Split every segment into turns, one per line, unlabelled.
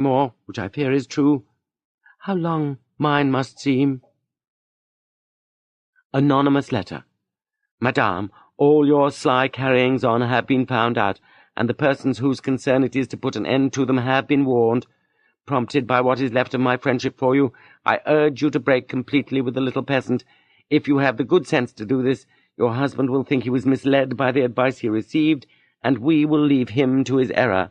more, which I fear is true. How long mine must seem. Anonymous letter. Madame, all your sly carryings-on have been found out, and the persons whose concern it is to put an end to them have been warned. Prompted by what is left of my friendship for you, I urge you to break completely with the little peasant. If you have the good sense to do this, your husband will think he was misled by the advice he received, and we will leave him to his error.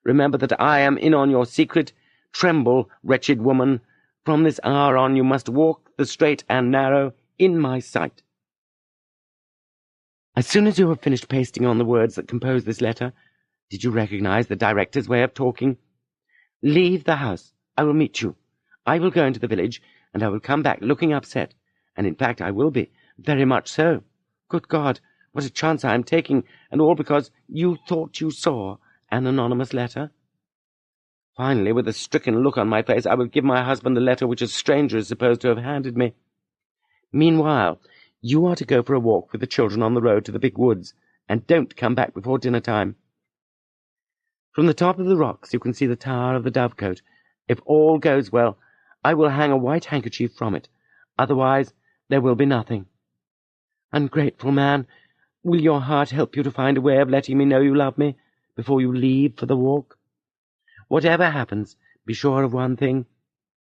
Remember that I am in on your secret. Tremble, wretched woman. From this hour on you must walk the straight and narrow in my sight. As soon as you have finished pasting on the words that compose this letter, did you recognize the director's way of talking? Leave the house. I will meet you. I will go into the village, and I will come back looking upset. And in fact I will be, very much so. Good God, what a chance I am taking, and all because you thought you saw an anonymous letter. Finally, with a stricken look on my face, I will give my husband the letter which a stranger is supposed to have handed me. Meanwhile, you are to go for a walk with the children on the road to the big woods, and don't come back before dinner-time. From the top of the rocks you can see the tower of the Dovecote. If all goes well, I will hang a white handkerchief from it. Otherwise, there will be nothing. Ungrateful man, will your heart help you to find a way of letting me know you love me before you leave for the walk? Whatever happens, be sure of one thing.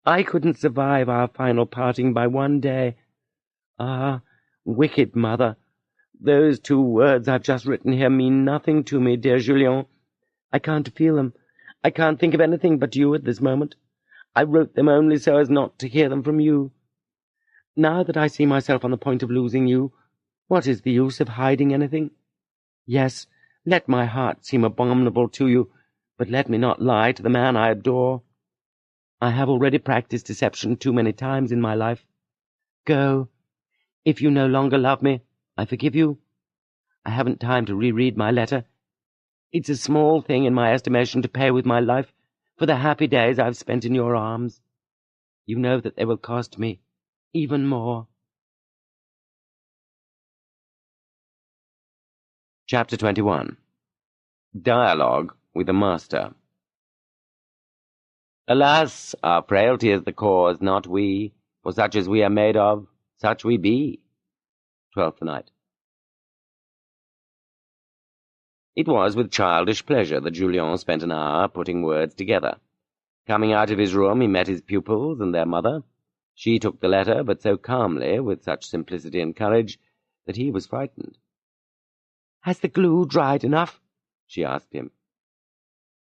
I couldn't survive our final parting by one day. Ah, wicked mother, those 2 words I've just written here mean nothing to me, dear Julien. I can't feel them. I can't think of anything but you at this moment. I wrote them only so as not to hear them from you. Now that I see myself on the point of losing you, what is the use of hiding anything? Yes, let my heart seem abominable to you, but let me not lie to the man I adore. I have already practiced deception too many times in my life. Go. If you no longer love me, I forgive you. I haven't time to reread my letter. It's a small thing in my estimation to pay with my life for the happy days I've spent in your arms. You know that they will cost me even more. Chapter 21. Dialogue with the Master. Alas, our frailty is the cause, not we, for such as we are made of, such we be. 12th night. It was with childish pleasure that Julien spent an hour putting words together. Coming out of his room, he met his pupils and their mother. She took the letter, but so calmly, with such simplicity and courage, that he was frightened. "Has the glue dried enough?" she asked him.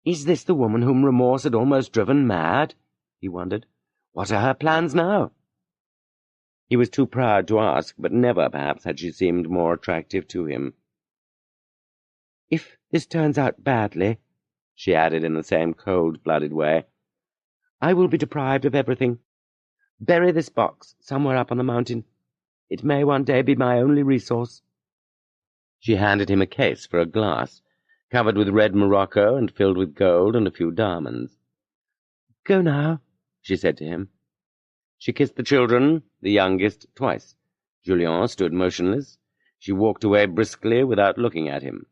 "Is this the woman whom remorse had almost driven mad?" he wondered. "What are her plans now?" He was too proud to ask, but never, perhaps, had she seemed more attractive to him. "If this turns out badly," she added in the same cold-blooded way, "I will be deprived of everything. Bury this box somewhere up on the mountain. It may one day be my only resource." She handed him a case for a glass, covered with red morocco and filled with gold and a few diamonds. "Go now," she said to him. She kissed the children, the youngest, twice. Julien stood motionless. She walked away briskly without looking at him.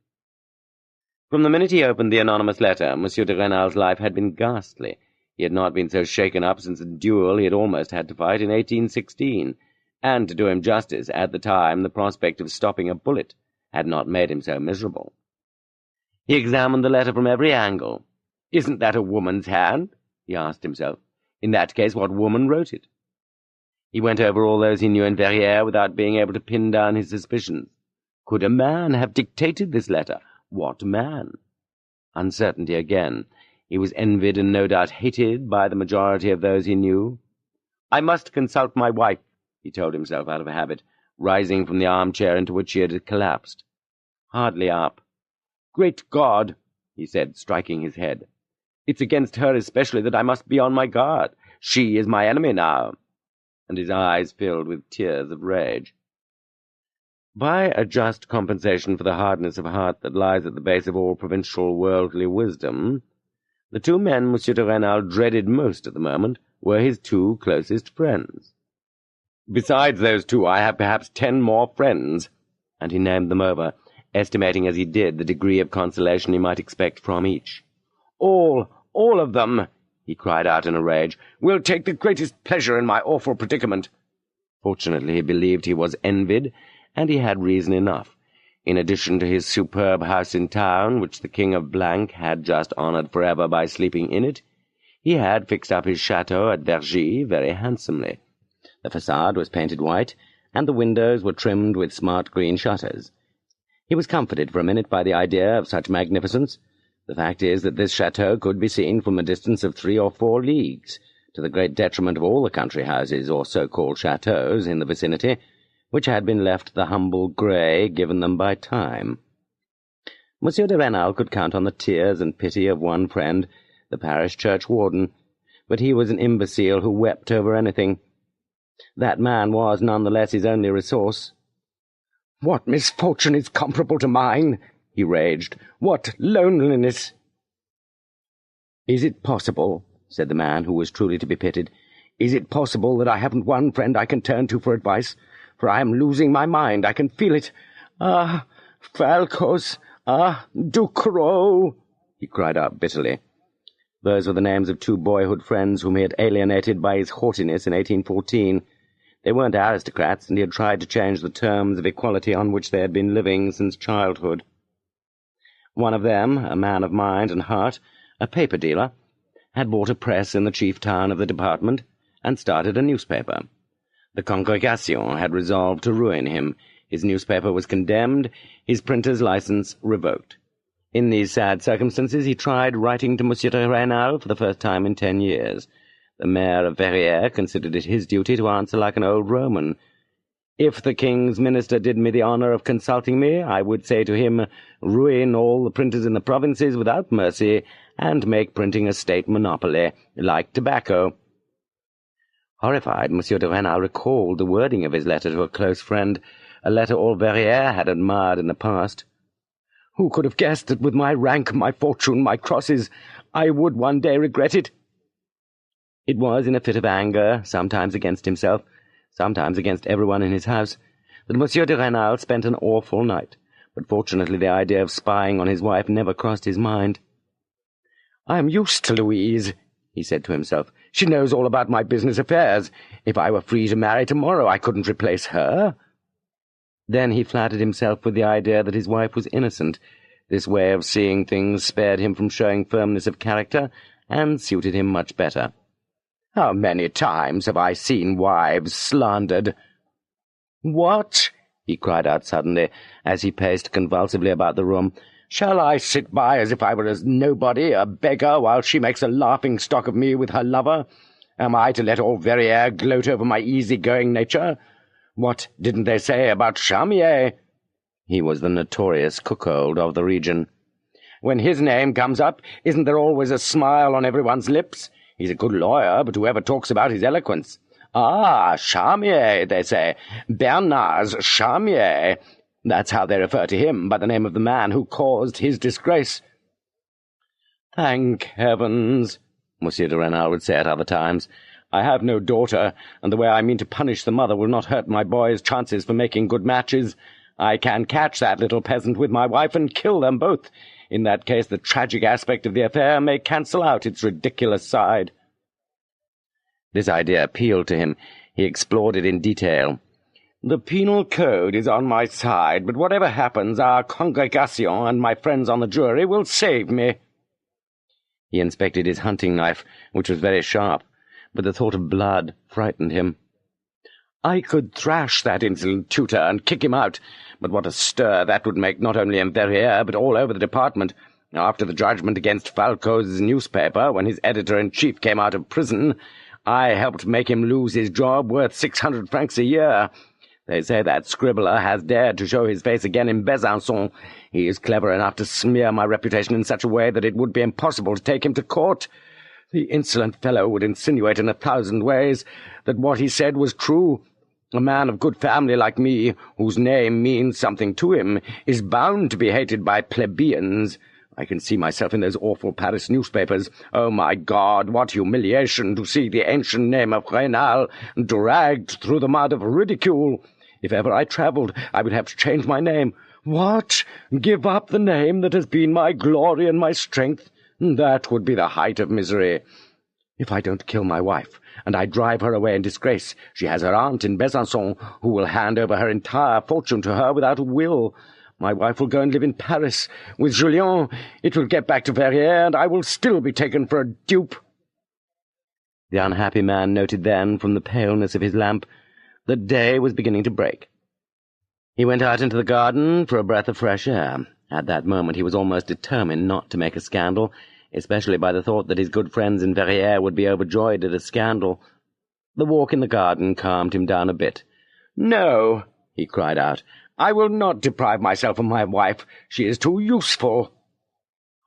From the minute he opened the anonymous letter, Monsieur de Rênal's life had been ghastly. He had not been so shaken up since a duel he had almost had to fight in 1816, and, to do him justice, at the time the prospect of stopping a bullet had not made him so miserable. He examined the letter from every angle. "Isn't that a woman's hand?" he asked himself. "In that case, what woman wrote it?" He went over all those he knew in Verrières without being able to pin down his suspicions. Could a man have dictated this letter? What man? Uncertainty again. He was envied and no doubt hated by the majority of those he knew. "I must consult my wife," he told himself out of habit, rising from the armchair into which he had collapsed. Hardly up. "Great God!" he said, striking his head. "It's against her especially that I must be on my guard. She is my enemy now." And his eyes filled with tears of rage. By a just compensation for the hardness of heart that lies at the base of all provincial worldly wisdom, the 2 men Monsieur de Rênal dreaded most at the moment were his 2 closest friends. "Besides those 2, I have perhaps 10 more friends," and he named them over, estimating as he did the degree of consolation he might expect from each. All of them," he cried out in a rage, "will take the greatest pleasure in my awful predicament." Fortunately, he believed he was envied, and he had reason enough. In addition to his superb house in town, which the King of Blanc had just honoured forever by sleeping in it, he had fixed up his chateau at Vergy very handsomely. The facade was painted white, and the windows were trimmed with smart green shutters. He was comforted for a minute by the idea of such magnificence. The fact is that this chateau could be seen from a distance of 3 or 4 leagues, to the great detriment of all the country houses, or so-called chateaux, in the vicinity, which had been left the humble grey given them by time. Monsieur de Rênal could count on the tears and pity of one friend, the parish churchwarden, but he was an imbecile who wept over anything. That man was none the less his only resource. "What misfortune is comparable to mine?" he raged. "What loneliness!" "Is it possible," said the man, who was truly to be pitied, "is it possible that I haven't one friend I can turn to for advice? For I am losing my mind, I can feel it. Ah, Falcos! Ah, Ducrot!" he cried out bitterly. Those were the names of 2 boyhood friends whom he had alienated by his haughtiness in 1814. They weren't aristocrats, and he had tried to change the terms of equality on which they had been living since childhood. One of them, a man of mind and heart, a paper dealer, had bought a press in the chief town of the department and started a newspaper. The Congregation had resolved to ruin him. His newspaper was condemned, his printer's license revoked. In these sad circumstances he tried writing to Monsieur de Rênal for the first time in 10 years. The mayor of Verrières considered it his duty to answer like an old Roman. "If the king's minister did me the honour of consulting me, I would say to him, ruin all the printers in the provinces without mercy, and make printing a state monopoly, like tobacco." Horrified, Monsieur de Rênal recalled the wording of his letter to a close friend, a letter all Verrières had admired in the past. "Who could have guessed that with my rank, my fortune, my crosses, I would one day regret it?" It was in a fit of anger, sometimes against himself, sometimes against everyone in his house, that Monsieur de Rênal spent an awful night, but fortunately the idea of spying on his wife never crossed his mind. "I am used to Louise," he said to himself. "She knows all about my business affairs. If I were free to marry tomorrow, I couldn't replace her." Then he flattered himself with the idea that his wife was innocent. This way of seeing things spared him from showing firmness of character, and suited him much better. "How many times have I seen wives slandered?" "What?" he cried out suddenly, as he paced convulsively about the room. "Shall I sit by as if I were a nobody, a beggar, while she makes a laughing-stock of me with her lover? Am I to let all Verrières gloat over my easy-going nature? What didn't they say about Charmier?" He was the notorious cuckold of the region. "When his name comes up, isn't there always a smile on everyone's lips? He's a good lawyer, but whoever talks about his eloquence? Ah, Charmier, they say. Bernard's Charmier. That's how they refer to him, by the name of the man who caused his disgrace." "Thank heavens," Monsieur de Rênal would say at other times. "I have no daughter, and the way I mean to punish the mother will not hurt my boy's chances for making good matches. I can catch that little peasant with my wife and kill them both. In that case the tragic aspect of the affair may cancel out its ridiculous side." This idea appealed to him. He explored it in detail. "The penal code is on my side, but whatever happens, our Congregation and my friends on the jury will save me." He inspected his hunting knife, which was very sharp, but the thought of blood frightened him. "I could thrash that insolent tutor and kick him out, but what a stir that would make not only in Verrières, but all over the department. After the judgment against Falco's newspaper, when his editor-in-chief came out of prison, I helped make him lose his job worth 600 francs a year. They say that scribbler has dared to show his face again in Besançon. He is clever enough to smear my reputation in such a way that it would be impossible to take him to court. The insolent fellow would insinuate in 1,000 ways that what he said was true. A man of good family like me, whose name means something to him, is bound to be hated by plebeians. I can see myself in those awful Paris newspapers. Oh, my God, what humiliation to see the ancient name of Rênal dragged through the mud of ridicule. If ever I travelled, I would have to change my name. What? Give up the name that has been my glory and my strength? That would be the height of misery. If I don't kill my wife, and I drive her away in disgrace, she has her aunt in Besançon, who will hand over her entire fortune to her without a will. My wife will go and live in Paris with Julien. It will get back to Verrières, and I will still be taken for a dupe." The unhappy man noted then, from the paleness of his lamp, that day was beginning to break. He went out into the garden for a breath of fresh air. At that moment he was almost determined not to make a scandal, especially by the thought that his good friends in Verrières would be overjoyed at a scandal. The walk in the garden calmed him down a bit. "No," he cried out, "I will not deprive myself of my wife. She is too useful."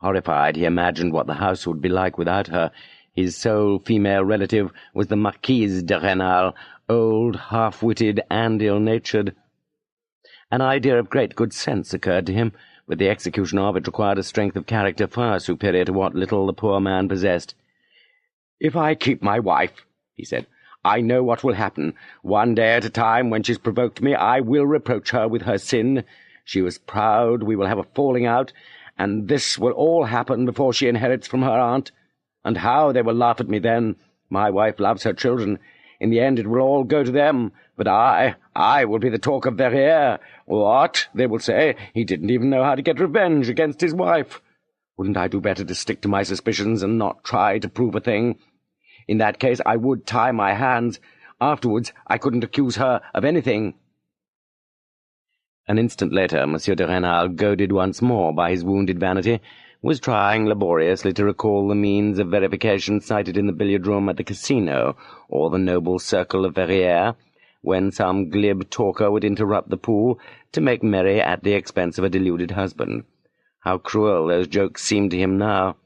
Horrified, he imagined what the house would be like without her. His sole female relative was the Marquise de Rênal, old, half-witted, and ill-natured. An idea of great good sense occurred to him, but the execution of it required a strength of character far superior to what little the poor man possessed. "If I keep my wife," he said, "I know what will happen. One day at a time, when she's provoked me, I will reproach her with her sin. She was proud, we will have a falling out, and this will all happen before she inherits from her aunt. And how they will laugh at me then! My wife loves her children. In the end it will all go to them, but I will be the talk of Verrières. What? They will say, he didn't even know how to get revenge against his wife. Wouldn't I do better to stick to my suspicions and not try to prove a thing? In that case I would tie my hands. Afterwards I couldn't accuse her of anything." An instant later, Monsieur de Rênal, goaded once more by his wounded vanity, was trying laboriously to recall the means of verification cited in the billiard-room at the casino, or the noble circle of Verrières, when some glib talker would interrupt the pool to make merry at the expense of a deluded husband. How cruel those jokes seemed to him now.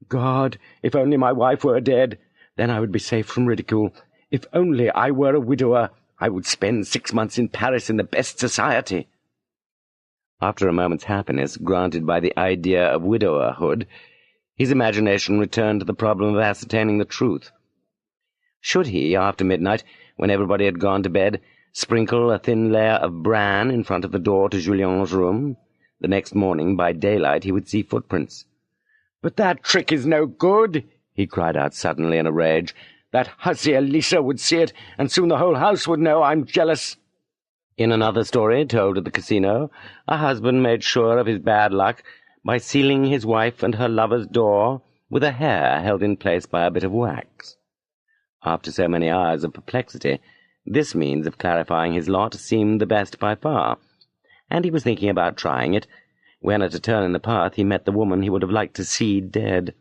"God, if only my wife were dead, then I would be safe from ridicule. If only I were a widower, I would spend 6 months in Paris in the best society." After a moment's happiness granted by the idea of widowerhood, his imagination returned to the problem of ascertaining the truth. Should he, after midnight, when everybody had gone to bed, sprinkle a thin layer of bran in front of the door to Julien's room? The next morning, by daylight, he would see footprints. "But that trick is no good," he cried out suddenly in a rage. "That hussy Elisa would see it, and soon the whole house would know I'm jealous." In another story, told at the casino, a husband made sure of his bad luck by sealing his wife and her lover's door with a hair held in place by a bit of wax. After so many hours of perplexity, this means of clarifying his lot seemed the best by far, and he was thinking about trying it, when at a turn in the path he met the woman he would have liked to see dead.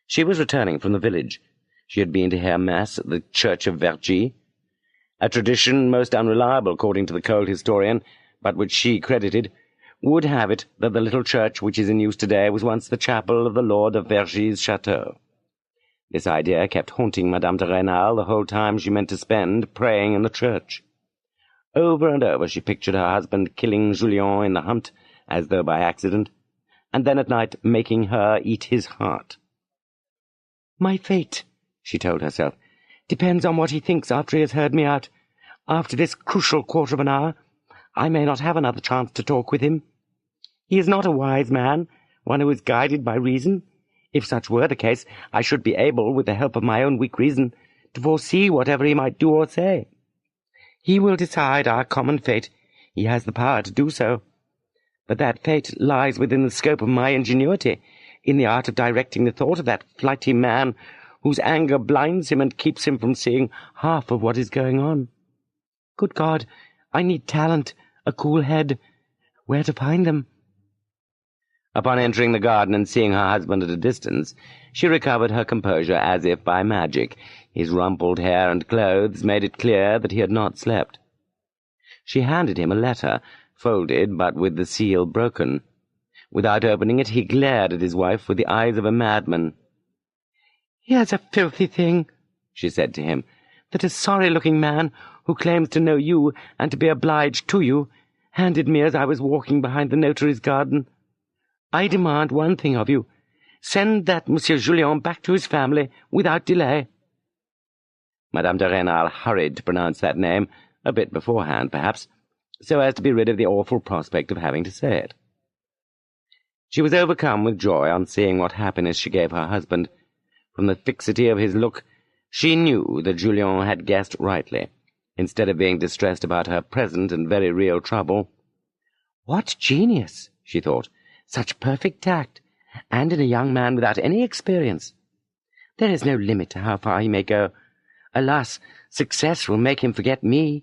She was returning from the village. She had been to hear mass at the church of Vergy, a tradition most unreliable according to the cold historian, but which she credited, would have it that the little church which is in use today was once the chapel of the lord of Vergy's chateau. This idea kept haunting Madame de Rênal the whole time she meant to spend praying in the church. Over and over she pictured her husband killing Julien in the hunt, as though by accident, and then at night making her eat his heart. "My fate," she told herself, "depends on what he thinks after he has heard me out. After this crucial quarter of an hour, I may not have another chance to talk with him. He is not a wise man, one who is guided by reason. If such were the case, I should be able, with the help of my own weak reason, to foresee whatever he might do or say. He will decide our common fate. He has the power to do so. But that fate lies within the scope of my ingenuity, in the art of directing the thought of that flighty man whose anger blinds him and keeps him from seeing half of what is going on. Good God, I need talent, a cool head. Where to find them?" Upon entering the garden and seeing her husband at a distance, she recovered her composure as if by magic. His rumpled hair and clothes made it clear that he had not slept. She handed him a letter, folded but with the seal broken. Without opening it, he glared at his wife with the eyes of a madman. "Here's a filthy thing," she said to him, "that a sorry-looking man, who claims to know you and to be obliged to you, handed me as I was walking behind the notary's garden. I demand one thing of you. Send that Monsieur Julien back to his family without delay." Madame de Rênal hurried to pronounce that name, a bit beforehand, perhaps, so as to be rid of the awful prospect of having to say it. She was overcome with joy on seeing what happiness she gave her husband. From the fixity of his look, she knew that Julien had guessed rightly, instead of being distressed about her present and very real trouble. "What genius!" she thought. "Such perfect tact, and in a young man without any experience. There is no limit to how far he may go. Alas, success will make him forget me."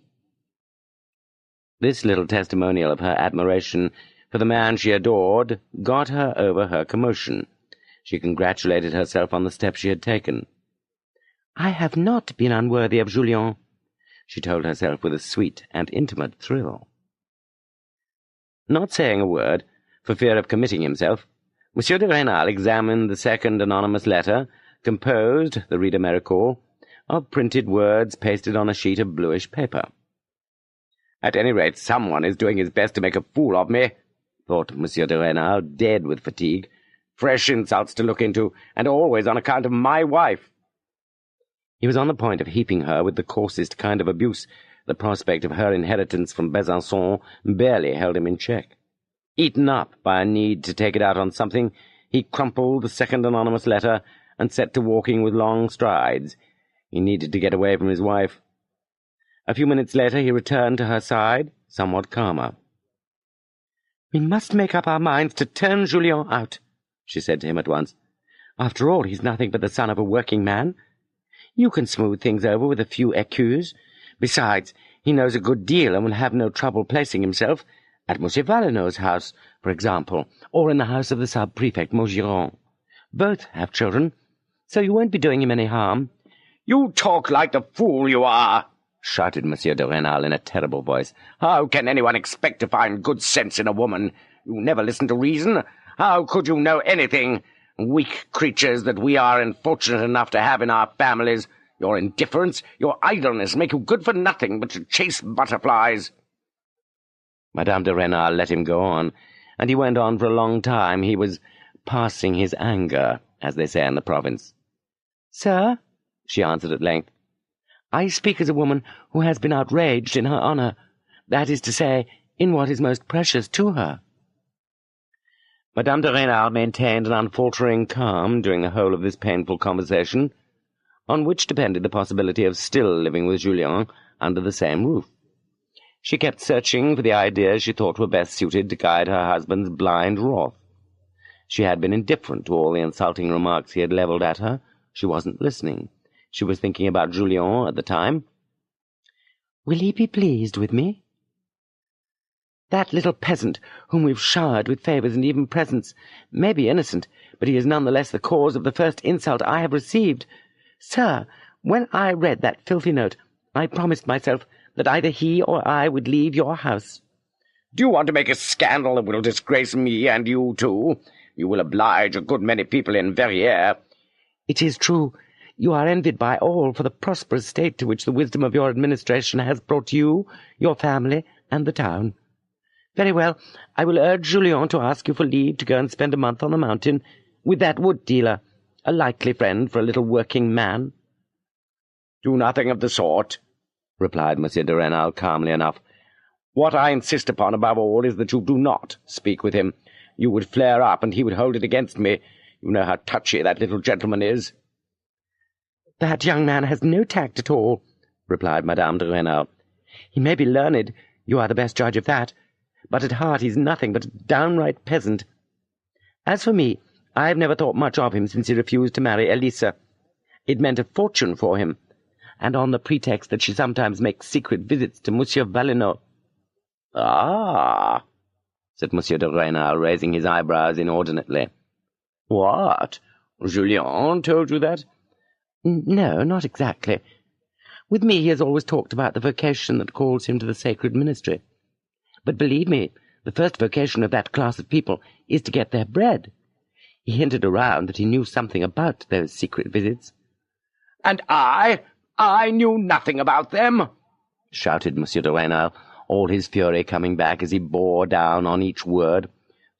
This little testimonial of her admiration for the man she adored got her over her commotion. She congratulated herself on the step she had taken. "I have not been unworthy of Julien," she told herself with a sweet and intimate thrill. Not saying a word, for fear of committing himself, Monsieur de Rênal examined the second anonymous letter, composed, the reader may recall, of printed words pasted on a sheet of bluish paper. "At any rate, someone is doing his best to make a fool of me," thought Monsieur de Rênal, dead with fatigue. "Fresh insults to look into, and always on account of my wife." He was on the point of heaping her with the coarsest kind of abuse. The prospect of her inheritance from Besançon barely held him in check. Eaten up by a need to take it out on something, he crumpled the second anonymous letter and set to walking with long strides. He needed to get away from his wife. A few minutes later he returned to her side, somewhat calmer. "We must make up our minds to turn Julien out," she said to him at once. "After all, he's nothing but the son of a working man. You can smooth things over with a few écus. Besides, he knows a good deal and will have no trouble placing himself at Monsieur Valenod's house, for example, or in the house of the sub-prefect Maugiron. Both have children, so you won't be doing him any harm." "You talk like the fool you are," shouted Monsieur de Rênal in a terrible voice. "How can anyone expect to find good sense in a woman? You never listen to reason. How could you know anything? Weak creatures that we are unfortunate enough to have in our families. Your indifference, your idleness make you good for nothing but to chase butterflies." Madame de Rênal let him go on, and he went on for a long time. He was passing his anger, as they say in the province. "Sir," she answered at length, "I speak as a woman who has been outraged in her honour, that is to say, in what is most precious to her." Madame de Rênal maintained an unfaltering calm during the whole of this painful conversation, on which depended the possibility of still living with Julien under the same roof. She kept searching for the ideas she thought were best suited to guide her husband's blind wrath. She had been indifferent to all the insulting remarks he had levelled at her. She wasn't listening. She was thinking about Julien at the time. "Will he be pleased with me? That little peasant, whom we've showered with favours and even presents, may be innocent, but he is none the less the cause of the first insult I have received. Sir, when I read that filthy note, I promised myself that either he or I would leave your house." "Do you want to make a scandal that will disgrace me and you too? You will oblige a good many people in Verrières." "It is true. You are envied by all for the prosperous state to which the wisdom of your administration has brought you, your family, and the town. Very well, I will urge Julien to ask you for leave to go and spend a month on the mountain with that wood dealer, a likely friend for a little working man." "Do nothing of the sort," replied Monsieur de Rênal calmly enough. "What I insist upon above all is that you do not speak with him. You would flare up, and he would hold it against me. You know how touchy that little gentleman is." "That young man has no tact at all," replied Madame de Rênal. "He may be learned, you are the best judge of that, but at heart he's nothing but a downright peasant. As for me, I have never thought much of him since he refused to marry Elisa. It meant a fortune for him, and on the pretext that she sometimes makes secret visits to Monsieur Valenod." "Ah," said Monsieur de Rênal, raising his eyebrows inordinately. "What? Julien told you that?" "No, not exactly. With me he has always talked about the vocation that calls him to the sacred ministry. But believe me, the first vocation of that class of people is to get their bread. He hinted around that he knew something about those secret visits." "And I knew nothing about them!" shouted Monsieur de Rênal, all his fury coming back as he bore down on each word.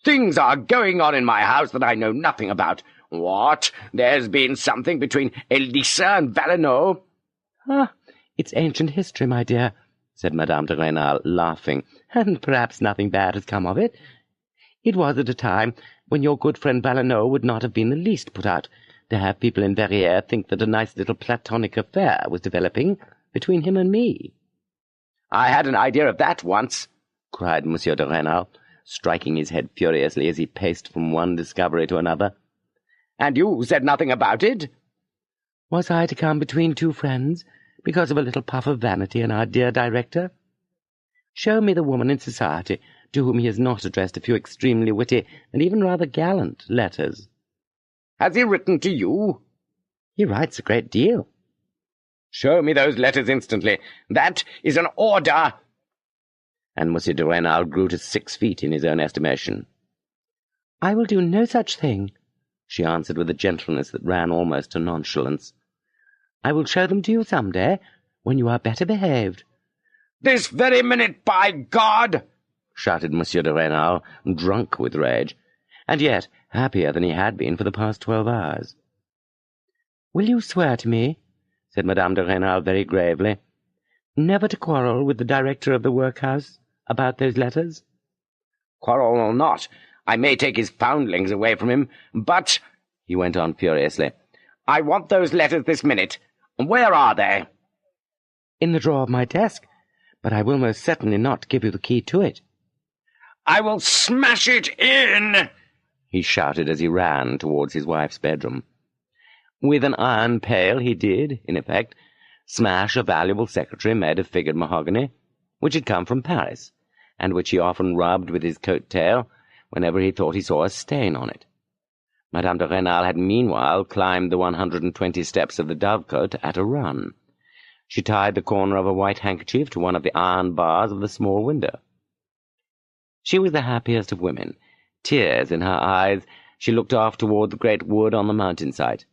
"Things are going on in my house that I know nothing about. What? There's been something between Elisa and Valenod?" "Ah, it's ancient history, my dear," said Madame de Rênal, laughing, "and perhaps nothing bad has come of it. It was at a time when your good friend Valenod would not have been the least put out, to have people in Verrières think that a nice little platonic affair was developing between him and me."
"I had an idea of that once,"
cried Monsieur de Rênal, striking his head furiously as he paced from one discovery to another.
"And you said nothing about it?"
Was I to come between two friends because of a little puff of vanity in our dear director? Show me the woman in society to whom he has not addressed a few extremely witty and even rather gallant letters.
"Has he written to you?"
"He writes a great deal."
"Show me those letters instantly. That is an order."
And Monsieur de Rênal grew to 6 feet in his own estimation. "I will do no such thing," she answered with a gentleness that ran almost to nonchalance. "I will show them to you some day, when you are better behaved."
"This very minute, by God!"
shouted Monsieur de Rênal, drunk with rage, and yet happier than he had been for the past 12 hours. "Will you swear to me," said Madame de Rênal very gravely, "never to quarrel with the director of the workhouse about those letters?"
"Quarrel or not, I may take his foundlings away from him, but," he went on furiously, "I want those letters this minute. Where are they?"
"In the drawer of my desk, but I will most certainly not give you the key to it."
"I will smash it in!"
he shouted as he ran towards his wife's bedroom. With an iron pail he did, in effect, smash a valuable secretary made of figured mahogany, which had come from Paris, and which he often rubbed with his coat-tail whenever he thought he saw a stain on it. Madame de Rênal had meanwhile climbed the 120 steps of the dovecote at a run. She tied the corner of a white handkerchief to one of the iron bars of the small window. She was the happiest of women. Tears in her eyes, she looked off toward the great wood on the mountainside.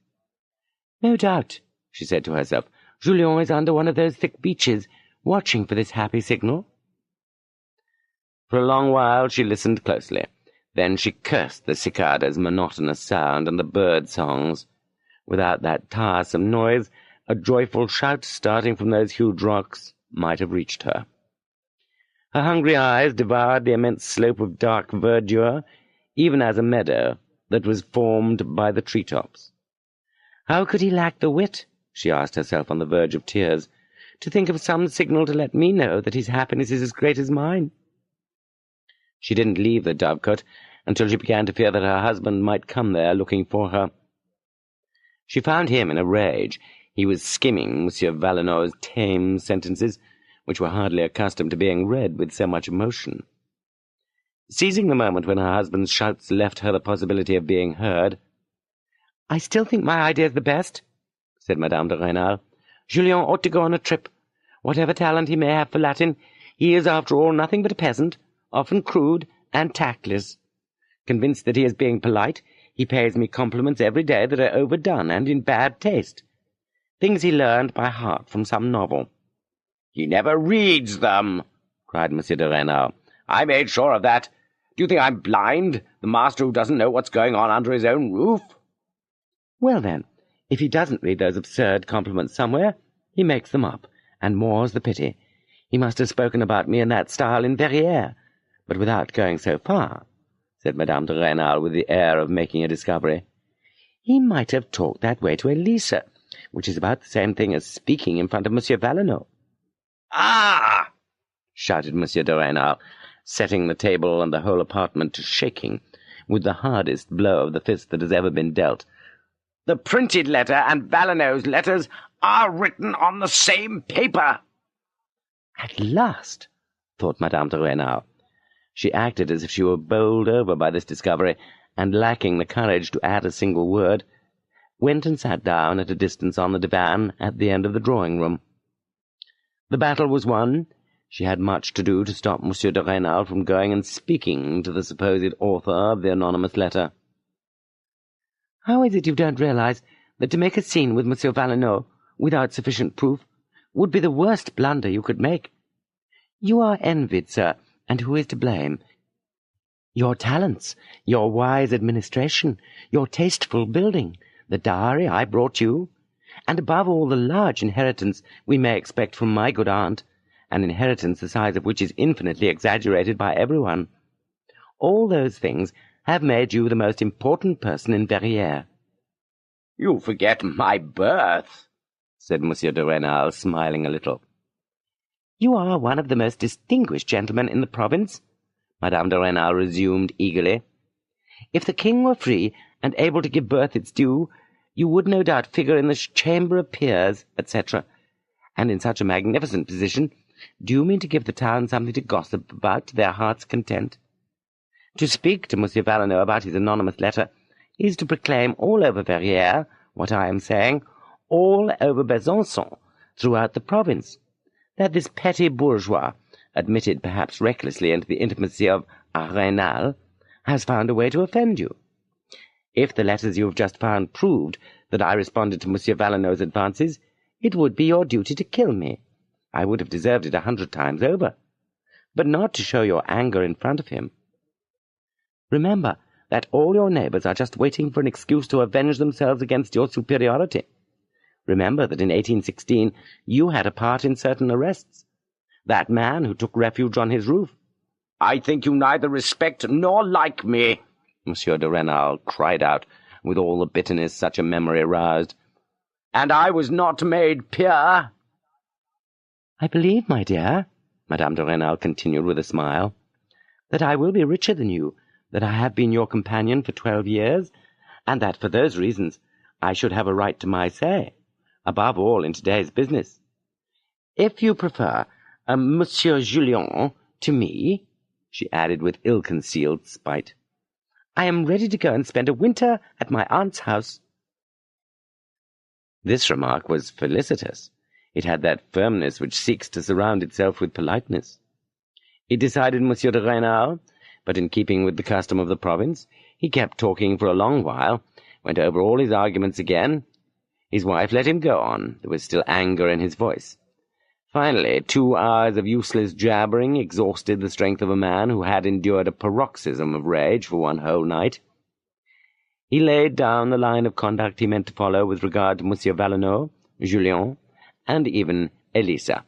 "No doubt," she said to herself, "Julien is under one of those thick beeches, watching for this happy signal." For a long while she listened closely. Then she cursed the cicada's monotonous sound and the bird songs. Without that tiresome noise, a joyful shout starting from those huge rocks might have reached her. Her hungry eyes devoured the immense slope of dark verdure, even as a meadow that was formed by the tree-tops. How could he lack the wit, she asked herself on the verge of tears, to think of some signal to let me know that his happiness is as great as mine? She didn't leave the dovecote until she began to fear that her husband might come there looking for her. She found him in a rage. He was skimming Monsieur Valenod's tame sentences, which were hardly accustomed to being read with so much emotion. Seizing the moment when her husband's shouts left her the possibility of being heard, "I still think my idea is the best," said Madame de Rênal. "Julien ought to go on a trip. Whatever talent he may have for Latin, he is after all nothing but a peasant, often crude and tactless. Convinced that he is being polite, he pays me compliments every day that are overdone and in bad taste. Things he learned by heart from some novel."
"He never reads them," cried Monsieur de Rênal. "I made sure of that. Do you think I'm blind, the master who doesn't know what's going on under his own roof?"
"Well, then, if he doesn't read those absurd compliments somewhere, he makes them up, and more's the pity. He must have spoken about me in that style in Verrières, but without going so far," said Madame de Rênal with the air of making a discovery. "He might have talked that way to Elisa, which is about the same thing as speaking in front of Monsieur Valenod."
"Ah!"
shouted Monsieur de Rênal, setting the table and the whole apartment to shaking with the hardest blow of the fist that has ever been dealt.
"The printed letter and Valenod's letters are written on the same paper."
"At last," thought Madame de Rênal. She acted as if she were bowled over by this discovery, and lacking the courage to add a single word, went and sat down at a distance on the divan at the end of the drawing-room. The battle was won. She had much to do to stop Monsieur de Rênal from going and speaking to the supposed author of the anonymous letter. "How is it you don't realize that to make a scene with Monsieur Valenod, without sufficient proof, would be the worst blunder you could make? You are envied, sir, and who is to blame? Your talents, your wise administration, your tasteful building, the dowry I brought you, and above all the large inheritance we may expect from my good aunt, an inheritance the size of which is infinitely exaggerated by everyone. All those things have made you the most important person in Verrières."
You forget my birth, said Monsieur de Rênal, smiling a little.
You are one of the most distinguished gentlemen in the province, Madame de Rênal resumed eagerly. If the king were free and able to give birth its due, you would no doubt figure in the Chamber of Peers, etc. And in such a magnificent position, do you mean to give the town something to gossip about to their heart's content? To speak to Monsieur Valenod about his anonymous letter is to proclaim all over Verrières what I am saying, all over Besançon, throughout the province, that this petty bourgeois, admitted perhaps recklessly into the intimacy of a Rênal, has found a way to offend you. If the letters you have just found proved that I responded to Monsieur Valenod's advances, it would be your duty to kill me. I would have deserved it 100 times over, but not to show your anger in front of him. Remember that all your neighbours are just waiting for an excuse to avenge themselves against your superiority. Remember that in 1816 you had a part in certain arrests. That man who took refuge on his roof.
I think you neither respect nor like me, Monsieur de Rênal cried out, with all the bitterness such a memory aroused. And I was not made peer.
I believe, my dear, Madame de Rênal continued with a smile, that I will be richer than you, that I have been your companion for 12 years, and that for those reasons I should have a right to my say, above all in today's business. If you prefer Monsieur Julien to me, she added with ill-concealed spite, I am ready to go and spend a winter at my aunt's house. This remark was felicitous. It had that firmness which seeks to surround itself with politeness. It decided Monsieur de Rênal, but in keeping with the custom of the province, he kept talking for a long while, went over all his arguments again. His wife let him go on. There was still anger in his voice. Finally, 2 hours of useless jabbering exhausted the strength of a man who had endured a paroxysm of rage for one whole night. He laid down the line of conduct he meant to follow with regard to Monsieur Valenod, Julien, and even Elisa.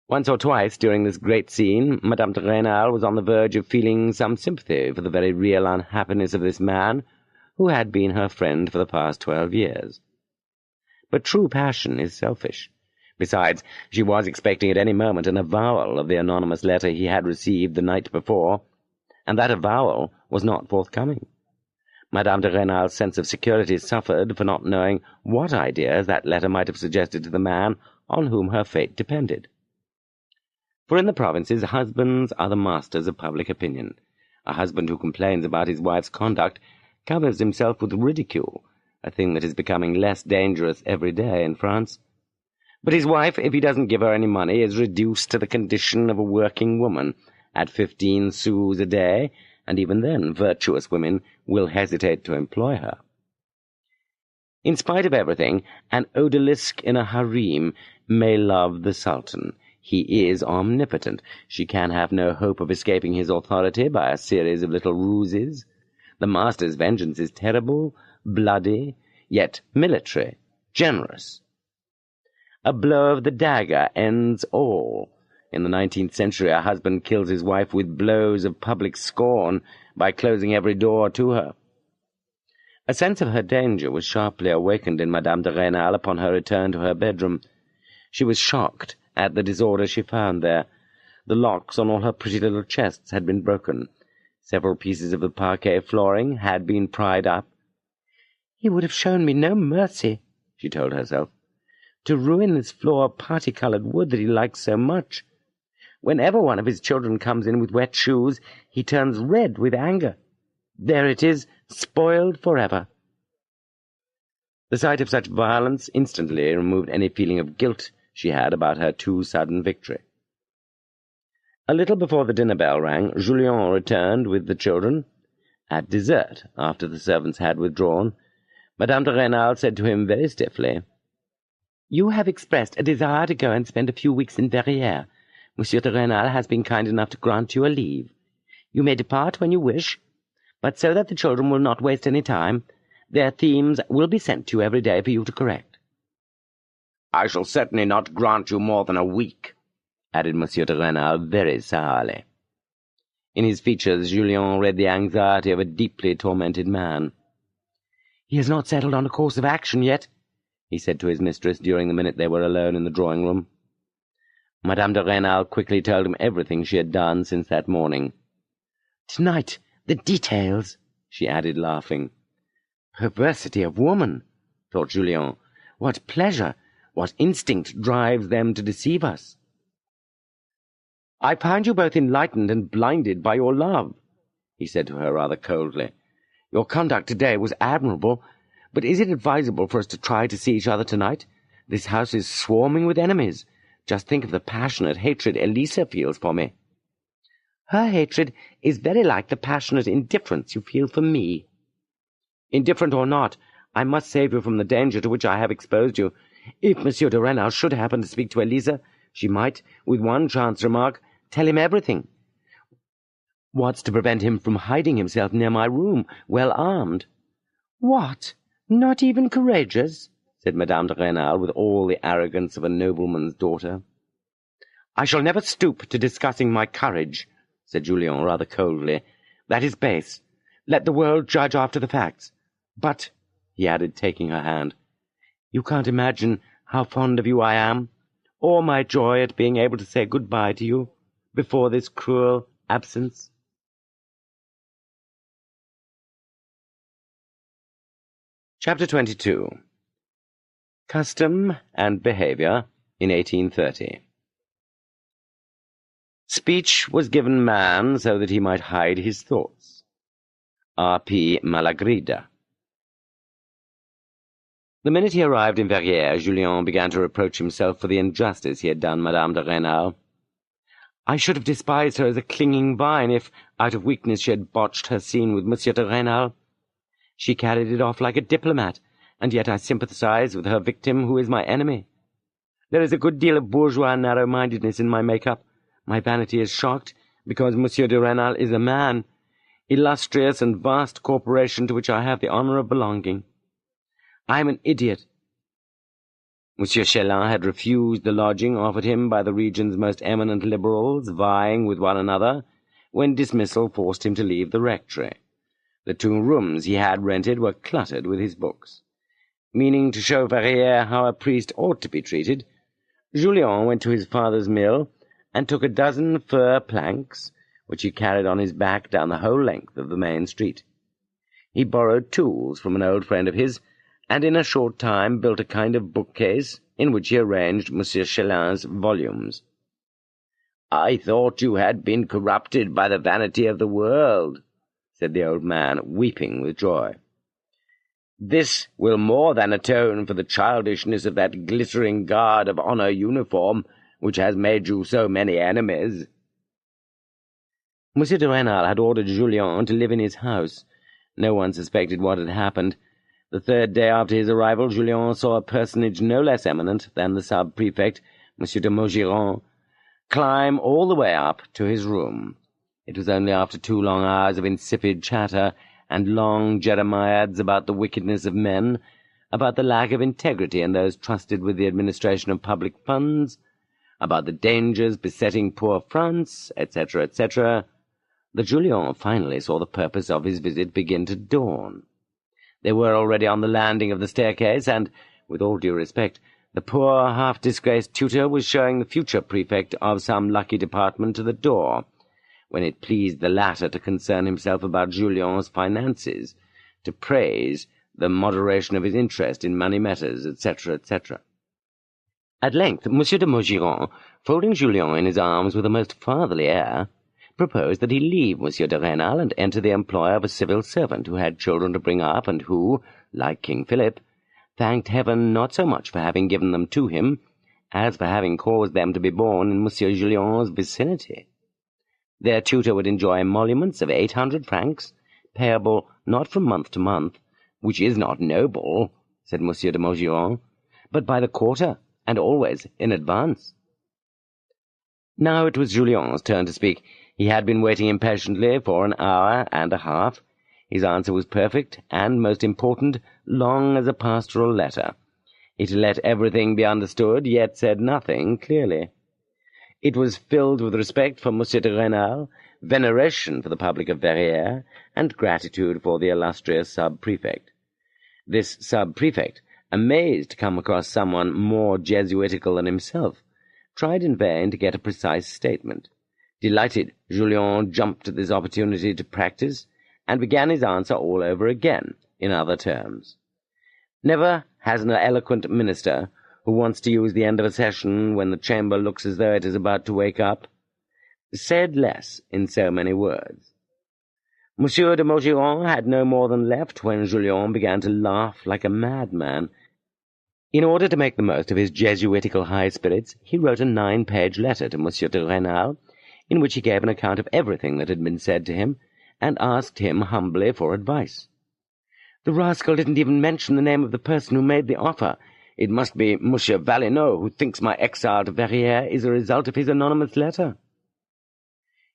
Once or twice during this great scene, Madame de Rênal was on the verge of feeling some sympathy for the very real unhappiness of this man, who had been her friend for the past 12 years. But true passion is selfish. Besides, she was expecting at any moment an avowal of the anonymous letter he had received the night before, and that avowal was not forthcoming. Madame de Rênal's sense of security suffered for not knowing what ideas that letter might have suggested to the man on whom her fate depended. For in the provinces, husbands are the masters of public opinion. A husband who complains about his wife's conduct covers himself with ridicule, a thing that is becoming less dangerous every day in France. But his wife, if he doesn't give her any money, is reduced to the condition of a working woman, at 15 sous a day, and even then virtuous women will hesitate to employ her. In spite of everything, an odalisque in a harem may love the Sultan. He is omnipotent. She can have no hope of escaping his authority by a series of little ruses. The master's vengeance is terrible, bloody, yet military, generous. A blow of the dagger ends all. In the 19th century, a husband kills his wife with blows of public scorn by closing every door to her. A sense of her danger was sharply awakened in Madame de Rênal upon her return to her bedroom. She was shocked at the disorder she found there. The locks on all her pretty little chests had been broken. Several pieces of the parquet flooring had been pried up. "He would have shown me no mercy," she told herself, "to ruin this floor of party-coloured wood that he likes so much. Whenever one of his children comes in with wet shoes, he turns red with anger. There it is, spoiled forever." The sight of such violence instantly removed any feeling of guilt she had about her too sudden victory. A little before the dinner bell rang, Julien returned with the children. At dessert, after the servants had withdrawn, Madame de Rênal said to him very stiffly, "You have expressed a desire to go and spend a few weeks in Verrières. Monsieur de Rênal has been kind enough to grant you a leave. You may depart when you wish, but so that the children will not waste any time, their themes will be sent to you every day for you to correct."
"I shall certainly not grant you more than a week," added Monsieur de Rênal very sourly. In his features Julien read the anxiety of a deeply tormented man.
"He has not settled on a course of action yet," he said to his mistress during the minute they were alone in the drawing-room. Madame de Rênal quickly told him everything she had done since that morning. "Tonight, the details," she added, laughing. "Perversity of woman," thought Julien. "What pleasure, what instinct drives them to deceive us?" "I find you both enlightened and blinded by your love," he said to her rather coldly. "Your conduct today was admirable, but is it advisable for us to try to see each other tonight? This house is swarming with enemies. Just think of the passionate hatred Elisa feels for me." "Her hatred is very like the passionate indifference you feel for me." "Indifferent or not, I must save you from the danger to which I have exposed you. If Monsieur de Rênal should happen to speak to Elisa, she might, with one chance remark, tell him everything. What's to prevent him from hiding himself near my room, well armed?" "What? Not even courageous?" said Madame de Rênal with all the arrogance of a nobleman's daughter. "I shall never stoop to discussing my courage," said Julien rather coldly. "That is base. Let the world judge after the facts. But," he added, taking her hand, "you can't imagine how fond of you I am, or my joy at being able to say good-bye to you before this cruel absence." Chapter 22. Custom and Behaviour in 1830. Speech was given man so that he might hide his thoughts. R.P. Malagrida. The minute he arrived in Verrières, Julien began to reproach himself for the injustice he had done Madame de Rênal. I should have despised her as a clinging vine if, out of weakness, she had botched her scene with Monsieur de Rênal. She carried it off like a diplomat, and yet I sympathize with her victim, who is my enemy. There is a good deal of bourgeois narrow-mindedness in my make-up. My vanity is shocked because Monsieur de Rênal is a man, illustrious and vast corporation to which I have the honour of belonging. I am an idiot. Monsieur Chélan had refused the lodging offered him by the region's most eminent liberals, vying with one another, when dismissal forced him to leave the rectory. The 2 rooms he had rented were cluttered with his books. Meaning to show Verrières how a priest ought to be treated, Julien went to his father's mill and took a dozen fir planks, which he carried on his back down the whole length of the main street. He borrowed tools from an old friend of his, and in a short time built a kind of bookcase in which he arranged Monsieur Chélin's volumes. "I thought you had been corrupted by the vanity of the world," said the old man, weeping with joy. "This will more than atone for the childishness of that glittering guard of honour uniform, which has made you so many enemies." Monsieur de Rênal had ordered Julien to live in his house. No one suspected what had happened. The 3rd day after his arrival, Julien saw a personage no less eminent than the sub-prefect, Monsieur de Maugiron, climb all the way up to his room. It was only after 2 long hours of insipid chatter and long jeremiads about the wickedness of men, about the lack of integrity in those trusted with the administration of public funds, about the dangers besetting poor France, etc., etc., that Julien finally saw the purpose of his visit begin to dawn. They were already on the landing of the staircase, and, with all due respect, the poor half-disgraced tutor was showing the future prefect of some lucky department to the door, when it pleased the latter to concern himself about Julien's finances, to praise the moderation of his interest in money matters, etc., etc. At length, Monsieur de Maugiron, folding Julien in his arms with a most fatherly air, proposed that he leave Monsieur de Rênal and enter the employ of a civil servant who had children to bring up, and who, like King Philip, thanked heaven not so much for having given them to him, as for having caused them to be born in Monsieur Julien's vicinity. Their tutor would enjoy emoluments of 800 francs, payable not from month to month, which is not noble, said Monsieur de Maugiron, but by the quarter, and always in advance. Now it was Julien's turn to speak. He had been waiting impatiently for an hour and a half. His answer was perfect, and, most important, long as a pastoral letter. It let everything be understood, yet said nothing clearly. It was filled with respect for Monsieur de Rênal, veneration for the public of Verrières, and gratitude for the illustrious sub-prefect. This sub-prefect, amazed to come across someone more Jesuitical than himself, tried in vain to get a precise statement. Delighted, Julien jumped at this opportunity to practice, and began his answer all over again, in other terms. Never has an eloquent minister, who wants to use the end of a session when the chamber looks as though it is about to wake up, said less in so many words. Monsieur de Maugiron had no more than left when Julien began to laugh like a madman. In order to make the most of his Jesuitical high spirits, he wrote a 9-page letter to Monsieur de Rênal, in which he gave an account of everything that had been said to him, and asked him humbly for advice. The rascal didn't even mention the name of the person who made the offer. It must be Monsieur Valenod, who thinks my exile to Verrières is a result of his anonymous letter.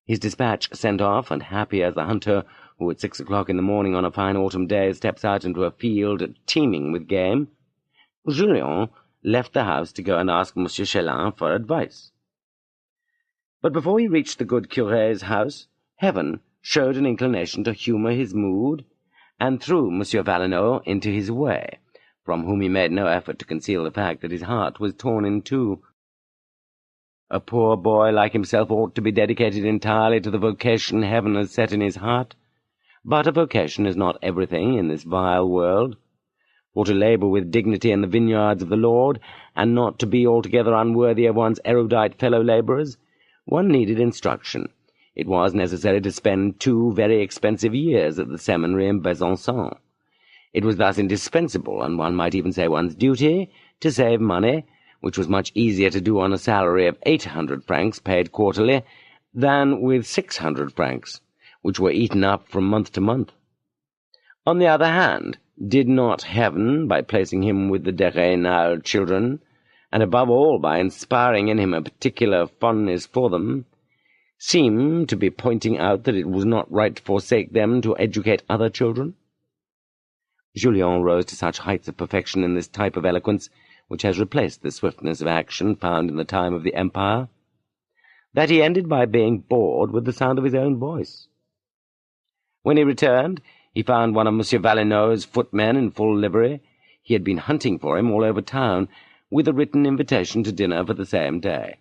His dispatch sent off, and happy as the hunter who at 6 o'clock in the morning on a fine autumn day steps out into a field teeming with game, Julien left the house to go and ask Monsieur Chélan for advice. But before he reached the good curé's house, heaven showed an inclination to humour his mood, and threw Monsieur Valenod into his way, from whom he made no effort to conceal the fact that his heart was torn in two. A poor boy like himself ought to be dedicated entirely to the vocation heaven has set in his heart, but a vocation is not everything in this vile world. For to labour with dignity in the vineyards of the Lord, and not to be altogether unworthy of one's erudite fellow-labourers, one needed instruction. It was necessary to spend 2 very expensive years at the seminary in Besançon. It was thus indispensable, and one might even say one's duty, to save money, which was much easier to do on a salary of 800 francs paid quarterly than with 600 francs, which were eaten up from month to month. On the other hand, did not heaven, by placing him with the de Rênal children, and above all by inspiring in him a particular fondness for them, seem to be pointing out that it was not right to forsake them to educate other children? Julien rose to such heights of perfection in this type of eloquence, which has replaced the swiftness of action found in the time of the Empire, that he ended by being bored with the sound of his own voice. When he returned, he found one of Monsieur Valenod's footmen in full livery. He had been hunting for him all over town, with a written invitation to dinner for the same day.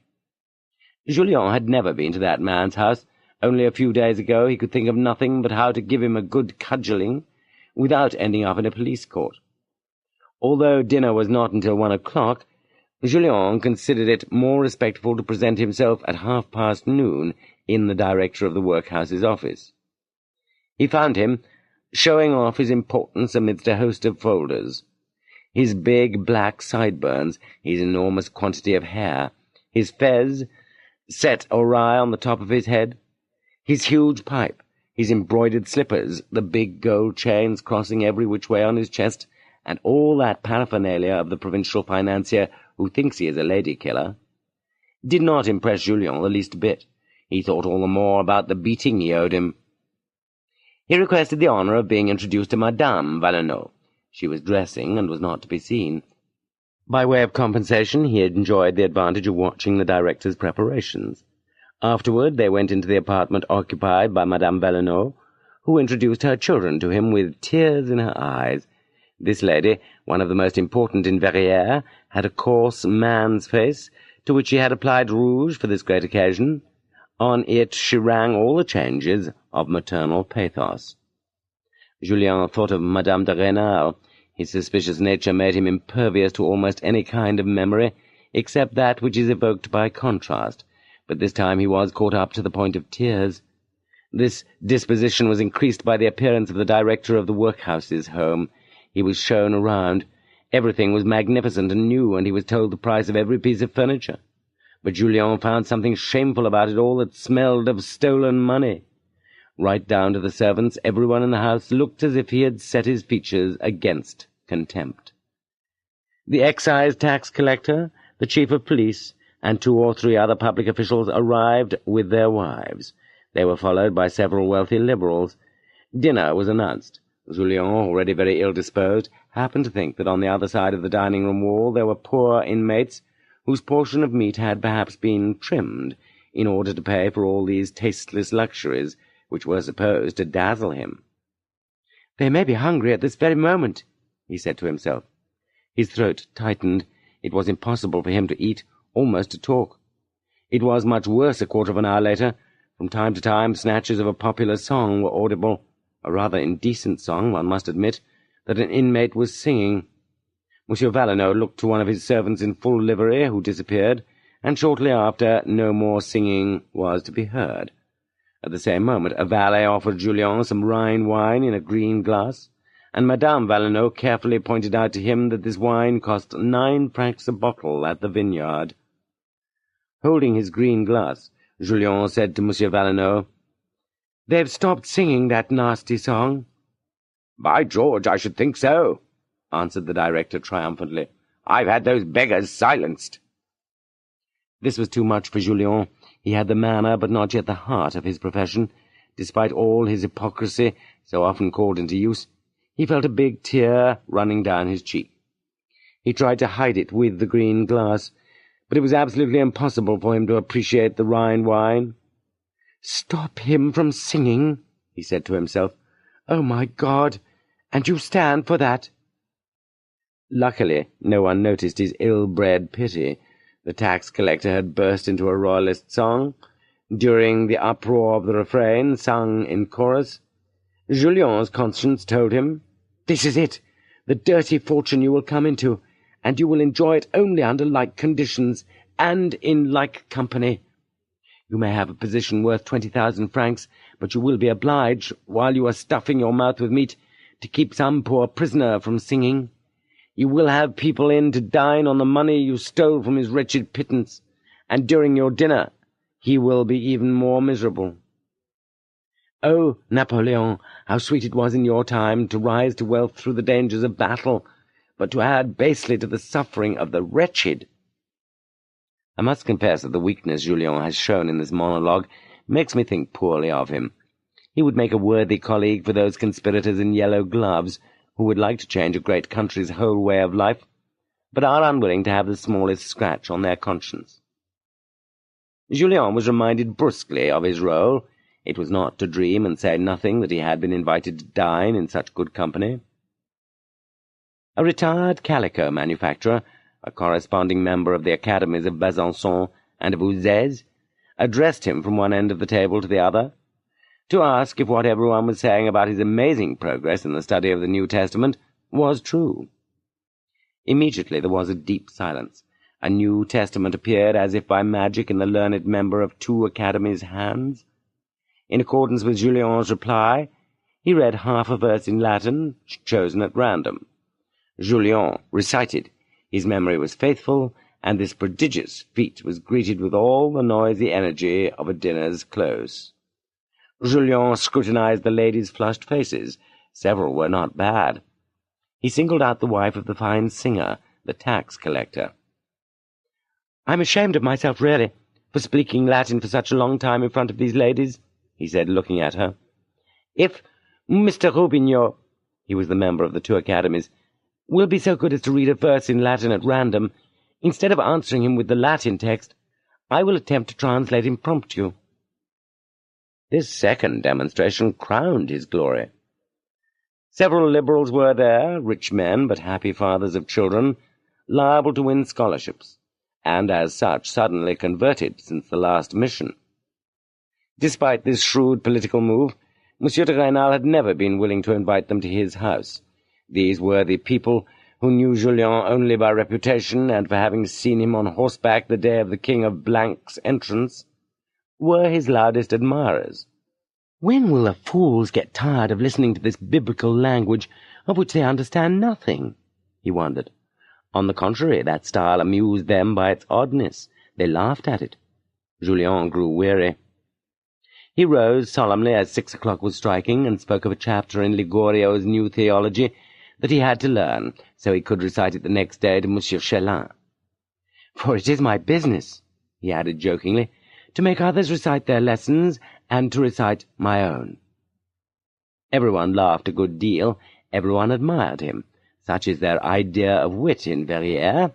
Julien had never been to that man's house. Only a few days ago he could think of nothing but how to give him a good cudgelling, without ending up in a police court. Although dinner was not until 1 o'clock, Julien considered it more respectful to present himself at noon in the director of the workhouse's office. He found him showing off his importance amidst a host of folders. His big black sideburns, his enormous quantity of hair, his fez set awry on the top of his head, his huge pipe, his embroidered slippers, the big gold chains crossing every which way on his chest, and all that paraphernalia of the provincial financier who thinks he is a lady-killer, did not impress Julien the least bit. He thought all the more about the beating he owed him. He requested the honour of being introduced to Madame Valenod. She was dressing, and was not to be seen. By way of compensation, he had enjoyed the advantage of watching the director's preparations. Afterward they went into the apartment occupied by Madame Valenod, who introduced her children to him with tears in her eyes. This lady, one of the most important in Verrières, had a coarse man's face, to which she had applied rouge for this great occasion. On it she rang all the changes of maternal pathos. Julien thought of Madame de Rênal. His suspicious nature made him impervious to almost any kind of memory, except that which is evoked by contrast, but this time he was caught up to the point of tears. This disposition was increased by the appearance of the director of the workhouse's home. He was shown around. Everything was magnificent and new, and he was told the price of every piece of furniture. But Julien found something shameful about it all that smelled of stolen money. Right down to the servants, everyone in the house looked as if he had set his features against contempt. The excise tax collector, the chief of police, and 2 or 3 other public officials arrived with their wives. They were followed by several wealthy liberals. Dinner was announced. Julien, already very ill-disposed, happened to think that on the other side of the dining-room wall there were poor inmates whose portion of meat had perhaps been trimmed in order to pay for all these tasteless luxuries, which were supposed to dazzle him. "They may be hungry at this very moment," he said to himself. His throat tightened. It was impossible for him to eat, almost to talk. It was much worse a quarter of an hour later. From time to time snatches of a popular song were audible, a rather indecent song, one must admit, that an inmate was singing. Monsieur Valenod looked to one of his servants in full livery, who disappeared, and shortly after no more singing was to be heard. At the same moment a valet offered Julien some Rhine wine in a green glass, and Madame Valenod carefully pointed out to him that this wine cost 9 francs a bottle at the vineyard. Holding his green glass, Julien said to Monsieur Valenod, "They've stopped singing that nasty song."
"By George, I should think so," answered the director triumphantly. "I've had those beggars silenced."
This was too much for Julien. He had the manner, but not yet the heart, of his profession. Despite all his hypocrisy, so often called into use, he felt a big tear running down his cheek. He tried to hide it with the green glass, but it was absolutely impossible for him to appreciate the Rhine wine. "Stop him from singing," he said to himself. "Oh, my God! And you stand for that?" Luckily, no one noticed his ill-bred pity. The tax-collector had burst into a royalist song. During the uproar of the refrain, sung in chorus, Julien's conscience told him, "This is it, the dirty fortune you will come into, and you will enjoy it only under like conditions, and in like company. You may have a position worth 20,000 francs, but you will be obliged, while you are stuffing your mouth with meat, to keep some poor prisoner from singing. You will have people in to dine on the money you stole from his wretched pittance, and during your dinner he will be even more miserable. Oh, Napoleon, how sweet it was in your time to rise to wealth through the dangers of battle, but to add basely to the suffering of the wretched." I must confess that the weakness Julien has shown in this monologue makes me think poorly of him. He would make a worthy colleague for those conspirators in yellow gloves who would like to change a great country's whole way of life, but are unwilling to have the smallest scratch on their conscience. Julien was reminded brusquely of his role. It was not to dream and say nothing that he had been invited to dine in such good company. A retired calico manufacturer, a corresponding member of the academies of Besançon and of Uzès, addressed him from one end of the table to the other, to ask if what everyone was saying about his amazing progress in the study of the New Testament was true. Immediately there was a deep silence. A New Testament appeared as if by magic in the learned member of 2 academies' hands. In accordance with Julien's reply, he read half a verse in Latin, chosen at random. Julien recited. His memory was faithful, and this prodigious feat was greeted with all the noisy energy of a dinner's close. Julien scrutinized the ladies' flushed faces. Several were not bad. He singled out the wife of the fine singer, the tax-collector. "I'm ashamed of myself, really, for speaking Latin for such a long time in front of these ladies," he said, looking at her. "If Mr. Robignol," he was the member of the 2 academies, "will be so good as to read a verse in Latin at random, instead of answering him with the Latin text, I will attempt to translate impromptu." This second demonstration crowned his glory. Several liberals were there, rich men but happy fathers of children, liable to win scholarships, and as such suddenly converted since the last mission. Despite this shrewd political move, Monsieur de Rênal had never been willing to invite them to his house. These worthy people, who knew Julien only by reputation and for having seen him on horseback the day of the King of Blank's entrance, were his loudest admirers. "When will the fools get tired of listening to this biblical language, of which they understand nothing?" he wondered. On the contrary, that style amused them by its oddness. They laughed at it. Julien grew weary. He rose solemnly as 6 o'clock was striking, and spoke of a chapter in Ligorio's New Theology that he had to learn, so he could recite it the next day to Monsieur Chelin. "For it is my business," he added jokingly, "to make others recite their lessons, and to recite my own." Everyone laughed a good deal. Everyone admired him. Such is their idea of wit in Verrières.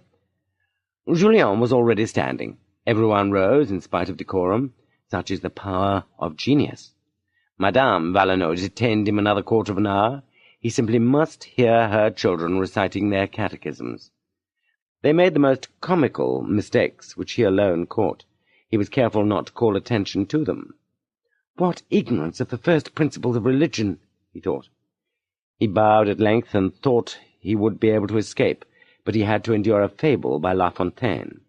Julien was already standing. Everyone rose in spite of decorum. Such is the power of genius. Madame Valenod detained him another quarter of an hour. He simply must hear her children reciting their catechisms. They made the most comical mistakes, which he alone caught. He was careful not to call attention to them. What ignorance of the first principles of religion, he thought. He bowed at length and thought he would be able to escape, but he had to endure a fable by La Fontaine.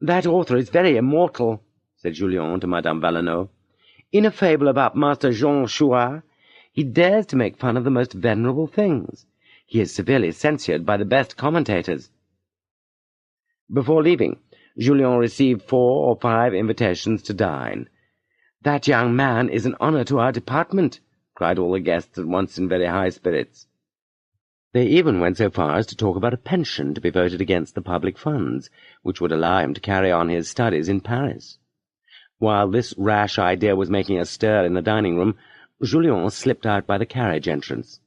"That author is very immortal," said Julien to Madame Valenod. "In a fable about Master Jean Chouart, he dares to make fun of the most venerable things. He is severely censured by the best commentators." Before leaving, Julien received 4 or 5 invitations to dine. "That young man is an honour to our department," cried all the guests at once in very high spirits. They even went so far as to talk about a pension to be voted against the public funds, which would allow him to carry on his studies in Paris. While this rash idea was making a stir in the dining-room, Julien slipped out by the carriage entrance.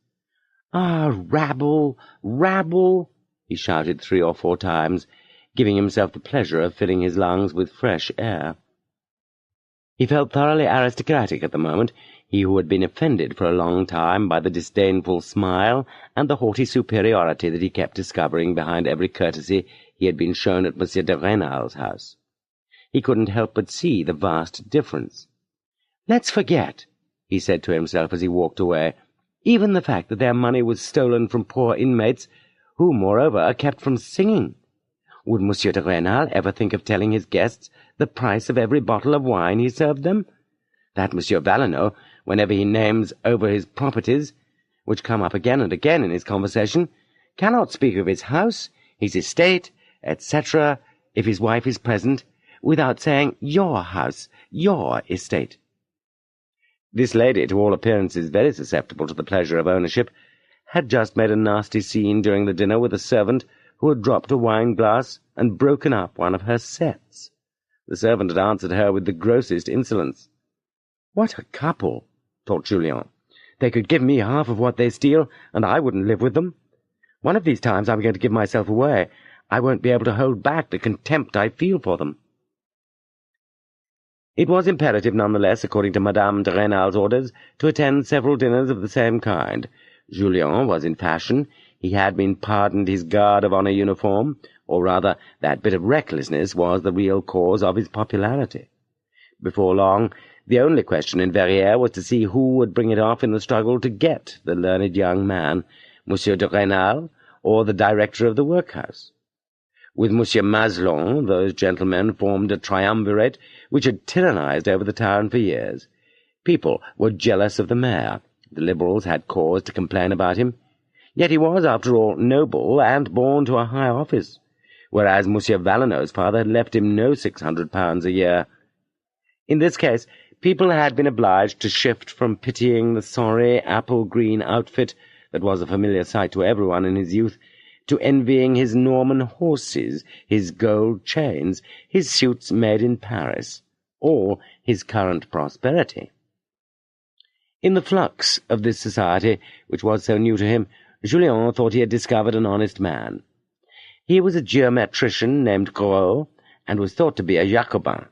"Ah, rabble, rabble!" he shouted 3 or 4 times, giving himself the pleasure of filling his lungs with fresh air. He felt thoroughly aristocratic at the moment, he who had been offended for a long time by the disdainful smile and the haughty superiority that he kept discovering behind every courtesy he had been shown at Monsieur de Rênal's house. He couldn't help but see the vast difference. "Let's forget," he said to himself as he walked away, "even the fact that their money was stolen from poor inmates, who, moreover, are kept from singing. Would Monsieur de Rênal ever think of telling his guests the price of every bottle of wine he served them? That Monsieur Valenod, whenever he names over his properties, which come up again and again in his conversation, cannot speak of his house, his estate, etc., if his wife is present, without saying your house, your estate." This lady, to all appearances very susceptible to the pleasure of ownership, had just made a nasty scene during the dinner with a servant who had dropped a wine-glass and broken up one of her sets. The servant had answered her with the grossest insolence. "What a couple!" thought Julien. "They could give me half of what they steal, and I wouldn't live with them. One of these times I'm going to give myself away. I won't be able to hold back the contempt I feel for them." It was imperative, nonetheless, according to Madame de Rênal's orders, to attend several dinners of the same kind. Julien was in fashion. He had been pardoned his guard of honour uniform, or rather, that bit of recklessness was the real cause of his popularity. Before long, the only question in Verrières was to see who would bring it off in the struggle to get the learned young man, Monsieur de Rênal, or the director of the workhouse. With Monsieur Maslon, those gentlemen formed a triumvirate which had tyrannized over the town for years. People were jealous of the mayor. The Liberals had cause to complain about him. Yet he was, after all, noble and born to a high office, whereas Monsieur Valenod's father had left him no £600 a year. In this case, people had been obliged to shift from pitying the sorry apple-green outfit that was a familiar sight to everyone in his youth, to envying his Norman horses, his gold chains, his suits made in Paris, or his current prosperity. In the flux of this society, which was so new to him, Julien thought he had discovered an honest man. He was a geometrician named Gros, and was thought to be a Jacobin.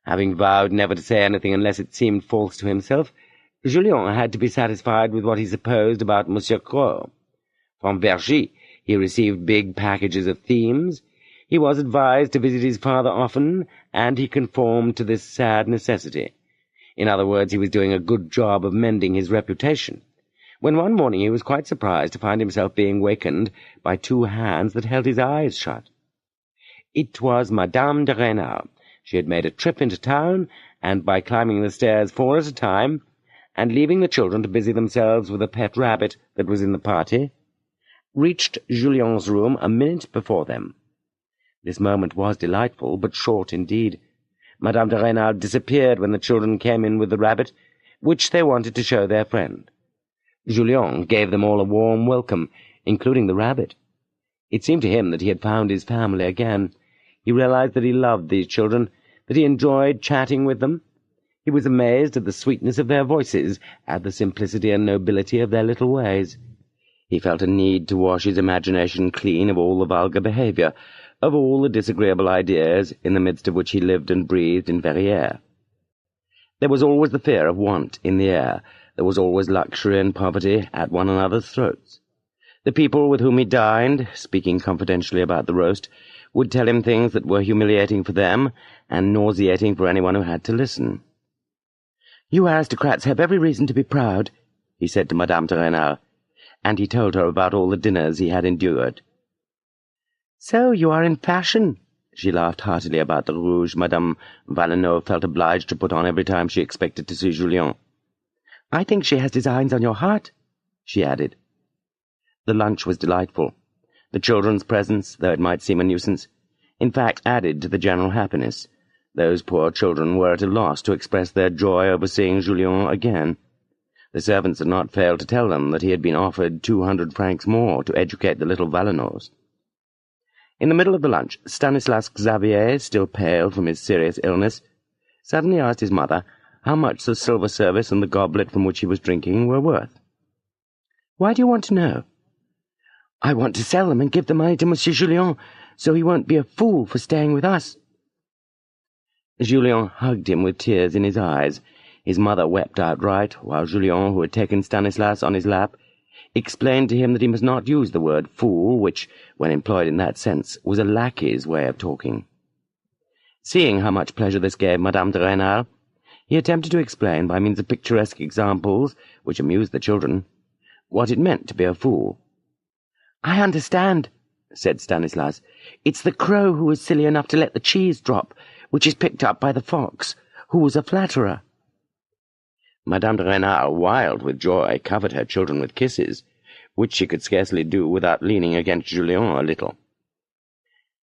Having vowed never to say anything unless it seemed false to himself, Julien had to be satisfied with what he supposed about Monsieur Gros. From Vergy he received big packages of themes. He was advised to visit his father often, and he conformed to this sad necessity. In other words, he was doing a good job of mending his reputation, when one morning he was quite surprised to find himself being wakened by 2 hands that held his eyes shut. It was Madame de Rênal. She had made a trip into town, and by climbing the stairs 4 at a time, and leaving the children to busy themselves with a pet rabbit that was in the party, reached Julien's room a minute before them. This moment was delightful, but short indeed. Madame de Rênal disappeared when the children came in with the rabbit, which they wanted to show their friend. Julien gave them all a warm welcome, including the rabbit. It seemed to him that he had found his family again. He realized that he loved these children, that he enjoyed chatting with them. He was amazed at the sweetness of their voices, at the simplicity and nobility of their little ways. He felt a need to wash his imagination clean of all the vulgar behaviour, of all the disagreeable ideas in the midst of which he lived and breathed in Verrières. There was always the fear of want in the air, there was always luxury and poverty at one another's throats. The people with whom he dined, speaking confidentially about the roast, would tell him things that were humiliating for them and nauseating for anyone who had to listen. "You aristocrats have every reason to be proud," he said to Madame de Rênal, and he told her about all the dinners he had endured. "So you are in fashion," she laughed heartily about the rouge Madame Valenod felt obliged to put on every time she expected to see Julien. "I think she has designs on your heart," she added. The lunch was delightful. The children's presence, though it might seem a nuisance, in fact added to the general happiness. Those poor children were at a loss to express their joy over seeing Julien again. The servants had not failed to tell them that he had been offered 200 francs more to educate the little Valenods. In the middle of the lunch, Stanislas Xavier, still pale from his serious illness, suddenly asked his mother how much the silver service and the goblet from which he was drinking were worth. "Why do you want to know?" "I want to sell them and give the money to Monsieur Julien, so he won't be a fool for staying with us." Julien hugged him with tears in his eyes. His mother wept outright, while Julien, who had taken Stanislas on his lap, explained to him that he must not use the word fool, which, when employed in that sense, was a lackey's way of talking. Seeing how much pleasure this gave Madame de Rênal, he attempted to explain, by means of picturesque examples, which amused the children, what it meant to be a fool. "I understand," said Stanislas. "It's the crow who was silly enough to let the cheese drop, which is picked up by the fox, who was a flatterer." Madame de Rênal, wild with joy, covered her children with kisses, which she could scarcely do without leaning against Julien a little.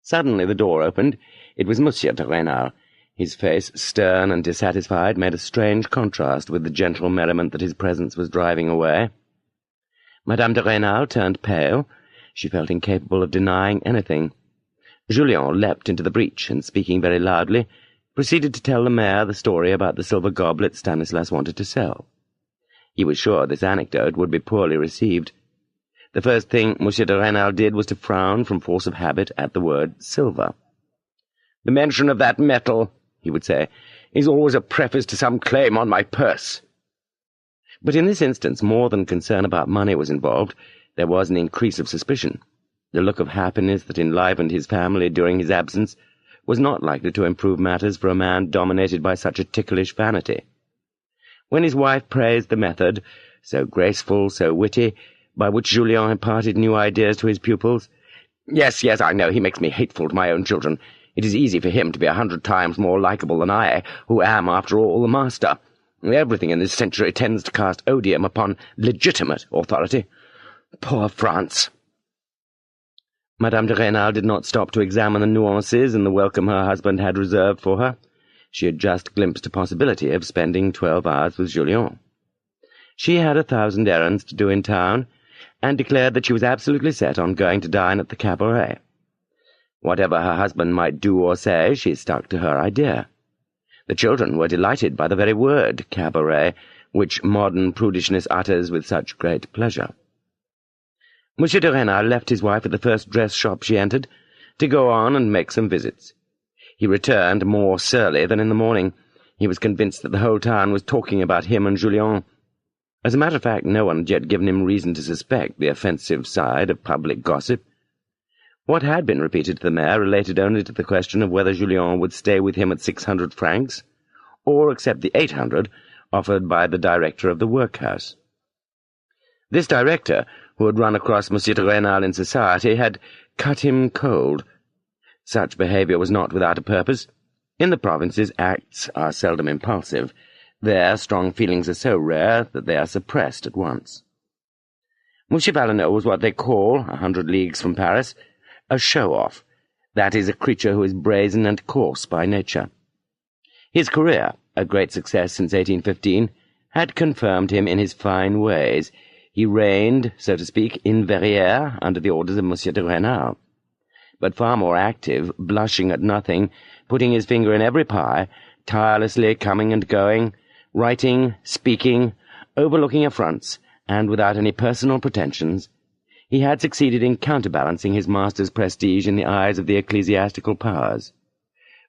Suddenly the door opened. It was Monsieur de Rênal. His face, stern and dissatisfied, made a strange contrast with the gentle merriment that his presence was driving away. Madame de Rênal turned pale. She felt incapable of denying anything. Julien leapt into the breach, and, speaking very loudly, proceeded to tell the mayor the story about the silver goblet Stanislas wanted to sell. He was sure this anecdote would be poorly received. The first thing Monsieur de Rênal did was to frown from force of habit at the word silver. "The mention of that metal," he would say, "is always a preface to some claim on my purse." But in this instance more than concern about money was involved. There was an increase of suspicion. The look of happiness that enlivened his family during his absence was not likely to improve matters for a man dominated by such a ticklish vanity. When his wife praised the method, so graceful, so witty, by which Julien imparted new ideas to his pupils, Yes, I know, he makes me hateful to my own children. It is easy for him to be 100 times more likeable than I, who am, after all, the master. Everything in this century tends to cast odium upon legitimate authority. Poor France!" Madame de Rênal did not stop to examine the nuances in the welcome her husband had reserved for her. She had just glimpsed a possibility of spending 12 hours with Julien. She had 1,000 errands to do in town, and declared that she was absolutely set on going to dine at the cabaret. Whatever her husband might do or say, she stuck to her idea. The children were delighted by the very word cabaret, which modern prudishness utters with such great pleasure. Monsieur de Rênal left his wife at the first dress shop she entered, to go on and make some visits. He returned more surly than in the morning. He was convinced that the whole town was talking about him and Julien. As a matter of fact, no one had yet given him reason to suspect the offensive side of public gossip. What had been repeated to the mayor related only to the question of whether Julien would stay with him at 600 francs, or accept the 800 offered by the director of the workhouse. This director, who had run across Monsieur de Rênal in society, had cut him cold. Such behaviour was not without a purpose. In the provinces, acts are seldom impulsive. There, strong feelings are so rare that they are suppressed at once. Monsieur Valenod was what they call, 100 leagues from Paris, a show-off. That is, a creature who is brazen and coarse by nature. His career, a great success since 1815, had confirmed him in his fine ways. He reigned, so to speak, in Verrières under the orders of Monsieur de Rênal. But far more active, blushing at nothing, putting his finger in every pie, tirelessly coming and going, writing, speaking, overlooking affronts, and without any personal pretensions, he had succeeded in counterbalancing his master's prestige in the eyes of the ecclesiastical powers.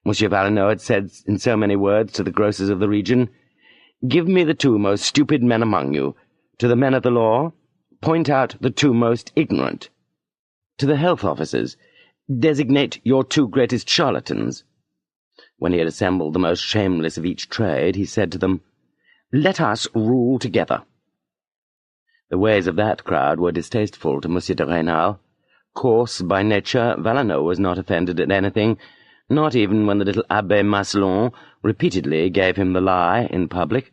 Monsieur Valenod had said in so many words to the grocers of the region,
Give me the 2 most stupid men among you. To the men of the law, point out the 2 most ignorant. To the health officers, designate your 2 greatest charlatans. When he had assembled the most shameless of each trade, he said to them, Let us rule together. The ways of that crowd were distasteful to Monsieur de Rênal. Coarse by nature, Valenod was not offended at anything, not even when the little Abbé Maslon repeatedly gave him the lie in public.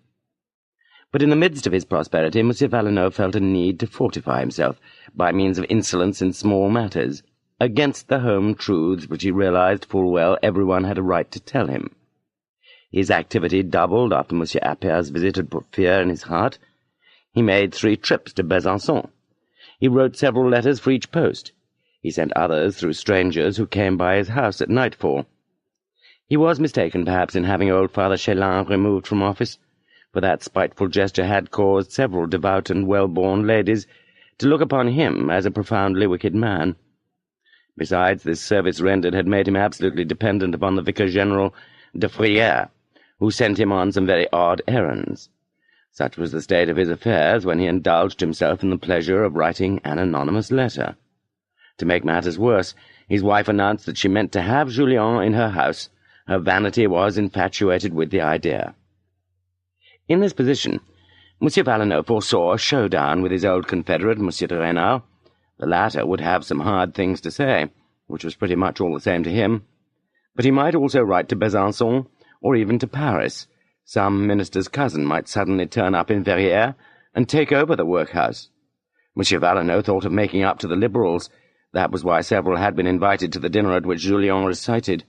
But in the midst of his prosperity, Monsieur Valenod felt a need to fortify himself, by means of insolence in small matters, against the home truths which he realized full well everyone had a right to tell him. His activity doubled after Monsieur Appert visit had put fear in his heart. He made 3 trips to Besançon. He wrote several letters for each post. He sent others through strangers who came by his house at nightfall. He was mistaken, perhaps, in having old Father Chélan removed from office, for that spiteful gesture had caused several devout and well-born ladies to look upon him as a profoundly wicked man. Besides, this service rendered had made him absolutely dependent upon the Vicar-General de Frière, who sent him on some very odd errands. Such was the state of his affairs when he indulged himself in the pleasure of writing an anonymous letter. To make matters worse, his wife announced that she meant to have Julien in her house. Her vanity was infatuated with the idea. In this position, Monsieur Valenod foresaw a showdown with his old confederate, Monsieur de Rênal. The latter would have some hard things to say, which was pretty much all the same to him. But he might also write to Besançon, or even to Paris. Some minister's cousin might suddenly turn up in Verrières and take over the workhouse. Monsieur Valenod thought of making up to the Liberals. That was why several had been invited to the dinner at which Julien recited.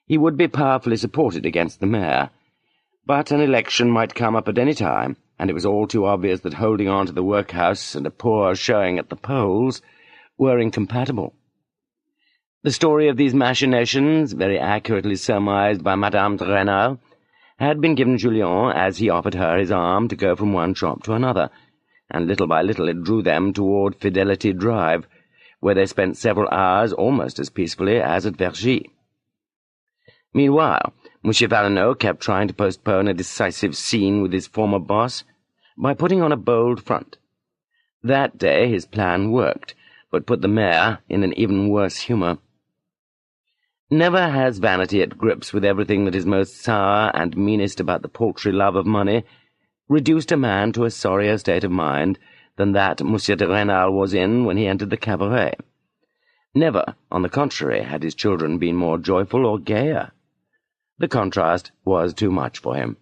He would be powerfully supported against the mayor, but an election might come up at any time, and it was all too obvious that holding on to the workhouse and a poor showing at the polls were incompatible. The story of these machinations, very accurately surmised by Madame de Rênal, had been given Julien as he offered her his arm to go from one shop to another, and little by little it drew them toward Fidelity Drive, where they spent several hours almost as peacefully as at Vergy. Meanwhile, Monsieur Valenod kept trying to postpone a decisive scene with his former boss by putting on a bold front. That day his plan worked, but put the mayor in an even worse humour. Never has vanity at grips with everything that is most sour and meanest about the paltry love of money reduced a man to a sorrier state of mind than that Monsieur de Rênal was in when he entered the cabaret. Never, on the contrary, had his children been more joyful or gayer. The contrast was too much for him.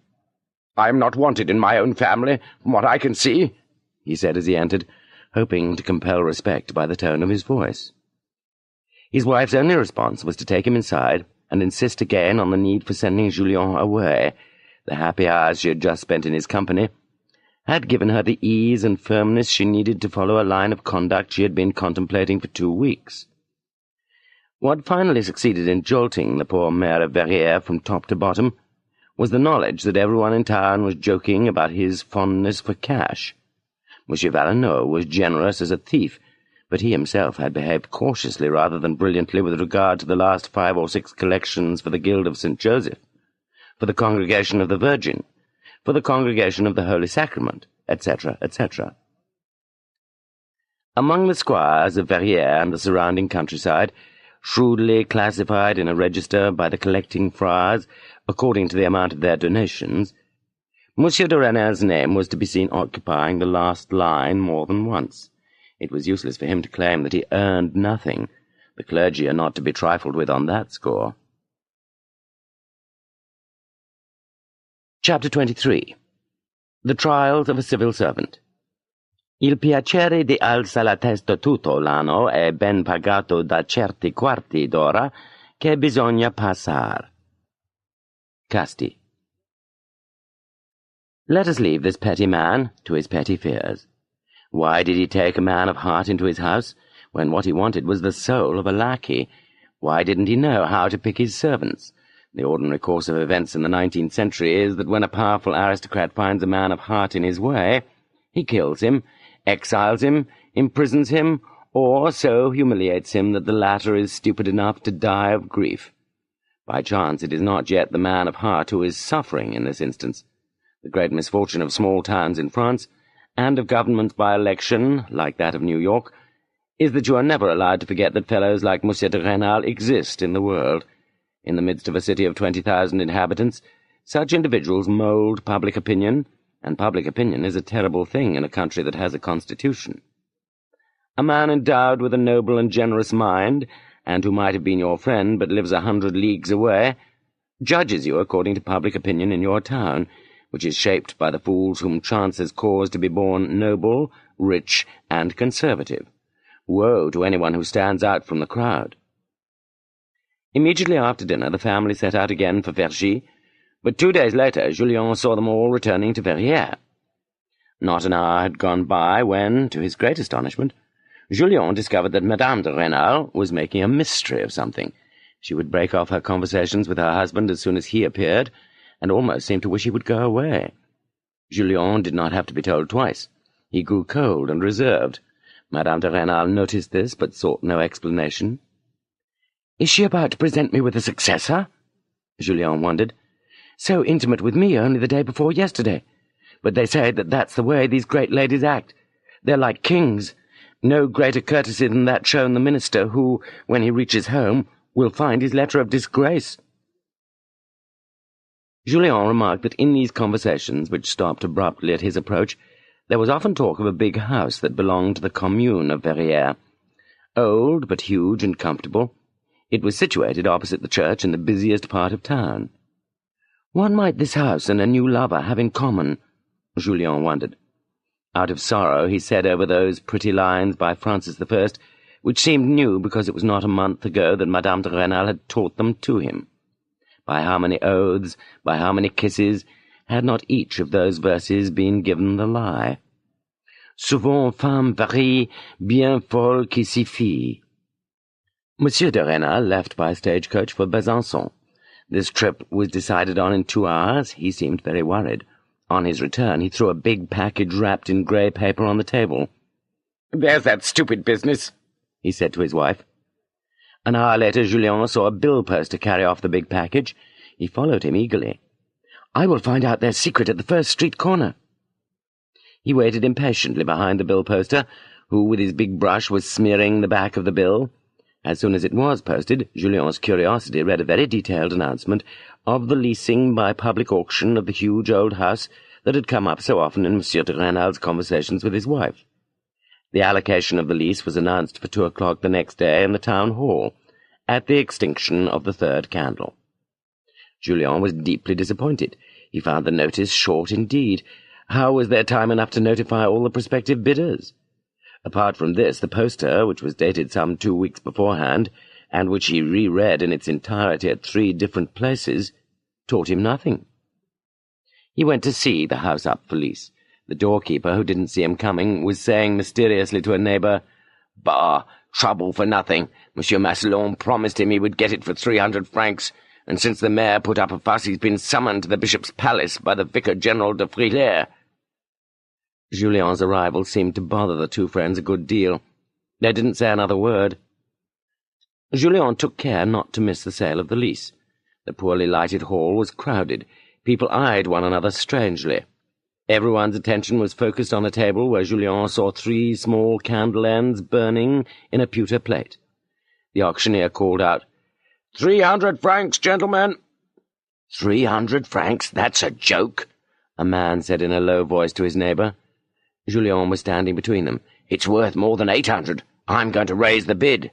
"I am not wanted in my own family, from what I can see," he said as he entered, hoping to compel respect by the tone of his voice. His wife's only response was to take him inside and insist again on the need for sending Julien away. The happy hours she had just spent in his company had given her the ease and firmness she needed to follow a line of conduct she had been contemplating for 2 weeks. What finally succeeded in jolting the poor mayor of Verrières from top to bottom was the knowledge that everyone in town was joking about his fondness for cash. Monsieur Valenod was generous as a thief, but he himself had behaved cautiously rather than brilliantly with regard to the last 5 or 6 collections for the Guild of St. Joseph, for the Congregation of the Virgin, for the Congregation of the Holy Sacrament, etc., etc. Among the squires of Verrières and the surrounding countryside, shrewdly classified in a register by the collecting friars according to the amount of their donations, Monsieur de Rênal's name was to be seen occupying the last line more than once. It was useless for him to claim that he earned nothing. The clergy are not to be trifled with on that score. Chapter 23. The Trials of a Civil Servant. Il piacere di alza la testa tutto l'anno è ben pagato da certi quarti d'ora che bisogna passar. Casti. Let us leave this petty man to his petty fears. Why did he take a man of heart into his house, when what he wanted was the soul of a lackey? Why didn't he know how to pick his servants? The ordinary course of events in the 19th century is that when a powerful aristocrat finds a man of heart in his way, he kills him, exiles him, imprisons him, or so humiliates him that the latter is stupid enough to die of grief. By chance it is not yet the man of heart who is suffering in this instance. The great misfortune of small towns in France, and of governments by election, like that of New York, is that you are never allowed to forget that fellows like Monsieur de Rênal exist in the world. In the midst of a city of 20,000 inhabitants, such individuals mould public opinion, and public opinion is a terrible thing in a country that has a constitution. A man endowed with a noble and generous mind, and who might have been your friend but lives 100 leagues away, judges you according to public opinion in your town, which is shaped by the fools whom chance has caused to be born noble, rich, and conservative. Woe to anyone who stands out from the crowd. Immediately after dinner the family set out again for Vergy, but 2 days later Julien saw them all returning to Verrières. Not an hour had gone by when, to his great astonishment, Julien discovered that Madame de Rênal was making a mystery of something. She would break off her conversations with her husband as soon as he appeared, and almost seemed to wish he would go away. Julien did not have to be told twice. He grew cold and reserved. Madame de Rênal noticed this, but sought no explanation. "Is she about to present me with a successor?" Julien wondered. "So intimate with me only the day before yesterday. But they say that that's the way these great ladies act. They're like kings. No greater courtesy than that shown the minister who, when he reaches home, will find his letter of disgrace." Julien remarked that in these conversations, which stopped abruptly at his approach, there was often talk of a big house that belonged to the commune of Verrières. Old, but huge and comfortable, it was situated opposite the church in the busiest part of town. What might this house and a new lover have in common? Julien wondered. Out of sorrow he said over those pretty lines by Francis I, which seemed new because it was not a month ago that Madame de Rênal had taught them to him. By how many oaths, by how many kisses, had not each of those verses been given the lie? Souvent femme varie, bien folle qui s'y fie. Monsieur de Rênal left by stagecoach for Besançon. This trip was decided on in 2 hours. He seemed very worried. On his return he threw a big package wrapped in grey paper on the table. "There's that stupid business," he said to his wife. An hour later Julien saw a bill poster carry off the big package. He followed him eagerly. "I will find out their secret at the first street corner." He waited impatiently behind the bill poster, who with his big brush was smearing the back of the bill. As soon as it was posted, Julien's curiosity read a very detailed announcement of the leasing by public auction of the huge old house that had come up so often in Monsieur de Rênal's conversations with his wife. The allocation of the lease was announced for 2 o'clock the next day in the town hall, at the extinction of the 3rd candle. Julien was deeply disappointed. He found the notice short indeed. How was there time enough to notify all the prospective bidders? Apart from this, the poster, which was dated some 2 weeks beforehand, and which he reread in its entirety at 3 different places, taught him nothing. He went to see the house up for lease. The doorkeeper, who didn't see him coming, was saying mysteriously to a neighbour, "Bah, trouble for nothing. Monsieur Massillon promised him he would get it for 300 francs, and since the mayor put up a fuss he's been summoned to the bishop's palace by the vicar-general de Frilair." Julien's arrival seemed to bother the 2 friends a good deal. They didn't say another word. Julien took care not to miss the sale of the lease. The poorly lighted hall was crowded. People eyed one another strangely. Everyone's attention was focused on a table where Julien saw 3 small candle ends burning in a pewter plate. The auctioneer called out, 300 francs, gentlemen." 300 francs? That's a joke," a man said in a low voice to his neighbour. Julien was standing between them. "It's worth more than 800. I'm going to raise the bid."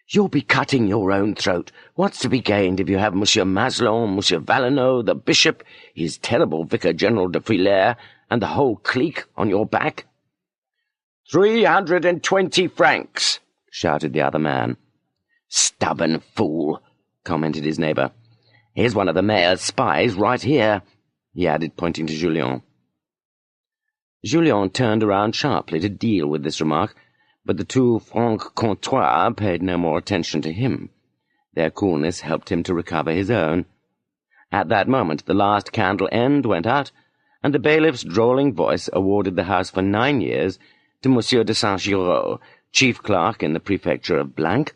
"You'll be cutting your own throat. What's to be gained if you have Monsieur Maslon, Monsieur Valenod, the bishop, his terrible vicar-general de Frilair, and the whole clique on your back?" 320 francs, shouted the other man. "Stubborn fool," commented his neighbour. "Here's one of the mayor's spies right here," he added, pointing to Julien. Julien turned around sharply to deal with this remark, but the 2 francs-comtois paid no more attention to him. Their coolness helped him to recover his own. At that moment the last candle end went out, and the bailiff's drawling voice awarded the house for 9 years to Monsieur de Saint-Giraud, chief clerk in the prefecture of Blanc,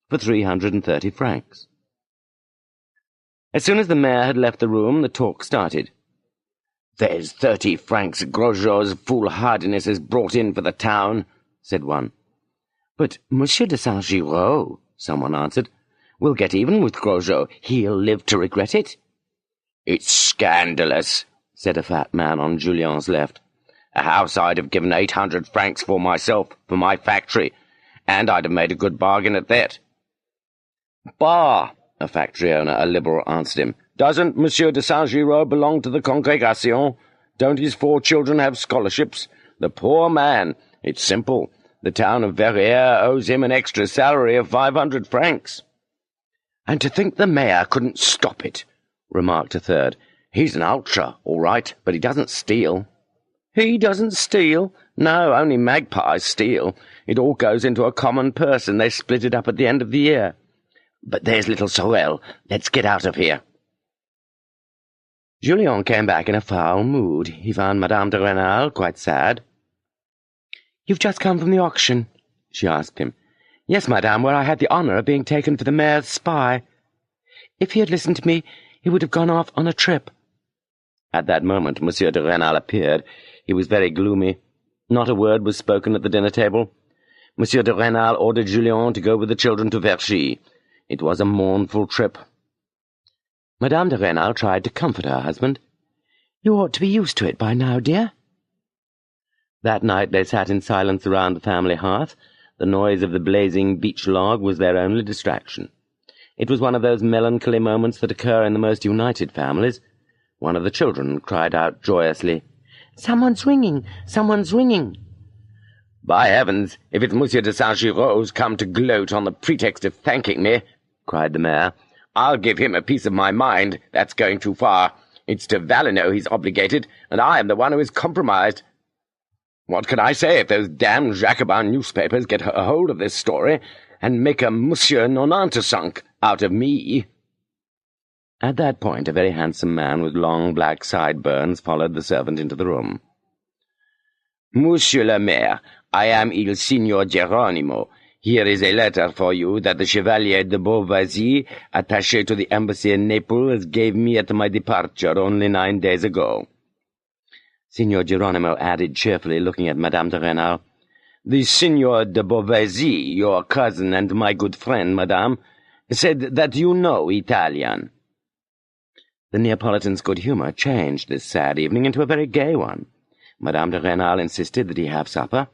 for 330 francs. As soon as the mayor had left the room, the talk started. "There's 30 francs Grosjean's foolhardiness has brought in for the town," said one. "But Monsieur de Saint-Giraud," someone answered, "will get even with Grosjean. He'll live to regret it." "It's scandalous," said a fat man on Julien's left. "A house I'd have given 800 francs for myself, for my factory, and I'd have made a good bargain at that." "Bah!" a factory owner, a Liberal, answered him. "Doesn't Monsieur de Saint-Giraud belong to the Congregation? Don't his 4 children have scholarships? The poor man. It's simple. The town of Verrières owes him an extra salary of 500 francs. "And to think the mayor couldn't stop it," remarked a third. "He's an ultra, all right, but he doesn't steal." "He doesn't steal? No, only magpies steal. It all goes into a common purse, and they split it up at the end of the year. But there's little Sorel. Let's get out of here." Julien came back in a foul mood. He found Madame de Rênal quite sad. "You've just come from the auction?" she asked him. "Yes, madame, where I had the honour of being taken for the mayor's spy. If he had listened to me, he would have gone off on a trip." At that moment Monsieur de Rênal appeared. He was very gloomy. Not a word was spoken at the dinner-table. Monsieur de Rênal ordered Julien to go with the children to Vergy. It was a mournful trip. Madame de Rênal tried to comfort her husband. "You ought to be used to it by now, dear." That night they sat in silence around the family hearth. The noise of the blazing beech log was their only distraction. It was one of those melancholy moments that occur in the most united families. One of the children cried out joyously, "Someone's ringing! Someone's ringing!" "By heavens, if it's Monsieur de Saint-Giraud's come to gloat on the pretext of thanking me," cried the mayor, "I'll give him a piece of my mind. That's going too far. It's to Valenod he's obligated, and I am the one who is compromised. What can I say if those damned Jacobin newspapers get a hold of this story and make a Monsieur Nonantesunk out of me?" At that point a very handsome man with long black sideburns followed the servant into the room. "Monsieur le Maire, I am il Signor Geronimo. Here is a letter for you that the Chevalier de Beauvoisis, attaché to the embassy in Naples, gave me at my departure only 9 days ago." Signor Geronimo added cheerfully, looking at Madame de Rênal, "The Signor de Beauvoisis, your cousin and my good friend, madame, said that you know Italian." The Neapolitan's good humour changed this sad evening into a very gay one. Madame de Rênal insisted that he have supper.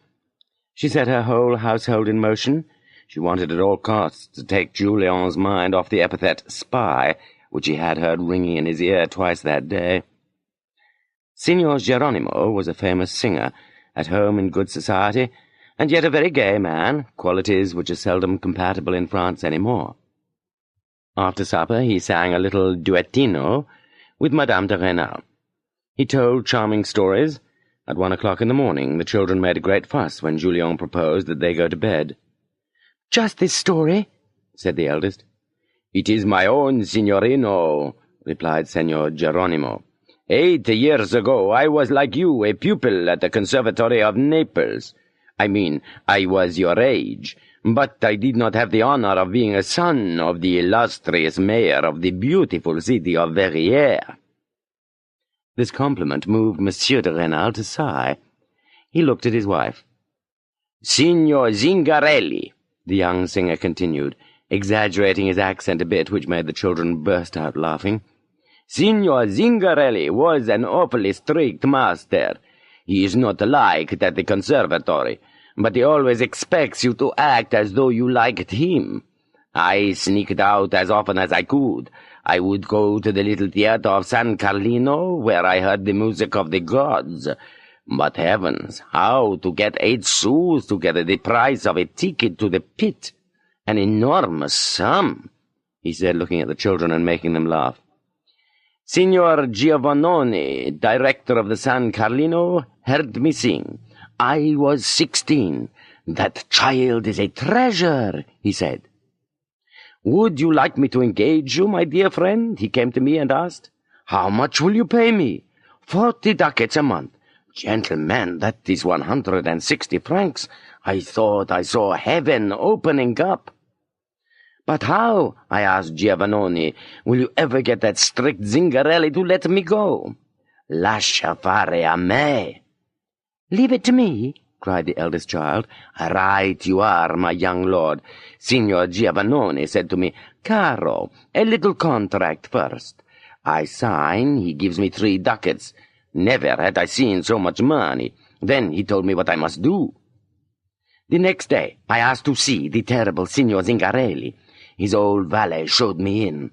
She set her whole household in motion. She wanted at all costs to take Julien's mind off the epithet spy, which he had heard ringing in his ear twice that day. Signor Geronimo was a famous singer, at home in good society, and yet a very gay man, qualities which are seldom compatible in France any more. After supper he sang a little duettino with Madame de Rênal. He told charming stories. At 1 o'clock in the morning the children made a great fuss when Julien proposed that they go to bed. "Just this story?" said the eldest. "It is my own, signorino," replied Signor Geronimo. 8 years ago I was like you, a pupil at the Conservatory of Naples. I mean, I was your age, but I did not have the honor of being a son of the illustrious mayor of the beautiful city of Verrières." This compliment moved Monsieur de Rênal to sigh. He looked at his wife. "Signor Zingarelli," the young singer continued, exaggerating his accent a bit, which made the children burst out laughing. "Signor Zingarelli was an awfully strict master. He is not liked at the conservatory, but he always expects you to act as though you liked him. I sneaked out as often as I could. I would go to the little theatre of San Carlino, where I heard the music of the gods. But heavens, how to get 8 sous together, the price of a ticket to the pit? An enormous sum," he said, looking at the children and making them laugh. "Signor Giovannone, director of the San Carlino, heard me sing. I was 16. 'That child is a treasure,' he said. 'Would you like me to engage you, my dear friend?' he came to me and asked. 'How much will you pay me?' 40 ducats a month. Gentlemen, that is 160 francs. I thought I saw heaven opening up. 'But how,' I asked Giovannone, 'will you ever get that strict Zingarelli to let me go?' Lascia fare a me.
Leave it to me, cried the eldest child.
Right you are, my young lord. Signor Giovannone said to me, Caro, a little contract first. I sign, he gives me 3 ducats. Never had I seen so much money. Then he told me what I must do. The next day I asked to see the terrible Signor Zingarelli. His old valet showed me in.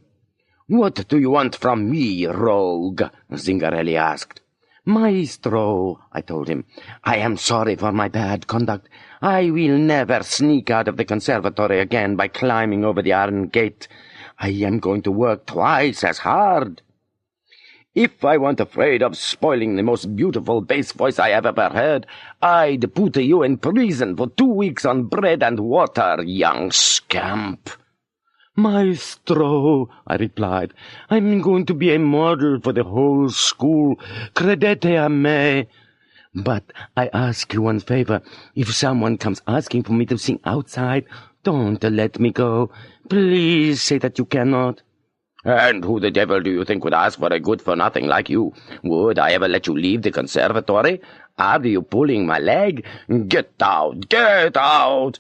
What do you want from me, rogue? Zingarelli asked.
Maestro, I told him, I am sorry for my bad conduct. I will never sneak out of the conservatory again by climbing over the iron gate. I am going to work twice as hard. If I weren't afraid of spoiling the most beautiful bass voice I have ever heard, I'd put you in prison for 2 weeks on bread and water, young scamp. Maestro, I replied, I'm going to be a model for the whole school. Credete a me. But I ask you one favor. If someone comes asking for me to sing outside, don't let me go. Please say that you cannot. And who the devil do you think would ask for a good-for-nothing like you? Would I ever let you leave the conservatory? Are you pulling my leg? Get out! Get out!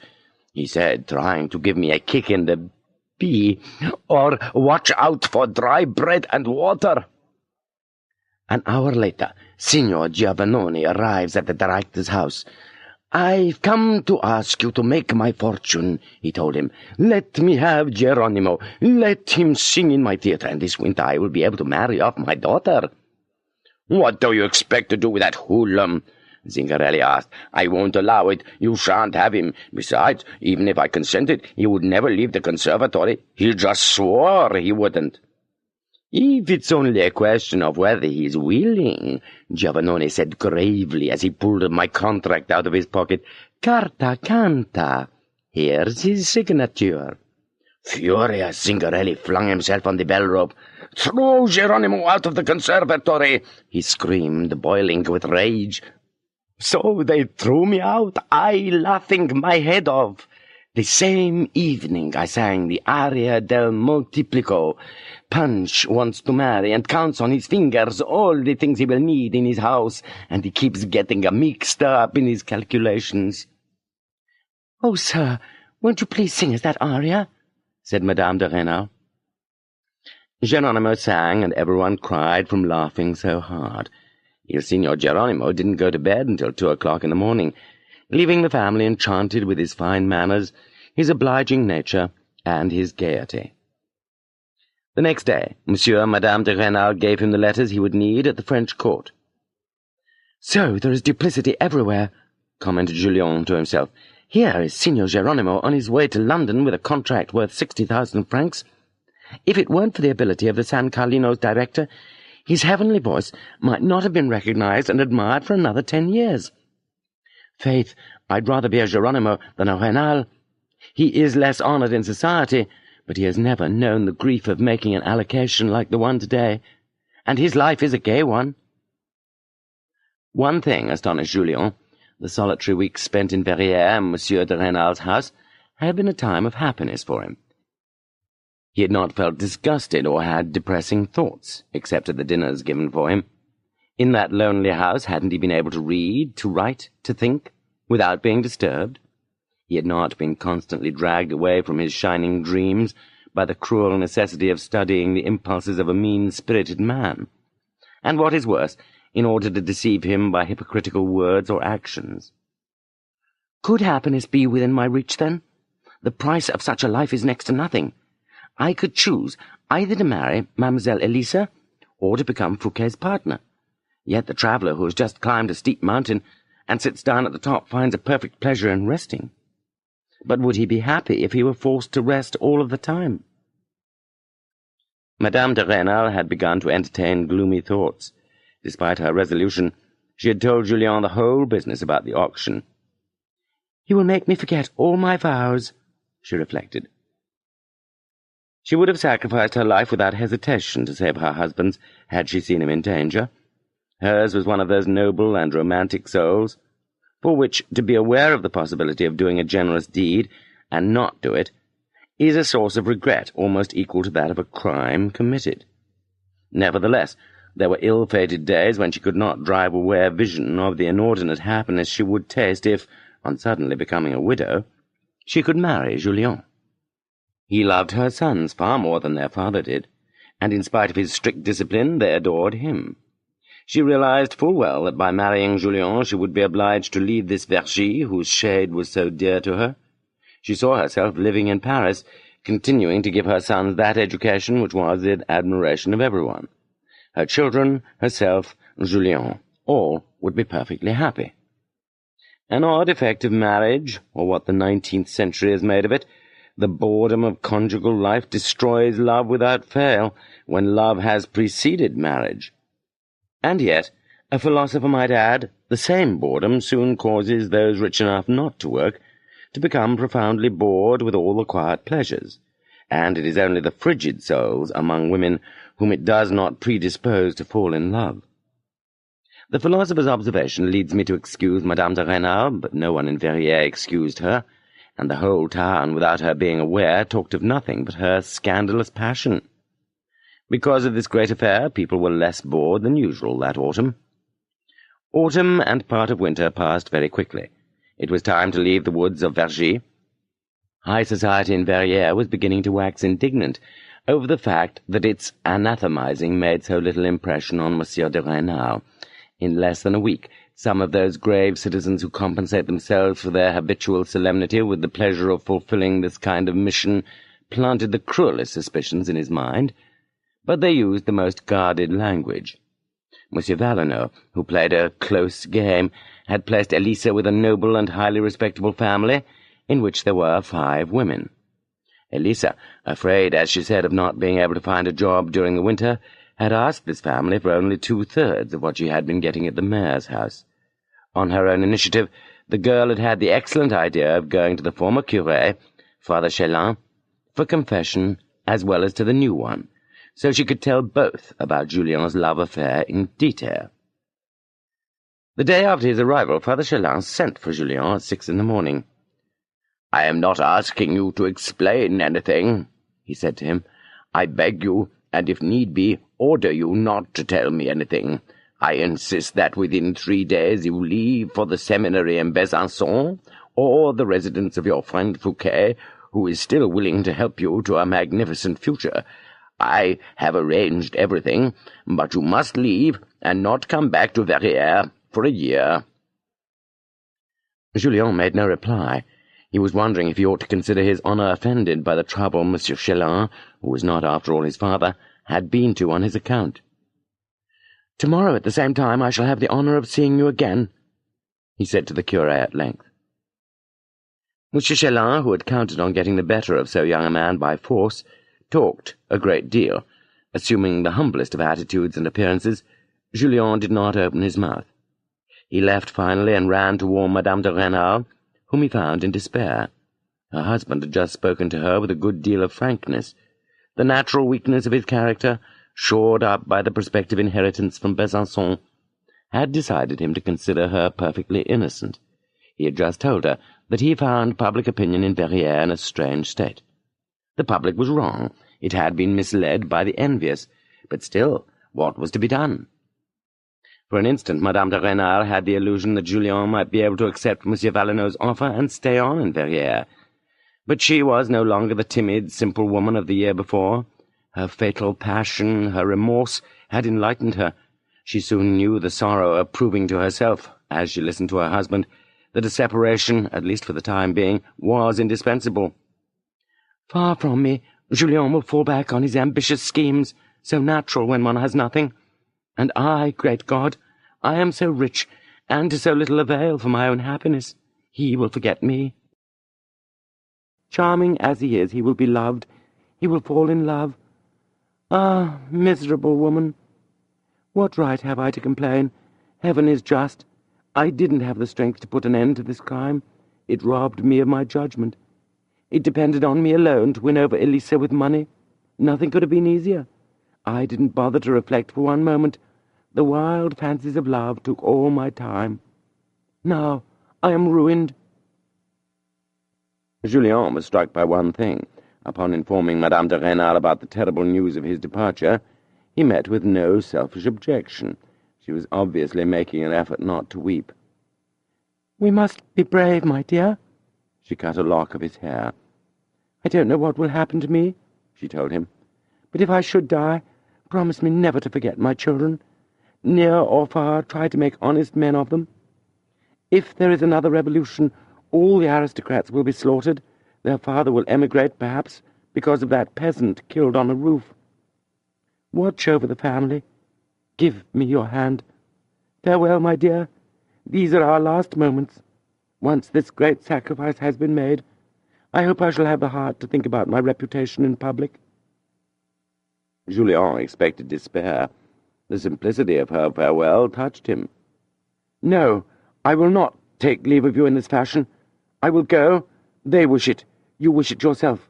He said, trying to give me a kick in the or watch out for dry bread and water. An hour later, Signor Giovannone arrives at the director's house. I've come to ask you to make my fortune, he told him. Let me have Geronimo. Let him sing in my theatre, and this winter I will be able to marry off my daughter. What do you expect to do with that hoodlum? Zingarelli asked. I won't allow it. You shan't have him. Besides, even if I consented, he would never leave the conservatory. He just swore he wouldn't. If it's only a question of whether he's willing, Giovannone said gravely as he pulled my contract out of his pocket. Carta canta. Here's his signature. Furious, Zingarelli flung himself on the bell rope. Throw Geronimo out of the conservatory, he screamed, boiling with rage. So they threw me out, I laughing my head off. The same evening I sang the aria del Multiplico. Punch wants to marry and counts on his fingers all the things he will need in his house, and he keeps getting mixed up in his calculations. Oh, sir, won't you please sing us that aria? Said Madame de Rênal. Geronimo sang, and everyone cried from laughing so hard. Il Signor Geronimo didn't go to bed until 2 o'clock in the morning, leaving the family enchanted with his fine manners, his obliging nature, and his gaiety. The next day, Monsieur and Madame de Rênal gave him the letters he would need at the French court. So there is duplicity everywhere, commented Julien to himself. Here is Signor Geronimo on his way to London with a contract worth 60,000 francs. If it weren't for the ability of the San Carlino's director, his heavenly voice might not have been recognized and admired for another 10 years. Faith, I'd rather be a Geronimo than a Rênal. He is less honored in society, but he has never known the grief of making an allocation like the one today, and his life is a gay one. One thing astonished Julien. The solitary weeks spent in Verrières and Monsieur de Rênal's house had been a time of happiness for him. He had not felt disgusted or had depressing thoughts, except at the dinners given for him. In that lonely house hadn't he been able to read, to write, to think, without being disturbed? He had not been constantly dragged away from his shining dreams by the cruel necessity of studying the impulses of a mean-spirited man. And what is worse, in order to deceive him by hypocritical words or actions. Could happiness be within my reach, then? The price of such a life is next to nothing. I could choose either to marry Mademoiselle Elisa or to become Fouquet's partner. Yet the traveller who has just climbed a steep mountain and sits down at the top finds a perfect pleasure in resting. But would he be happy if he were forced to rest all of the time? Madame de Rênal had begun to entertain gloomy thoughts. Despite her resolution, she had told Julien the whole business about the auction. "He will make me forget all my vows," she reflected. She would have sacrificed her life without hesitation to save her husband's had she seen him in danger. Hers was one of those noble and romantic souls for which to be aware of the possibility of doing a generous deed and not do it is a source of regret almost equal to that of a crime committed. Nevertheless,
There were ill-fated days when she could not drive away a vision of the inordinate happiness she would taste if, on suddenly becoming a widow, she could marry Julien. He loved her sons far more than their father did, and in spite of his strict discipline, they adored him. She realized full well that by marrying Julien she would be obliged to leave this Vergy whose shade was so dear to her. She saw herself living in Paris, continuing to give her sons that education which was the admiration of everyone. Her children, herself, Julien, all would be perfectly happy. An odd effect of marriage, or what the 19th century has made of it, the boredom of conjugal life destroys love without fail, when love has preceded marriage. And yet, a philosopher might add, the same boredom soon causes those rich enough not to work to become profoundly bored with all the quiet pleasures, and it is only the frigid souls among women whom it does not predispose to fall in love. The philosopher's observation leads me to excuse Madame de Rênal, but no one in Verrières excused her, and the whole town, without her being aware, talked of nothing but her scandalous passion. Because of this great affair, people were less bored than usual that autumn. Autumn and part of winter passed very quickly. It was time to leave the woods of Vergy. High society in Verrières was beginning to wax indignant over the fact that its anathemizing made so little impression on Monsieur de Rênal. In less than a week, some of those grave citizens who compensate themselves for their habitual solemnity with the pleasure of fulfilling this kind of mission planted the cruelest suspicions in his mind, but they used the most guarded language. Monsieur Valenod, who played a close game, had placed Elisa with a noble and highly respectable family, in which there were 5 women. Elisa, afraid, as she said, of not being able to find a job during the winter, had asked this family for only 2/3 of what she had been getting at the mayor's house. On her own initiative, the girl had had the excellent idea of going to the former curé, Father Chélan, for confession as well as to the new one, so she could tell both about Julien's love affair in detail. The day after his arrival, Father Chélan sent for Julien at 6 in the morning. "I am not asking you to explain anything," he said to him. "I beg you, and if need be, order you not to tell me anything. I insist that within 3 days you leave for the seminary in Besançon, or the residence of your friend Fouquet, who is still willing to help you to a magnificent future. I have arranged everything, but you must leave and not come back to Verrières for a year." Julien made no reply. He was wondering if he ought to consider his honour offended by the trouble Monsieur Chélan, who was not, after all, his father, had been to on his account. "Tomorrow at the same time I shall have the honour of seeing you again," he said to the curé at length. Monsieur Chélan, who had counted on getting the better of so young a man by force, talked a great deal. Assuming the humblest of attitudes and appearances, Julien did not open his mouth. He left finally and ran to warn Madame de Rênal, whom he found in despair. Her husband had just spoken to her with a good deal of frankness. The natural weakness of his character, shored up by the prospective inheritance from Besançon, had decided him to consider her perfectly innocent. He had just told her that he found public opinion in Verrières in a strange state. The public was wrong. It had been misled by the envious. But still, what was to be done? For an instant, Madame de Rênal had the illusion that Julien might be able to accept Monsieur Valenod's offer and stay on in Verrières. But she was no longer the timid, simple woman of the year before. Her fatal passion, her remorse, had enlightened her. She soon knew the sorrow of proving to herself, as she listened to her husband, that a separation, at least for the time being, was indispensable. "Far from me, Julien will fall back on his ambitious schemes, so natural when one has nothing. And I, great God, I am so rich, and to so little avail for my own happiness. He will forget me. Charming as he is, he will be loved. He will fall in love. Ah, miserable woman! What right have I to complain? Heaven is just. I didn't have the strength to put an end to this crime. It robbed me of my judgment. It depended on me alone to win over Elisa with money. Nothing could have been easier. I didn't bother to reflect for one moment. The wild fancies of love took all my time. Now I am ruined." Julien was struck by one thing. Upon informing Madame de Rênal about the terrible news of his departure, He met with no selfish objection. She was obviously making an effort not to weep.
"We must be brave, my dear."
She cut a lock of his hair.
"I don't know what will happen to me," she told him, "but if I should die, promise me never to forget my children. Near or far, try to make honest men of them. If there is another revolution, all the aristocrats will be slaughtered. Their father will emigrate, perhaps, because of that peasant killed on the roof. Watch over the family. Give me your hand. Farewell, my dear. These are our last moments. Once this great sacrifice has been made, I hope I shall have the heart to think about my reputation in public."
Julien expected despair. The simplicity of her farewell touched him.
"No, I will not take leave of you in this fashion. I will go. They wish it. You wish it yourself.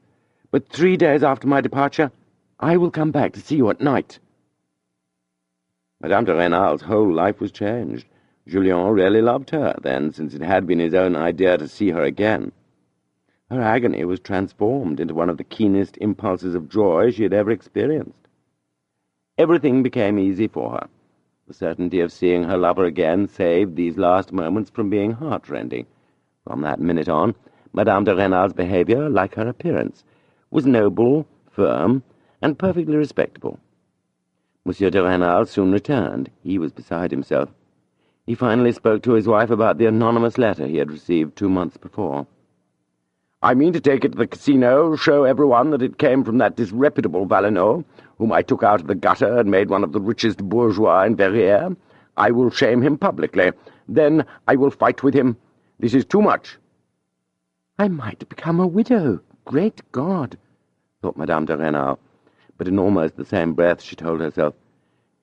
But 3 days after my departure, I will come back to see you at night."
Madame de Rênal's whole life was changed. Julien really loved her then, since it had been his own idea to see her again. Her agony was transformed into one of the keenest impulses of joy she had ever experienced. Everything became easy for her. The certainty of seeing her lover again saved these last moments from being heart-rending. From that minute on, Madame de Rênal's behaviour, like her appearance, was noble, firm, and perfectly respectable. Monsieur de Rênal soon returned. He was beside himself. He finally spoke to his wife about the anonymous letter he had received 2 months before. "I mean to take it to the casino, show everyone that it came from that disreputable Valenod, whom I took out of the gutter and made one of the richest bourgeois in Verrières. I will shame him publicly. Then I will fight with him. This is too much."
"I might become a widow. Great God!"
thought Madame de Rênal. But in almost the same breath she told herself,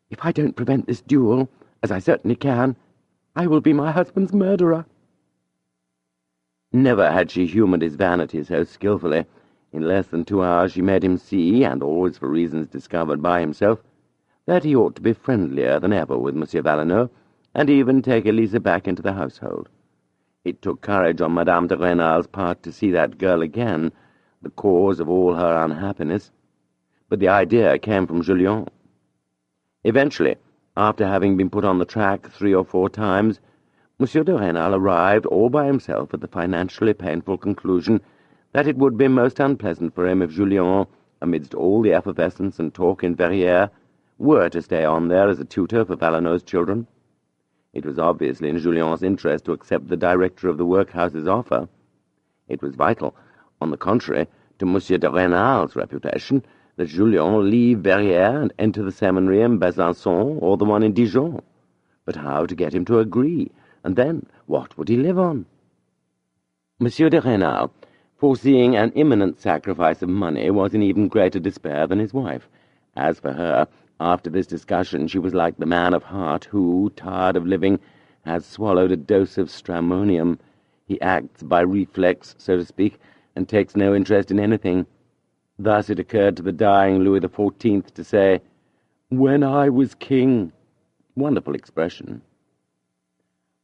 "If I don't prevent this duel, as I certainly can, I will be my husband's murderer."
Never had she humoured his vanity so skilfully. In less than 2 hours she made him see, and always for reasons discovered by himself, that he ought to be friendlier than ever with Monsieur Valenod, and even take Elisa back into the household. It took courage on Madame de Rênal's part to see that girl again, the cause of all her unhappiness, but the idea came from Julien. Eventually, after having been put on the track 3 or 4 times, Monsieur de Rênal arrived all by himself at the financially painful conclusion that it would be most unpleasant for him if Julien, amidst all the effervescence and talk in Verrières, were to stay on there as a tutor for Valenod's children. It was obviously in Julien's interest to accept the director of the workhouse's offer. It was vital, on the contrary, to Monsieur de Rênal's reputation, that Julien leave Verrières and enter the seminary in Besançon or the one in Dijon. But how to get him to agree? And then, what would he live on? Monsieur de Rênal, foreseeing an imminent sacrifice of money, was in even greater despair than his wife. As for her, after this discussion she was like the man of heart who, tired of living, has swallowed a dose of stramonium. He acts by reflex, so to speak, and takes no interest in anything. Thus it occurred to the dying Louis XIV to say, "When I was king." Wonderful expression.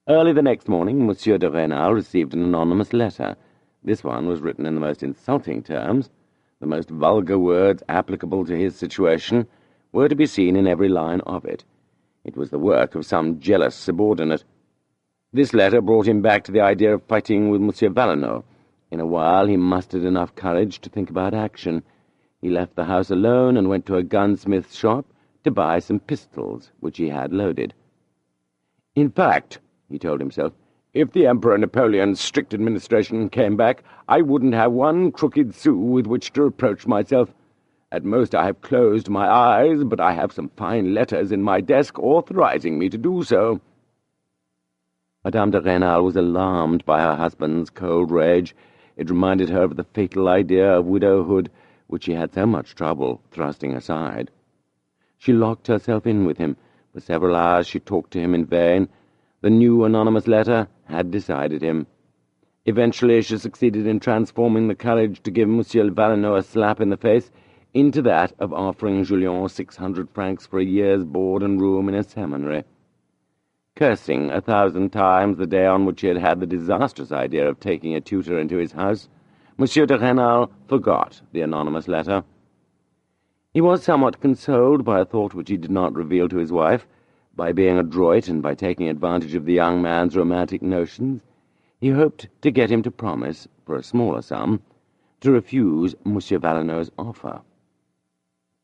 Early the next morning, Monsieur de Rênal received an anonymous letter. This one was written in the most insulting terms. The most vulgar words applicable to his situation were to be seen in every line of it. It was the work of some jealous subordinate. This letter brought him back to the idea of fighting with Monsieur Valenod. In a while he mustered enough courage to think about action. He left the house alone and went to a gunsmith's shop to buy some pistols, which he had loaded. "In fact," he told himself, "if the Emperor Napoleon's strict administration came back, I wouldn't have one crooked sou with which to reproach myself. At most I have closed my eyes, but I have some fine letters in my desk authorizing me to do so." Madame de Rênal was alarmed by her husband's cold rage. It reminded her of the fatal idea of widowhood, which she had so much trouble thrusting aside. She locked herself in with him. For several hours she talked to him in vain. The new anonymous letter had decided him. Eventually she succeeded in transforming the courage to give Monsieur Valenod a slap in the face into that of offering Julien 600 francs for a year's board and room in a seminary. Cursing 1,000 times the day on which he had had the disastrous idea of taking a tutor into his house, Monsieur de Rênal forgot the anonymous letter. He was somewhat consoled by a thought which he did not reveal to his wife. By being adroit and by taking advantage of the young man's romantic notions, he hoped to get him to promise, for a smaller sum, to refuse Monsieur Valenod's offer.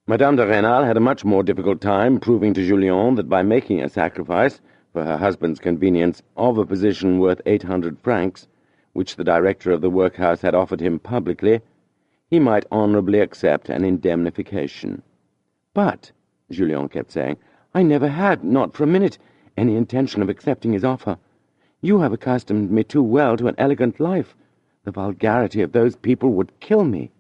Madame de Rênal had a much more difficult time proving to Julien that by making a sacrifice, for her husband's convenience, of a position worth 800 francs, which the director of the workhouse had offered him publicly, he might honourably accept an indemnification. "But," Julien kept saying, "I never had, not for a minute, any intention of accepting his offer. You have accustomed me too well to an elegant life. The vulgarity of those people would kill me."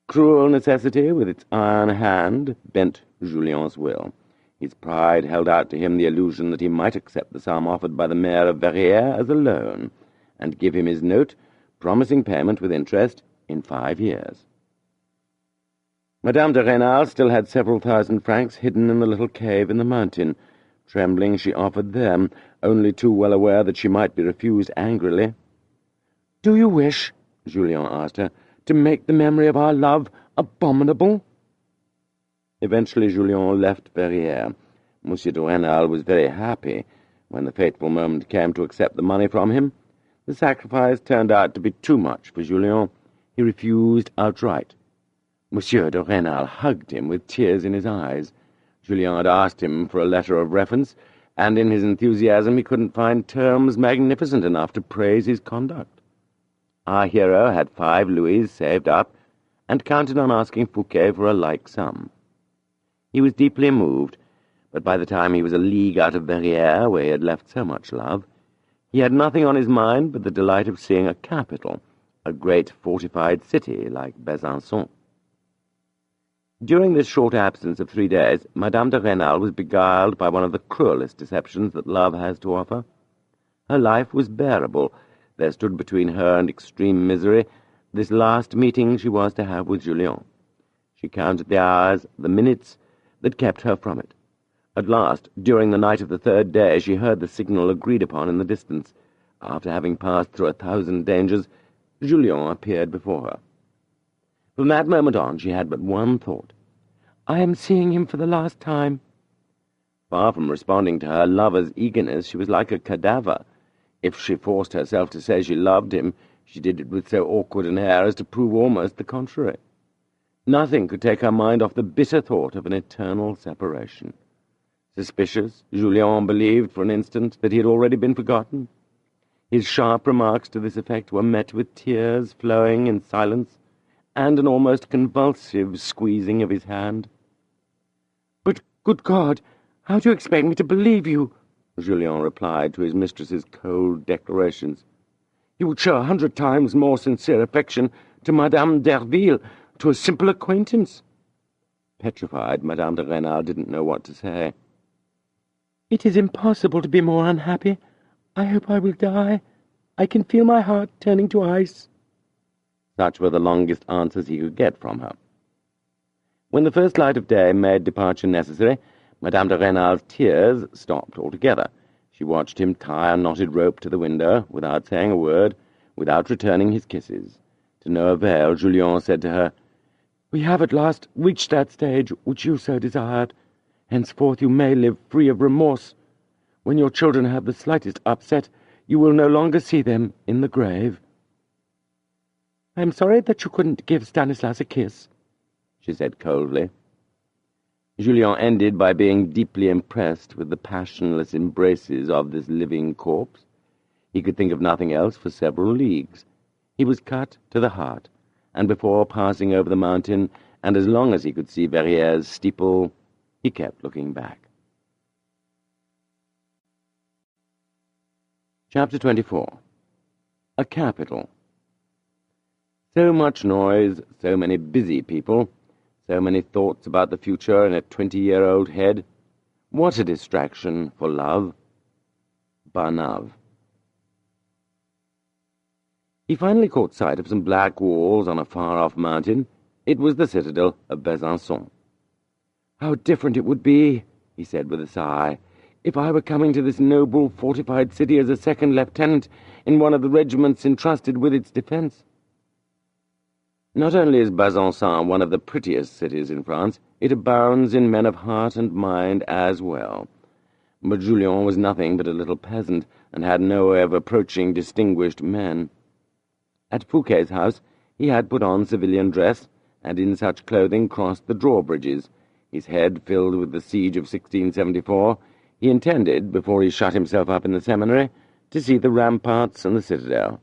Cruel necessity, with its iron hand, bent Julien's will. His pride held out to him the illusion that he might accept the sum offered by the mayor of Verrières as a loan, and give him his note, promising payment with interest in 5 years. Madame de Rênal still had several thousand francs hidden in the little cave in the mountain. Trembling, she offered them, only too well aware that she might be refused angrily. "Do you wish," Julien asked her, "to make the memory of our love abominable?" Eventually Julien left Verrières. Monsieur de Rênal was very happy when the fateful moment came to accept the money from him. The sacrifice turned out to be too much for Julien. He refused outright. Monsieur de Rênal hugged him with tears in his eyes. Julien had asked him for a letter of reference, and in his enthusiasm he couldn't find terms magnificent enough to praise his conduct. Our hero had 5 louis saved up, and counted on asking Fouquet for a like sum. He was deeply moved, but by the time he was a league out of Verrières, where he had left so much love, he had nothing on his mind but the delight of seeing a capital, a great fortified city like Besançon. During this short absence of 3 days, Madame de Rênal was beguiled by one of the cruelest deceptions that love has to offer. Her life was bearable. There stood between her and extreme misery this last meeting she was to have with Julien. She counted the hours, the minutes, that kept her from it. At last, during the night of the 3rd day, she heard the signal agreed upon in the distance. After having passed through 1,000 dangers, Julien appeared before her. From that moment on, she had but one thought. "I am seeing him for the last time." Far from responding to her lover's eagerness, she was like a cadaver. If she forced herself to say she loved him, she did it with so awkward an air as to prove almost the contrary. Nothing could take her mind off the bitter thought of an eternal separation. Suspicious, Julien believed for an instant that he had already been forgotten. His sharp remarks to this effect were met with tears flowing in silence, and an almost convulsive squeezing of his hand. "But, good God, how do you expect me to believe you?" Julien replied to his mistress's cold declarations. "You would show 100 times more sincere affection to Madame d'Herville, to a simple acquaintance." Petrified, Madame de Rênal didn't know what to say. "It is impossible to be more unhappy. I hope I will die. I can feel my heart turning to ice." Such were the longest answers he could get from her. When the first light of day made departure necessary, Madame de Rênal's tears stopped altogether. She watched him tie a knotted rope to the window, without saying a word, without returning his kisses. To no avail, Julien said to her, "We have at last reached that stage which you so desired. Henceforth you may live free of remorse. When your children have the slightest upset, you will no longer see them in the grave." "I am sorry that you couldn't give Stanislas a kiss," she said coldly. Julien ended by being deeply impressed with the passionless embraces of this living corpse. He could think of nothing else for several leagues. He was cut to the heart, and before passing over the mountain, and as long as he could see Verrières' steeple, he kept looking back. Chapter 24. A Capital. So much noise, so many busy people, so many thoughts about the future in a 20-year-old head. What a distraction for love. Barnave. He finally caught sight of some black walls on a far-off mountain. It was the citadel of Besançon. "How different it would be," he said with a sigh, "if I were coming to this noble fortified city as a second lieutenant in one of the regiments entrusted with its defence." Not only is Besançon one of the prettiest cities in France, it abounds in men of heart and mind as well. But Julien was nothing but a little peasant, and had no way of approaching distinguished men. At Fouquet's house he had put on civilian dress, and in such clothing crossed the drawbridges. His head filled with the siege of 1674, he intended, before he shut himself up in the seminary, to see the ramparts and the citadel.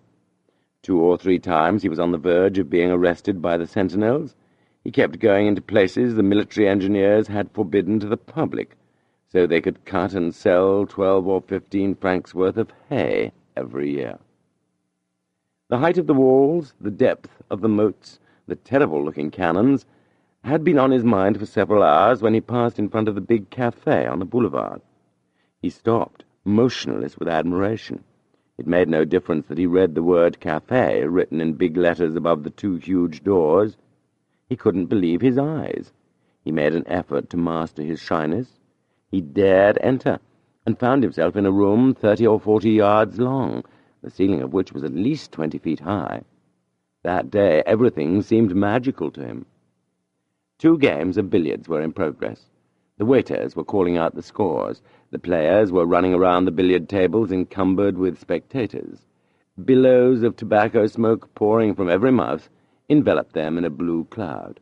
2 or 3 times he was on the verge of being arrested by the sentinels. He kept going into places the military engineers had forbidden to the public, so they could cut and sell 12 or 15 francs worth of hay every year. The height of the walls, the depth of the moats, the terrible-looking cannons, had been on his mind for several hours when he passed in front of the big café on the boulevard. He stopped, motionless with admiration. It made no difference that he read the word café written in big letters above the 2 huge doors. He couldn't believe his eyes. He made an effort to master his shyness. He dared enter, and found himself in a room 30 or 40 yards long, the ceiling of which was at least 20 feet high. That day everything seemed magical to him. 2 games of billiards were in progress. The waiters were calling out the scores. The players were running around the billiard tables encumbered with spectators. Billows of tobacco smoke pouring from every mouth enveloped them in a blue cloud.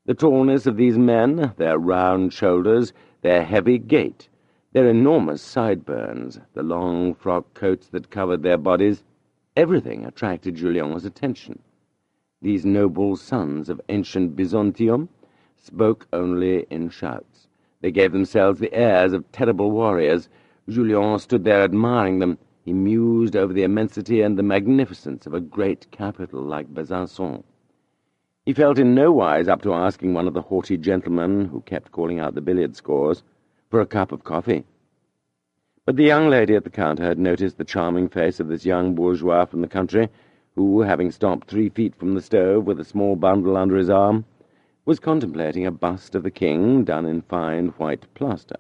The tallness of these men, their round shoulders, their heavy gait, their enormous sideburns, the long frock coats that covered their bodies, everything attracted Julien's attention. These noble sons of ancient Byzantium spoke only in shouts. They gave themselves the airs of terrible warriors. Julien stood there admiring them. He mused over the immensity and the magnificence of a great capital like Besançon. He felt in no wise up to asking one of the haughty gentlemen, who kept calling out the billiard scores, for a cup of coffee. But the young lady at the counter had noticed the charming face of this young bourgeois from the country, who, having stopped 3 feet from the stove with a small bundle under his arm, was contemplating a bust of the king done in fine white plaster.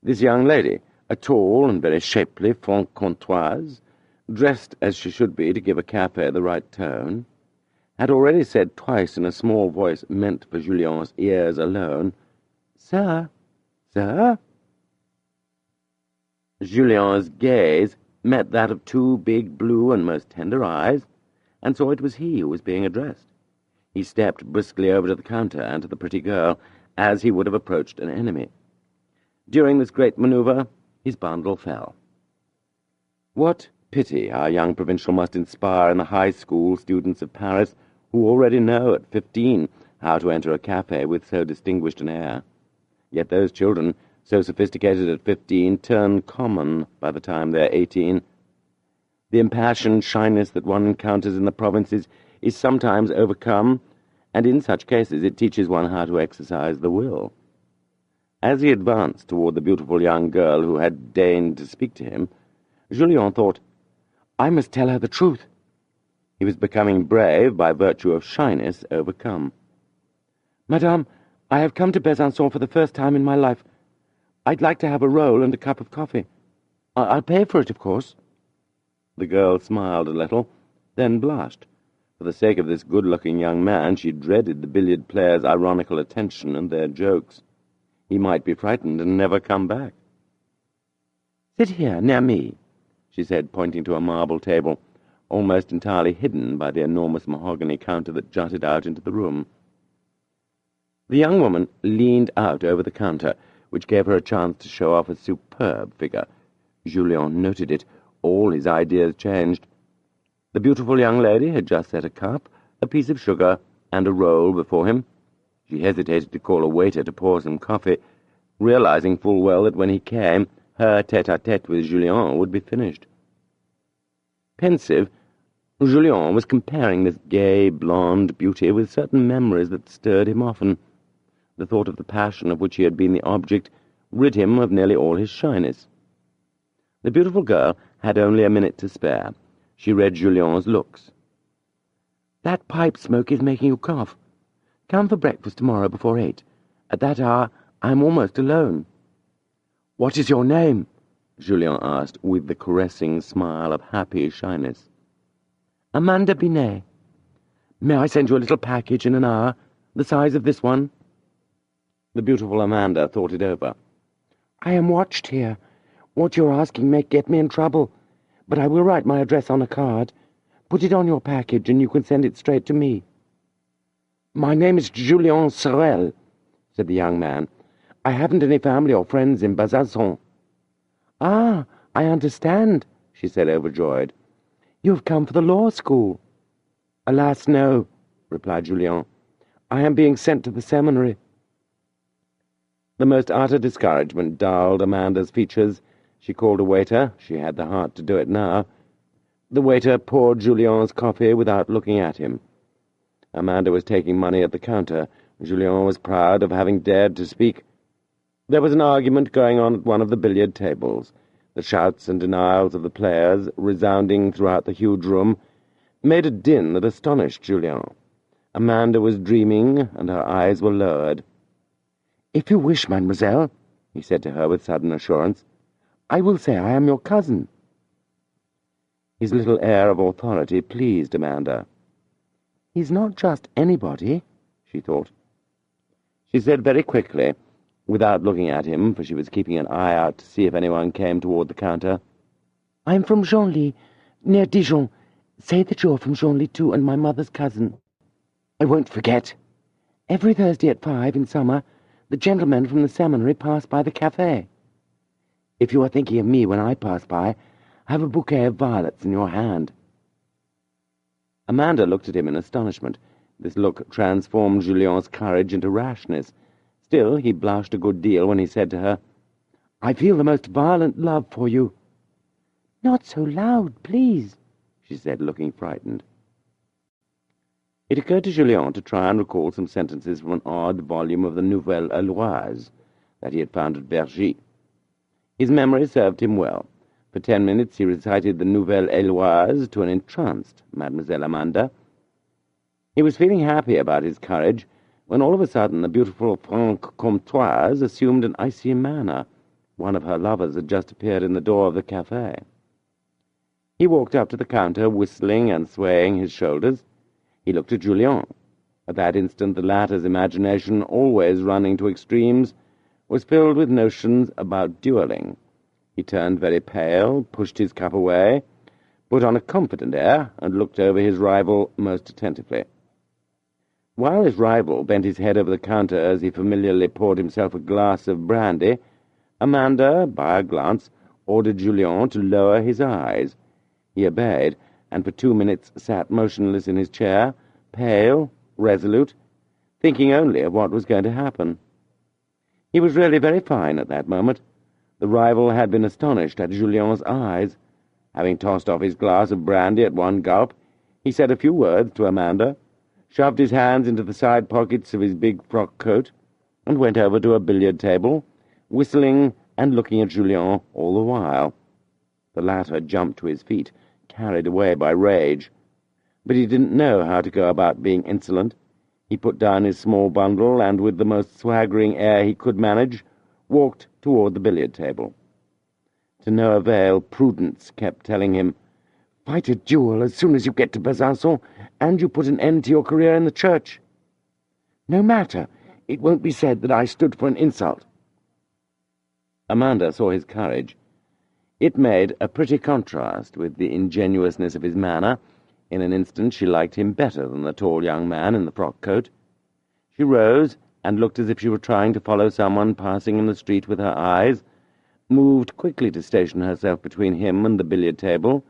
This young lady, a tall and very shapely Franc-Comtoise, dressed as she should be to give a café the right tone, had already said twice in a small voice meant for Julien's ears alone, "Sir, sir?" Julien's gaze met that of 2 big, blue, and most tender eyes, and saw it was he who was being addressed. He stepped briskly over to the counter and to the pretty girl, as he would have approached an enemy. During this great manoeuvre, his bundle fell. What pity our young provincial must inspire in the high school students of Paris, who already know at 15 how to enter a café with so distinguished an air. Yet those children, so sophisticated at 15, turn common by the time they're 18. The impassioned shyness that one encounters in the provinces is sometimes overcome, and in such cases it teaches one how to exercise the will. As he advanced toward the beautiful young girl who had deigned to speak to him, Julien thought, "I must tell her the truth." He was becoming brave by virtue of shyness overcome. "Madame, I have come to Besançon for the first time in my life. I'd like to have a roll and a cup of coffee. I'll pay for it, of course." The girl smiled a little, then blushed. For the sake of this good-looking young man, she dreaded the billiard players' ironical attention and their jokes. He might be frightened and never come back. "Sit here, near me," she said, pointing to a marble table, almost entirely hidden by the enormous mahogany counter that jutted out into the room. The young woman leaned out over the counter, which gave her a chance to show off a superb figure. Julien noted it. All his ideas changed. The beautiful young lady had just set a cup, a piece of sugar, and a roll before him. She hesitated to call a waiter to pour some coffee, realizing full well that when he came, her tete-à-tete with Julien would be finished. Pensive, Julien was comparing this gay, blonde beauty with certain memories that stirred him often. The thought of the passion of which he had been the object rid him of nearly all his shyness. The beautiful girl had only a minute to spare. She read Julien's looks. "That pipe smoke is making you cough. Come for breakfast tomorrow before 8. At that hour, I am almost alone." "What is your name?" Julien asked, with the caressing smile of happy shyness. "Amanda Binet." May I send you a little package in an hour, the size of this one?"
The beautiful Amanda thought it over.
"I am watched here. What you're asking may get me in trouble, but I will write my address on a card. Put it on your package and you can send it straight to me." "My name is Julien Sorel," said the young man. "I haven't any family or friends in Besançon." "Ah, I understand," she said, overjoyed. "You have come for the law school." "Alas, no," replied Julien. "I am being sent to the seminary."
The most utter discouragement dulled Amanda's features. She called a waiter. She had the heart to do it now. The waiter poured Julien's coffee without looking at him. Amanda was taking money at the counter. Julien was proud of having dared to speak. There was an argument going on at one of the billiard tables. The shouts and denials of the players, resounding throughout the huge room, made a din that astonished Julien. Amanda was dreaming, and her eyes were lowered.
"If you wish, mademoiselle," he said to her with sudden assurance, "I will say I am your cousin."
His little air of authority pleased Amanda.
"He's not just anybody," she thought.
She said very quickly, without looking at him, for she was keeping an eye out to see if anyone came toward the counter,
"I am from Genlis, near Dijon. Say that you're from Genlis too, and my mother's cousin." "I won't forget." "Every Thursday at 5 in summer, the gentlemen from the seminary pass by the café. If you are thinking of me when I pass by, have a bouquet of violets in your hand."
Amanda looked at him in astonishment. This look transformed Julien's courage into rashness. Still, he blushed a good deal when he said to her,
"I feel the most violent love for you." "Not so loud, please," she said, looking frightened.
It occurred to Julien to try and recall some sentences from an odd volume of the Nouvelle Heloise that he had found at Vergy. His memory served him well. For 10 minutes he recited the Nouvelle Heloise to an entranced Mademoiselle Amanda. He was feeling happy about his courage when all of a sudden the beautiful Franc-Comtoise assumed an icy manner. One of her lovers had just appeared in the door of the café. He walked up to the counter, whistling and swaying his shoulders. He looked at Julien. At that instant the latter's imagination, always running to extremes, was filled with notions about duelling. He turned very pale, pushed his cup away, put on a confident air, and looked over his rival most attentively. While his rival bent his head over the counter as he familiarly poured himself a glass of brandy, Amanda, by a glance, ordered Julien to lower his eyes. He obeyed, and for 2 minutes sat motionless in his chair, pale, resolute, thinking only of what was going to happen. He was really very fine at that moment. The rival had been astonished at Julien's eyes. Having tossed off his glass of brandy at one gulp, he said a few words to Amanda, shoved his hands into the side pockets of his big frock coat, and went over to a billiard table, whistling and looking at Julien all the while. The latter jumped to his feet, carried away by rage. But he didn't know how to go about being insolent. He put down his small bundle, and with the most swaggering air he could manage, walked toward the billiard table. To no avail, prudence kept telling him, "Fight a duel as soon as you get to Besançon, and you put an end to your career in the church." "No matter. It won't be said that I stood for an insult." Amanda saw his courage. It made a pretty contrast with the ingenuousness of his manner. In an instant she liked him better than the tall young man in the frock-coat. She rose and looked as if she were trying to follow someone passing in the street with her eyes, moved quickly to station herself between him and the billiard-table.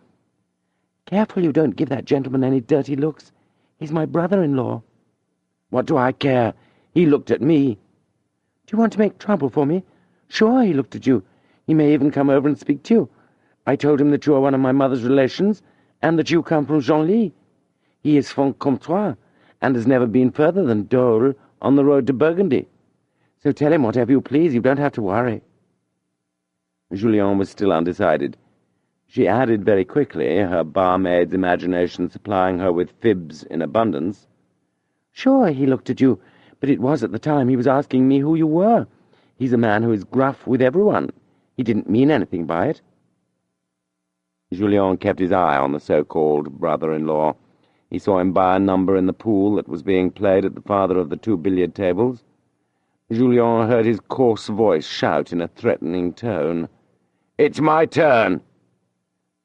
"Careful you don't give that gentleman any dirty looks. He's my brother-in-law." "What do I care? He looked at me." "Do you want to make trouble for me?" "Sure, he looked at you. He may even come over and speak to you. I told him that you are one of my mother's relations, and that you come from Genlis. He is Franc-Comtois, and has never been further than Dole on the road to Burgundy. So tell him whatever you please, you don't have to worry." Julien was still undecided. She added very quickly, her barmaid's imagination supplying her with fibs in abundance, "Sure, he looked at you, but it was at the time he was asking me who you were. He's a man who is gruff with everyone. He didn't mean anything by it." Julien kept his eye on the so-called brother-in-law. He saw him buy a number in the pool that was being played at the farther of the two billiard tables. Julien heard his coarse voice shout in a threatening tone, "It's my turn!"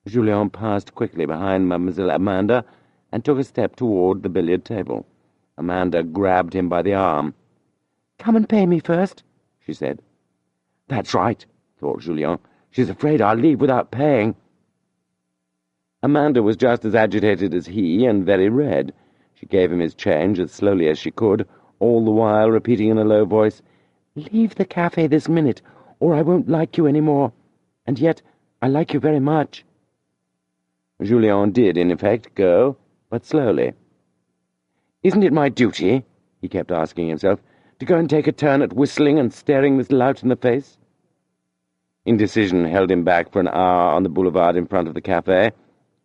Julien passed quickly behind Mademoiselle Amanda and took a step toward the billiard table. Amanda grabbed him by the arm. "Come and pay me first," she said. "That's right," thought Julien. "She's afraid I'll leave without paying." Amanda was just as agitated as he and very red. She gave him his change as slowly as she could, all the while repeating in a low voice, "Leave the cafe this minute, or I won't like you any more. And yet I like you very much." Julien did, in effect, go, but slowly. "Isn't it my duty," he kept asking himself, "to go and take a turn at whistling and staring this lout in the face?" Indecision held him back for an hour on the boulevard in front of the cafe.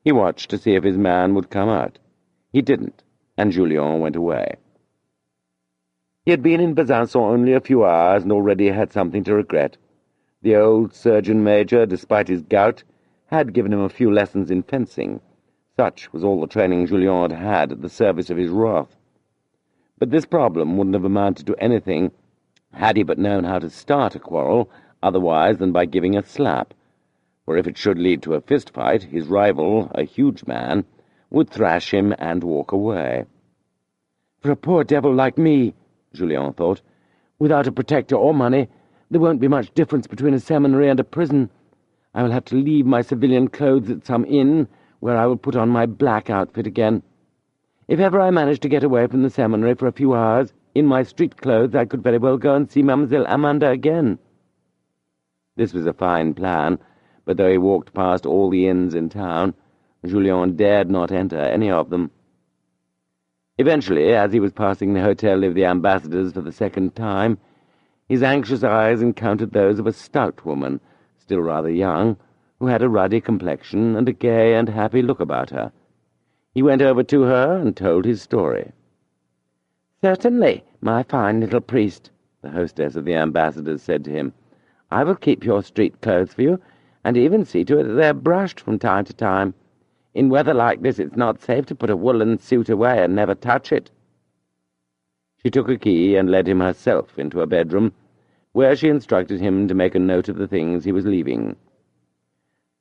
He watched to see if his man would come out. He didn't, and Julien went away. He had been in Besançon only a few hours and already had something to regret. The old surgeon-major, despite his gout, had given him a few lessons in fencing. Such was all the training Julien had had at the service of his wrath. But this problem wouldn't have amounted to anything had he but known how to start a quarrel otherwise than by giving a slap. For if it should lead to a fist-fight, his rival, a huge man, would thrash him and walk away. "For a poor devil like me," Julien thought, "without a protector or money, there won't be much difference between a seminary and a prison. I will have to leave my civilian clothes at some inn, where I will put on my black outfit again. If ever I manage to get away from the seminary for a few hours, in my street clothes I could very well go and see Mademoiselle Amanda again." This was a fine plan, but though he walked past all the inns in town, Julien dared not enter any of them. Eventually, as he was passing the Hotel of the Ambassadors for the second time, his anxious eyes encountered those of a stout woman, still rather young, who had a ruddy complexion and a gay and happy look about her. He went over to her and told his story. "Certainly, my fine little priest," the hostess of the Ambassadors said to him. "I will keep your street clothes for you, and even see to it that they're brushed from time to time. In weather like this it's not safe to put a woolen suit away and never touch it." She took a key and led him herself into a bedroom, where she instructed him to make a note of the things he was leaving.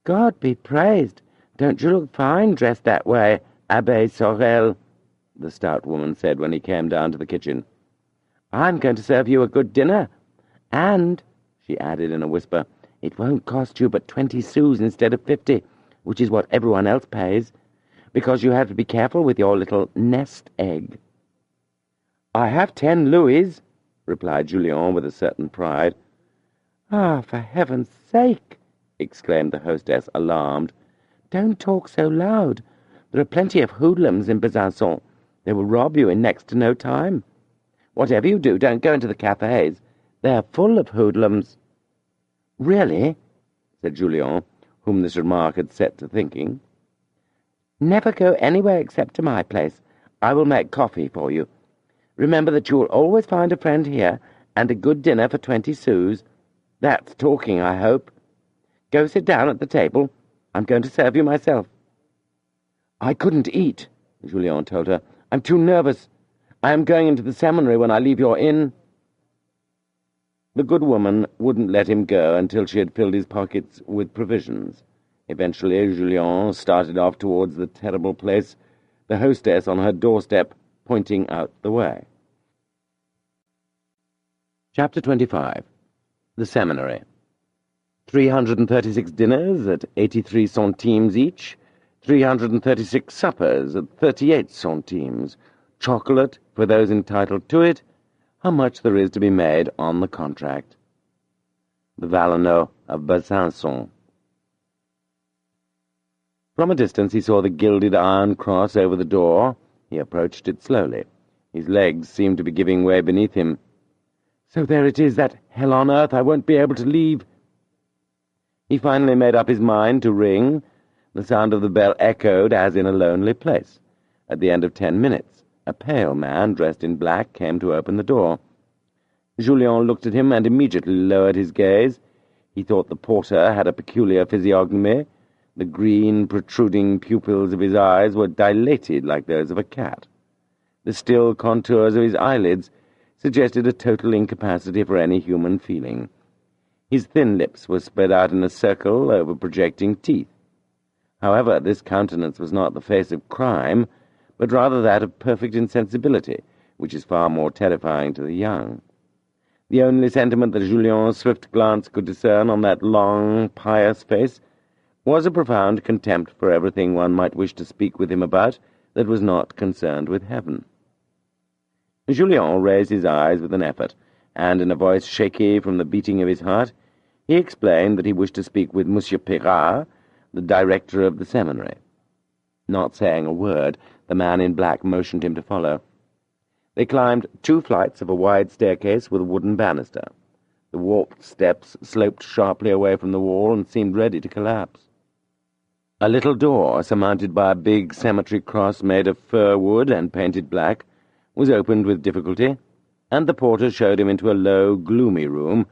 "God be praised! Don't you look fine dressed that way, Abbé Sorel?" the stout woman said when he came down to the kitchen. "I'm going to serve you a good dinner. And," she added in a whisper, "it won't cost you but 20 sous instead of 50, which is what everyone else pays, because you have to be careful with your little nest egg." "I have 10 louis," replied Julien with a certain pride. "Ah, for heaven's sake!" exclaimed the hostess, alarmed. "Don't talk so loud. There are plenty of hoodlums in Besançon. They will rob you in next to no time. Whatever you do, don't go into the cafes. They are full of hoodlums." "Really?" said Julien, whom this remark had set to thinking. "Never go anywhere except to my place. I will make coffee for you. Remember that you will always find a friend here, and a good dinner for 20 sous. That's talking, I hope. Go sit down at the table. I'm going to serve you myself." "I couldn't eat," Julien told her. "I'm too nervous. I am going into the seminary when I leave your inn." The good woman wouldn't let him go until she had filled his pockets with provisions. Eventually Julien started off towards the terrible place, the hostess on her doorstep pointing out the way. Chapter 25. The Seminary. 336 dinners at 83 centimes each, 336 suppers at 38 centimes, chocolate for those entitled to it, how much there is to be made on the contract. The Valleneau of Besançon. From a distance he saw the gilded iron cross over the door. He approached it slowly. His legs seemed to be giving way beneath him. "So there it is, that hell on earth I won't be able to leave." He finally made up his mind to ring. The sound of the bell echoed as in a lonely place. At the end of 10 minutes, a pale man dressed in black came to open the door. Julien looked at him and immediately lowered his gaze. He thought the porter had a peculiar physiognomy.
The green, protruding pupils of his eyes were dilated like those of a cat. The still contours of his eyelids suggested a total incapacity for any human feeling. His thin lips were spread out in a circle over projecting teeth. However, this countenance was not the face of crime, but rather that of perfect insensibility, which is far more terrifying to the young. The only sentiment that Julien's swift glance could discern on that long, pious face was a profound contempt for everything one might wish to speak with him about that was not concerned with heaven. Julien raised his eyes with an effort, and in a voice shaky from the beating of his heart, he explained that he wished to speak with Monsieur Pirard, the director of the seminary. Not saying a word, the man in black motioned him to follow. They climbed 2 flights of a wide staircase with a wooden banister. The warped steps sloped sharply away from the wall and seemed ready to collapse. A little door, surmounted by a big cemetery cross made of fir wood and painted black, was opened with difficulty, and the porter showed him into a low, gloomy room,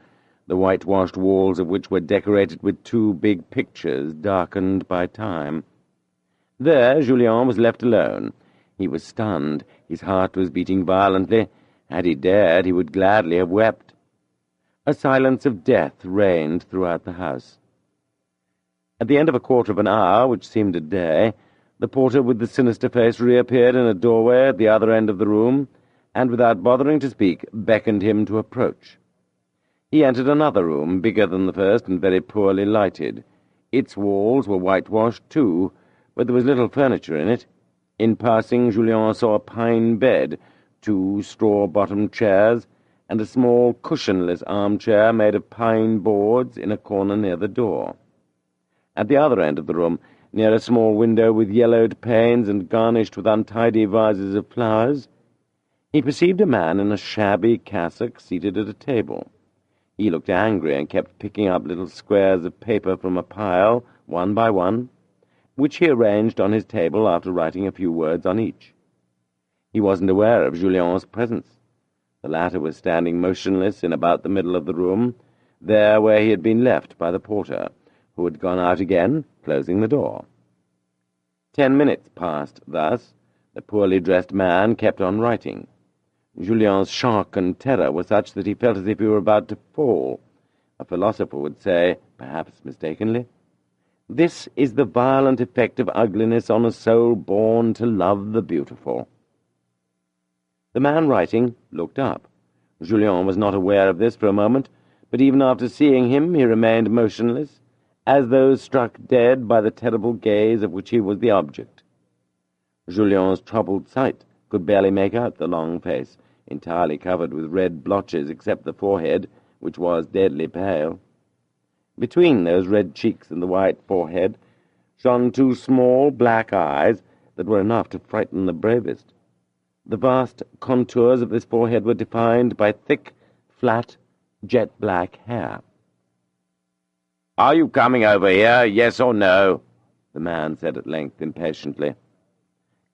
the whitewashed walls of which were decorated with 2 big pictures darkened by time. There Julien was left alone. He was stunned. His heart was beating violently. Had he dared, he would gladly have wept. A silence of death reigned throughout the house. At the end of a quarter of an hour, which seemed a day, the porter with the sinister face reappeared in a doorway at the other end of the room, and without bothering to speak, beckoned him to approach. He entered another room, bigger than the first and very poorly lighted. Its walls were whitewashed too, but there was little furniture in it. In passing, Julien saw a pine bed, 2 straw-bottomed chairs, and a small cushionless armchair made of pine boards in a corner near the door. At the other end of the room, near a small window with yellowed panes and garnished with untidy vases of flowers, he perceived a man in a shabby cassock seated at a table. He looked angry and kept picking up little squares of paper from a pile, one by one, which he arranged on his table after writing a few words on each. He wasn't aware of Julien's presence. The latter was standing motionless in about the middle of the room, there where he had been left by the porter, who had gone out again, closing the door. 10 minutes passed thus. The poorly dressed man kept on writing. Julien's shock and terror were such that he felt as if he were about to fall. A philosopher would say, perhaps mistakenly, "This is the violent effect of ugliness on a soul born to love the beautiful." The man writing looked up. Julien was not aware of this for a moment, but even after seeing him he remained motionless, as though struck dead by the terrible gaze of which he was the object. Julien's troubled sight could barely make out the long face, entirely covered with red blotches except the forehead, which was deadly pale. Between those red cheeks and the white forehead shone 2 small black eyes that were enough to frighten the bravest. The vast contours of this forehead were defined by thick, flat, jet-black hair. "Are you coming over here, yes or no?" the man said at length impatiently.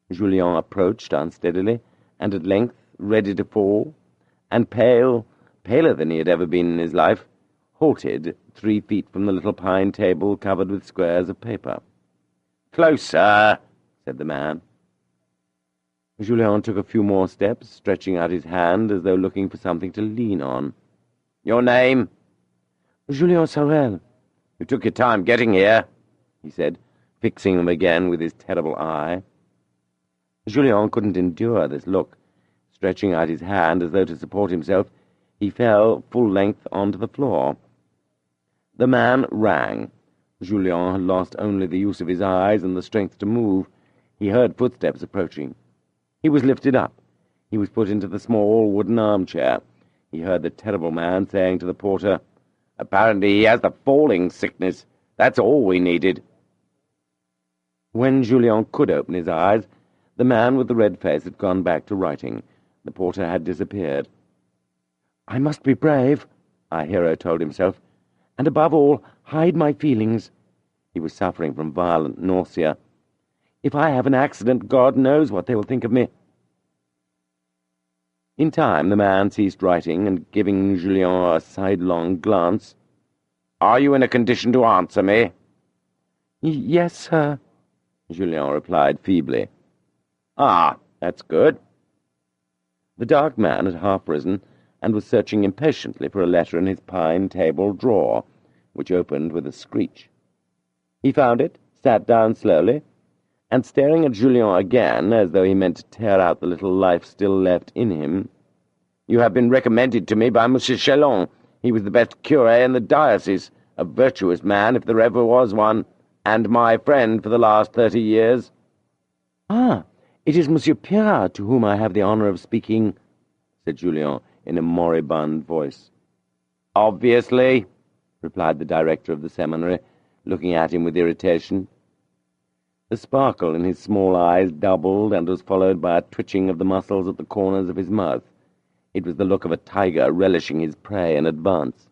Julien approached unsteadily, and at length, ready to fall, and pale, paler than he had ever been in his life, halted 3 feet from the little pine table covered with squares of paper. "Closer," said the man. Julien took a few more steps, stretching out his hand as though looking for something to lean on. "Your name?" "Julien Sorel." "You took your time getting here," he said, fixing him again with his terrible eye. Julien couldn't endure this look. Stretching out his hand as though to support himself, he fell full length onto the floor. The man rang. Julien had lost only the use of his eyes and the strength to move. He heard footsteps approaching. He was lifted up. He was put into the small wooden armchair. He heard the terrible man saying to the porter, "Apparently he has the falling sickness. That's all we needed." When Julien could open his eyes, the man with the red face had gone back to writing. The porter had disappeared. "I must be brave," our hero told himself, "and above all, hide my feelings." He was suffering from violent nausea. "If I have an accident, God knows what they will think of me." In time the man ceased writing, and giving Julien a sidelong glance, "Are you in a condition to answer me?"
Yes, sir, Julien replied feebly. Ah, that's good. The dark man had half risen and was searching impatiently for a letter in his pine table drawer, which opened with a screech. He found it, sat down slowly, and staring at Julien again, as though he meant to tear out the little life still left in him. "You have been recommended to me by Monsieur Chalon. He was the best curé in the diocese, a virtuous man, if there ever was one, and my friend for the last 30 years. "Ah, it is Monsieur Pirard to whom I have the honour of speaking," said Julien in a moribund voice. "Obviously," replied the director of the seminary, looking at him with irritation. The sparkle in his small eyes doubled and was followed by a twitching of the muscles at the corners of his mouth. It was the look of a tiger relishing his prey in advance.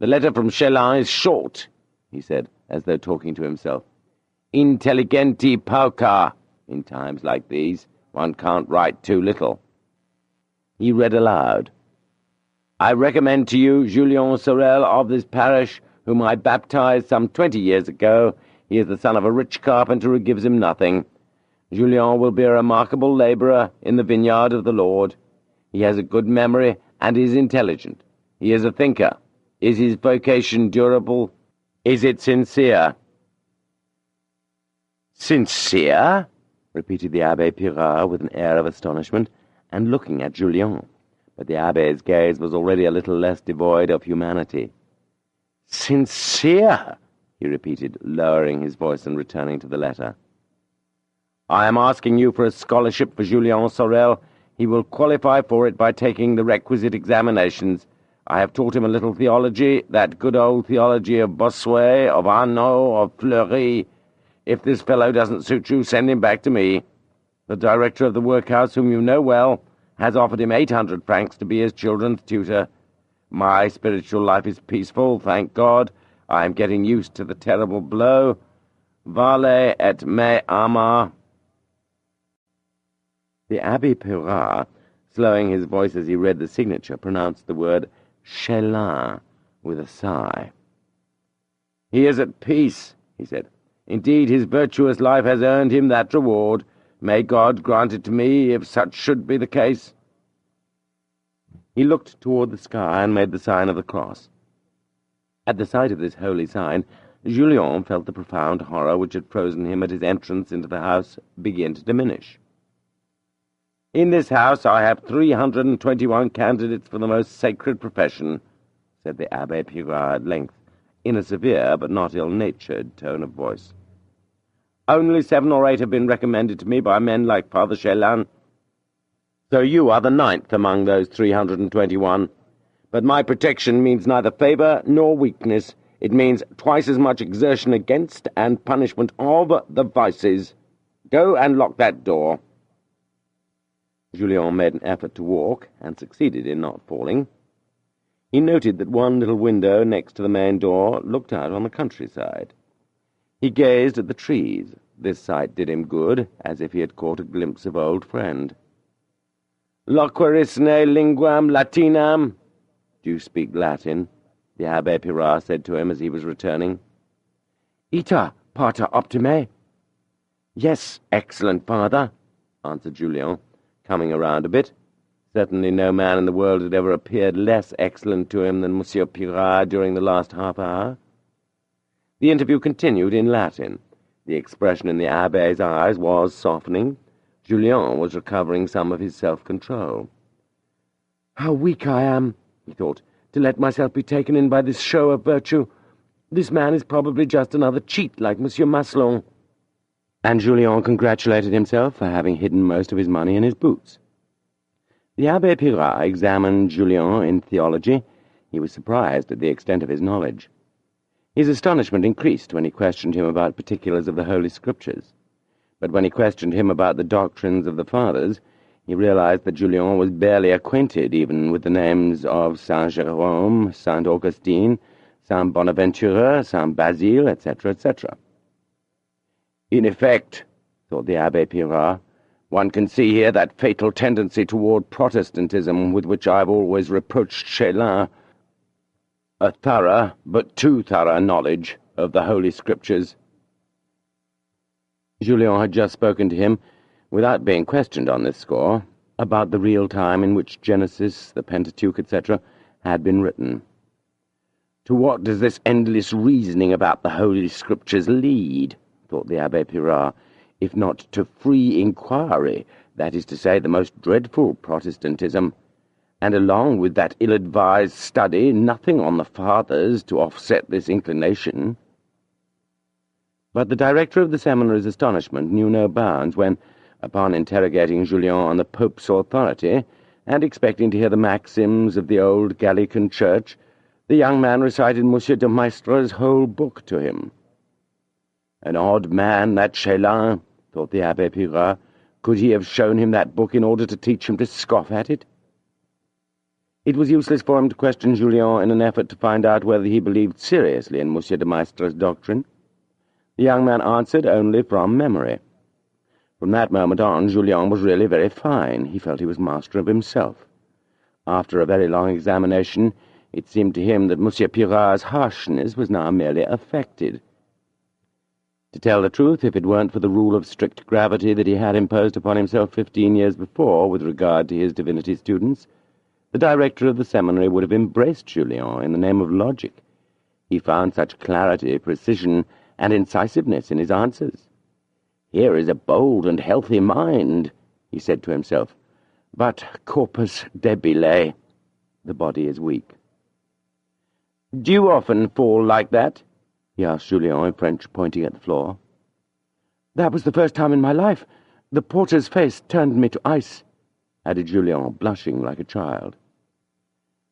"The letter from Chalon is short," he said, as though talking to himself. "Intelligenti pauca. In times like these, one can't write too little." He read aloud. "I recommend to you Julien Sorel of this parish, whom I baptized some 20 years ago. He is the son of a rich carpenter who gives him nothing. Julien will be a remarkable labourer in the vineyard of the Lord. He has a good memory and is intelligent. He is a thinker. Is his vocation durable? Is it sincere?" "Sincere?" repeated the Abbé Pirard with an air of astonishment, and looking at Julien. But the Abbé's gaze was already a little less devoid of humanity. "Sincere?" he repeated, lowering his voice and returning to the letter. "I am asking you for a scholarship for Julien Sorel. He will qualify for it by taking the requisite examinations. I have taught him a little theology, that good old theology of Bossuet, of Arnaud, of Fleury. If this fellow doesn't suit you, send him back to me. The director of the workhouse, whom you know well, has offered him 800 francs to be his children's tutor. My spiritual life is peaceful, thank God. I am getting used to the terrible blow. Vale et me ama." The Abbé Pirard, slowing his voice as he read the signature, pronounced the word Chalin with a sigh. "He is at peace," he said. "Indeed, his virtuous life has earned him that reward. May God grant it to me, if such should be the case." He looked toward the sky and made the sign of the cross. At the sight of this holy sign, Julien felt the profound horror which had frozen him at his entrance into the house begin to diminish. "In this house I have 321 candidates for the most sacred profession," said the Abbé Pirard at length, in a severe but not ill-natured tone of voice. "Only 7 or 8 have been recommended to me by men like Father Chalin. So you are the 9th among those 321. But my protection means neither favour nor weakness. It means twice as much exertion against and punishment of the vices. Go and lock that door." Julien made an effort to walk, and succeeded in not falling. He noted that one little window next to the main door looked out on the countryside. He gazed at the trees. This sight did him good, as if he had caught a glimpse of old friend. "Loquerisne linguam Latinam?" "Do you speak Latin?" the Abbé Pirard said to him as he was returning. "Ita, pater optime." "Yes, excellent father," answered Julien, coming around a bit. Certainly no man in the world had ever appeared less excellent to him than Monsieur Pirard during the last half-hour. The interview continued in Latin. The expression in the Abbé's eyes was softening. Julien was recovering some of his self-control. "How weak I am," he thought, "to let myself be taken in by this show of virtue. This man is probably just another cheat like Monsieur Maslon." And Julien congratulated himself for having hidden most of his money in his boots. The Abbé Pirard examined Julien in theology. He was surprised at the extent of his knowledge. His astonishment increased when he questioned him about particulars of the Holy Scriptures. But when he questioned him about the doctrines of the Fathers, he realized that Julien was barely acquainted even with the names of Saint Jérôme, Saint Augustine, Saint Bonaventure, Saint Basile, etc., etc. "In effect," thought the Abbé Pirard, "one can see here that fatal tendency toward Protestantism with which I have always reproached Chalin. A thorough, but too thorough knowledge of the Holy Scriptures
Julien had just spoken to him, without being questioned on this score, about the real time in which Genesis, the Pentateuch, etc., had been written. "To what does this endless reasoning about the Holy Scriptures lead?" thought the Abbé Pirard, "if not to free inquiry, that is to say, the most dreadful Protestantism, and along with that ill-advised study, nothing on the Fathers to offset this inclination?" But the director of the seminary's astonishment knew no bounds when, upon interrogating Julien on the Pope's authority, and expecting to hear the maxims of the old Gallican Church, the young man recited Monsieur de Maistre's whole book to him. An odd man, that Chelin, thought the Abbé Pirard. Could he have shown him that book in order to teach him to scoff at it? It was useless for him to question Julien in an effort to find out whether he believed seriously in Monsieur de Maistre's doctrine. The young man answered only from memory. From that moment on, Julien was really very fine. He felt he was master of himself. After a very long examination, it seemed to him that Monsieur Pirard's harshness was now merely affected. To tell the truth, if it weren't for the rule of strict gravity that he had imposed upon himself 15 years before with regard to his divinity students, the director of the seminary would have embraced Julien in the name of logic. He found such clarity, precision, and incisiveness in his answers. "Here is a bold and healthy mind," he said to himself, "but corpus debile, the body is weak." "Do you often fall like that?" he asked Julien in French, pointing at the floor. "That was the first time in my life. The porter's face turned me to ice," added Julien, blushing like a child.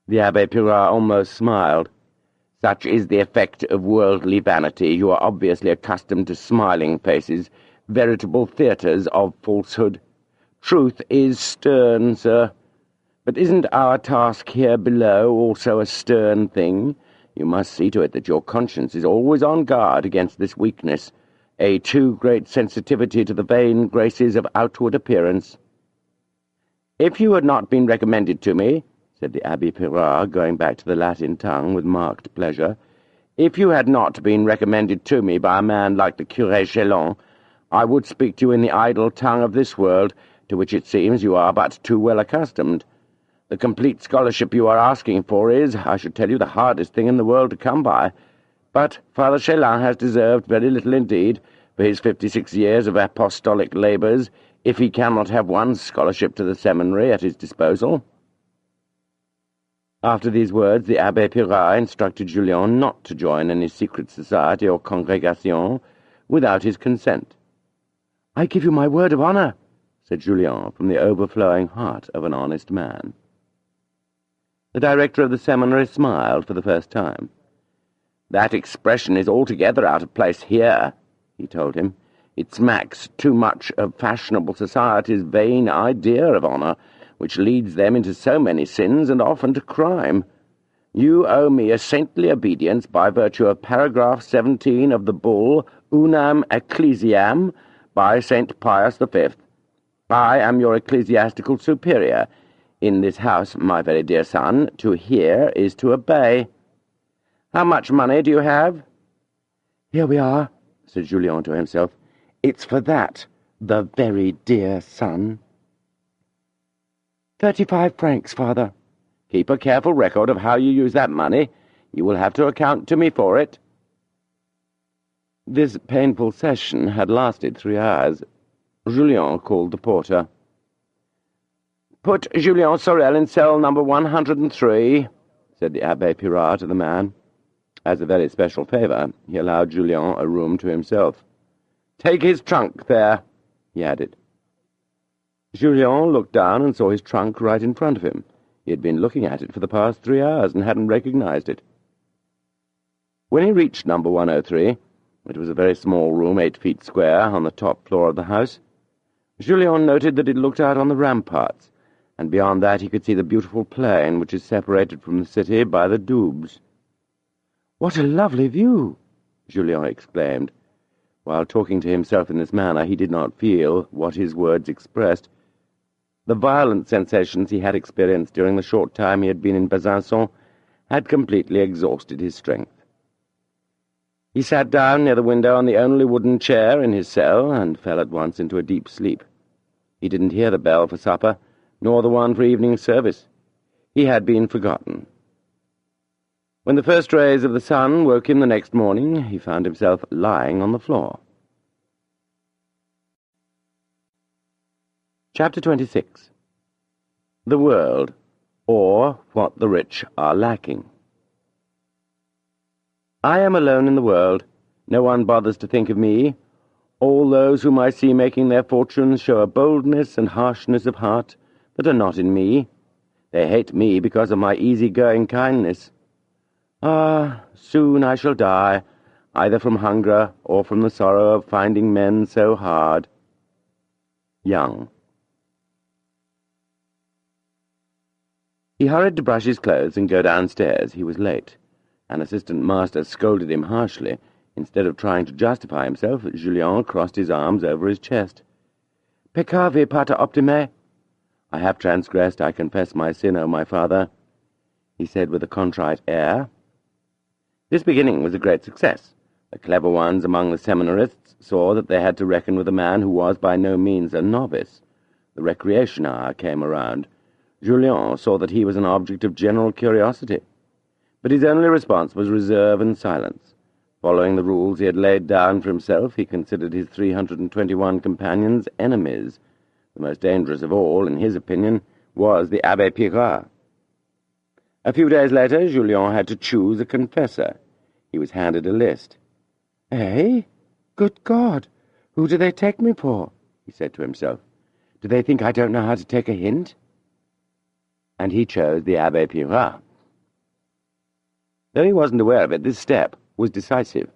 The Abbé Pirard almost smiled. "Such is the effect of worldly vanity. You are obviously accustomed to smiling faces, veritable theatres of falsehood. Truth is stern, sir. But isn't our task here below also a stern thing? You must see to it that your conscience is always on guard against this weakness, a too great sensitivity to the vain graces of outward appearance." "If you had not been recommended to me," said the Abbé Pirard, going back to the Latin tongue with marked pleasure, "if you had not been recommended to me by a man like the Curé Chelin, I would speak to you in the idle tongue of this world, to which it seems you are but too well accustomed. The complete scholarship you are asking for is, I should tell you, the hardest thing in the world to come by. But Father Chelin has deserved very little indeed for his 56 years of apostolic labours, if he cannot have one scholarship to the seminary at his disposal." After these words, the Abbé Pirard instructed Julien not to join any secret society or congregation without his consent. "I give you my word of honour," said Julien from the overflowing heart of an honest man. The director of the seminary smiled for the first time. "That expression is altogether out of place here," he told him. "It smacks too much of fashionable society's vain idea of honour, which leads them into so many sins and often to crime. You owe me a saintly obedience by virtue of paragraph 17 of the bull Unam Ecclesiam by St. Pius V. I am your ecclesiastical superior. In this house, my very dear son, to hear is to obey. How much money do you have?" "Here we are," said Julien to himself. "It's for that, the very dear son." 35 francs, father." "Keep a careful record of how you use that money. You will have to account to me for it." This painful session had lasted 3 hours. Julien called the porter. "Put Julien Sorel in cell number 103, said the Abbé Pirard to the man. As a very special favour, he allowed Julien a room to himself. "Take his trunk there," he added. Julien looked down and saw his trunk right in front of him. He had been looking at it for the past 3 hours and hadn't recognized it. When he reached number 103, it was a very small room, 8 feet square, on the top floor of the house. Julien noted that it looked out on the ramparts, and beyond that he could see the beautiful plain which is separated from the city by the Doubs. "What a lovely view!" Julien exclaimed. While talking to himself in this manner, he did not feel what his words expressed. The violent sensations he had experienced during the short time he had been in Besançon had completely exhausted his strength. He sat down near the window on the only wooden chair in his cell and fell at once into a deep sleep. He didn't hear the bell for supper, nor the one for evening service. He had been forgotten. When the first rays of the sun woke him the next morning, he found himself lying on the floor. Chapter 26. The World, or What the Rich Are Lacking. I am alone in the world. No one bothers to think of me. All those whom I see making their fortunes show a boldness and harshness of heart that are not in me. They hate me because of my easy-going kindness. Ah, soon I shall die, either from hunger or from the sorrow of finding men so hard. Young. He hurried to brush his clothes and go downstairs. He was late. An assistant master scolded him harshly. Instead of trying to justify himself, Julien crossed his arms over his chest. Peccavi pater optime. I have transgressed, I confess my sin, O my father, he said with a contrite air. This beginning was a great success. The clever ones among the seminarists saw that they had to reckon with a man who was by no means a novice. The recreation hour came around. Julien saw that he was an object of general curiosity, but his only response was reserve and silence. Following the rules he had laid down for himself, he considered his 321 companions enemies. The most dangerous of all, in his opinion, was the Abbé Pirard. A few days later, Julien had to choose a confessor. He was handed a list. "Eh? Good God! Who do they take me for?" he said to himself. "Do they think I don't know how to take a hint?" And he chose the Abbé Pirard. Though he wasn't aware of it, this step was decisive.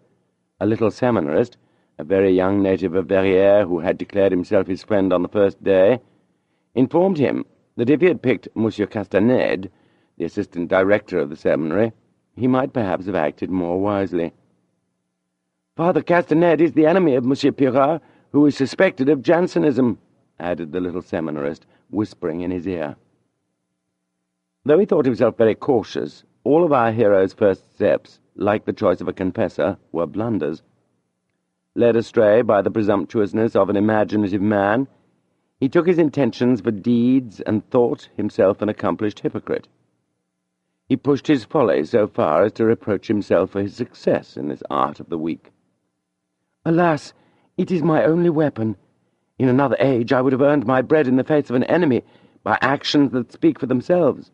A little seminarist, a very young native of Verrières who had declared himself his friend on the first day, informed him that if he had picked Monsieur Castanede, the assistant director of the seminary, he might perhaps have acted more wisely. "Father Castanede is the enemy of Monsieur Pirard, who is suspected of Jansenism," added the little seminarist, whispering in his ear. Though he thought himself very cautious, all of our hero's first steps, like the choice of a confessor, were blunders. Led astray by the presumptuousness of an imaginative man, he took his intentions for deeds and thought himself an accomplished hypocrite. He pushed his folly so far as to reproach himself for his success in this art of the weak. "Alas, it is my only weapon. In another age I would have earned my bread in the face of an enemy by actions that speak for themselves."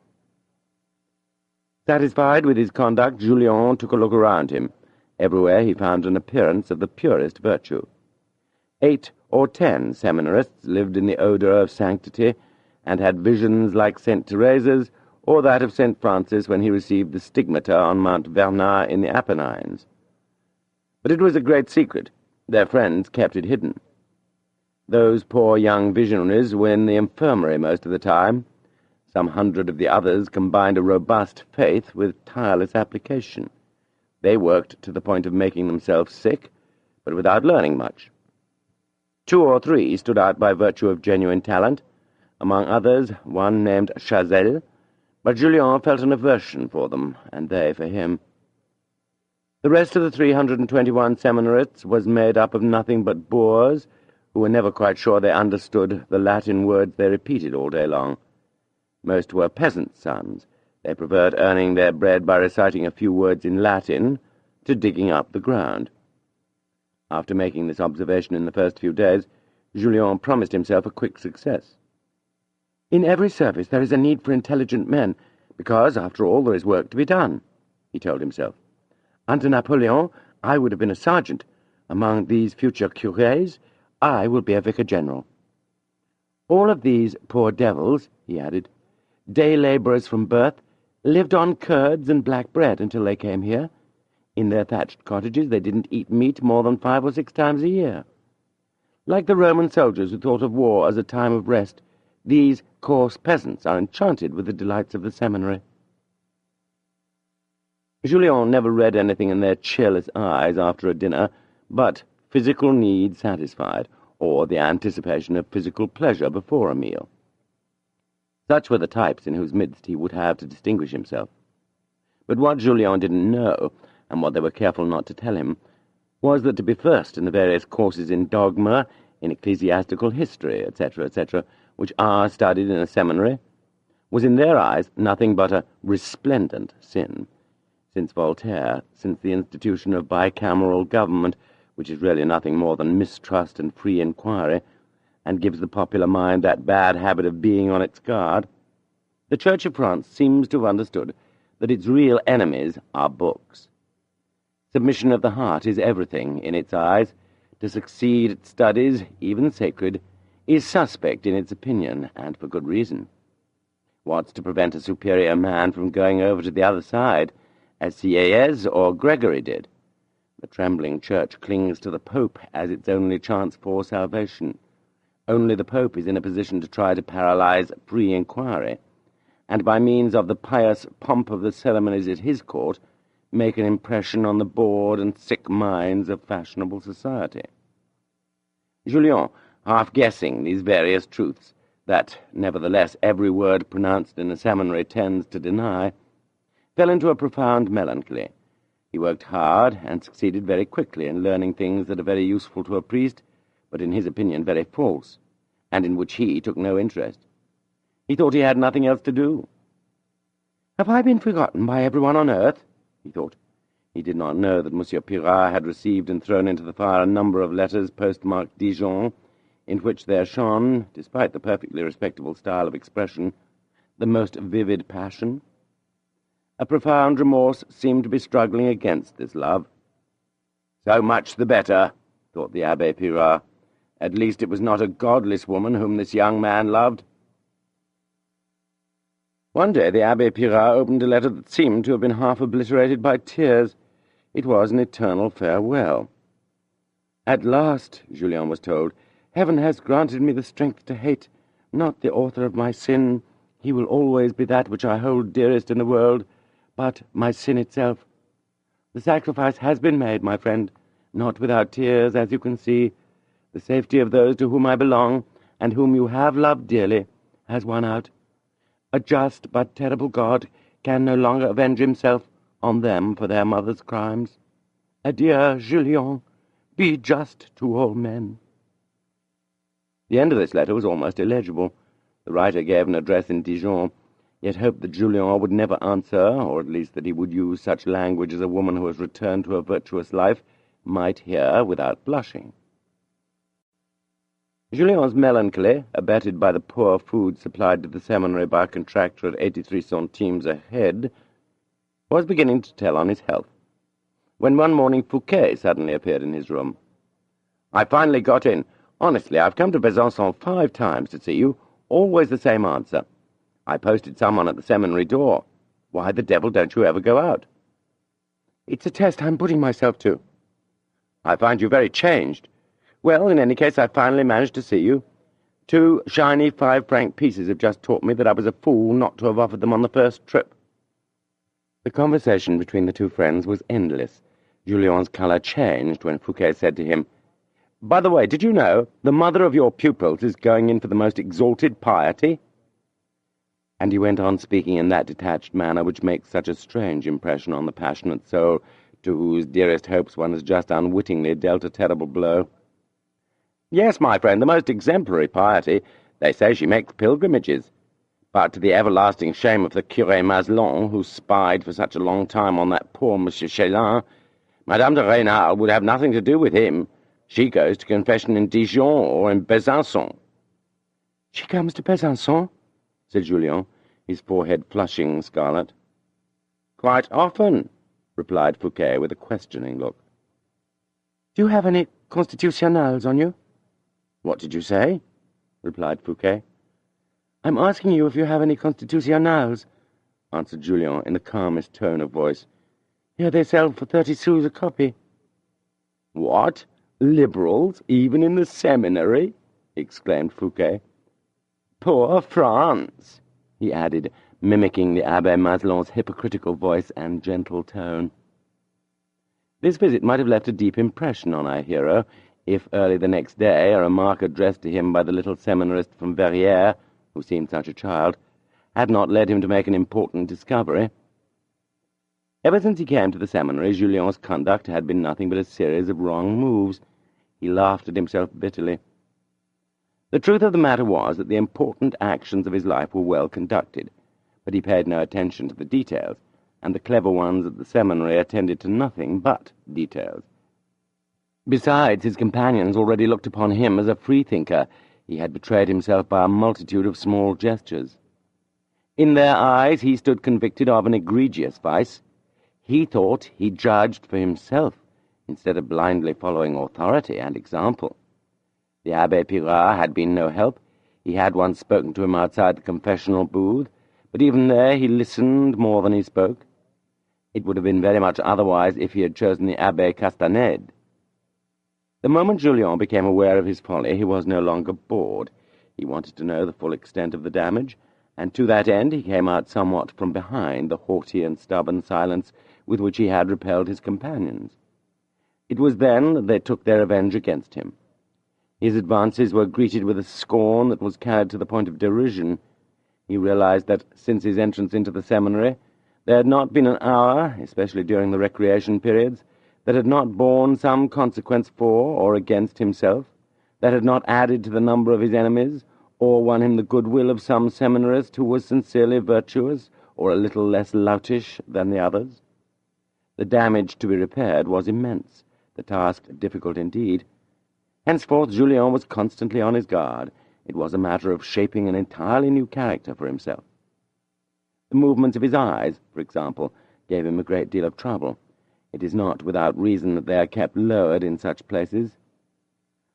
Satisfied with his conduct, Julien took a look around him. Everywhere he found an appearance of the purest virtue. 8 or 10 seminarists lived in the odour of sanctity, and had visions like St. Teresa's, or that of St. Francis when he received the stigmata on Mount Verna in the Apennines. But it was a great secret. Their friends kept it hidden. Those poor young visionaries were in the infirmary most of the time. Some 100 of the others combined a robust faith with tireless application. They worked to the point of making themselves sick, but without learning much. 2 or 3 stood out by virtue of genuine talent, among others one named Chazelle, but Julien felt an aversion for them, and they for him. The rest of the 321 seminarists was made up of nothing but boors, who were never quite sure they understood the Latin words they repeated all day long. Most were peasants' sons. They preferred earning their bread by reciting a few words in Latin to digging up the ground. After making this observation in the first few days, Julien promised himself a quick success. "In every service there is a need for intelligent men, because, after all, there is work to be done," he told himself. "Under Napoleon, I would have been a sergeant. Among these future curés, I will be a vicar-general. All of these poor devils," he added, "day labourers from birth, lived on curds and black bread until they came here. In their thatched cottages they didn't eat meat more than 5 or 6 times a year. Like the Roman soldiers who thought of war as a time of rest, these coarse peasants are enchanted with the delights of the seminary." Julien never read anything in their cheerless eyes after a dinner but physical need satisfied, or the anticipation of physical pleasure before a meal. Such were the types in whose midst he would have to distinguish himself. But what Julien didn't know, and what they were careful not to tell him, was that to be first in the various courses in dogma, in ecclesiastical history, etc., which are studied in a seminary, was in their eyes nothing but a resplendent sin, since Voltaire, since the institution of bicameral government, which is really nothing more than mistrust and free inquiry, and gives the popular mind that bad habit of being on its guard, the Church of France seems to have understood that its real enemies are books. Submission of the heart is everything in its eyes. To succeed at studies, even sacred, is suspect in its opinion, and for good reason. What's to prevent a superior man from going over to the other side, as Sieyès or Gregory did? The trembling Church clings to the Pope as its only chance for salvation. Only the Pope is in a position to try to paralyze free inquiry, and by means of the pious pomp of the ceremonies at his court, make an impression on the bored and sick minds of fashionable society. Julien, half guessing these various truths, that nevertheless every word pronounced in a seminary tends to deny, fell into a profound melancholy. He worked hard and succeeded very quickly in learning things that are very useful to a priest, but in his opinion very false, and in which he took no interest. He thought he had nothing else to do. "Have I been forgotten by everyone on earth?" he thought. He did not know that Monsieur Pirard had received and thrown into the fire a number of letters postmarked Dijon, in which there shone, despite the perfectly respectable style of expression, the most vivid passion. A profound remorse seemed to be struggling against this love. "So much the better," thought the Abbé Pirard. "At least it was not a godless woman whom this young man loved." One day the Abbé Pirard opened a letter that seemed to have been half obliterated by tears. It was an eternal farewell. "At last," Julien was told, "heaven has granted me the strength to hate, not the author of my sin. He will always be that which I hold dearest in the world, but my sin itself. The sacrifice has been made, my friend, not without tears, as you can see. The safety of those to whom I belong, and whom you have loved dearly, has won out. A just but terrible God can no longer avenge himself on them for their mother's crimes. Adieu, Julien. Be just to all men." The end of this letter was almost illegible. The writer gave an address in Dijon, yet hoped that Julien would never answer, or at least that he would use such language as a woman who has returned to a virtuous life might hear without blushing. Julien's melancholy, abetted by the poor food supplied to the seminary by a contractor at 83 centimes a head, was beginning to tell on his health, when one morning Fouquet suddenly appeared in his room. "I finally got in. Honestly, I've come to Besançon 5 times to see you, always the same answer. I posted someone at the seminary door. Why the devil don't you ever go out?" "It's a test I'm putting myself to." "I find you very changed. Well, in any case, I finally managed to see you. 2 shiny 5-franc pieces have just taught me that I was a fool not to have offered them on the first trip." The conversation between the two friends was endless. Julien's colour changed when Fouquet said to him, "By the way, did you know the mother of your pupils is going in for the most exalted piety?" And he went on speaking in that detached manner which makes such a strange impression on the passionate soul to whose dearest hopes one has just unwittingly dealt a terrible blow. "Yes, my friend, the most exemplary piety. They say she makes pilgrimages. But to the everlasting shame of the Curé Maslon, who spied for such a long time on that poor Monsieur Chélan, Madame de Rênal would have nothing to do with him. She goes to confession in Dijon or in Besançon." "She comes to Besançon?" said Julien, his forehead flushing scarlet. "Quite often," replied Fouquet with a questioning look. "Do you have any constitutionnels on you?" "What did you say?" replied Fouquet. "I'm asking you if you have any constitutionnels," answered Julien in the calmest tone of voice. "Here they sell for 30 sous a copy." "What? Liberals, even in the seminary?" exclaimed Fouquet. "Poor France," he added, mimicking the Abbé Maslon's hypocritical voice and gentle tone. This visit might have left a deep impression on our hero, if early the next day a remark addressed to him by the little seminarist from Verrières, who seemed such a child, had not led him to make an important discovery. Ever since he came to the seminary, Julien's conduct had been nothing but a series of wrong moves. He laughed at himself bitterly. The truth of the matter was that the important actions of his life were well conducted, but he paid no attention to the details, and the clever ones at the seminary attended to nothing but details. Besides, his companions already looked upon him as a freethinker. He had betrayed himself by a multitude of small gestures. In their eyes he stood convicted of an egregious vice. He thought he judged for himself, instead of blindly following authority and example. The Abbé Pirard had been no help. He had once spoken to him outside the confessional booth, but even there he listened more than he spoke. It would have been very much otherwise if he had chosen the Abbé Castanede. The moment Julien became aware of his folly, he was no longer bored. He wanted to know the full extent of the damage, and to that end he came out somewhat from behind the haughty and stubborn silence with which he had repelled his companions. It was then that they took their revenge against him. His advances were greeted with a scorn that was carried to the point of derision. He realized that, since his entrance into the seminary, there had not been an hour, especially during the recreation periods, that had not borne some consequence for or against himself, that had not added to the number of his enemies, or won him the goodwill of some seminarist who was sincerely virtuous, or a little less loutish than the others. The damage to be repaired was immense, the task difficult indeed. Henceforth Julien was constantly on his guard. It was a matter of shaping an entirely new character for himself. The movements of his eyes, for example, gave him a great deal of trouble. It is not without reason that they are kept lowered in such places.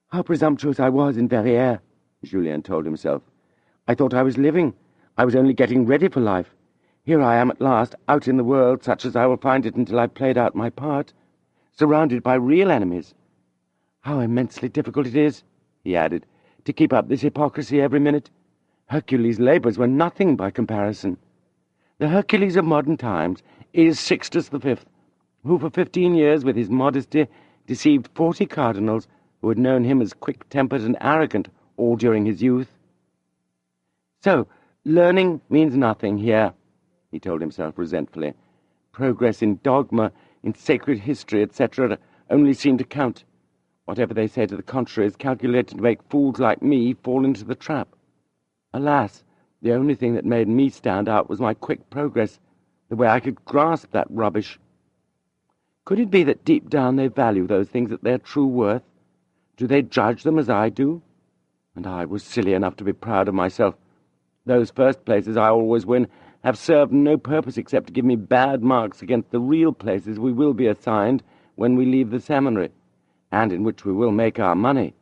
"How presumptuous I was in Verrières," Julien told himself. "I thought I was living. I was only getting ready for life. Here I am at last, out in the world, such as I will find it until I've played out my part, surrounded by real enemies. How immensely difficult it is," he added, "to keep up this hypocrisy every minute. Hercules' labours were nothing by comparison. The Hercules of modern times is Sixtus V, who for 15 years with his modesty deceived 40 cardinals who had known him as quick-tempered and arrogant all during his youth. So, learning means nothing here," he told himself resentfully. "Progress in dogma, in sacred history, etc., only seem to count. Whatever they say to the contrary is calculated to make fools like me fall into the trap. Alas, the only thing that made me stand out was my quick progress, the way I could grasp that rubbish. Could it be that deep down they value those things at their true worth? Do they judge them as I do? And I was silly enough to be proud of myself. Those first places I always win have served no purpose except to give me bad marks against the real places we will be assigned when we leave the seminary, and in which we will make our money.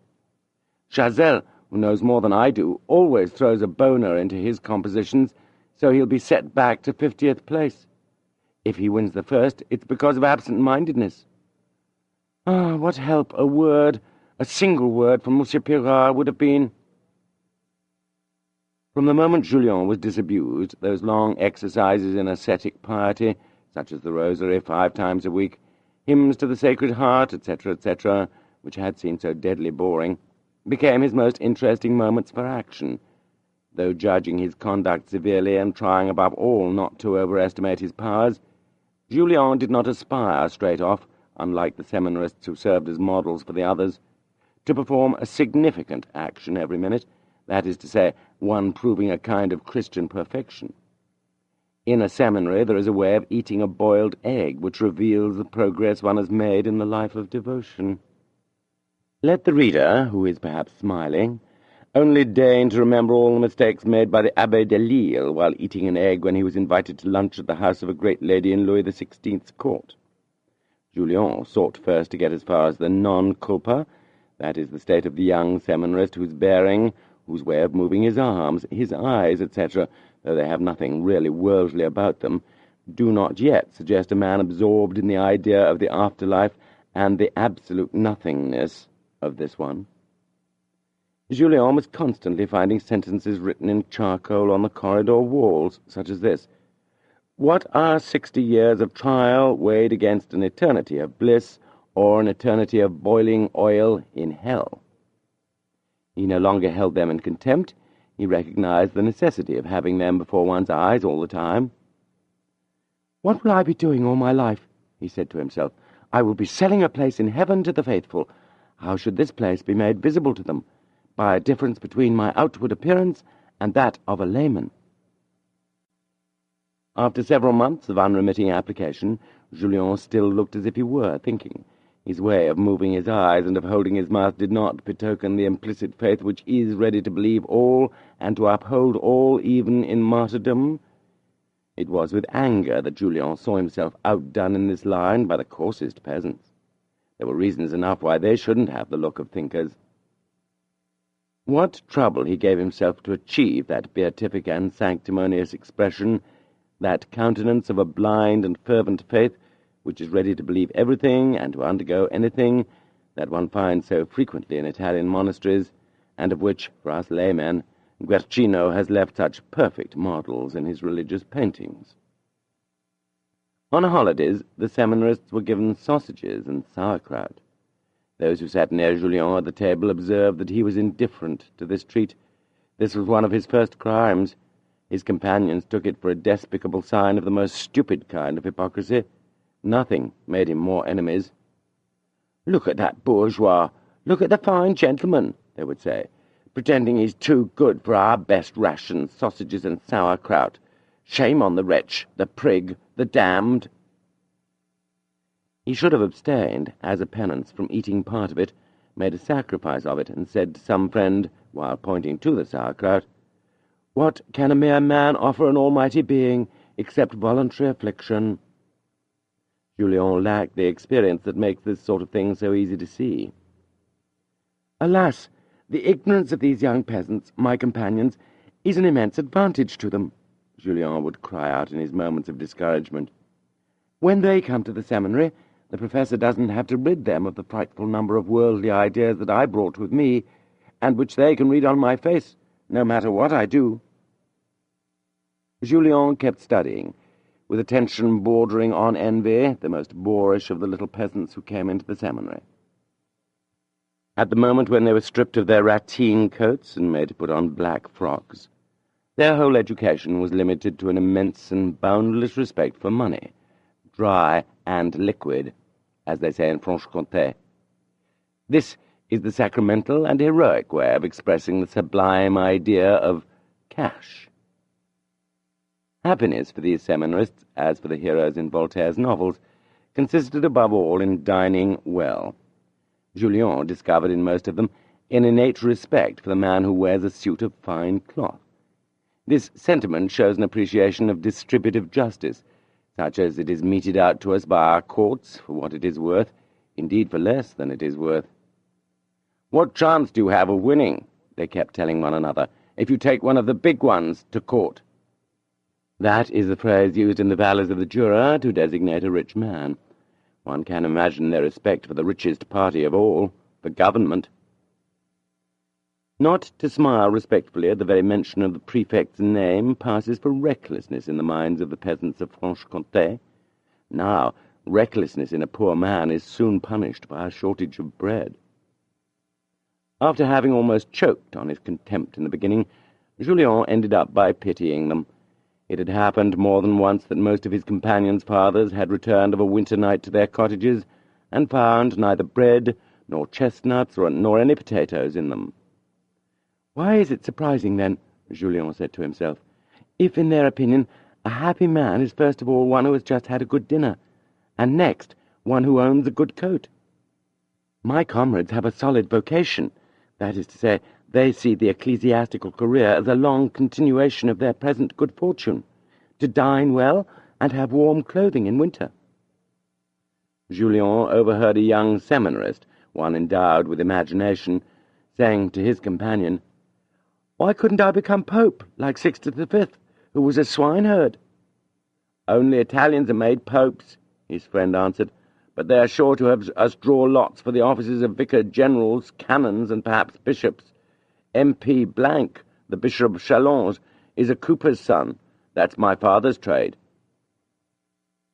Chazelle, who knows more than I do, always throws a boner into his compositions, so he'll be set back to 50th place. If he wins the first, it's because of absent-mindedness. Ah, what help a word, a single word from Monsieur Pirard would have been." From the moment Julien was disabused, those long exercises in ascetic piety, such as the rosary 5 times a week, hymns to the Sacred Heart, etc., etc., which had seemed so deadly boring, became his most interesting moments for action. Though judging his conduct severely and trying above all not to overestimate his powers, Julien did not aspire straight off, unlike the seminarists who served as models for the others, to perform a significant action every minute, that is to say, one proving a kind of Christian perfection. In a seminary there is a way of eating a boiled egg which reveals the progress one has made in the life of devotion. Let the reader, who is perhaps smiling, only deign to remember all the mistakes made by the Abbé de Lille while eating an egg when he was invited to lunch at the house of a great lady in Louis XVI's court. Julien sought first to get as far as the non culpa, that is, the state of the young seminarist whose bearing, whose way of moving his arms, his eyes, etc., though they have nothing really worldly about them, do not yet suggest a man absorbed in the idea of the afterlife and the absolute nothingness of this one. Julien was constantly finding sentences written in charcoal on the corridor walls, such as this: "What are 60 years of trial weighed against an eternity of bliss, or an eternity of boiling oil in hell?" He no longer held them in contempt. He recognized the necessity of having them before one's eyes all the time. "What will I be doing all my life?" he said to himself. "I will be selling a place in heaven to the faithful. How should this place be made visible to them? By a difference between my outward appearance and that of a layman." After several months of unremitting application, Julien still looked as if he were thinking. His way of moving his eyes and of holding his mouth did not betoken the implicit faith which is ready to believe all and to uphold all even in martyrdom. It was with anger that Julien saw himself outdone in this line by the coarsest peasants. There were reasons enough why they shouldn't have the look of thinkers. What trouble he gave himself to achieve that beatific and sanctimonious expression, that countenance of a blind and fervent faith which is ready to believe everything and to undergo anything, that one finds so frequently in Italian monasteries, and of which, for us laymen, Guercino has left such perfect models in his religious paintings. On holidays, the seminarists were given sausages and sauerkraut. Those who sat near Julien at the table observed that he was indifferent to this treat. This was one of his first crimes. His companions took it for a despicable sign of the most stupid kind of hypocrisy. Nothing made him more enemies. "Look at that bourgeois! Look at the fine gentleman!" they would say, "pretending he's too good for our best rations, sausages and sauerkraut. Shame on the wretch, the prig, the damned!" He should have abstained, as a penance, from eating part of it, made a sacrifice of it, and said to some friend, while pointing to the sauerkraut, "What can a mere man offer an almighty being, except voluntary affliction?" Julien lacked the experience that makes this sort of thing so easy to see. "Alas, the ignorance of these young peasants, my companions, is an immense advantage to them," Julien would cry out in his moments of discouragement. "When they come to the seminary, the professor doesn't have to rid them of the frightful number of worldly ideas that I brought with me, and which they can read on my face, no matter what I do." Julien kept studying, with attention bordering on envy, the most boorish of the little peasants who came into the seminary. At the moment when they were stripped of their ratteen coats and made to put on black frocks, their whole education was limited to an immense and boundless respect for money, dry and liquid, as they say in Franche-Comté. This is the sacramental and heroic way of expressing the sublime idea of cash. Happiness for these seminarists, as for the heroes in Voltaire's novels, consisted above all in dining well. Julien discovered in most of them an innate respect for the man who wears a suit of fine cloth. This sentiment shows an appreciation of distributive justice, such as it is meted out to us by our courts for what it is worth, indeed for less than it is worth. "What chance do you have of winning," they kept telling one another, "if you take one of the big ones to court?" That is the phrase used in the valleys of the Jura to designate a rich man. One can imagine their respect for the richest party of all, the government. Not to smile respectfully at the very mention of the prefect's name passes for recklessness in the minds of the peasants of Franche-Comté. Now, recklessness in a poor man is soon punished by a shortage of bread. After having almost choked on his contempt in the beginning, Julien ended up by pitying them. It had happened more than once that most of his companions' fathers had returned of a winter night to their cottages and found neither bread nor chestnuts nor any potatoes in them. "Why is it surprising, then," Julien said to himself, "if, in their opinion, a happy man is first of all one who has just had a good dinner, and next one who owns a good coat? My comrades have a solid vocation, that is to say, they see the ecclesiastical career as a long continuation of their present good fortune, to dine well and have warm clothing in winter." Julien overheard a young seminarist, one endowed with imagination, saying to his companion, "Why couldn't I become pope, like Sixtus V, who was a swineherd?" "Only Italians are made popes," his friend answered, "but they are sure to have us draw lots for the offices of vicar-generals, canons, and perhaps bishops. M.P. Blank, the Bishop of Chalons, is a cooper's son. That's my father's trade."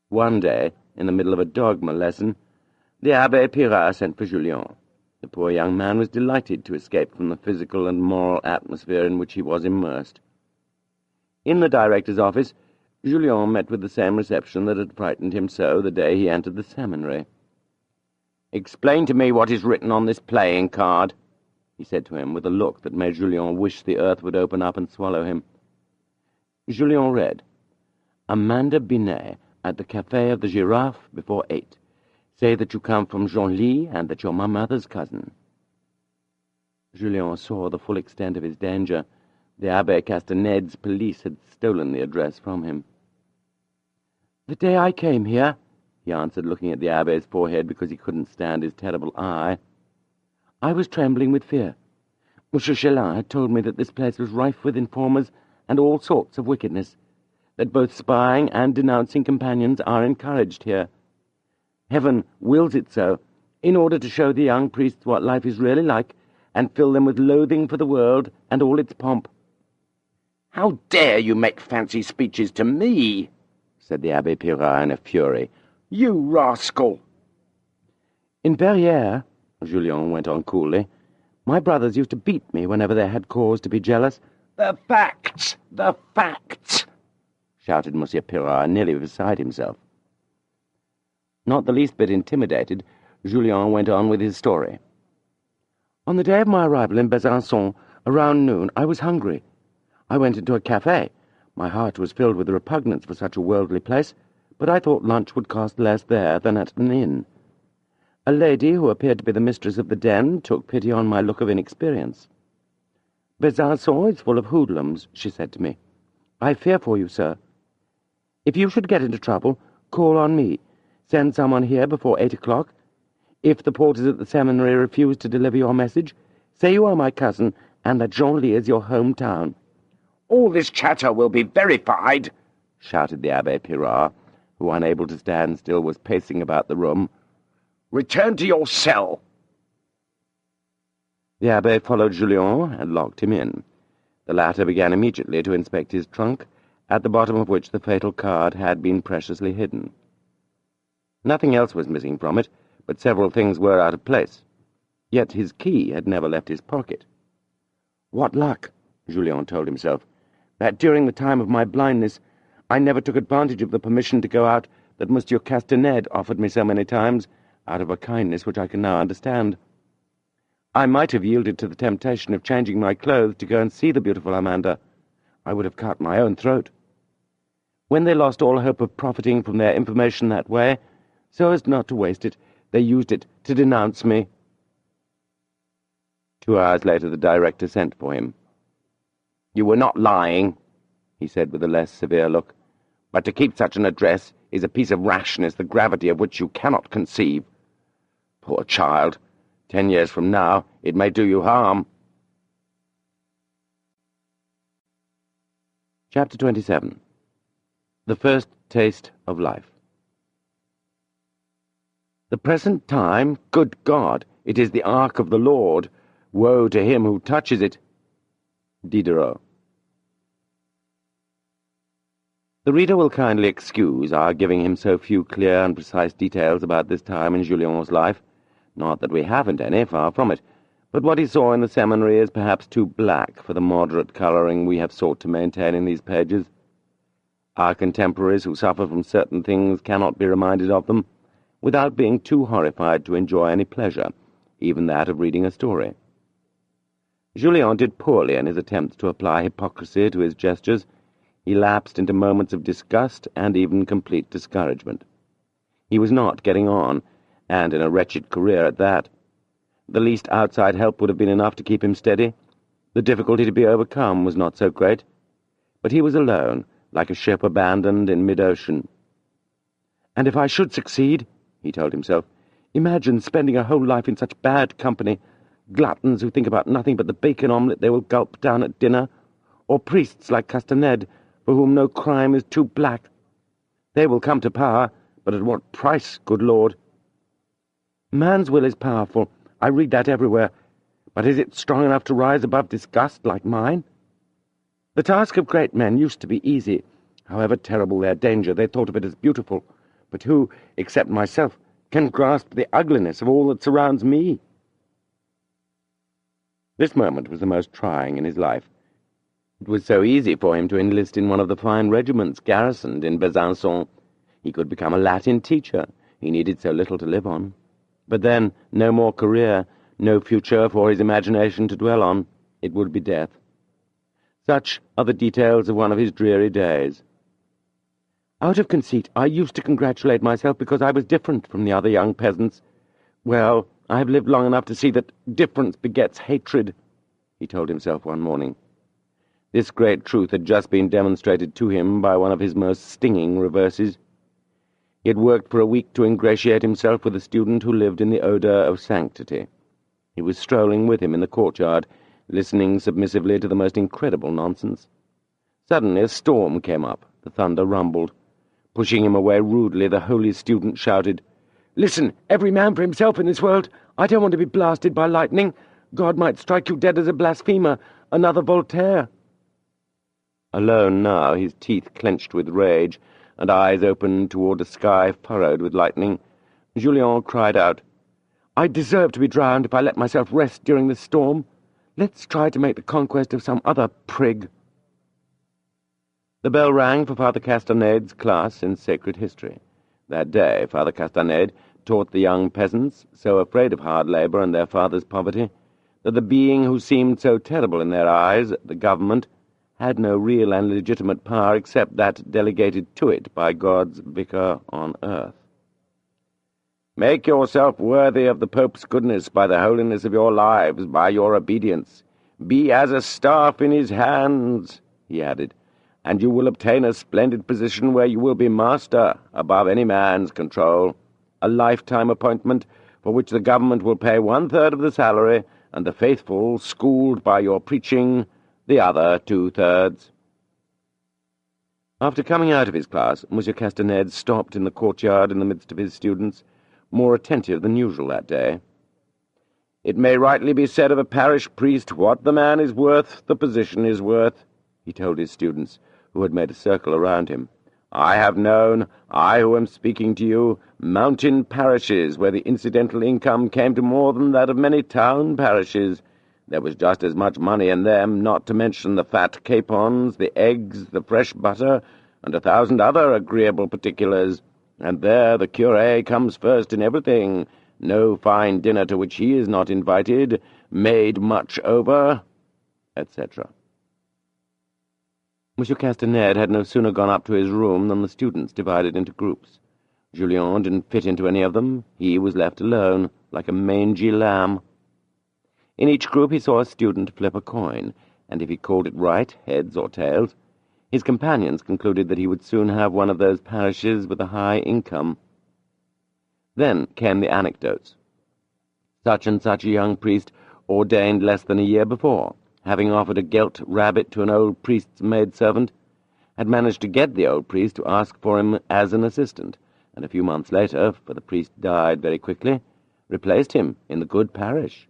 One day, in the middle of a dogma lesson, the Abbé Pirard sent for Julien. The poor young man was delighted to escape from the physical and moral atmosphere in which he was immersed. In the director's office, Julien met with the same reception that had frightened him so the day he entered the seminary. "Explain to me what is written on this playing card," he said to him with a look that made Julien wish the earth would open up and swallow him. Julien read, "Amanda Binet at the Café of the Giraffe before 8. Say that you come from Genlis and that you're my mother's cousin." Julien saw the full extent of his danger. The Abbé Castaned's police had stolen the address from him. "The day I came here," he answered, looking at the Abbé's forehead because he couldn't stand his terrible eye, "I was trembling with fear. Monsieur Chelin had told me that this place was rife with informers and all sorts of wickedness, that both spying and denouncing companions are encouraged here. Heaven wills it so, in order to show the young priests what life is really like, and fill them with loathing for the world and all its pomp." "How dare you make fancy speeches to me?" said the Abbé Pirard in a fury. "You rascal!" "In Verrières," Julien went on coolly, "my brothers used to beat me whenever they had cause to be jealous." "The facts! The facts!" shouted Monsieur Pirard, nearly beside himself. Not the least bit intimidated, Julien went on with his story. "On the day of my arrival in Besançon, around noon, I was hungry. I went into a café. My heart was filled with repugnance for such a worldly place, but I thought lunch would cost less there than at an inn. A lady, who appeared to be the mistress of the den, took pity on my look of inexperience. 'Besançon is full of hoodlums,' she said to me. 'I fear for you, sir. If you should get into trouble, call on me. Send someone here before 8 o'clock. If the porters at the seminary refuse to deliver your message, say you are my cousin and that Genlis is your hometown.'" "All this chatter will be verified," shouted the Abbé Pirard, who, unable to stand still, was pacing about the room. "Return to your cell." The Abbé followed Julien and locked him in. The latter began immediately to inspect his trunk, at the bottom of which the fatal card had been preciously hidden. Nothing else was missing from it, but several things were out of place. Yet his key had never left his pocket. "What luck," Julien told himself, "that during the time of my blindness I never took advantage of the permission to go out that Monsieur Castaned offered me so many times, out of a kindness which I can now understand. I might have yielded to the temptation of changing my clothes to go and see the beautiful Amanda. I would have cut my own throat. When they lost all hope of profiting from their information that way, so as not to waste it, they used it to denounce me." 2 hours later the director sent for him. "You were not lying," he said with a less severe look, "but to keep such an address is a piece of rashness the gravity of which you cannot conceive. Poor child, 10 years from now it may do you harm." Chapter 27. The First Taste of Life. "The present time, good God, it is the ark of the Lord. Woe to him who touches it." Diderot. The reader will kindly excuse our giving him so few clear and precise details about this time in Julien's life. Not that we haven't any, far from it, but what he saw in the seminary is perhaps too black for the moderate colouring we have sought to maintain in these pages. Our contemporaries who suffer from certain things cannot be reminded of them, without being too horrified to enjoy any pleasure, even that of reading a story. Julien did poorly in his attempts to apply hypocrisy to his gestures. He lapsed into moments of disgust and even complete discouragement. He was not getting on, and in a wretched career at that. The least outside help would have been enough to keep him steady. The difficulty to be overcome was not so great. But he was alone, like a ship abandoned in mid-ocean. "And if I should succeed," he told himself, "imagine spending a whole life in such bad company, gluttons who think about nothing but the bacon omelette they will gulp down at dinner, or priests like Castaned, for whom no crime is too black. They will come to power, but at what price, good Lord? Man's will is powerful, I read that everywhere, but is it strong enough to rise above disgust like mine? The task of great men used to be easy. However terrible their danger, they thought of it as beautiful. But who, except myself, can grasp the ugliness of all that surrounds me?" This moment was the most trying in his life. It was so easy for him to enlist in one of the fine regiments garrisoned in Besançon. He could become a Latin teacher. He needed so little to live on. But then, no more career, no future for his imagination to dwell on. It would be death. Such are the details of one of his dreary days. Out of conceit, I used to congratulate myself because I was different from the other young peasants. Well, I have lived long enough to see that difference begets hatred, he told himself one morning. This great truth had just been demonstrated to him by one of his most stinging reverses. He had worked for a week to ingratiate himself with a student who lived in the odour of sanctity. He was strolling with him in the courtyard, listening submissively to the most incredible nonsense. Suddenly a storm came up. The thunder rumbled. Pushing him away rudely, the holy student shouted, "Listen, every man for himself in this world. I don't want to be blasted by lightning. God might strike you dead as a blasphemer, another Voltaire." Alone now, his teeth clenched with rage, and eyes open toward a sky furrowed with lightning, Julien cried out, "I deserve to be drowned if I let myself rest during this storm. Let's try to make the conquest of some other prig." The bell rang for Father Castaneda's class in sacred history. That day, Father Castaneda taught the young peasants, so afraid of hard labour and their father's poverty, that the being who seemed so terrible in their eyes, the government, had no real and legitimate power except that delegated to it by God's vicar on earth. "Make yourself worthy of the Pope's goodness by the holiness of your lives, by your obedience. Be as a staff in his hands," he added, "and you will obtain a splendid position where you will be master, above any man's control, a lifetime appointment for which the government will pay 1/3 of the salary, and the faithful, schooled by your preaching, the other 2/3. After coming out of his class, Monsieur Castaneda stopped in the courtyard in the midst of his students, more attentive than usual that day. "It may rightly be said of a parish priest, what the man is worth, the position is worth," he told his students, who had made a circle around him. "I have known, I who am speaking to you, mountain parishes where the incidental income came to more than that of many town parishes. There was just as much money in them, not to mention the fat capons, the eggs, the fresh butter, and 1,000 other agreeable particulars. And there the curé comes first in everything, no fine dinner to which he is not invited, made much over," etc. Monsieur Castaneda had no sooner gone up to his room than the students divided into groups. Julien didn't fit into any of them. He was left alone, like a mangy lamb. In each group he saw a student flip a coin, and if he called it right, heads or tails, his companions concluded that he would soon have one of those parishes with a high income. Then came the anecdotes. Such and such a young priest, ordained less than a year before, having offered a gelt rabbit to an old priest's maidservant, had managed to get the old priest to ask for him as an assistant, and a few months later, for the priest died very quickly, replaced him in the good parish.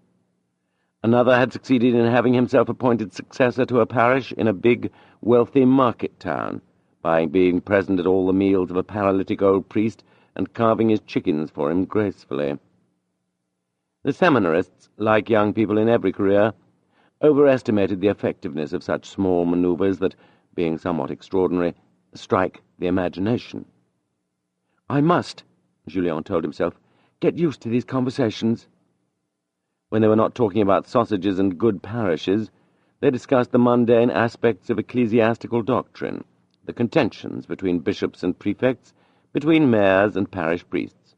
Another had succeeded in having himself appointed successor to a parish in a big, wealthy market town, by being present at all the meals of a paralytic old priest and carving his chickens for him gracefully. The seminarists, like young people in every career, overestimated the effectiveness of such small manoeuvres that, being somewhat extraordinary, strike the imagination. "I must," Julien told himself, "get used to these conversations." When they were not talking about sausages and good parishes, they discussed the mundane aspects of ecclesiastical doctrine, the contentions between bishops and prefects, between mayors and parish priests.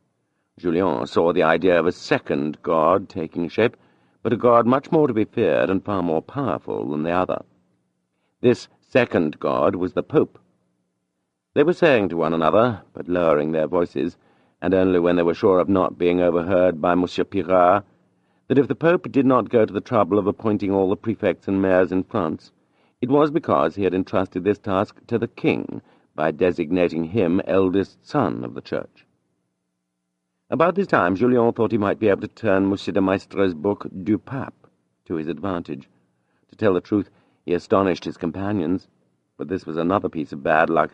Julien saw the idea of a second God taking shape, but a God much more to be feared and far more powerful than the other. This second God was the Pope. They were saying to one another, but lowering their voices, and only when they were sure of not being overheard by Monsieur Pirard, that if the Pope did not go to the trouble of appointing all the prefects and mayors in France, it was because he had entrusted this task to the king by designating him eldest son of the Church. About this time, Julien thought he might be able to turn Monsieur de Maistre's book Du Pape to his advantage. To tell the truth, he astonished his companions, but this was another piece of bad luck.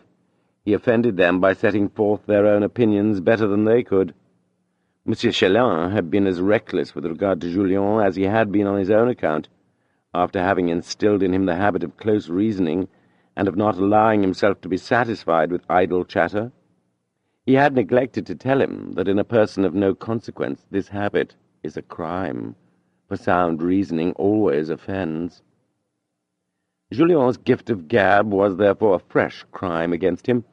He offended them by setting forth their own opinions better than they could. Monsieur Chelin had been as reckless with regard to Julien as he had been on his own account.
After having instilled in him the habit of close reasoning, and of not allowing himself to be satisfied with idle chatter, he had neglected to tell him that in a person of no consequence this habit is a crime, for sound reasoning always offends. Julien's gift of gab was therefore a fresh crime against him.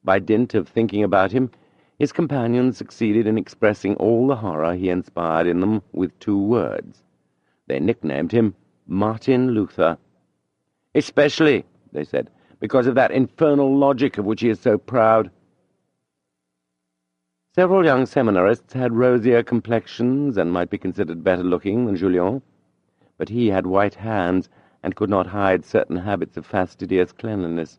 By dint of thinking about him, his companions succeeded in expressing all the horror he inspired in them with 2 words. They nicknamed him Martin Luther. "Especially," they said, "because of that infernal logic of which he is so proud." Several young seminarists had rosier complexions and might be considered better looking than Julien, but he had white hands and could not hide certain habits of fastidious cleanliness.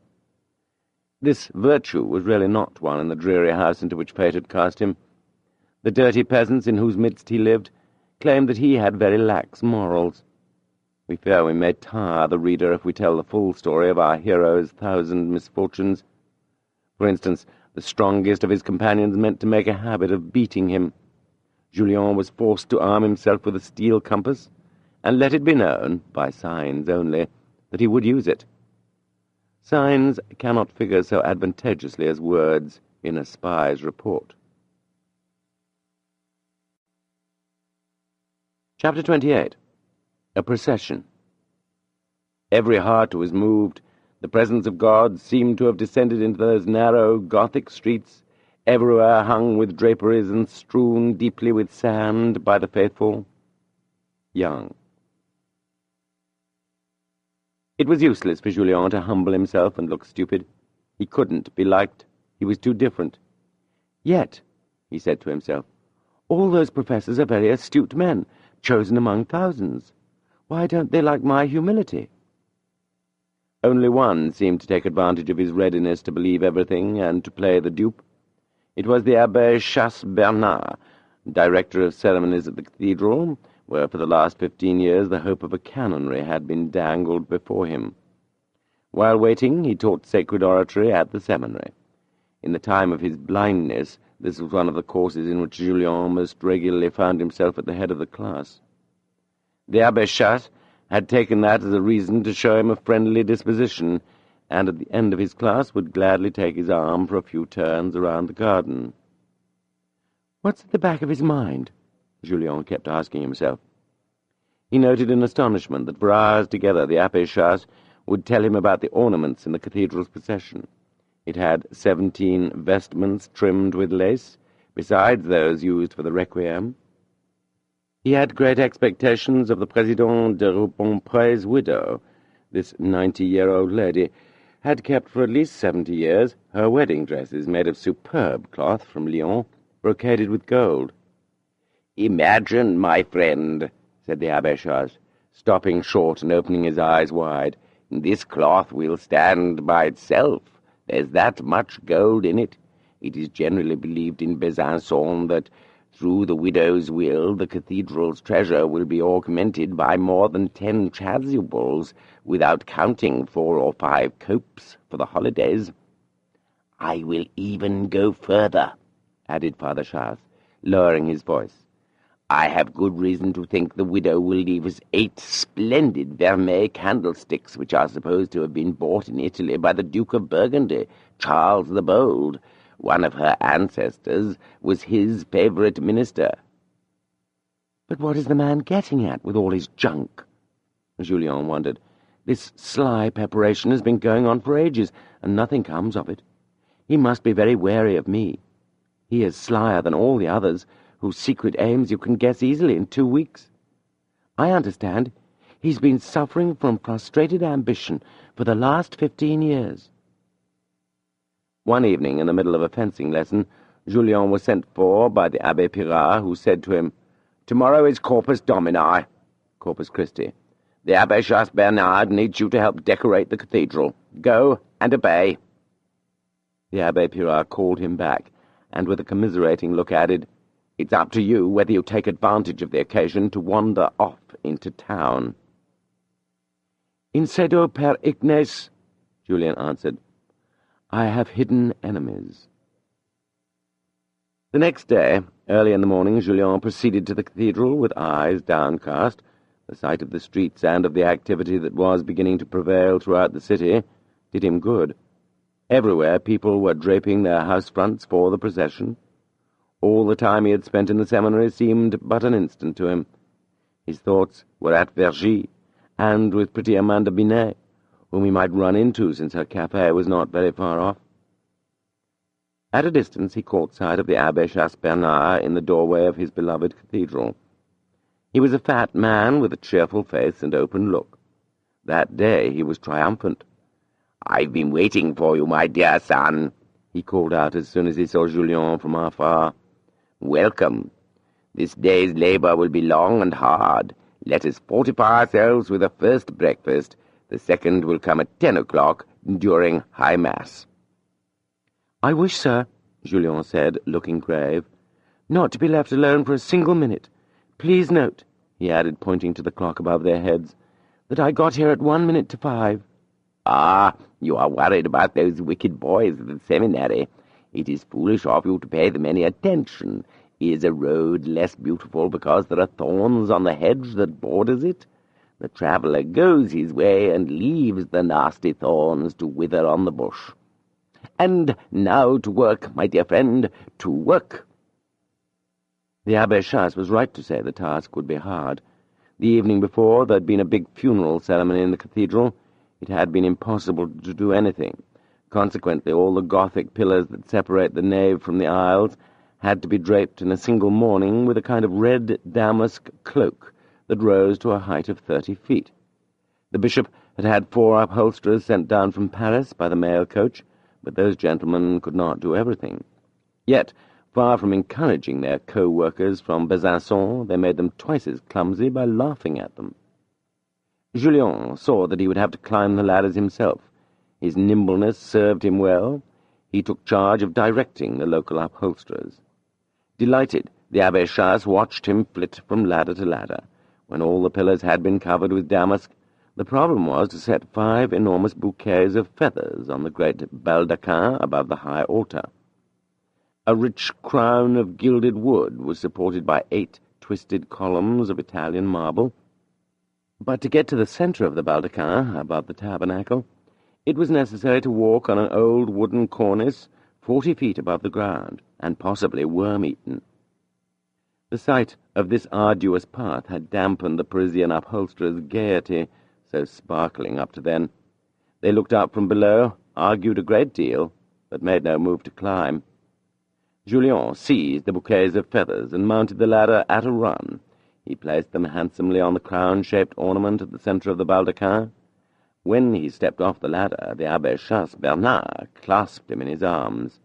This virtue was really not one in the dreary house into which fate had cast him. The dirty peasants in whose midst he lived claimed that he had very lax morals. We fear we may tire the reader if we tell the full story of our hero's 1,000 misfortunes. For instance, the strongest of his companions meant to make a habit of beating him. Julien was forced to arm himself with a steel compass, and let it be known, by signs only, that he would use it. Signs cannot figure so advantageously as words in a spy's report. Chapter 28. A Procession. Every heart was moved. The presence of God seemed to have descended into those narrow Gothic streets, everywhere hung with draperies and strewn deeply with sand by the faithful. Young. It was useless for Julien to humble himself and look stupid. He couldn't be liked. He was too different. Yet, he said to himself, all those professors are very astute men, chosen among thousands. Why don't they like my humility? Only one seemed to take advantage of his readiness to believe everything and to play the dupe. It was the Abbé Chasse-Bernard, director of ceremonies at the cathedral, where for the last 15 years the hope of a canonry had been dangled before him. While waiting, he taught sacred oratory at the seminary. In the time of his blindness, this was one of the courses in which Julien most regularly found himself at the head of the class. The Abbé Chasse had taken that as a reason to show him a friendly disposition, and at the end of his class would gladly take his arm for a few turns around the garden. What's at the back of his mind? Julien kept asking himself. He noted in astonishment that for hours together the Abbé Chasse would tell him about the ornaments in the cathedral's procession. It had 17 vestments trimmed with lace, besides those used for the requiem. He had great expectations of the Président de Rubempre's widow. This 90-year-old lady had kept for at least 70 years her wedding dresses made of superb cloth from Lyon, brocaded with gold. "Imagine, my friend," said the Abbé Chasse, stopping short and opening his eyes wide, "this cloth will stand by itself. There's that much gold in it. It is generally believed in Besançon that through the widow's will the cathedral's treasure will be augmented by more than 10 chasubles, without counting 4 or 5 copes for the holidays. I will even go further," added Father Chasse, lowering his voice. "I have good reason to think the widow will leave us 8 splendid vermeil candlesticks, which are supposed to have been bought in Italy by the Duke of Burgundy, Charles the Bold. One of her ancestors was his favourite minister." "But what is the man getting at with all his junk?" Julien wondered. "This sly preparation has been going on for ages, and nothing comes of it. He must be very wary of me. He is slyer than all the others, whose secret aims you can guess easily in 2 weeks. I understand he's been suffering from frustrated ambition for the last 15 years. One evening, in the middle of a fencing lesson, Julien was sent for by the Abbé Pirard, who said to him, "Tomorrow is Corpus Domini, Corpus Christi. The Abbé Chasse-Bernard needs you to help decorate the cathedral. Go and obey." The Abbé Pirard called him back, and with a commiserating look added, "It's up to you whether you take advantage of the occasion to wander off into town." "Incedo per ignes," Julien answered. "I have hidden enemies." The next day, early in the morning, Julien proceeded to the cathedral with eyes downcast. The sight of the streets and of the activity that was beginning to prevail throughout the city did him good. Everywhere people were draping their house fronts for the procession. All the time he had spent in the seminary seemed but an instant to him. His thoughts were at Vergy, and with pretty Amanda Binet, whom he might run into since her café was not very far off. At a distance he caught sight of the Abbé Chasse-Bernard in the doorway of his beloved cathedral. He was a fat man with a cheerful face and open look. That day he was triumphant. "I've been waiting for you, my dear son," he called out as soon as he saw Julien from afar. "Welcome. This day's labour will be long and hard. Let us fortify ourselves with a first breakfast. The second will come at 10 o'clock during High Mass."
"I wish, sir," Julien said, looking grave, "not to be left alone for a single minute. Please note," he added, pointing to the clock above their heads, "that I got here at 1 minute to 5.
"Ah, you are worried about those wicked boys of the seminary. It is foolish of you to pay them any attention. Is a road less beautiful because there are thorns on the hedge that borders it? The traveller goes his way and leaves the nasty thorns to wither on the bush. And now to work, my dear friend, to work."
The Abbé Chasse was right to say the task would be hard. The evening before there had been a big funeral ceremony in the cathedral. It had been impossible to do anything. Consequently, all the Gothic pillars that separate the nave from the aisles had to be draped in a single mourning with a kind of red damask cloak that rose to a height of 30 feet. The bishop had had 4 upholsterers sent down from Paris by the mail coach, but those gentlemen could not do everything. Yet, far from encouraging their co-workers from Besançon, they made them twice as clumsy by laughing at them. Julien saw that he would have to climb the ladders himself. His nimbleness served him well. He took charge of directing the local upholsterers. Delighted, the Abbé Chasse watched him flit from ladder to ladder. When all the pillars had been covered with damask, the problem was to set 5 enormous bouquets of feathers on the great baldaquin above the high altar. A rich crown of gilded wood was supported by 8 twisted columns of Italian marble. But to get to the centre of the baldaquin, above the tabernacle, it was necessary to walk on an old wooden cornice 40 feet above the ground, and possibly worm-eaten. The sight of this arduous path had dampened the Parisian upholsterers' gaiety, so sparkling up to then. They looked up from below, argued a great deal, but made no move to climb. Julien seized the bouquets of feathers and mounted the ladder at a run. He placed them handsomely on the crown-shaped ornament at the centre of the baldaquin. When he stepped off the ladder, the Abbé Chasse-Bernard clasped him in his arms.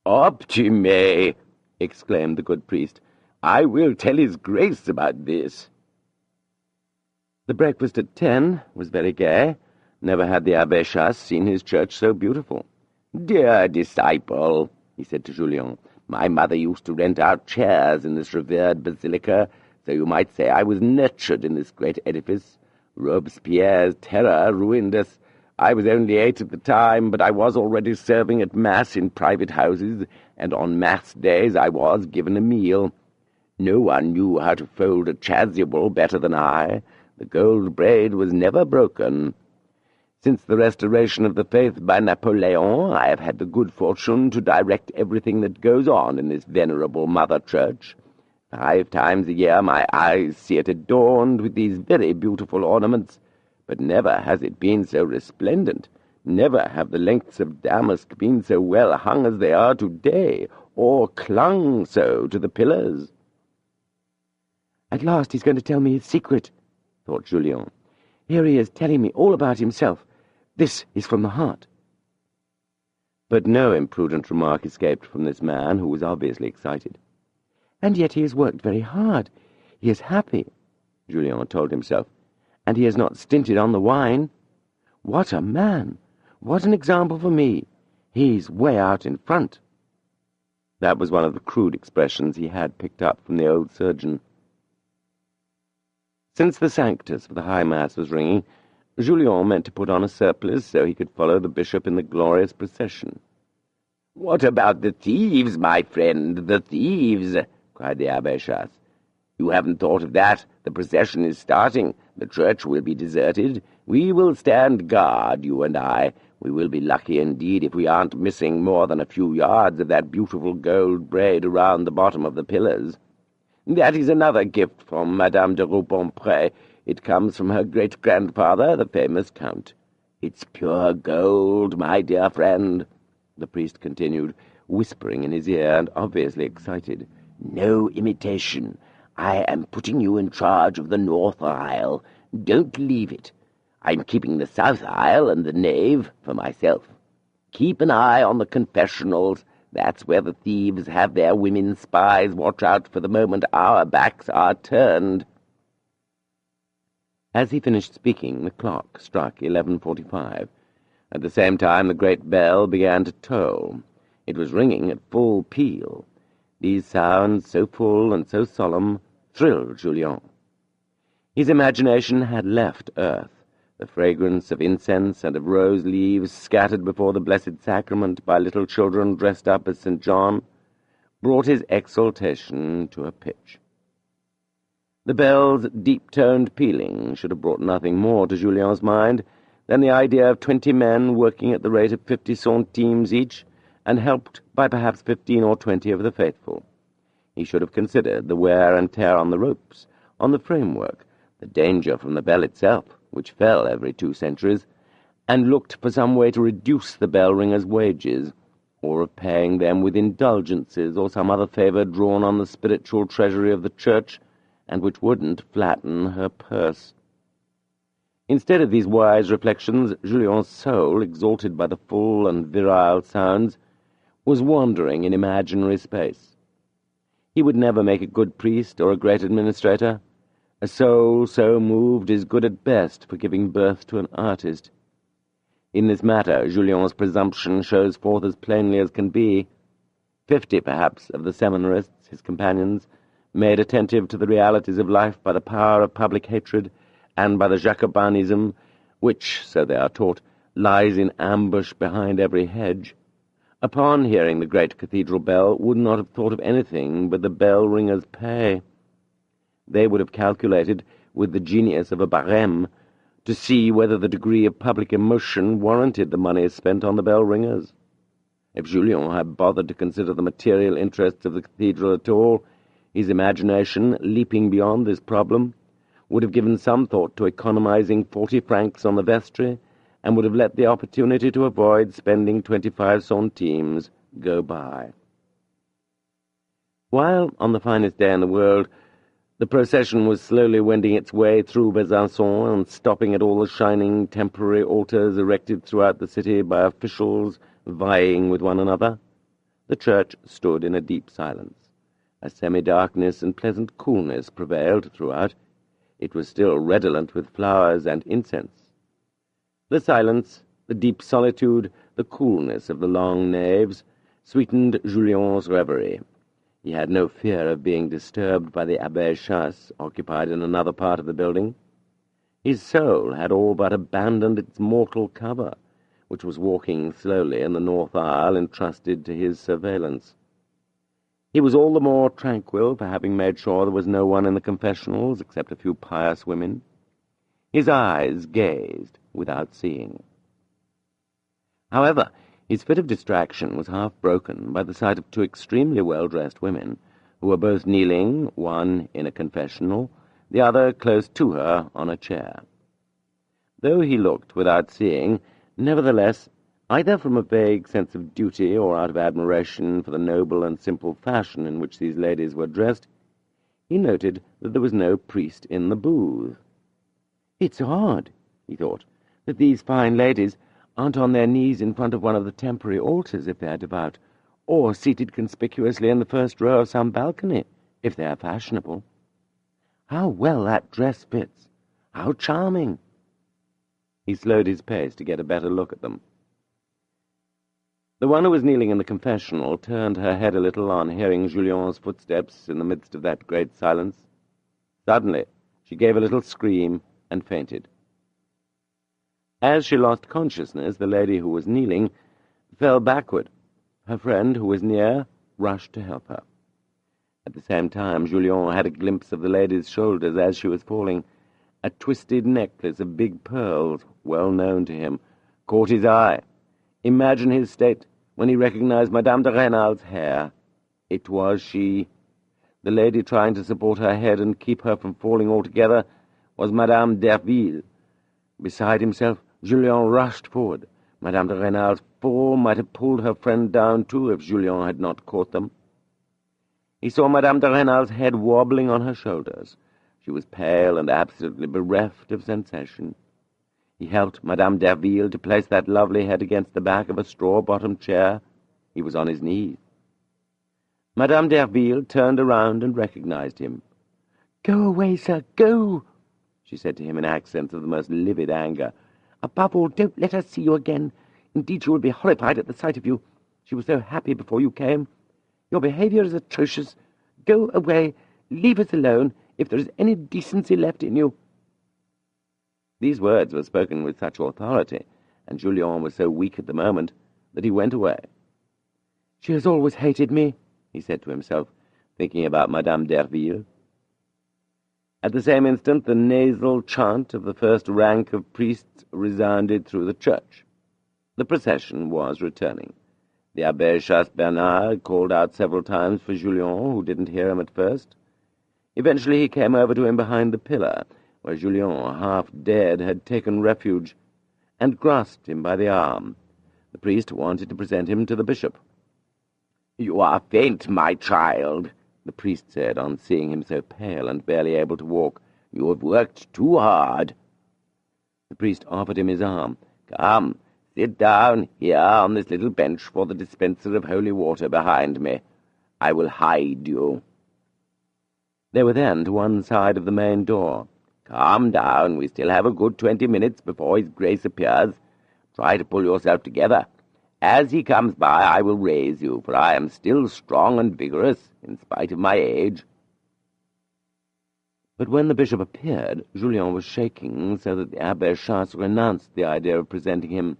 "Optime!" exclaimed the good priest. "I will tell his grace about this." The breakfast at 10 was very gay. Never had the Abbé Chasse seen his church so beautiful. "Dear disciple," he said to Julien, "my mother used to rent out chairs in this revered basilica, so you might say I was nurtured in this great edifice. Robespierre's terror ruined us. I was only 8 at the time, but I was already serving at Mass in private houses, and on Mass days I was given a meal. No one knew how to fold a chasuble better than I. The gold braid was never broken. Since the restoration of the faith by Napoleon, I have had the good fortune to direct everything that goes on in this venerable Mother Church. 5 times a year my eyes see it adorned with these very beautiful ornaments, but never has it been so resplendent. Never have the lengths of damask been so well hung as they are today, or clung so to the pillars." "At last he's going to tell me his secret," thought Julien. "Here he is telling me all about himself. This is from the heart."
But no imprudent remark escaped from this man, who was obviously excited.
"And yet he has worked very hard. He is happy," Julien told himself, "and he has not stinted on the wine. What a man! What an example for me! He's way out in front."
That was one of the crude expressions he had picked up from the old surgeon. Since the Sanctus for the High Mass was ringing, Julien meant to put on a surplice so he could follow the bishop in the glorious procession. "What about the thieves, my friend, the thieves?" cried the Abbé Chasse.
You haven't thought of that. The procession is starting. The church will be deserted. We will stand guard, you and I. We will be lucky indeed if we aren't missing more than a few yards of that beautiful gold braid around the bottom of the pillars. That is another gift from Madame de Rubempré. It comes from her great-grandfather, the famous Count. It's pure gold, my dear friend, the priest continued, whispering in his ear and obviously excited. No imitation. I am putting you in charge of the north aisle. Don't leave it. I'm keeping the south aisle and the nave for myself. Keep an eye on the confessionals. That's where the thieves have their women spies. Watch out for the moment our backs are turned. As he finished speaking, the clock struck 11:45. At the same time, the great bell began to toll. It was ringing at full peal. These sounds, so full and so solemn, thrilled Julien. His imagination had left earth. The fragrance of incense and of rose leaves scattered before the Blessed Sacrament by little children dressed up as St. John brought his exaltation to a pitch. The bell's deep-toned pealing should have brought nothing more to Julien's mind than the idea of 20 men working at the rate of 50 centimes each, and helped by perhaps 15 or 20 of the faithful. He should have considered the wear and tear on the ropes, on the framework, the danger from the bell itself, which fell every 2 centuries, and looked for some way to reduce the bell-ringers' wages, or of paying them with indulgences or some other favour drawn on the spiritual treasury of the church, and which wouldn't flatten her purse. Instead of these wise reflections, Julien's soul, exalted by the full and virile sounds, was wandering in imaginary space. He would never make a good priest or a great administrator. A soul so moved is good at best for giving birth to an artist. In this matter, Julien's presumption shows forth as plainly as can be. 50, perhaps, of the seminarists, his companions, made attentive to the realities of life by the power of public hatred and by the Jacobinism, which, so they are taught, lies in ambush behind every hedge, upon hearing the great cathedral bell, would not have thought of anything but the bell-ringer's pay. They would have calculated, with the genius of a barème, to see whether the degree of public emotion warranted the money spent on the bell-ringers. If Julien had bothered to consider the material interests of the cathedral at all, his imagination, leaping beyond this problem, would have given some thought to economizing 40 francs on the vestry, and would have let the opportunity to avoid spending 25 centimes go by. While, on the finest day in the world, the procession was slowly wending its way through Besançon and stopping at all the shining temporary altars erected throughout the city by officials vying with one another, the church stood in a deep silence. A semi-darkness and pleasant coolness prevailed throughout. It was still redolent with flowers and incense. The silence, the deep solitude, the coolness of the long naves sweetened Julien's reverie. He had no fear of being disturbed by the Abbé Chasse, occupied in another part of the building. His soul had all but abandoned its mortal cover, which was walking slowly in the north aisle entrusted to his surveillance. He was all the more tranquil for having made sure there was no one in the confessionals except a few pious women. His eyes gazed without seeing. However, his fit of distraction was half broken by the sight of 2 extremely well-dressed women, who were both kneeling, one in a confessional, the other close to her on a chair. Though he looked without seeing, nevertheless, either from a vague sense of duty or out of admiration for the noble and simple fashion in which these ladies were dressed, he noted that there was no priest in the booth. "It's odd," he thought, "that these fine ladies aren't on their knees in front of one of the temporary altars if they are devout, or seated conspicuously in the first row of some balcony if they are fashionable. How well that dress fits! How charming!" He slowed his pace to get a better look at them. The one who was kneeling in the confessional turned her head a little on hearing Julien's footsteps in the midst of that great silence. Suddenly she gave a little scream and fainted. As she lost consciousness, the lady who was kneeling fell backward. Her friend, who was near, rushed to help her.
At the same time, Julien had a glimpse of the lady's shoulders as she was falling. A twisted necklace of big pearls, well known to him, caught his eye. Imagine his state when he recognized Madame de Rênal's hair. It was she. The lady trying to support her head and keep her from falling altogether was Madame Derville. Beside himself, Julien rushed forward. Madame de Rênal's fall might have pulled her friend down too if Julien had not caught them. He saw Madame de Rênal's head wobbling on her shoulders. She was pale and absolutely bereft of sensation. He helped Madame Derville to place that lovely head against the back of a straw-bottomed chair. He was on his knees. Madame Derville turned around and recognized him. "Go away, sir, go," she said to him in accents of the most livid anger. "Above all, don't let her see you again. Indeed, she will be horrified at the sight of you. She was so happy before you came. Your behaviour is atrocious. Go away. Leave us alone, if there is any decency left in you." These words were spoken with such authority, and Julien was so weak at the moment, that he went away. "She has always hated me," he said to himself, thinking about Madame Derville. At the same instant, the nasal chant of the first rank of priests resounded through the church. The procession was returning. The Abbé Chasse-Bernard called out several times for Julien, who didn't hear him at first. Eventually he came over to him behind the pillar, where Julien, half dead, had taken refuge, and grasped him by the arm. The priest wanted to present him to the bishop. "You are faint, my child," the priest said, on seeing him so pale and barely able to walk. "You have worked too hard." The priest offered him his arm. "Come, sit down here on this little bench for the dispenser of holy water behind me. I will hide you." They were then to one side of the main door. "Calm down, we still have a good 20 minutes before his grace appears. Try to pull yourself together. As he comes by, I will raise you, for I am still strong and vigorous, in spite of my age." But when the bishop appeared, Julien was shaking so that the Abbé Chasse renounced the idea of presenting him.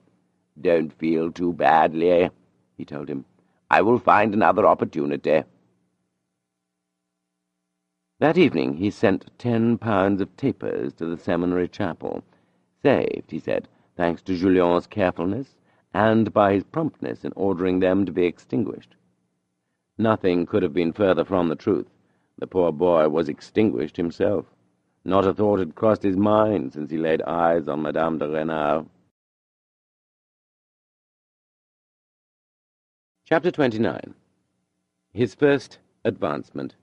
"Don't feel too badly," he told him. "I will find another opportunity." That evening he sent 10 pounds of tapers to the seminary chapel. Saved, he said, thanks to Julien's carefulness, and by his promptness in ordering them to be extinguished. Nothing could have been further from the truth. The poor boy was extinguished himself. Not a thought had crossed his mind since he laid eyes on Madame de Rênal. Chapter 29. His first advancement.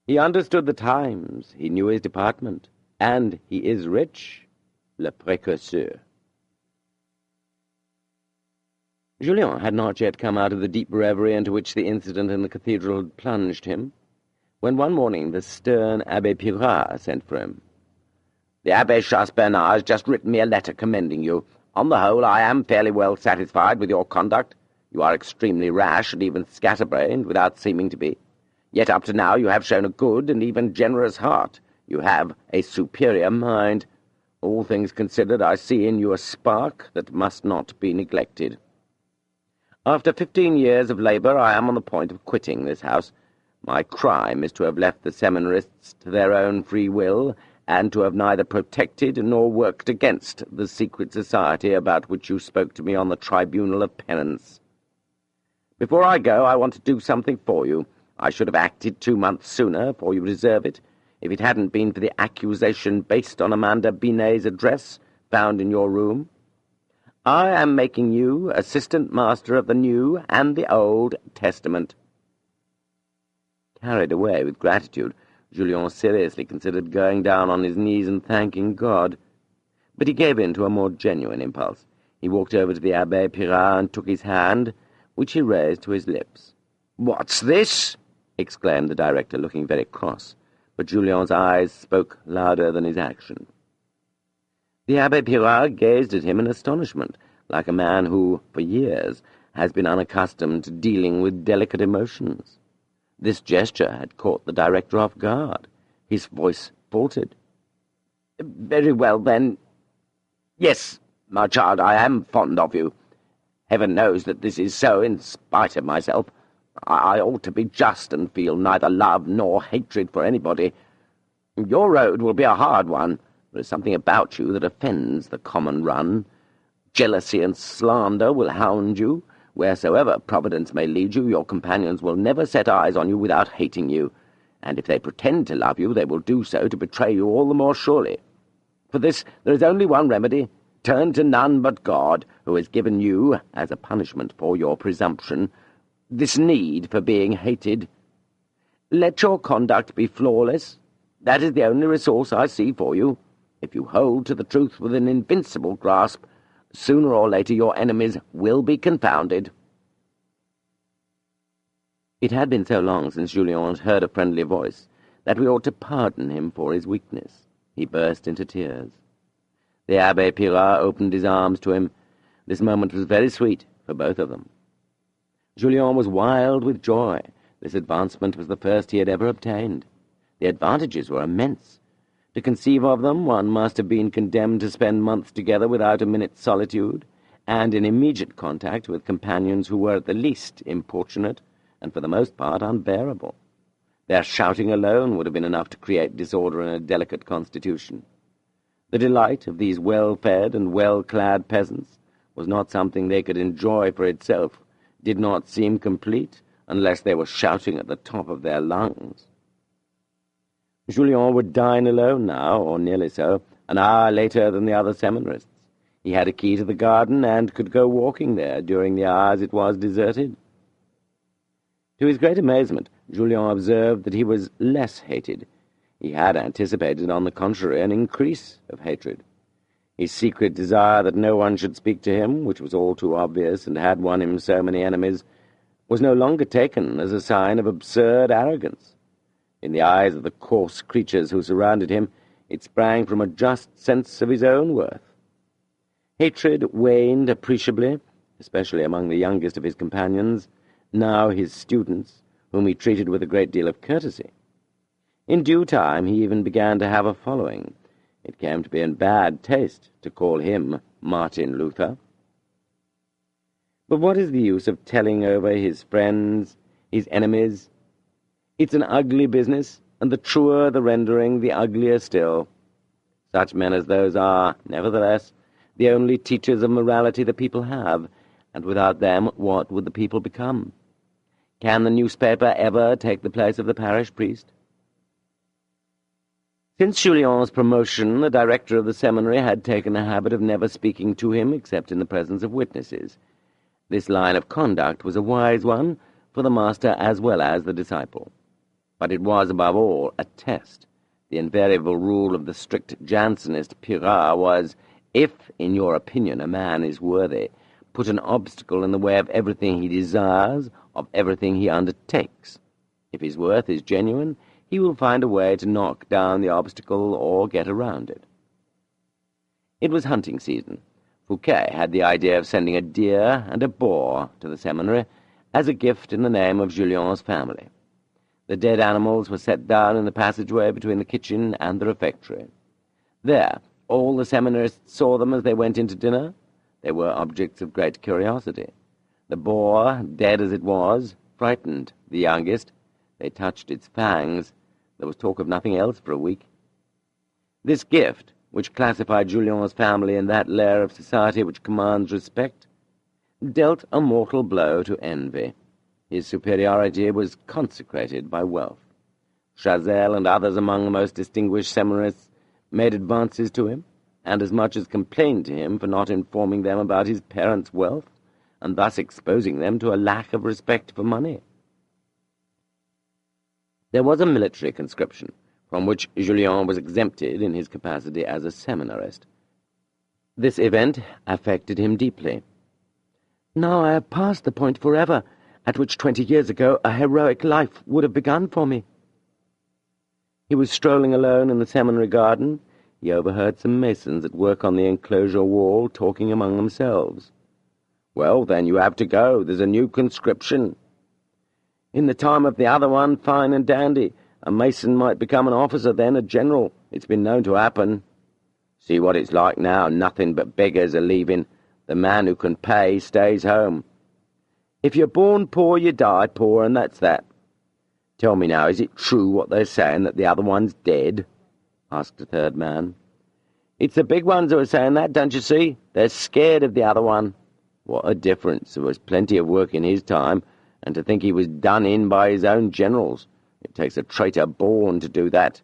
He understood the times, he knew his department, and he is rich, le précurseur. Julien had not yet come out of the deep reverie into which the incident in the cathedral had plunged him, when one morning the stern Abbé Pirard sent for him. "The Abbé Chasse-Bernard has just written me a letter commending you. On the whole, I am fairly well satisfied with your conduct. You are extremely rash and even scatterbrained, without seeming to be. Yet up to now you have shown a good and even generous heart. You have a superior mind. All things considered, I see in you a spark that must not be neglected. After 15 years of labour, I am on the point of quitting this house. My crime is to have left the seminarists to their own free will, and to have neither protected nor worked against the secret society about which you spoke to me on the tribunal of penance. Before I go, I want to do something for you. I should have acted 2 months sooner, for you deserve it, if it hadn't been for the accusation based on Amanda Binet's address found in your room. I am making you assistant master of the New and the Old Testament." Carried away with gratitude, Julien seriously considered going down on his knees and thanking God. But he gave in to a more genuine impulse. He walked over to the Abbé Pirard and took his hand, which he raised to his lips. "What's this?" exclaimed the director, looking very cross, but Julien's eyes spoke louder than his action. The Abbé Pirard gazed at him in astonishment, like a man who, for years, has been unaccustomed to dealing with delicate emotions. This gesture had caught the director off guard. His voice faltered. "Very well, then. Yes, my child, I am fond of you. Heaven knows that this is so in spite of myself.
I ought to be just and feel neither love nor hatred for anybody. Your road will be a hard one. There is something about you that offends the common run. Jealousy and slander will hound you. Wheresoever Providence may lead you, your companions will never set eyes on you without hating you, and if they pretend to love you, they will do so to betray you all the more surely. For this there is only one remedy. Turn to none but God, who has given you, as a punishment for your presumption, this need for being hated. Let your conduct be flawless. That is the only resource I see for you. If you hold to the truth with an invincible grasp, sooner or later your enemies will be confounded. It had been so long since Julien had heard a friendly voice that we ought to pardon him for his weakness. He burst into tears. The Abbé Pirard opened his arms to him. This moment was very sweet for both of them. Julien was wild with joy. This advancement was the first he had ever obtained. The advantages were immense. To conceive of them, one must have been condemned to spend months together without a minute's solitude, and in immediate contact with companions who were at the least importunate, and for the most part unbearable. Their shouting alone would have been enough to create disorder in a delicate constitution. The delight of these well-fed and well-clad peasants was not something they could enjoy for itself, did not seem complete, unless they were shouting at the top of their lungs. Julien would dine alone now, or nearly so, an hour later than the other seminarists. He had a key to the garden, and could go walking there during the hours it was deserted. To his great amazement, Julien observed that he was less hated. He had anticipated, on the contrary, an increase of hatred. His secret desire that no one should speak to him, which was all too obvious and had won him so many enemies, was no longer taken as a sign of absurd arrogance. In the eyes of the coarse creatures who surrounded him, it sprang from a just sense of his own worth. Hatred waned appreciably, especially among the youngest of his companions, now his students, whom he treated with a great deal of courtesy. In due time he even began to have a following. It came to be in bad taste to call him Martin Luther. But what is the use of telling over his friends, his enemies? It's an ugly business, and the truer the rendering, the uglier still. Such men as those are, nevertheless, the only teachers of morality the people have, and without them what would the people become? Can the newspaper ever take the place of the parish priest? Since Julien's promotion, the director of the seminary had taken a habit of never speaking to him except in the presence of witnesses. This line of conduct was a wise one for the master as well as the disciple. But it was, above all, a test. The invariable rule of the strict Jansenist Pirard was, if, in your opinion, a man is worthy, put an obstacle in the way of everything he desires, of everything he undertakes. If his worth is genuine, he will find a way to knock down the obstacle or get around it. It was hunting season. Fouquet had the idea of sending a deer and a boar to the seminary as a gift in the name of Julien's family. The dead animals were set down in the passageway between the kitchen and the refectory. There, all the seminarists saw them as they went into dinner. They were objects of great curiosity. The boar, dead as it was, frightened the youngest. They touched its fangs. There was talk of nothing else for a week. This gift, which classified Julien's family in that layer of society which commands respect, dealt a mortal blow to envy. His superiority was consecrated by wealth. Chazelle and others among the most distinguished seminarists made advances to him, and as much as complained to him for not informing them about his parents' wealth, and thus exposing them to a lack of respect for money. There was a military conscription, from which Julien was exempted in his capacity as a seminarist. This event affected him deeply. Now I have passed the point forever at which 20 years ago a heroic life would have begun for me. He was strolling alone in the seminary garden. He overheard some masons at work on the enclosure wall talking among themselves. "Well, then you have to go. There's a new conscription." "In the time of the other one, fine and dandy. A mason might become an officer then, a general. It's been known to happen. See what it's like now. Nothing but beggars are leaving. The man who can pay stays home." If you're born poor, you die poor, and that's that. Tell me now, is it true what they're saying, that the other one's dead?" asked a third man. "It's the big ones who are saying that, don't you see? They're scared of the other one. What a difference. There was plenty of work in his time, and to think he was done in by his own generals. It takes a traitor born to do that."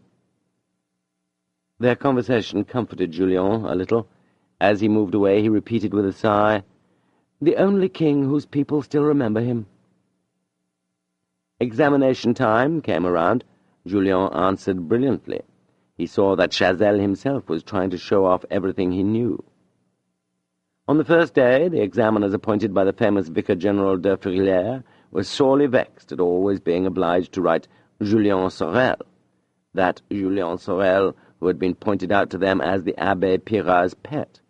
Their conversation comforted Julien a little. As he moved away, he repeated with a sigh, "The only king whose people still remember him." Examination time came around. Julien answered brilliantly. He saw that Chazelle himself was trying to show off everything he knew. On the first day, the examiners appointed by the famous Vicar-General de Frilair were sorely vexed at always being obliged to write Julien Sorel, that Julien Sorel who had been pointed out to them as the Abbé Pirard's pet,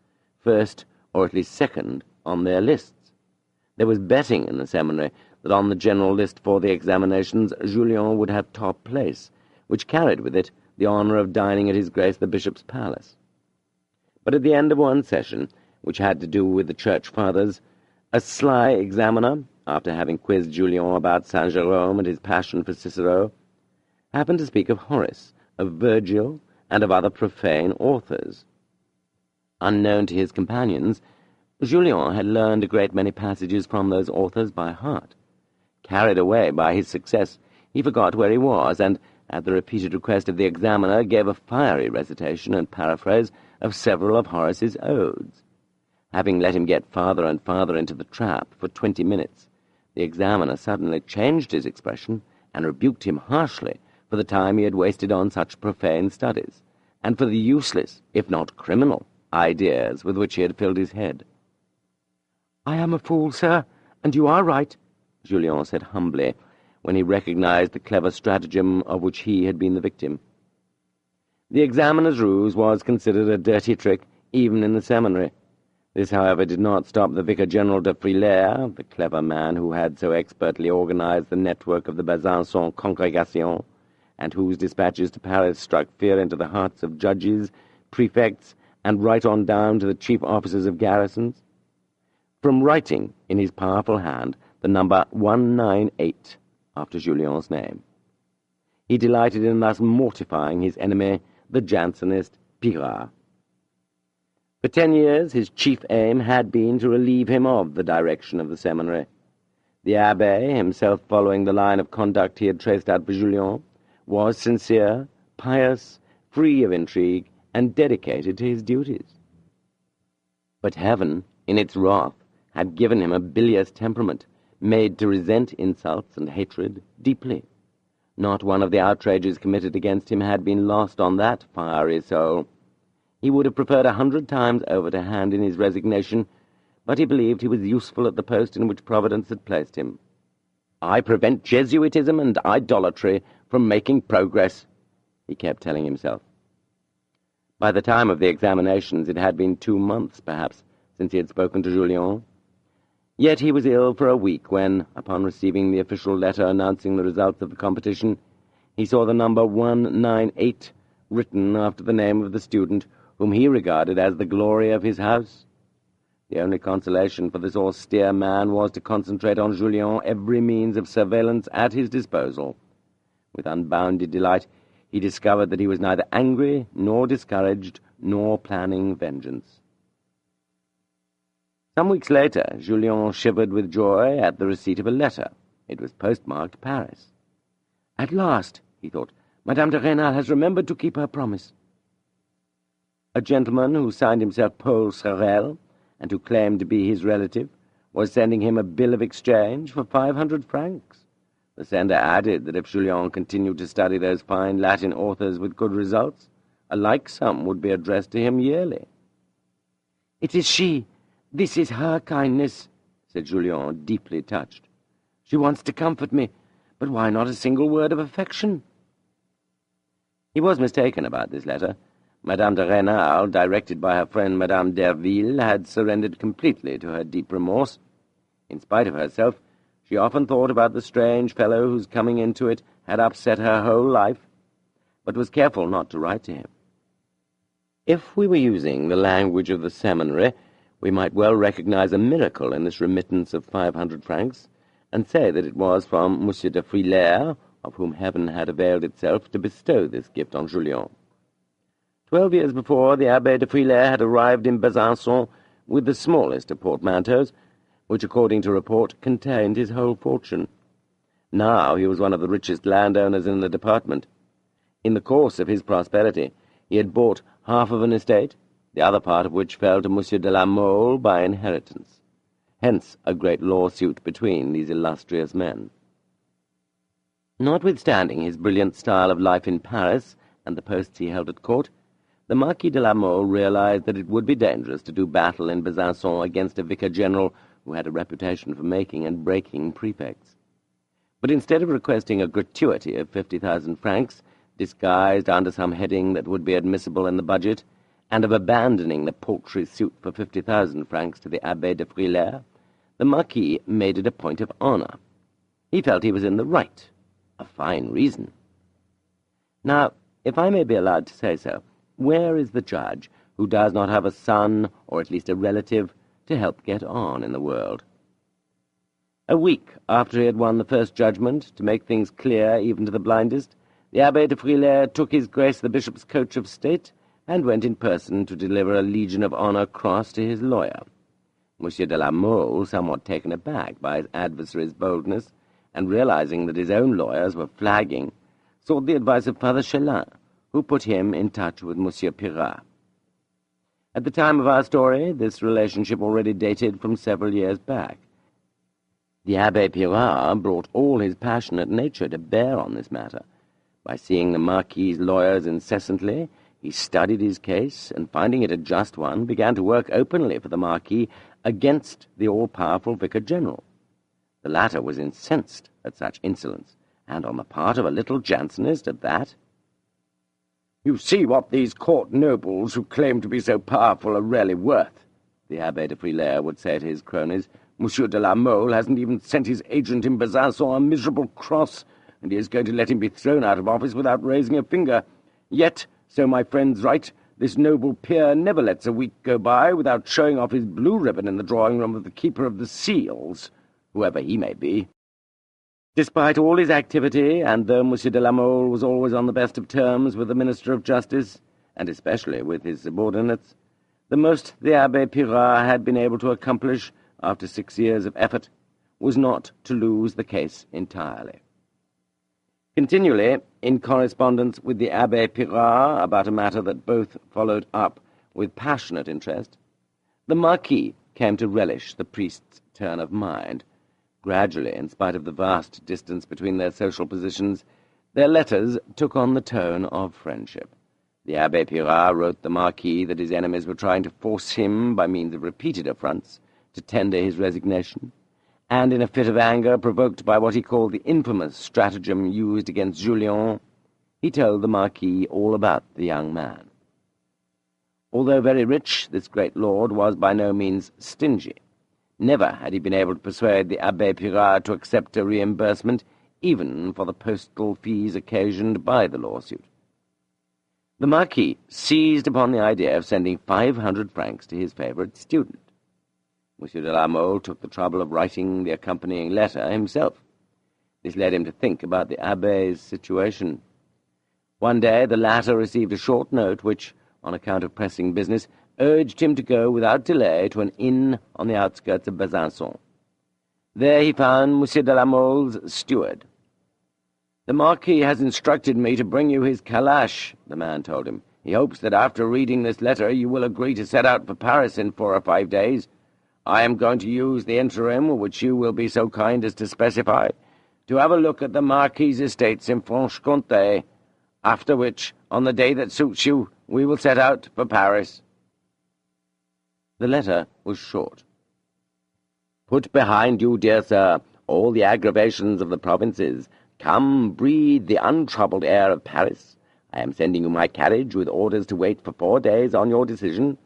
first, or at least second, on their lists. There was betting in the seminary that on the general list for the examinations Julien would have top place, which carried with it the honour of dining at His Grace the Bishop's palace. But at the end of one session, which had to do with the Church Fathers, a sly examiner, after having quizzed Julien about Saint Jerome and his passion for Cicero, happened to speak of Horace, of Virgil, and of other profane authors. Unknown to his companions, Julien had learned a great many passages from those authors by heart. Carried away by his success, he forgot where he was, and, at the repeated request of the examiner, gave a fiery recitation and paraphrase of several of Horace's odes. Having let him get farther and farther into the trap for 20 minutes, the examiner suddenly changed his expression and rebuked him harshly for the time he had wasted on such profane studies, and for the useless, if not criminal, ideas with which he had filled his head. "I am a fool, sir, and you are right," Julien said humbly, when he recognized the clever stratagem of which he had been the victim. The examiner's ruse was considered a dirty trick, even in the seminary. This, however, did not stop the Vicar-General de Frilair, the clever man who had so expertly organized the network of the Besançon congregation, and whose dispatches to Paris struck fear into the hearts of judges, prefects, and right on down to the chief officers of garrisons, from writing in his powerful hand the number 198 after Julien's name. He delighted in thus mortifying his enemy, the Jansenist Pirard. For 10 years his chief aim had been to relieve him of the direction of the seminary. The Abbé, himself following the line of conduct he had traced out for Julien, was sincere, pious, free of intrigue, and dedicated to his duties. But heaven, in its wrath, had given him a bilious temperament, made to resent insults and hatred deeply. Not one of the outrages committed against him had been lost on that fiery soul. He would have preferred 100 times over to hand in his resignation, but he believed he was useful at the post in which Providence had placed him. "I prevent Jesuitism and idolatry from making progress," he kept telling himself. By the time of the examinations it had been 2 months, perhaps, since he had spoken to Julien. Yet he was ill for a week when, upon receiving the official letter announcing the results of the competition, he saw the number 198 written after the name of the student whom he regarded as the glory of his house. The only consolation for this austere man was to concentrate on Julien every means of surveillance at his disposal. With unbounded delight, he discovered that he was neither angry, nor discouraged, nor planning vengeance. Some weeks later, Julien shivered with joy at the receipt of a letter. It was postmarked Paris. "At last," he thought, "Madame de Rênal has remembered to keep her promise." A gentleman who signed himself Paul Sorel, and who claimed to be his relative, was sending him a bill of exchange for 500 francs. The sender added that if Julien continued to study those fine Latin authors with good results, a like sum would be addressed to him yearly. "It is she. This is her kindness," said Julien, deeply touched. "She wants to comfort me, but why not a single word of affection?" He was mistaken about this letter. Madame de Rênal, directed by her friend Madame d'Herville, had surrendered completely to her deep remorse. In spite of herself, she often thought about the strange fellow whose coming into it had upset her whole life, but was careful not to write to him. If we were using the language of the seminary, we might well recognize a miracle in this remittance of 500 francs,
and say that it was from Monsieur de Frilair, of whom heaven had availed itself to bestow this gift on Julien. 12 years before, the Abbé de Frilair had arrived in Besançon with the smallest of portmanteaus, which, according to report, contained his whole fortune. Now he was one of the richest landowners in the department. In the course of his prosperity, he had bought half of an estate, the other part of which fell to Monsieur de la Mole by inheritance. Hence a great lawsuit between these illustrious men. Notwithstanding his brilliant style of life in Paris and the posts he held at court, the Marquis de la Mole realized that it would be dangerous to do battle in Besançon against a vicar-general who had a reputation for making and breaking prefects. But instead of requesting a gratuity of 50,000 francs, disguised under some heading that would be admissible in the budget, and of abandoning the paltry suit for 50,000 francs to the Abbé de Frilair, the Marquis made it a point of honor. He felt he was in the right. A fine reason. Now, if I may be allowed to say so, where is the judge who does not have a son, or at least a relative, to help get on in the world? A week after he had won the first judgment, to make things clear even to the blindest, the Abbé de Frilair took his Grace the Bishop's coach of state and went in person to deliver a Legion of Honor cross to his lawyer. Monsieur de la Mole, somewhat taken aback by his adversary's boldness, and realizing that his own lawyers were flagging, sought the advice of Father Chelin, who put him in touch with Monsieur Pirard. At the time of our story, this relationship already dated from several years back. The Abbé Pirard brought all his passionate nature to bear on this matter. By seeing the Marquis's lawyers incessantly, he studied his case, and finding it a just one, began to work openly for the Marquis against the all-powerful Vicar-General. The latter was incensed at such insolence, and on the part of a little Jansenist at that. "You see what these court nobles who claim to be so powerful are really worth," the Abbé de Frilair would say to his cronies. "Monsieur de la Mole hasn't even sent his agent in Besançon a miserable cross, and he is going to let him be thrown out of office without raising a finger. Yet, so my friends write, this noble peer never lets a week go by without showing off his blue ribbon in the drawing-room of the Keeper of the Seals, whoever he may be." Despite all his activity, and though Monsieur de la Mole was always on the best of terms with the Minister of Justice, and especially with his subordinates, the most the Abbé Pirard had been able to accomplish, after 6 years of effort, was not to lose the case entirely. Continually, in correspondence with the Abbé Pirard about a matter that both followed up with passionate interest, the Marquis came to relish the priest's turn of mind. Gradually, in spite of the vast distance between their social positions, their letters took on the tone of friendship. The Abbé Pirard wrote the Marquis that his enemies were trying to force him, by means of repeated affronts, to tender his resignation, and in a fit of anger provoked by what he called the infamous stratagem used against Julien, he told the Marquis all about the young man. Although very rich, this great lord was by no means stingy. Never had he been able to persuade the Abbé Pirard to accept a reimbursement, even for the postal fees occasioned by the lawsuit. The Marquis seized upon the idea of sending 500 francs to his favourite student. Monsieur de la Mole took the trouble of writing the accompanying letter himself. This led him to think about the Abbé's situation. One day the latter received a short note which, on account of pressing business, urged him to go without delay to an inn on the outskirts of Besançon. There he found Monsieur de la Mole's steward. "The Marquis has instructed me to bring you his calash," the man told him. "He hopes that after reading this letter you will agree to set out for Paris in 4 or 5 days. I am going to use the interim, which you will be so kind as to specify, to have a look at the Marquis's estates in Franche-Comté, after which, on the day that suits you, we will set out for Paris." The letter was short. "Put behind you, dear sir, all the aggravations of the provinces. Come, breathe the untroubled air of Paris. I am sending you my carriage with orders to wait for 4 days on your decision.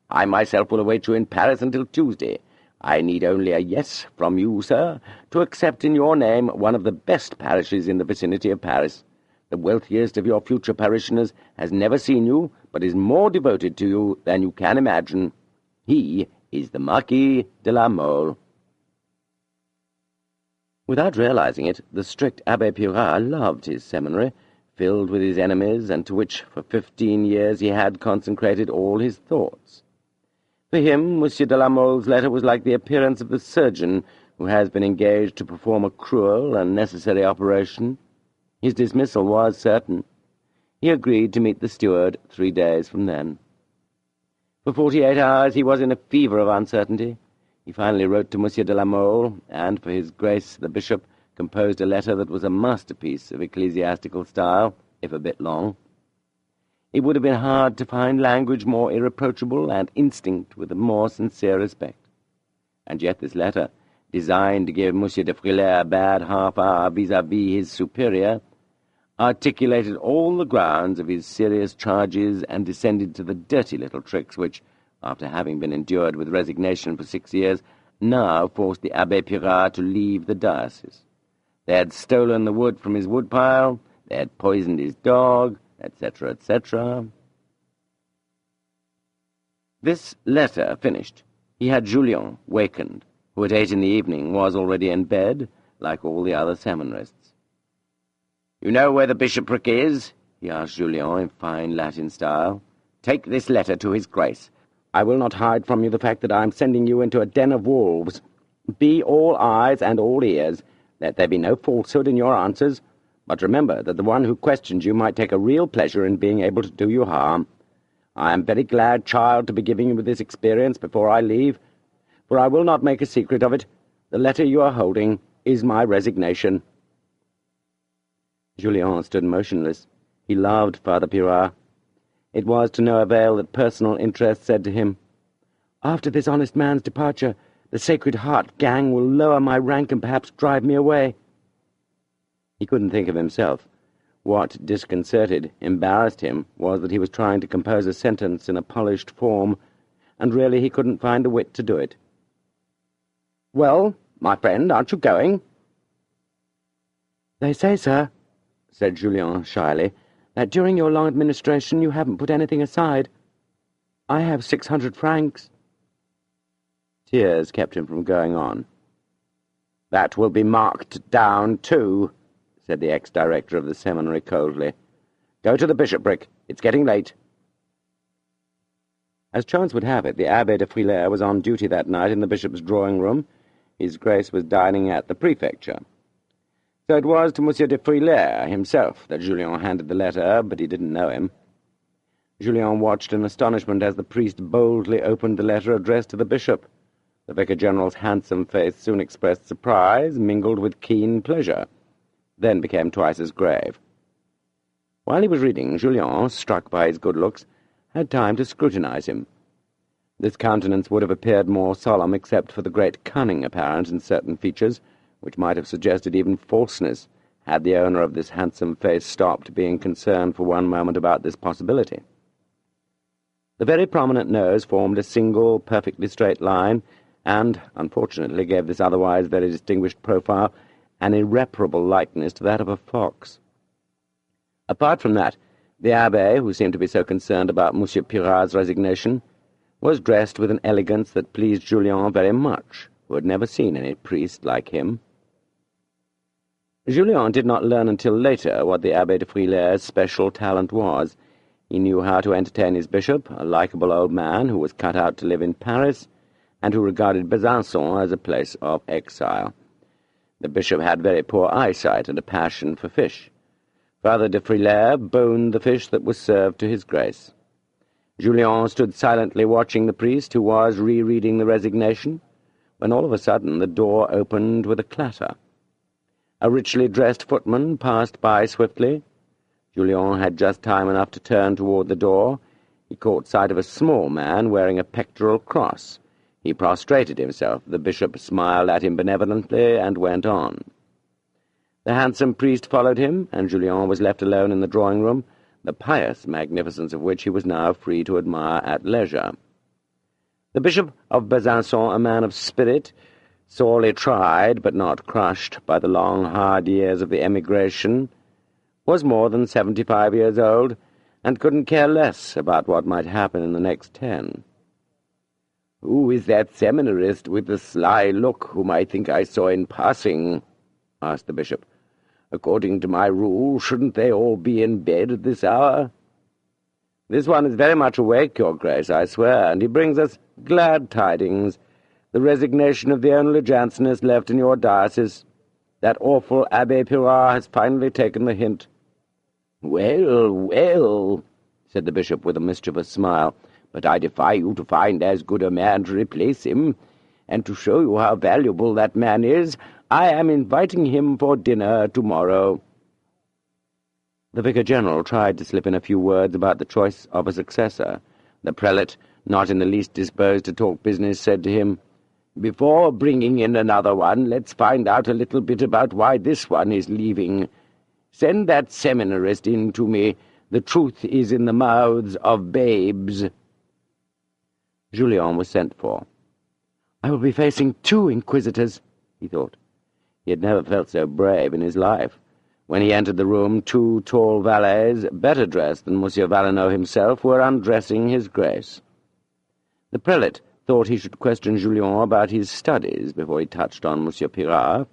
I myself will await you in Paris until Tuesday. I need only a yes from you, sir, to accept in your name one of the best parishes in the vicinity of Paris. The wealthiest of your future parishioners has never seen you, but is more devoted to you than you can imagine. He is the Marquis de la Mole."
Without realizing it, the strict Abbé Pirard loved his seminary, filled with his enemies, and to which for 15 years he had consecrated all his thoughts. For him, Monsieur de la Mole's letter was like the appearance of the surgeon who has been engaged to perform a cruel and necessary operation. His dismissal was certain. He agreed to meet the steward 3 days from then. For 48 hours he was in a fever of uncertainty. He finally wrote to Monsieur de la Mole, and for his grace the bishop composed a letter that was a masterpiece of ecclesiastical style, if a bit long. It would have been hard to find language more irreproachable and instinct with a more sincere respect. And yet this letter, designed to give Monsieur de Frilair a bad half-hour vis-à-vis his superior, articulated all the grounds of his serious charges and descended to the dirty little tricks which, after having been endured with resignation for 6 years, now forced the Abbé Pirard to leave the diocese. They had stolen the wood from his woodpile, they had poisoned his dog, etc., etc. This letter finished, he had Julien wakened, who at 8 in the evening was already in bed, like all the other seminarists. "You know where the bishopric is?" he asked Julien in fine Latin style. "Take this letter to his grace. I will not hide from you the fact that I am sending you into a den of wolves. Be all eyes and all ears. Let there be no falsehood in your answers, but remember that the one who questions you might take a real pleasure in being able to do you harm. I am very glad, child, to be giving you this experience before I leave, for I will not make a secret of it. The letter you are holding is my resignation." Julien stood motionless. He loved Father Pirard. It was to no avail that personal interest said to him, "After this honest man's departure, the Sacred Heart gang will lower my rank and perhaps drive me away." He couldn't think of himself. What disconcerted, embarrassed him was that he was trying to compose a sentence in a polished form, and really he couldn't find the wit to do it. "Well, my friend, aren't you going?" "They say, sir," said Julien shyly, "that during your long administration you haven't put anything aside. I have 600 francs. Tears kept him from going on. "That will be marked down, too," said the ex-director of the seminary coldly. "Go to the bishopric. It's getting late." As chance would have it, the Abbé de Frilair was on duty that night in the bishop's drawing-room. His grace was dining at the prefecture. So it was to Monsieur de Frilair himself that Julien handed the letter, but he didn't know him. Julien watched in astonishment as the priest boldly opened the letter addressed to the bishop. The vicar-general's handsome face soon expressed surprise, mingled with keen pleasure, then became twice as grave. While he was reading, Julien, struck by his good looks, had time to scrutinize him. This countenance would have appeared more solemn except for the great cunning apparent in certain features, which might have suggested even falseness, had the owner of this handsome face stopped being concerned for one moment about this possibility. The very prominent nose formed a single, perfectly straight line, and, unfortunately, gave this otherwise very distinguished profile an irreparable likeness to that of a fox. Apart from that, the Abbé, who seemed to be so concerned about Monsieur Pirard's resignation, was dressed with an elegance that pleased Julien very much, who had never seen any priest like him. Julien did not learn until later what the Abbé de Frilair's special talent was. He knew how to entertain his bishop, a likeable old man who was cut out to live in Paris, and who regarded Besançon as a place of exile. The bishop had very poor eyesight and a passion for fish. Father de Frilair boned the fish that was served to his grace. Julien stood silently watching the priest, who was rereading the resignation, when all of a sudden the door opened with a clatter. A richly dressed footman passed by swiftly. Julien had just time enough to turn toward the door. He caught sight of a small man wearing a pectoral cross. He prostrated himself. The bishop smiled at him benevolently and went on. The handsome priest followed him, and Julien was left alone in the drawing-room, the pious magnificence of which he was now free to admire at leisure. The Bishop of Besançon, a man of spirit, sorely tried but not crushed by the long, hard years of the emigration, was more than 75 years old, and couldn't care less about what might happen in the next 10. "Who is that seminarist with the sly look whom I think I saw in passing?" asked the bishop. "According to my rule, shouldn't they all be in bed at this hour?" "This one is very much awake, your grace, I swear, and he brings us glad tidings. The resignation of the only Jansenist left in your diocese. That awful Abbé Pirard has finally taken the hint." "Well, well," said the bishop with a mischievous smile, "but I defy you to find as good a man to replace him, and to show you how valuable that man is, I am inviting him for dinner tomorrow." The vicar-general tried to slip in a few words about the choice of a successor. The prelate, not in the least disposed to talk business, said to him, "Before bringing in another one, let's find out a little bit about why this one is leaving. Send that seminarist in to me. The truth is in the mouths of babes." Julien was sent for. "I will be facing 2 inquisitors," he thought. He had never felt so brave in his life. When he entered the room, 2 tall valets, better dressed than Monsieur Valenod himself, were undressing his grace. The prelate thought he should question Julien about his studies before he touched on Monsieur Pirard.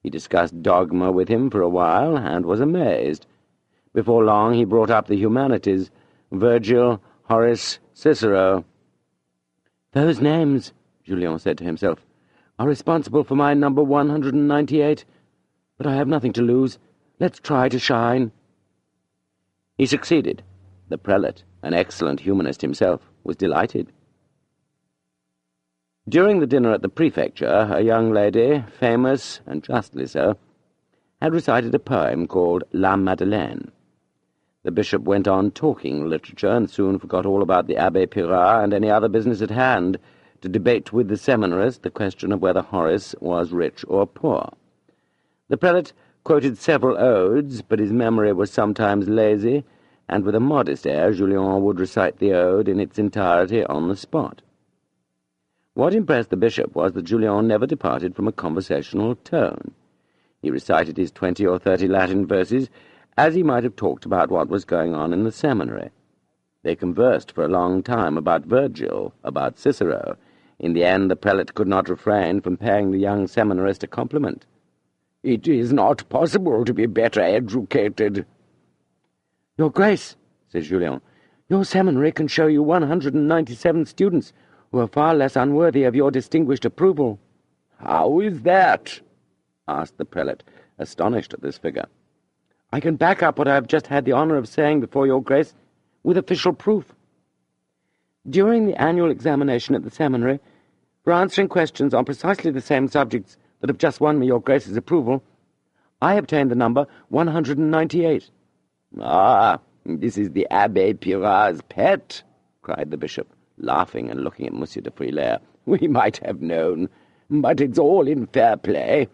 He discussed dogma with him for a while, and was amazed. Before long he brought up the humanities, Virgil, Horace, Cicero. "Those names," Julien said to himself, "are responsible for my number 198. But I have nothing to lose. Let's try to shine." He succeeded. The prelate, an excellent humanist himself, was delighted. During the dinner at the prefecture, a young lady, famous, and justly so, had recited a poem called La Madeleine. The bishop went on talking literature and soon forgot all about the Abbé Pirard and any other business at hand, to debate with the seminarist the question of whether Horace was rich or poor. The prelate quoted several odes, but his memory was sometimes lazy, and with a modest air Julien would recite the ode in its entirety on the spot. What impressed the bishop was that Julien never departed from a conversational tone. He recited his 20 or 30 Latin verses as he might have talked about what was going on in the seminary. They conversed for a long time about Virgil, about Cicero. In the end the prelate could not refrain from paying the young seminarist a compliment. "It is not possible to be better educated." "Your Grace," said Julien, "your seminary can show you 197 students who are far less unworthy of your distinguished approval." "How is that?" asked the prelate, astonished at this figure. "I can back up what I have just had the honour of saying before your Grace, with official proof. During the annual examination at the seminary, for answering questions on precisely the same subjects that have just won me your Grace's approval, I obtained the number 198. "Ah, this is the Abbé Pirard's pet," cried the bishop, laughing and looking at Monsieur de Frilair. "We might have known, but it's all in fair play.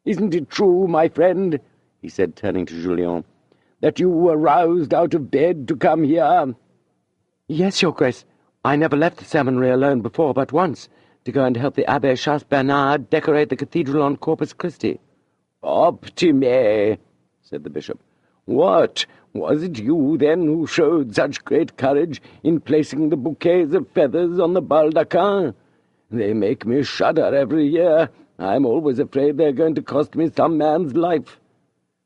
Isn't it true, my friend," he said, turning to Julien, "that you were roused out of bed to come here?" "Yes, your Grace. I never left the seminary alone before but once, to go and help the Abbé Chasse-Bernard decorate the cathedral on Corpus Christi." "Optime," said the bishop. "What, was it you, then, who showed such great courage in placing the bouquets of feathers on the baldachin? They make me shudder every year. I'm always afraid they're going to cost me some man's life.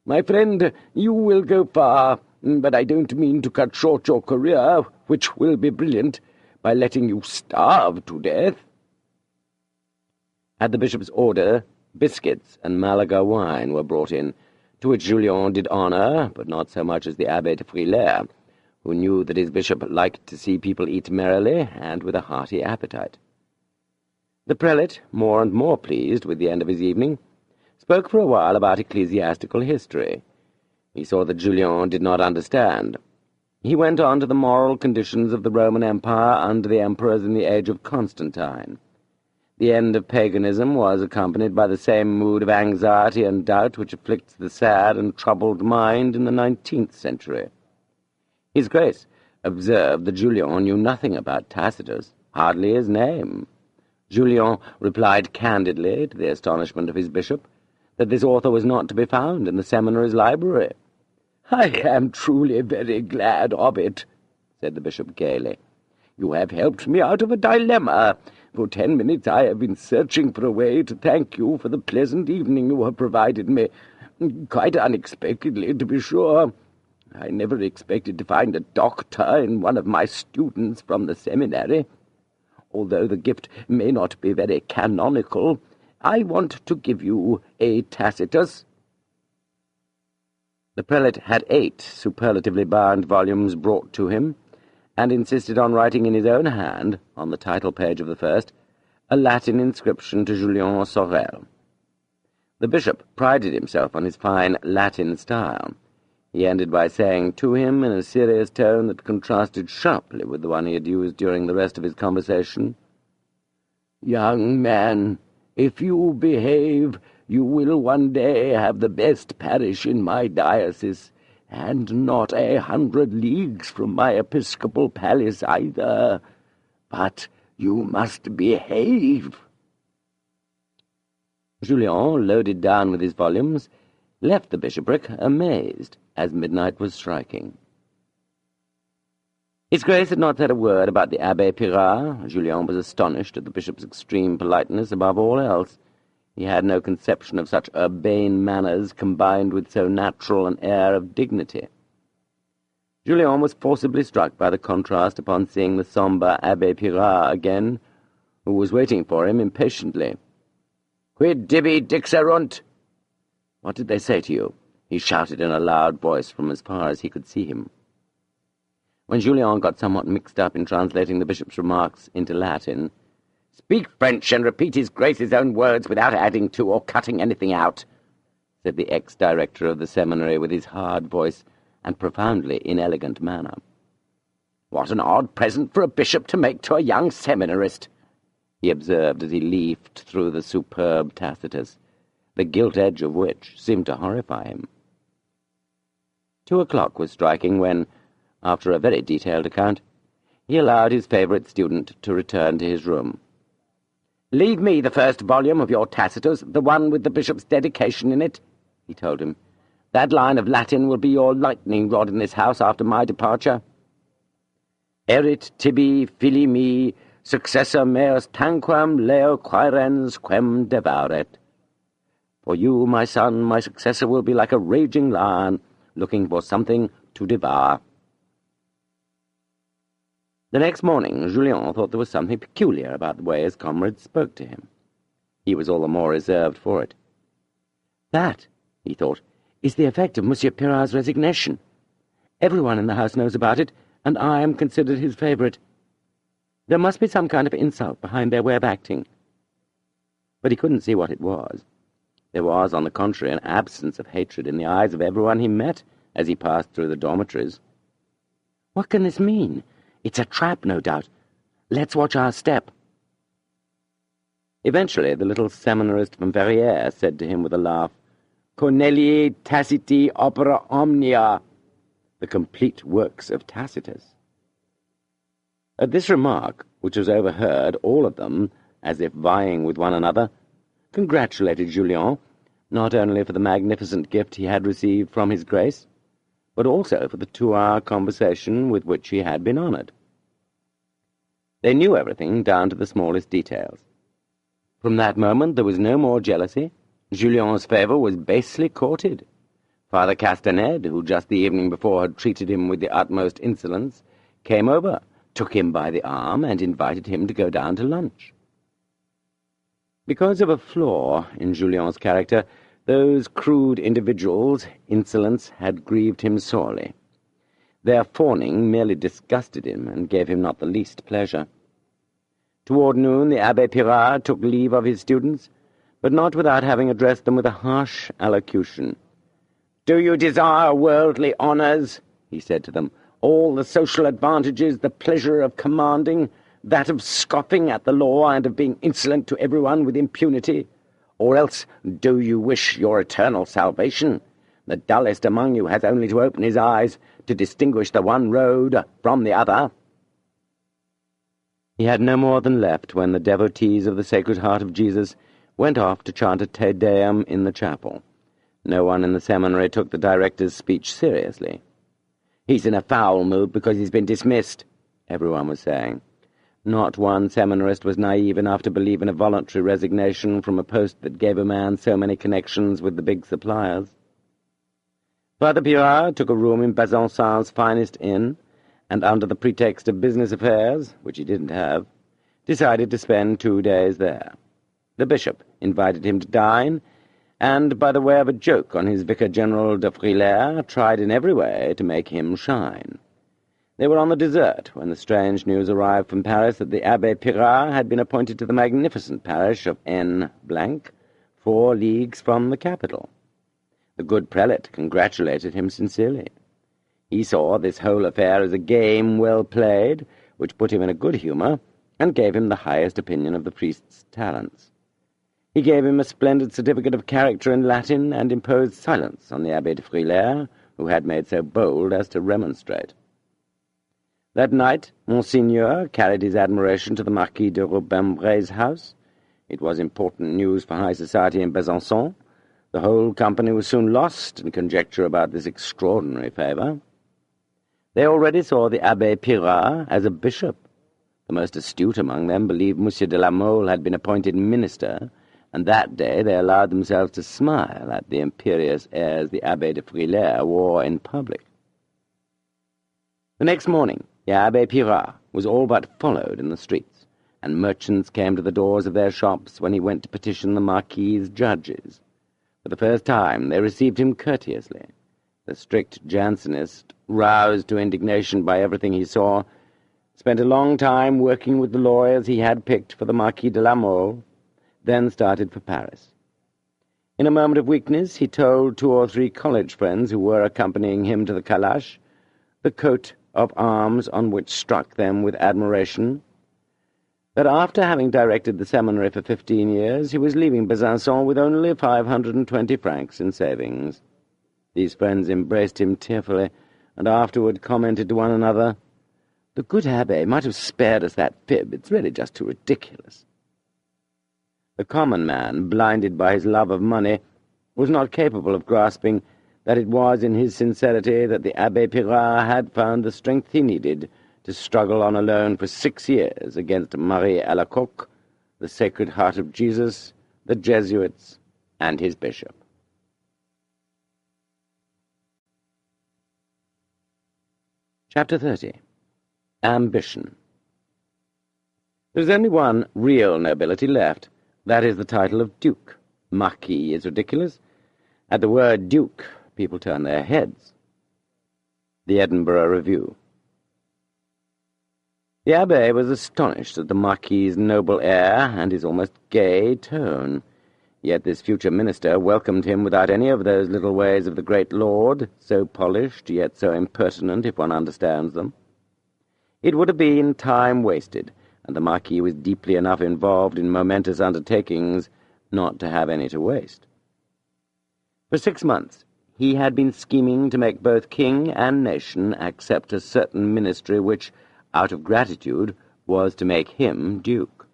My friend, you will go far, but I don't mean to cut short your career, which will be brilliant, by letting you starve to death." At the bishop's order, biscuits and Malaga wine were brought in, to which Julien did honour, but not so much as the Abbé de Frilair, who knew that his bishop liked to see people eat merrily and with a hearty appetite. The prelate, more and more pleased with the end of his evening, spoke for a while about ecclesiastical history. He saw that Julien did not understand. He went on to the moral conditions of the Roman Empire under the emperors in the age of Constantine. The end of paganism was accompanied by the same mood of anxiety and doubt which afflicts the sad and troubled mind in the 19th century. His Grace observed that Julien knew nothing about Tacitus, hardly his name. Julien replied candidly, to the astonishment of his bishop, that this author was not to be found in the seminary's library. "I am truly very glad of it," said the bishop gaily. "You have helped me out of a dilemma. For 10 minutes I have been searching for a way to thank you for the pleasant evening you have provided me. Quite unexpectedly, to be sure. I never expected to find a doctor in one of my students from the seminary. Although the gift may not be very canonical, I want to give you a Tacitus." The prelate had 8 superlatively bound volumes brought to him, and insisted on writing in his own hand, on the title page of the first, a Latin inscription to Julien Sorel. The bishop prided himself on his fine Latin style. He ended by saying to him in a serious tone that contrasted sharply with the one he had used during the rest of his conversation, "Young man, if you behave, you will one day have the best parish in my diocese, and not 100 leagues from my episcopal palace either. But you must behave." Julien, loaded down with his volumes, left the bishopric amazed as midnight was striking. His Grace had not said a word about the Abbé Pirard. Julien was astonished at the bishop's extreme politeness above all else. He had no conception of such urbane manners combined with so natural an air of dignity. Julien was forcibly struck by the contrast upon seeing the sombre Abbé Pirard again, who was waiting for him impatiently. "Quid dibi dixerunt?" "What did they say to you?" he shouted in a loud voice from as far as he could see him. When Julien got somewhat mixed up in translating the bishop's remarks into Latin, "Speak French and repeat his Grace's own words without adding to or cutting anything out," said the ex-director of the seminary with his hard voice and profoundly inelegant manner. "What an odd present for a bishop to make to a young seminarist," he observed as he leafed through the superb Tacitus, the gilt edge of which seemed to horrify him. 2 o'clock was striking when, after a very detailed account, he allowed his favourite student to return to his room. "Leave me the first volume of your Tacitus, the one with the bishop's dedication in it," he told him. "That line of Latin will be your lightning rod in this house after my departure. Erit tibi, fili mi, successor meus tanquam leo quaerens quem devauret. For you, my son, my successor will be like a raging lion, looking for something to devour." The next morning, Julien thought there was something peculiar about the way his comrades spoke to him. He was all the more reserved for it. "That," he thought, "is the effect of Monsieur Pirard's resignation. Everyone in the house knows about it, and I am considered his favourite. There must be some kind of insult behind their way of acting." But he couldn't see what it was. There was, on the contrary, an absence of hatred in the eyes of everyone he met as he passed through the dormitories. "What can this mean? It's a trap, no doubt. Let's watch our step." Eventually, the little seminarist from Verrières said to him with a laugh, "Cornelii Taciti opera omnia," the complete works of Tacitus. At this remark, which was overheard, all of them, as if vying with one another, congratulated Julien, not only for the magnificent gift he had received from his Grace, but also for the 2-hour conversation with which he had been honoured. They knew everything down to the smallest details. From that moment there was no more jealousy. Julien's favour was basely courted. Father Castanet, who just the evening before had treated him with the utmost insolence, came over, took him by the arm, and invited him to go down to lunch. Because of a flaw in Julien's character, those crude individuals' insolence had grieved him sorely. Their fawning merely disgusted him, and gave him not the least pleasure. Toward noon the Abbé Pirard took leave of his students, but not without having addressed them with a harsh allocution. "Do you desire worldly honours?" he said to them, "all the social advantages, the pleasure of commanding, that of scoffing at the law and of being insolent to everyone with impunity? Or else do you wish your eternal salvation? The dullest among you has only to open his eyes to distinguish the one road from the other." He had no more than left when the devotees of the Sacred Heart of Jesus went off to chant a Te Deum in the chapel. No one in the seminary took the director's speech seriously. "He's in a foul mood because he's been dismissed," everyone was saying.
Not one seminarist was naive enough to believe in a voluntary resignation from a post that gave a man so many connections with the big suppliers. Father Pirard took a room in Besançon's finest inn, and under the pretext of business affairs, which he didn't have, decided to spend 2 days there. The bishop invited him to dine, and, by the way of a joke on his vicar-general de Frilair, tried in every way to make him shine. They were on the dessert when the strange news arrived from Paris that the Abbé Pirard had been appointed to the magnificent parish of N. 4 leagues from the capital. The good prelate congratulated him sincerely. He saw this whole affair as a game well played, which put him in a good humour, and gave him the highest opinion of the priest's talents. He gave him a splendid certificate of character in Latin, and imposed silence on the Abbé de Frilair, who had made so bold as to remonstrate. That night, Monseigneur carried his admiration to the Marquis de Rubempre's house. It was important news for high society in Besançon. The whole company was soon lost in conjecture about this extraordinary favour. They already saw the Abbé Pirard as a bishop. The most astute among them believed Monsieur de la Mole had been appointed minister, and that day they allowed themselves to smile at the imperious airs the Abbé de Frilair wore in public. The next morning, the Abbé Pirard was all but followed in the streets, and merchants came to the doors of their shops when he went to petition the Marquis's judges. For the first time they received him courteously. The strict Jansenist, roused to indignation by everything he saw, spent a long time working with the lawyers he had picked for the Marquis de la Mole, then started for Paris. In a moment of weakness he told 2 or 3 college friends who were accompanying him to the calash the coat of arms on which struck them with admiration, that after having directed the seminary for 15 years, he was leaving Besançon with only 520 francs in savings. These friends embraced him tearfully, and afterward commented to one another, "The good abbé might have spared us that fib. It's really just too ridiculous." The common man, blinded by his love of money, was not capable of grasping that it was in his sincerity that the Abbé Pirard had found the strength he needed to struggle on alone for 6 years against Marie Alacoque, the Sacred Heart of Jesus, the Jesuits, and his bishop. Chapter 30. Ambition. There is only one real nobility left. That is the title of Duke. Marquis is ridiculous. At the word Duke, people turn their heads. The Edinburgh Review. The Abbé was astonished at the Marquis's noble air and his almost gay tone. Yet this future minister welcomed him without any of those little ways of the great lord, so polished, yet so impertinent if one understands them. It would have been time wasted, and the Marquis was deeply enough involved in momentous undertakings not to have any to waste. For 6 months he had been scheming to make both king and nation accept a certain ministry which, out of gratitude, was to make him duke.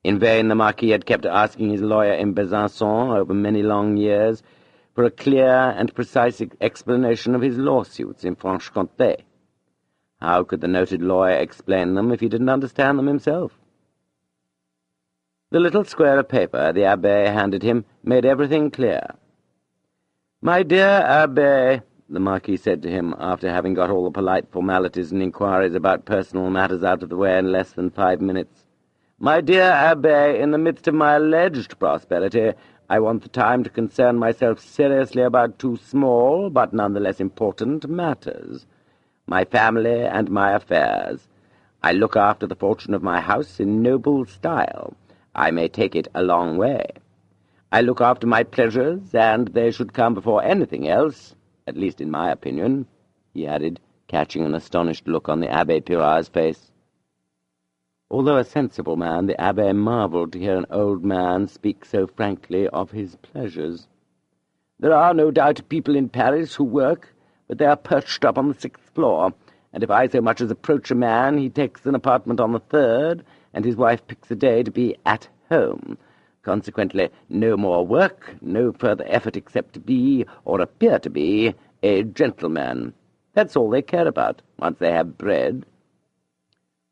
In vain the Marquis had kept asking his lawyer in Besançon over many long years for a clear and precise explanation of his lawsuits in Franche-Comté. How could the noted lawyer explain them if he didn't understand them himself? The little square of paper the Abbé handed him made everything clear. "My dear Abbé," the Marquis said to him, after having got all the polite formalities and inquiries about personal matters out of the way in less than 5 minutes, "My dear Abbé, in the midst of my alleged prosperity, I want the time to concern myself seriously about 2 small, but none the less important, matters. My family and my affairs. I look after the fortune of my house in noble style. I may take it a long way. I look after my pleasures, and they should come before anything else, at least in my opinion," he added, catching an astonished look on the Abbé Pirard's face. Although a sensible man, the Abbé marvelled to hear an old man speak so frankly of his pleasures. "There are no doubt people in Paris who work, but they are perched up on the 6th floor, and if I so much as approach a man, he takes an apartment on the 3rd, and his wife picks a day to be at home. Consequently, no more work, no further effort except to be, or appear to be, a gentleman. That's all they care about, once they have bread."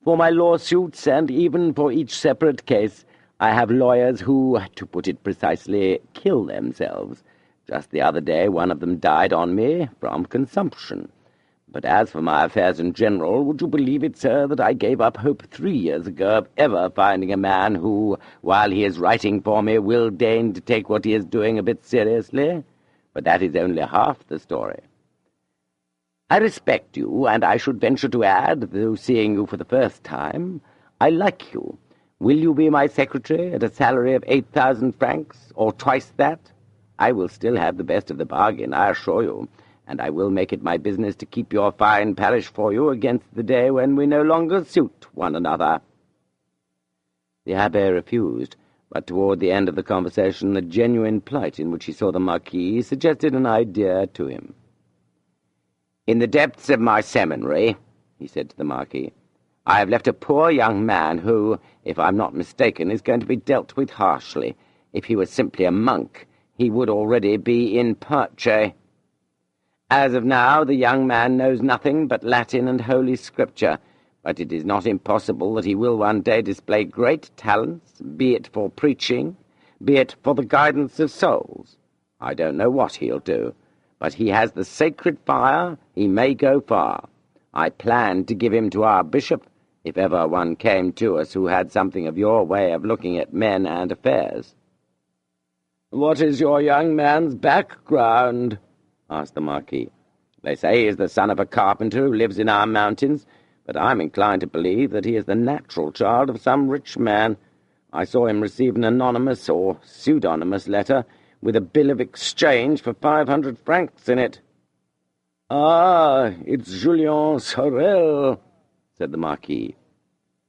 For my lawsuits, and even for each separate case, I have lawyers who, to put it precisely, kill themselves. Just the other day one of them died on me from consumption. But as for my affairs in general, would you believe it, sir, that I gave up hope 3 years ago of ever finding a man who, while he is writing for me, will deign to take what he is doing a bit seriously? But that is only half the story. I respect you, and I should venture to add, though seeing you for the first time, I like you. Will you be my secretary at a salary of 8,000 francs, or twice that? I will still have the best of the bargain, I assure you, and I will make it my business to keep your fine parish for you against the day when we no longer suit one another. The Abbé refused, but toward the end of the conversation the genuine plight in which he saw the Marquis suggested an idea to him. "In the depths of my seminary," he said to the Marquis, "I have left a poor young man who, if I'm not mistaken, is going to be dealt with harshly. If he was simply a monk, he would already be in parce. As of now, the young man knows nothing but Latin and Holy Scripture, but it is not impossible that he will one day display great talents, be it for preaching, be it for the guidance of souls. I don't know what he'll do, but he has the sacred fire, he may go far. I planned to give him to our bishop, if ever one came to us who had something of your way of looking at men and affairs." "What is your young man's background?" asked the Marquis. "They say he is the son of a carpenter who lives in our mountains, but I'm inclined to believe that he is the natural child of some rich man. I saw him receive an anonymous or pseudonymous letter with a bill of exchange for 500 francs in it." "Ah, it's Julien Sorel," said the Marquis.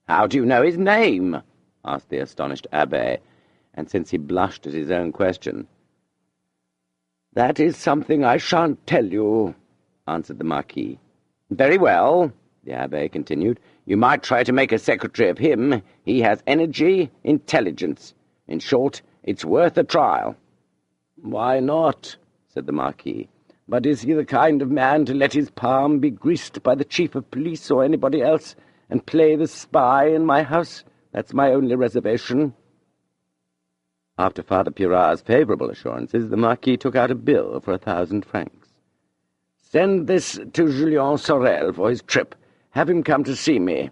"How do you know his name?" asked the astonished Abbé, and since he blushed at his own question, "That is something I shan't tell you," answered the Marquis. "Very well," the Abbé continued, "you might try to make a secretary of him. He has energy, intelligence. In short, it's worth a trial." "Why not?" said the Marquis. "But is he the kind of man to let his palm be greased by the chief of police or anybody else, and play the spy in my house? That's my only reservation." After Father Pirat's favourable assurances, the Marquis took out a bill for 1,000 francs. "Send this to Julien Sorel for his trip. Have him come to see me."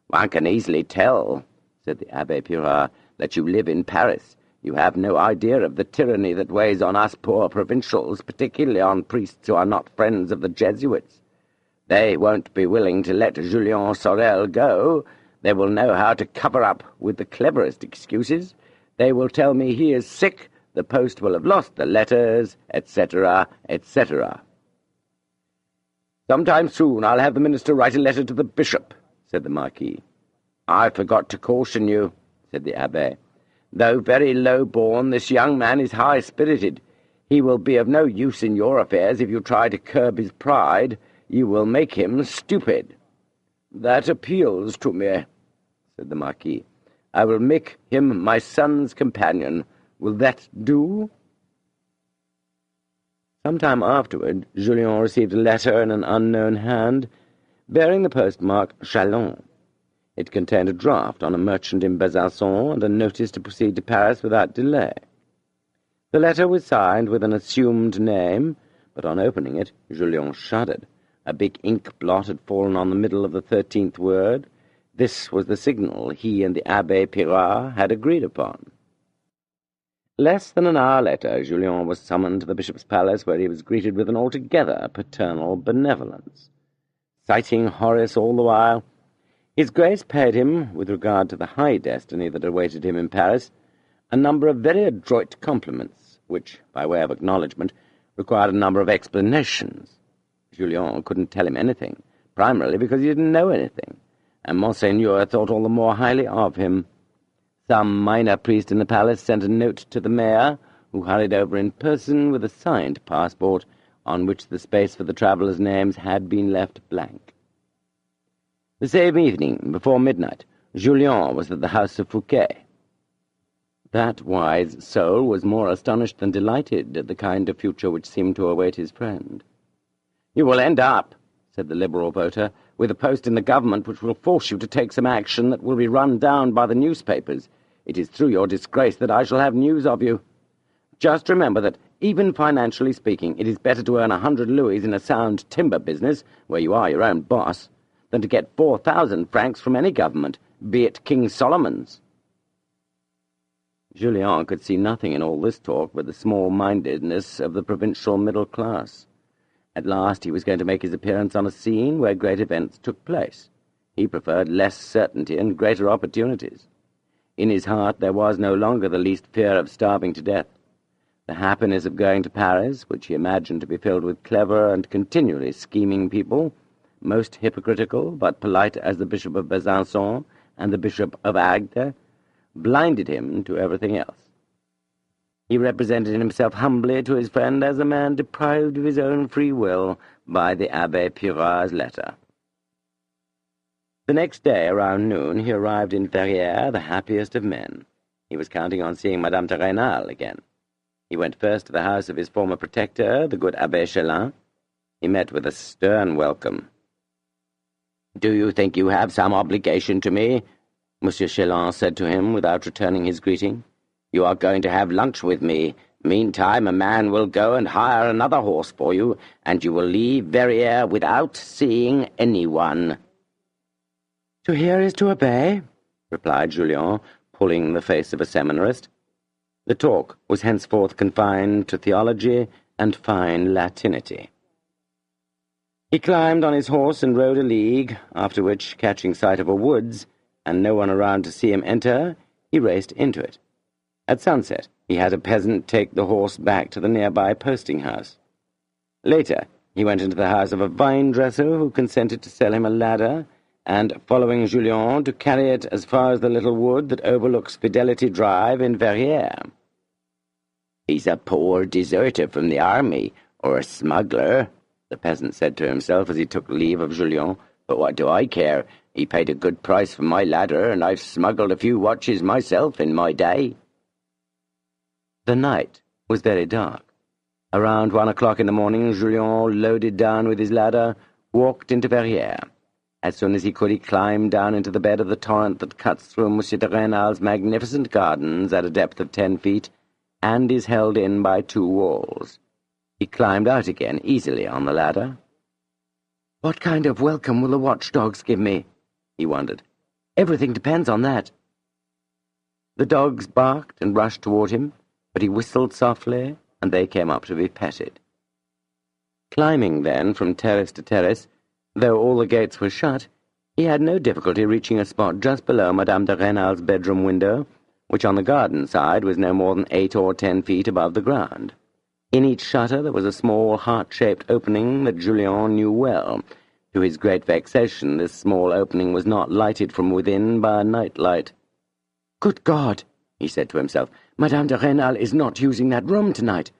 "One can easily tell," said the Abbé Pirard, "that you live in Paris. You have no idea of the tyranny that weighs on us poor provincials, particularly on priests who are not friends of the Jesuits. They won't be willing to let Julien Sorel go. They will know how to cover up with the cleverest excuses. They will tell me he is sick, the post will have lost the letters, etc., etc." "Sometime soon I'll have the minister write a letter to the bishop," said the Marquis. "I forgot to caution you," said the Abbé. "Though very low-born, this young man is high-spirited. He will be of no use in your affairs if you try to curb his pride. You will make him stupid." "That appeals to me," said the Marquis. "I will make him my son's companion. Will that do?" Some time afterward, Julien received a letter in an unknown hand, bearing the postmark Chalon. It contained a draft on a merchant in Besançon and a notice to proceed to Paris without delay. The letter was signed with an assumed name, but on opening it, Julien shuddered. A big ink blot had fallen on the middle of the 13th word. This was the signal he and the Abbé Pirard had agreed upon. Less than an hour later, Julien was summoned to the bishop's palace, where he was greeted with an altogether paternal benevolence. Citing Horace all the while, His Grace paid him, with regard to the high destiny that awaited him in Paris, a number of very adroit compliments, which, by way of acknowledgment, required a number of explanations. Julien couldn't tell him anything, primarily because he didn't know anything, and Monseigneur thought all the more highly of him. Some minor priest in the palace sent a note to the mayor, who hurried over in person with a signed passport, on which the space for the travellers' names had been left blank. The same evening, before midnight, Julien was at the house of Fouquet. That wise soul was more astonished than delighted at the kind of future which seemed to await his friend. "You will end up," said the Liberal voter, with a post in the government which will force you to take some action that will be run down by the newspapers. It is through your disgrace that I shall have news of you. Just remember that, even financially speaking, it is better to earn 100 louis in a sound timber business, where you are your own boss, than to get 4,000 francs from any government, be it King Solomon's." Julien could see nothing in all this talk but the small-mindedness of the provincial middle class. At last he was going to make his appearance on a scene where great events took place. He preferred less certainty and greater opportunities. In his heart there was no longer the least fear of starving to death. The happiness of going to Paris, which he imagined to be filled with clever and continually scheming people, most hypocritical but polite as the Bishop of Besançon and the Bishop of Agde, blinded him to everything else. He represented himself humbly to his friend as a man deprived of his own free will by the Abbé Pirard's letter. The next day, around noon, he arrived in Verrières, the happiest of men. He was counting on seeing Madame de Rênal again. He went first to the house of his former protector, the good Abbé Chélan. He met with a stern welcome. "Do you think you have some obligation to me?" Monsieur Chélan said to him without returning his greeting. "You are going to have lunch with me. Meantime, a man will go and hire another horse for you, and you will leave Verrières without seeing anyone." "To hear is to obey," replied Julien, pulling the face of a seminarist. The talk was henceforth confined to theology and fine Latinity. He climbed on his horse and rode a league, after which, catching sight of a woods, and no one around to see him enter, he raced into it. At sunset, he had a peasant take the horse back to the nearby posting-house. Later, he went into the house of a vine-dresser who consented to sell him a ladder, and, following Julien, to carry it as far as the little wood that overlooks Fidelity Drive in Verrières. "He's a poor deserter from the army, or a smuggler," the peasant said to himself as he took leave of Julien. "But what do I care? He paid a good price for my ladder, and I've smuggled a few watches myself in my day." The night was very dark. Around 1 o'clock in the morning, Julien, loaded down with his ladder, walked into Verrières. As soon as he could, he climbed down into the bed of the torrent that cuts through Monsieur de Rênal's magnificent gardens at a depth of 10 feet, and is held in by 2 walls. He climbed out again easily on the ladder. "What kind of welcome will the watchdogs give me?" he wondered. "Everything depends on that." The dogs barked and rushed toward him, but he whistled softly, and they came up to be petted. Climbing, then, from terrace to terrace, though all the gates were shut, he had no difficulty reaching a spot just below Madame de Rênal's bedroom window, which on the garden side was no more than 8 or 10 feet above the ground. In each shutter there was a small heart-shaped opening that Julien knew well. To his great vexation, this small opening was not lighted from within by a night-light. "Good God," he said to himself, "Madame de Rênal is not using that room tonight.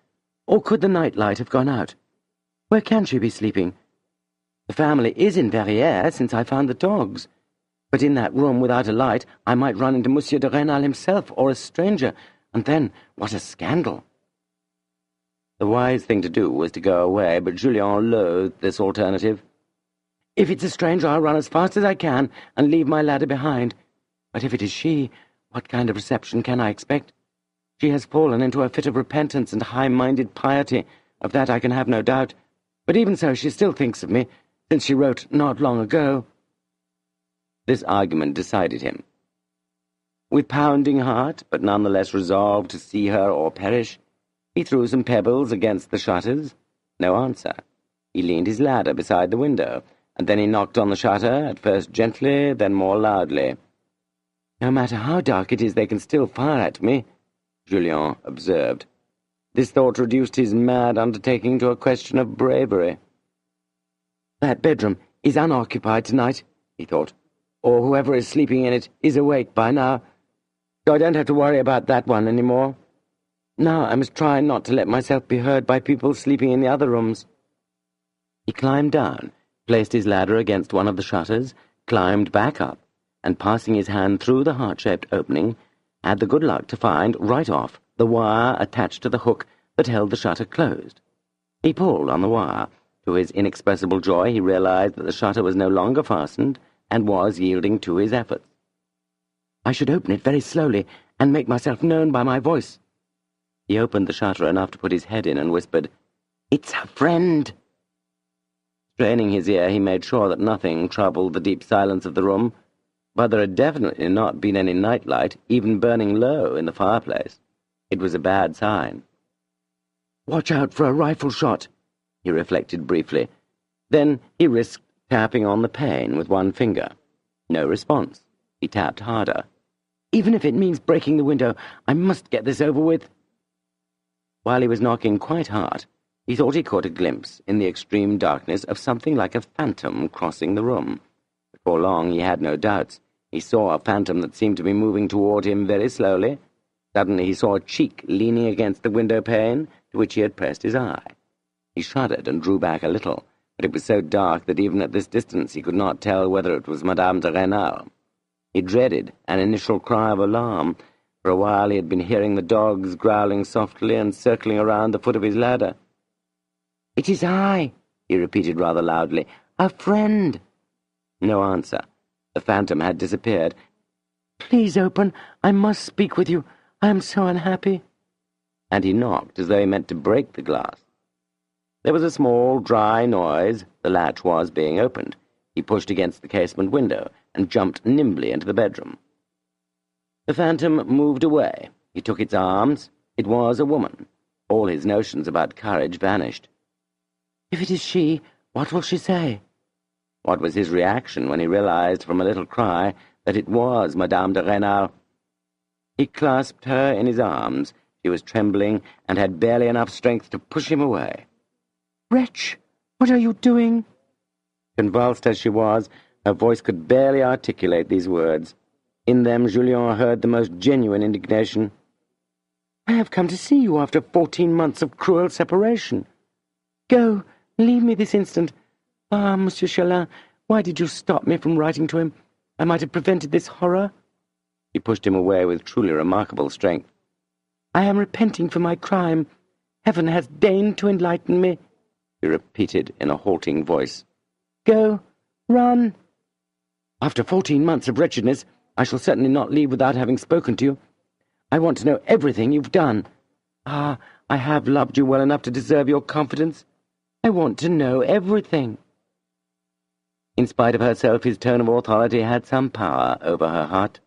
Or could the night-light have gone out? Where can she be sleeping? The family is in Verrières since I found the dogs. But in that room without a light I might run into Monsieur de Rênal himself or a stranger, and then what a scandal!" The wise thing to do was to go away, but Julien loathed this alternative. "If it's a stranger, I'll run as fast as I can and leave my ladder behind. But if it is she, what kind of reception can I expect? She has fallen into a fit of repentance and high-minded piety, of that I can have no doubt. But even so, she still thinks of me, since she wrote not long ago." This argument decided him. With pounding heart, but none the less resolved to see her or perish, he threw some pebbles against the shutters. No answer. He leaned his ladder beside the window, and then he knocked on the shutter, at first gently, then more loudly. "No matter how dark it is, they can still fire at me," Julien observed. This thought reduced his mad undertaking to a question of bravery. "That bedroom is unoccupied tonight," he thought, "or whoever is sleeping in it is awake by now, so I don't have to worry about that one any more. Now I must try not to let myself be heard by people sleeping in the other rooms." He climbed down, placed his ladder against one of the shutters, climbed back up, and passing his hand through the heart-shaped opening, had the good luck to find, right off, the wire attached to the hook that held the shutter closed. He pulled on the wire, To his inexpressible joy, he realized that the shutter was no longer fastened and was yielding to his efforts. "I should open it very slowly and make myself known by my voice." He opened the shutter enough to put his head in and whispered, "It's her friend." Straining his ear, he made sure that nothing troubled the deep silence of the room, but there had definitely not been any nightlight, even burning low in the fireplace. It was a bad sign. "Watch out for a rifle shot," he reflected briefly. Then he risked tapping on the pane with one finger. No response. He tapped harder. "Even if it means breaking the window, I must get this over with." While he was knocking quite hard, he thought he caught a glimpse in the extreme darkness of something like a phantom crossing the room. Before long he had no doubts. He saw a phantom that seemed to be moving toward him very slowly. Suddenly he saw a cheek leaning against the window pane to which he had pressed his eye. He shuddered and drew back a little, but it was so dark that even at this distance he could not tell whether it was Madame de Rênal. He dreaded an initial cry of alarm. For a while he had been hearing the dogs growling softly and circling around the foot of his ladder. "It is I," he repeated rather loudly. "A friend." No answer. The phantom had disappeared. "Please open. I must speak with you. I am so unhappy." And he knocked as though he meant to break the glass. There was a small, dry noise. The latch was being opened. He pushed against the casement window and jumped nimbly into the bedroom. The phantom moved away. He took its arms. It was a woman. All his notions about courage vanished. "If it is she, what will she say?" What was his reaction when he realized from a little cry that it was Madame de Rênal? He clasped her in his arms. She was trembling and had barely enough strength to push him away. "Wretch, what are you doing?" Convulsed as she was, her voice could barely articulate these words. In them Julien heard the most genuine indignation. "I have come to see you after 14 months of cruel separation. Go, leave me this instant. Ah, Monsieur Chalin, why did you stop me from writing to him? I might have prevented this horror." He pushed him away with truly remarkable strength. "I am repenting for my crime. Heaven has deigned to enlighten me," he repeated in a halting voice. "Go, run." "After 14 months of wretchedness, I shall certainly not leave without having spoken to you. I want to know everything you've done. Ah, I have loved you well enough to deserve your confidence. I want to know everything." In spite of herself, his tone of authority had some power over her heart.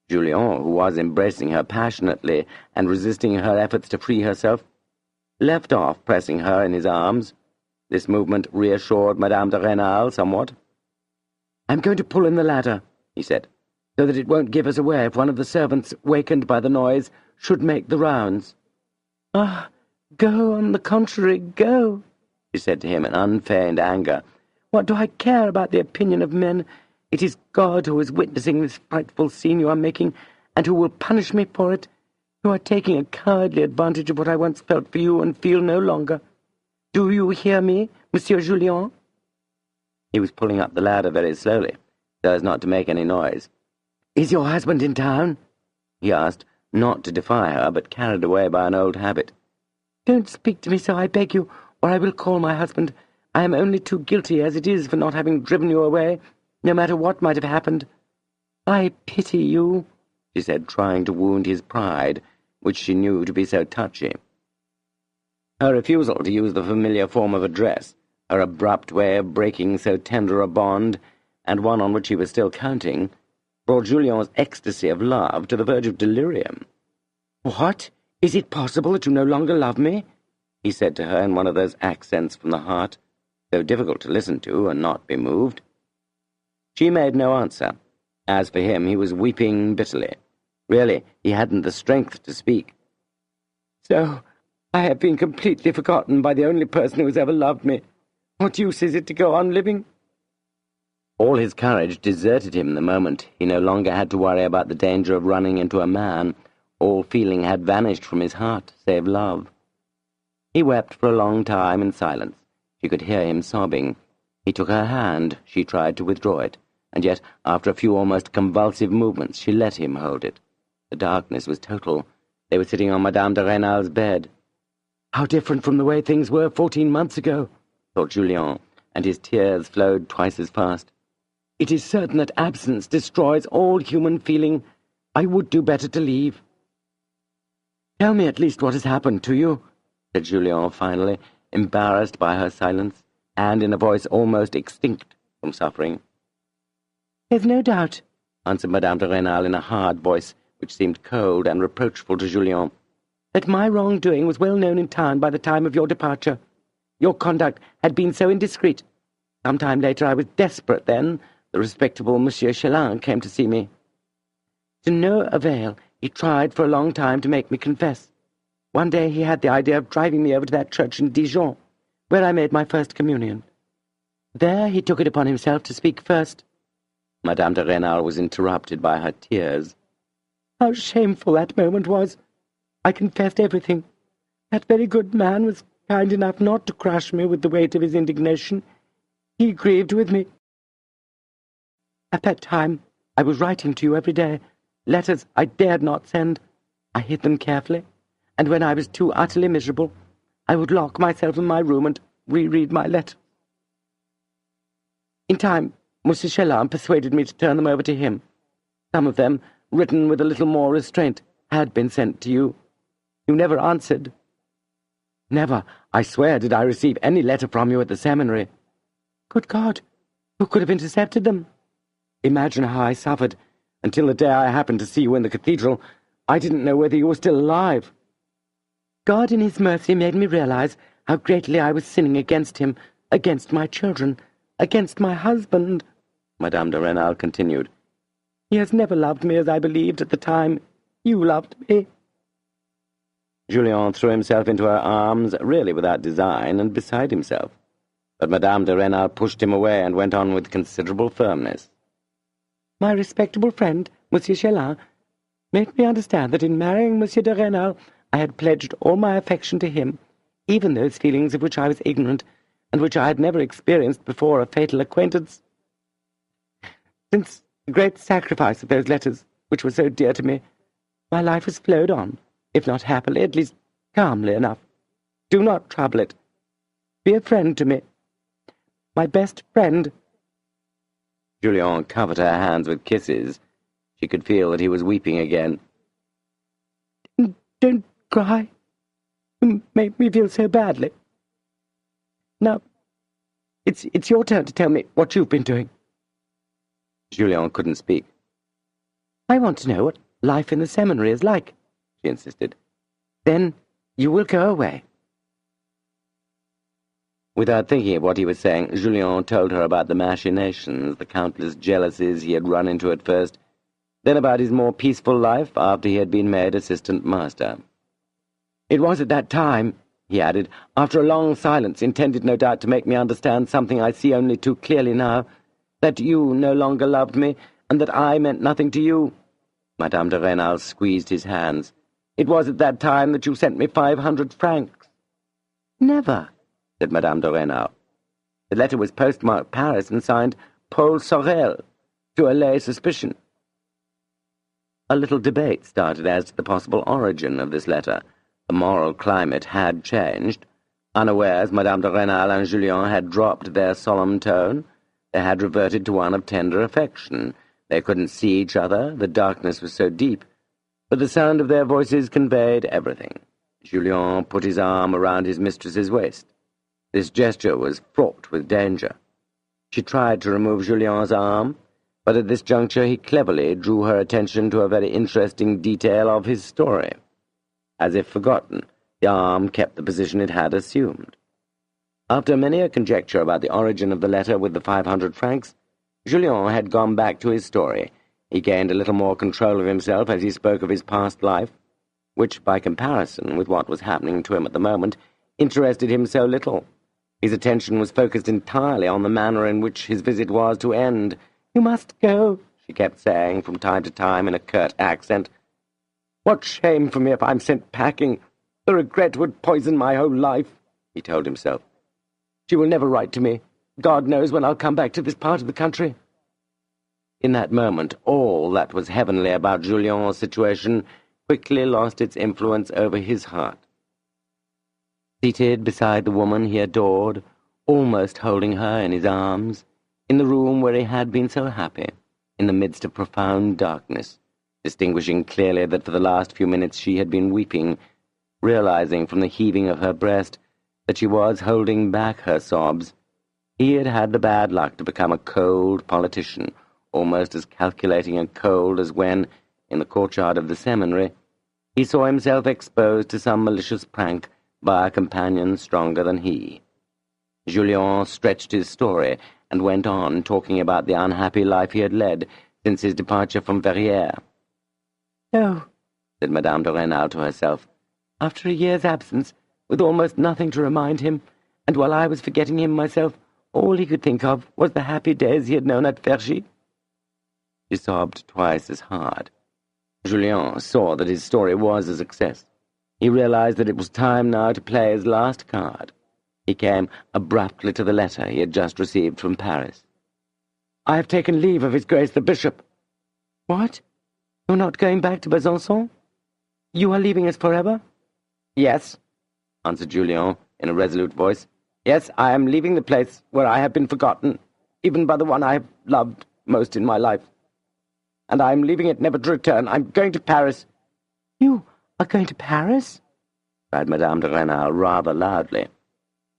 Julien, who was embracing her passionately and resisting her efforts to free herself, left off pressing her in his arms. This movement reassured Madame de Rênal somewhat. "I'm going to pull in the ladder," he said, "so that it won't give us away if one of the servants, wakened by the noise, should make the rounds." "Ah, go, on the contrary, go," she said to him in unfeigned anger. "What do I care about the opinion of men? It is God who is witnessing this frightful scene you are making, and who will punish me for it. You are taking a cowardly advantage of what I once felt for you and feel no longer. Do you hear me, Monsieur Julien?" He was pulling up the ladder very slowly, so as not to make any noise. "Is your husband in town?" he asked, not to defy her, but carried away by an old habit. "Don't speak to me so, I beg you, or I will call my husband. I am only too guilty as it is for not having driven you away, no matter what might have happened. I pity you," she said, trying to wound his pride, which she knew to be so touchy. Her refusal to use the familiar form of address, her abrupt way of breaking so tender a bond, and one on which he was still counting, brought Julien's ecstasy of love to the verge of delirium. "What? Is it possible that you no longer love me?" he said to her in one of those accents from the heart, so difficult to listen to and not be moved. She made no answer. As for him, he was weeping bitterly. Really, he hadn't the strength to speak. "So, I have been completely forgotten by the only person who has ever loved me. What use is it to go on living?" All his courage deserted him the moment he no longer had to worry about the danger of running into a man. All feeling had vanished from his heart, save love. He wept for a long time in silence. She could hear him sobbing. He took her hand. She tried to withdraw it, and yet, after a few almost convulsive movements, she let him hold it. The darkness was total. They were sitting on Madame de Rênal's bed. "How different from the way things were 14 months ago," thought Julien, and his tears flowed twice as fast. It is certain that absence destroys all human feeling. I would do better to leave. Tell me at least what has happened to you, said Julien finally, embarrassed by her silence, and in a voice almost extinct from suffering. There's no doubt, answered Madame de Rênal in a hard voice, which seemed cold and reproachful to Julien, that my wrongdoing was well known in town by the time of your departure. Your conduct had been so indiscreet. Some time later I was desperate then. The respectable Monsieur Chélan came to see me. To no avail, he tried for a long time to make me confess. One day he had the idea of driving me over to that church in Dijon, where I made my first communion. There he took it upon himself to speak first. Madame de Rênal was interrupted by her tears. How shameful that moment was! I confessed everything. That very good man was kind enough not to crush me with the weight of his indignation. He grieved with me. At that time, I was writing to you every day, letters I dared not send. I hid them carefully, and when I was too utterly miserable, I would lock myself in my room and reread my letter. In time, Monsieur Chélan persuaded me to turn them over to him. Some of them, written with a little more restraint, had been sent to you. You never answered. Never, I swear, did I receive any letter from you at the seminary. Good God, who could have intercepted them? Imagine how I suffered. Until the day I happened to see you in the cathedral, I didn't know whether you were still alive. God in his mercy made me realize how greatly I was sinning against him, against my children, against my husband, Madame de Rênal continued. He has never loved me as I believed at the time you loved me. Julien threw himself into her arms, really without design, and beside himself. But Madame de Rênal pushed him away and went on with considerable firmness. My respectable friend, Monsieur Chélan, made me understand that in marrying Monsieur de Rênal I had pledged all my affection to him, even those feelings of which I was ignorant, and which I had never experienced before a fatal acquaintance. Since the great sacrifice of those letters, which were so dear to me, my life has flowed on, if not happily, at least calmly enough. Do not trouble it. Be a friend to me. My best friend. Julien covered her hands with kisses. She could feel that he was weeping again. Don't cry. You make me feel so badly. Now, it's your turn to tell me what you've been doing. Julien couldn't speak. I want to know what life in the seminary is like, she insisted. Then you will go away. Without thinking of what he was saying, Julien told her about the machinations, the countless jealousies he had run into at first, then about his more peaceful life after he had been made assistant master. It was at that time, he added, after a long silence intended no doubt to make me understand something I see only too clearly now, that you no longer loved me, and that I meant nothing to you. Madame de Rênal squeezed his hands. It was at that time that you sent me 500 francs. Never, said Madame de Rênal. The letter was postmarked Paris and signed Paul Sorel, to allay suspicion. A little debate started as to the possible origin of this letter. The moral climate had changed. Unawares, Madame de Rênal and Julien had dropped their solemn tone. They had reverted to one of tender affection. They couldn't see each other, the darkness was so deep, but the sound of their voices conveyed everything. Julien put his arm around his mistress's waist. This gesture was fraught with danger. She tried to remove Julien's arm, but at this juncture he cleverly drew her attention to a very interesting detail of his story. As if forgotten, the arm kept the position it had assumed. After many a conjecture about the origin of the letter with the 500 francs, Julien had gone back to his story. He gained a little more control of himself as he spoke of his past life, which, by comparison with what was happening to him at the moment, interested him so little. His attention was focused entirely on the manner in which his visit was to end. "You must go," she kept saying from time to time in a curt accent. "What shame for me if I'm sent packing! The regret would poison my whole life," he told himself. "She will never write to me. God knows when I'll come back to this part of the country." In that moment, all that was heavenly about Julien's situation quickly lost its influence over his heart. Seated beside the woman he adored, almost holding her in his arms, in the room where he had been so happy, in the midst of profound darkness, distinguishing clearly that for the last few minutes she had been weeping, realizing from the heaving of her breast that she was holding back her sobs. He had had the bad luck to become a cold politician, almost as calculating and cold as when, in the courtyard of the seminary, he saw himself exposed to some malicious prank by a companion stronger than he. Julien stretched his story and went on talking about the unhappy life he had led since his departure from Verrières. "Oh," said Madame de Rênal to herself, "after a year's absence, with almost nothing to remind him, and while I was forgetting him myself, all he could think of was the happy days he had known at Vergy." She sobbed twice as hard. Julien saw that his story was a success. He realized that it was time now to play his last card. He came abruptly to the letter he had just received from Paris. "I have taken leave of His Grace the Bishop." "What? You're not going back to Besançon? You are leaving us forever?" "Yes," answered Julien in a resolute voice. "Yes, I am leaving the place where I have been forgotten, even by the one I have loved most in my life. And I am leaving it never to return. I'm going to Paris." "You are going to Paris?" cried Madame de Rênal rather loudly.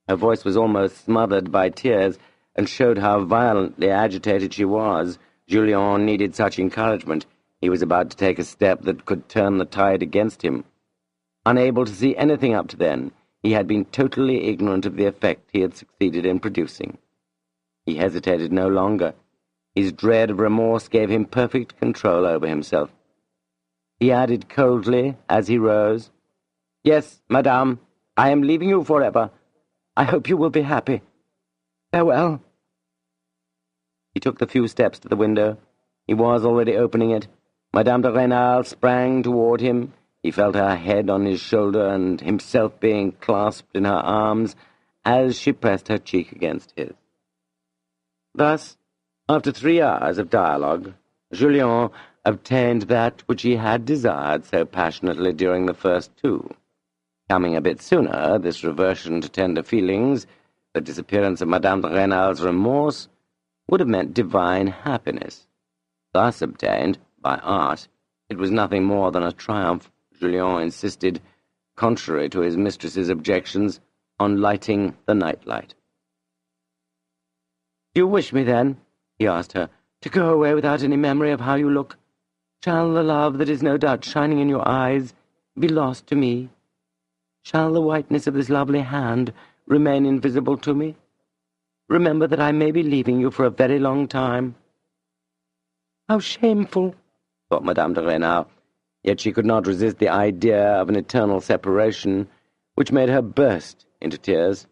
Her voice was almost smothered by tears, and showed how violently agitated she was. Julien needed such encouragement. He was about to take a step that could turn the tide against him. Unable to see anything up to then, he had been totally ignorant of the effect he had succeeded in producing. He hesitated no longer. His dread of remorse gave him perfect control over himself. He added coldly, as he rose, "Yes, madame, I am leaving you forever. I hope you will be happy. Farewell." He took the few steps to the window. He was already opening it. Madame de Rênal sprang toward him. He felt her head on his shoulder and himself being clasped in her arms as she pressed her cheek against his. Thus, after 3 hours of dialogue, Julien obtained that which he had desired so passionately during the first 2. Coming a bit sooner, this reversion to tender feelings, the disappearance of Madame de Rênal's remorse, would have meant divine happiness. Thus obtained, by art, it was nothing more than a triumph. Julien insisted, contrary to his mistress's objections, on lighting the night-light. "Do you wish me, then," he asked her, "to go away without any memory of how you look? Shall the love that is no doubt shining in your eyes be lost to me? Shall the whiteness of this lovely hand remain invisible to me? Remember that I may be leaving you for a very long time." "How shameful," thought Madame de Rênal, yet she could not resist the idea of an eternal separation, which made her burst into tears.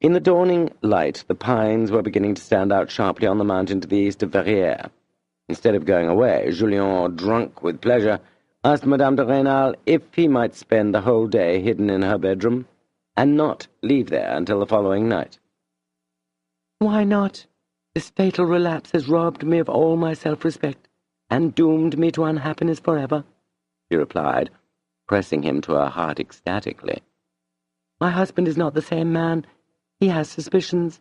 In the dawning light, the pines were beginning to stand out sharply on the mountain to the east of Verrières. Instead of going away, Julien, drunk with pleasure, asked Madame de Rênal if he might spend the whole day hidden in her bedroom, and not leave there until the following night. "Why not? This fatal relapse has robbed me of all my self-respect, and doomed me to unhappiness forever," she replied, pressing him to her heart ecstatically. "My husband is not the same man. He has suspicions.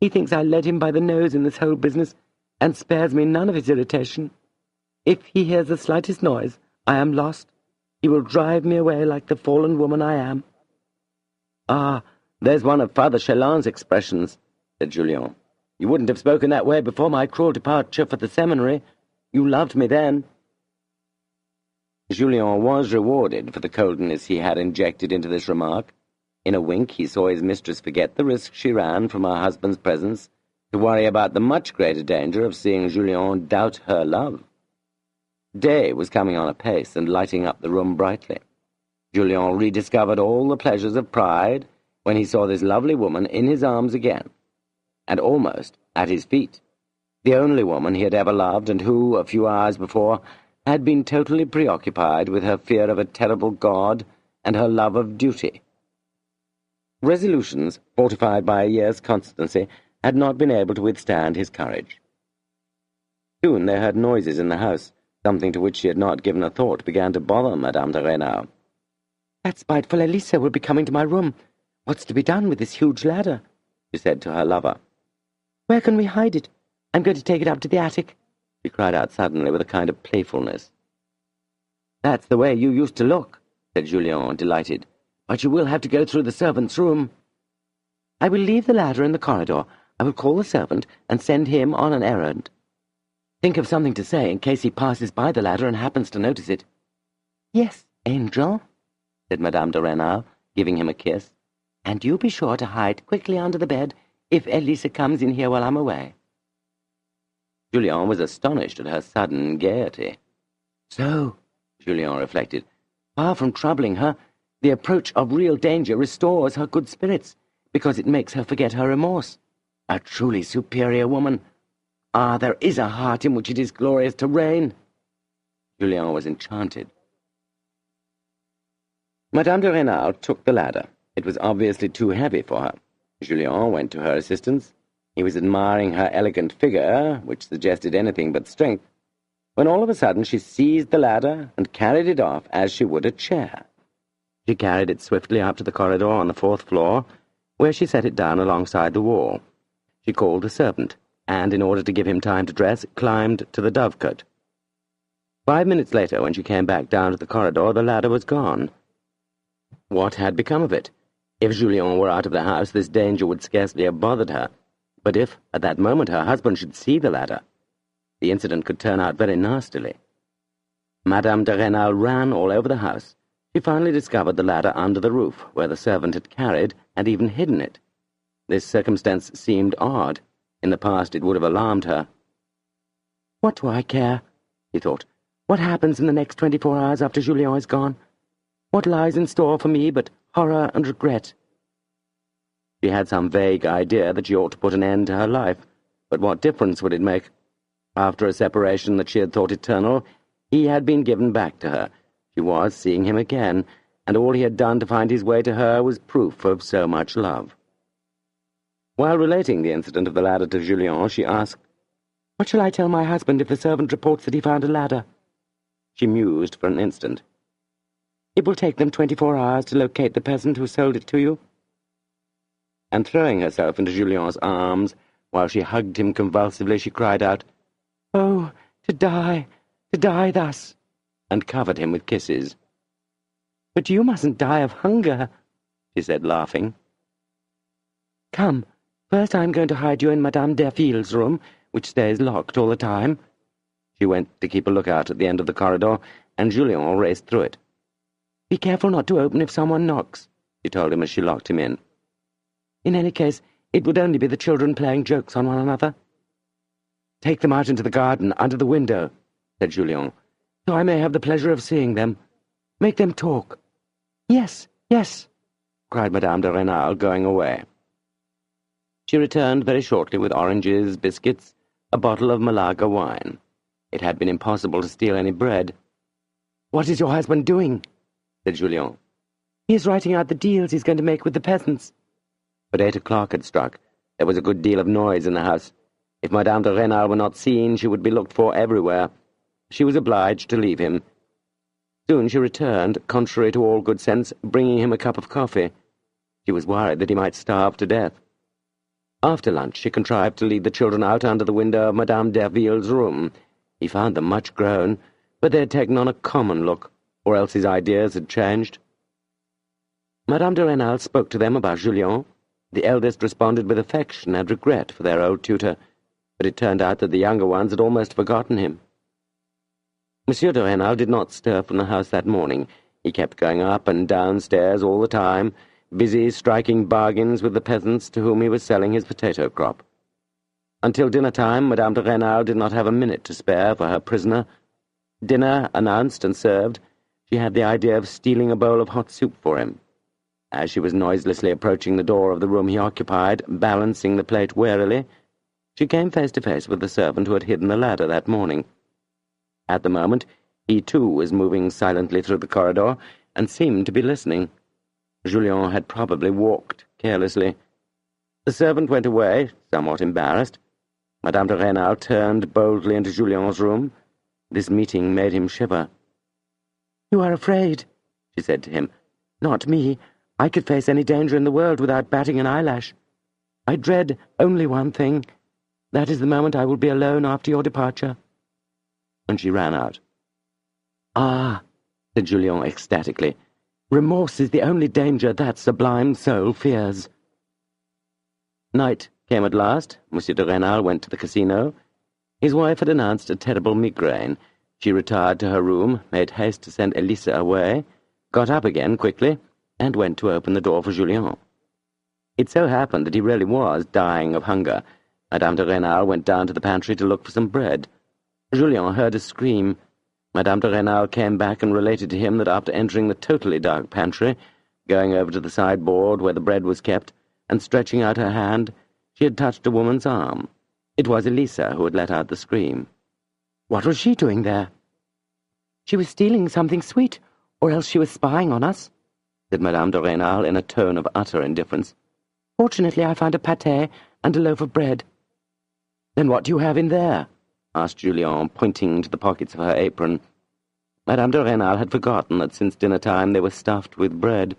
He thinks I led him by the nose in this whole business, and spares me none of his irritation. If he hears the slightest noise, I am lost. He will drive me away like the fallen woman I am." "Ah, there's one of Father Chelan's expressions," said Julien. "You wouldn't have spoken that way before my cruel departure for the seminary. You loved me then." Julien was rewarded for the coldness he had injected into this remark. In a wink he saw his mistress forget the risk she ran from her husband's presence to worry about the much greater danger of seeing Julien doubt her love. Day was coming on apace and lighting up the room brightly. Julien rediscovered all the pleasures of pride when he saw this lovely woman in his arms again, and almost at his feet, the only woman he had ever loved, and who, a few hours before, had been totally preoccupied with her fear of a terrible God and her love of duty. Resolutions, fortified by a year's constancy, had not been able to withstand his courage. Soon they heard noises in the house. Something to which she had not given a thought began to bother Madame de Rênal. "That spiteful Elisa will be coming to my room.
"What's to be done with this huge ladder?" she said to her lover. "Where can we hide it? I'm going to take it up to the attic," she cried out suddenly with a kind of playfulness. "That's the way you used to look," said Julien, delighted. "But you will have to go through the servant's room." "I will leave the ladder in the corridor. I will call the servant and send him on an errand. Think of something to say in case he passes by the ladder and happens to notice it." "Yes, angel," said Madame de Rênal, giving him a kiss. "And you be sure to hide quickly under the bed if Elisa comes in here while I'm away." Julien was astonished at her sudden gaiety. So, Julien reflected, far from troubling her, the approach of real danger restores her good spirits, because it makes her forget her remorse. A truly superior woman. Ah, there is a heart in which it is glorious to reign. Julien was enchanted. Madame de Rênal took the ladder. It was obviously too heavy for her. Julien went to her assistance. He was admiring her elegant figure, which suggested anything but strength, when all of a sudden she seized the ladder and carried it off as she would a chair. She carried it swiftly up to the corridor on the 4th floor, where she set it down alongside the wall. She called a servant, and in order to give him time to dress, climbed to the dovecote. 5 minutes later, when she came back down to the corridor, the ladder was gone. What had become of it? If Julien were out of the house, this danger would scarcely have bothered her. But if, at that moment, her husband should see the ladder, the incident could turn out very nastily. Madame de Rênal ran all over the house. She finally discovered the ladder under the roof, where the servant had carried and even hidden it. This circumstance seemed odd. In the past it would have alarmed her. "What do I care?" she thought. "What happens in the next 24 hours after Julien is gone? What lies in store for me but horror and regret?" She had some vague idea that she ought to put an end to her life, but what difference would it make? After a separation that she had thought eternal, he had been given back to her. She was seeing him again, and all he had done to find his way to her was proof of so much love. While relating the incident of the ladder to Julien, she asked, "What shall I tell my husband if the servant reports that he found a ladder?" She mused for an instant. "It will take them 24 hours to locate the peasant who sold it to you." And throwing herself into Julien's arms, while she hugged him convulsively, she cried out, "Oh, to die thus," and covered him with kisses. "But you mustn't die of hunger," she said, laughing. "Come, first I am going to hide you in Madame Derville's room, which stays locked all the time." She went to keep a lookout at the end of the corridor, and Julien raced through it. "Be careful not to open if someone knocks," she told him as she locked him in. "In any case, it would only be the children playing jokes on one another." "Take them out into the garden, under the window," said Julien, "so I may have the pleasure of seeing them. Make them talk." "Yes, yes," cried Madame de Rênal, going away. She returned very shortly with oranges, biscuits, a bottle of Malaga wine. It had been impossible to steal any bread. "What is your husband doing?" said Julien. "He is writing out the deals he's going to make with the peasants." But 8 o'clock had struck. There was a good deal of noise in the house. If Madame de Rênal were not seen, she would be looked for everywhere. She was obliged to leave him. Soon she returned, contrary to all good sense, bringing him a cup of coffee. She was worried that he might starve to death. After lunch she contrived to lead the children out under the window of Madame Derville's room. He found them much grown, but they had taken on a common look, or else his ideas had changed. Madame de Rênal spoke to them about Julien. The eldest responded with affection and regret for their old tutor, but it turned out that the younger ones had almost forgotten him. Monsieur de Rênal did not stir from the house that morning. He kept going up and downstairs all the time, busy striking bargains with the peasants to whom he was selling his potato crop. Until dinner-time, Madame de Rênal did not have a minute to spare for her prisoner. Dinner announced and served, she had the idea of stealing a bowl of hot soup for him. As she was noiselessly approaching the door of the room he occupied, balancing the plate warily, she came face to face with the servant who had hidden the ladder that morning. At the moment, he too was moving silently through the corridor, and seemed to be listening. Julien had probably walked carelessly. The servant went away, somewhat embarrassed. Madame de Rênal turned boldly into Julien's room. This meeting made him shiver. "You are afraid," she said to him. "Not me. I could face any danger in the world without batting an eyelash. I dread only one thing. That is the moment I will be alone after your departure." And she ran out. "Ah," said Julien ecstatically, "remorse is the only danger that sublime soul fears." Night came at last. Monsieur de Rênal went to the casino. His wife had announced a terrible migraine. She retired to her room, made haste to send Elisa away, got up again quickly, and went to open the door for Julien. It so happened that he really was dying of hunger. Madame de Rênal went down to the pantry to look for some bread. Julien heard a scream. Madame de Rênal came back and related to him that after entering the totally dark pantry, going over to the sideboard where the bread was kept, and stretching out her hand, she had touched a woman's arm. It was Elisa who had let out the scream. "What was she doing there?" "She was stealing something sweet, or else she was spying on us," said Madame de Rênal in a tone of utter indifference. "Fortunately, I found a pâté and a loaf of bread." "Then what do you have in there?" asked Julien, pointing to the pockets of her apron. Madame de Rênal had forgotten that since dinner-time they were stuffed with bread.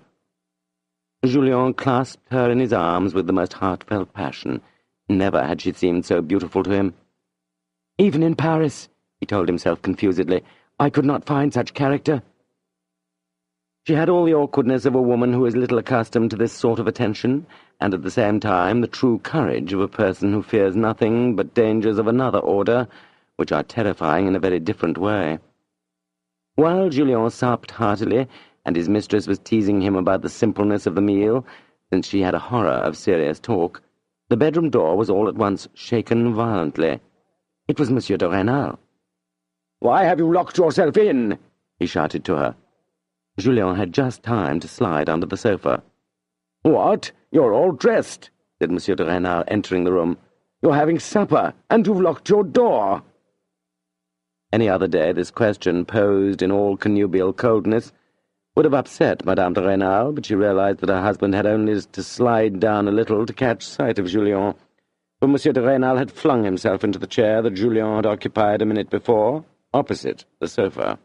Julien clasped her in his arms with the most heartfelt passion. Never had she seemed so beautiful to him. "Even in Paris," he told himself confusedly, "I could not find such character." She had all the awkwardness of a woman who is little accustomed to this sort of attention, and at the same time the true courage of a person who fears nothing but dangers of another order, which are terrifying in a very different way. While Julien supped heartily, and his mistress was teasing him about the simpleness of the meal, since she had a horror of serious talk, the bedroom door was all at once shaken violently. It was Monsieur de Rênal. "Why have you locked yourself in?" he shouted to her. Julien had just time to slide under the sofa. "What? You're all dressed," said Monsieur de Rênal, entering the room. "You're having supper, and you've locked your door." Any other day this question, posed in all connubial coldness, would have upset Madame de Rênal, but she realized that her husband had only to slide down a little to catch sight of Julien, for Monsieur de Rênal had flung himself into the chair that Julien had occupied a minute before, opposite the sofa.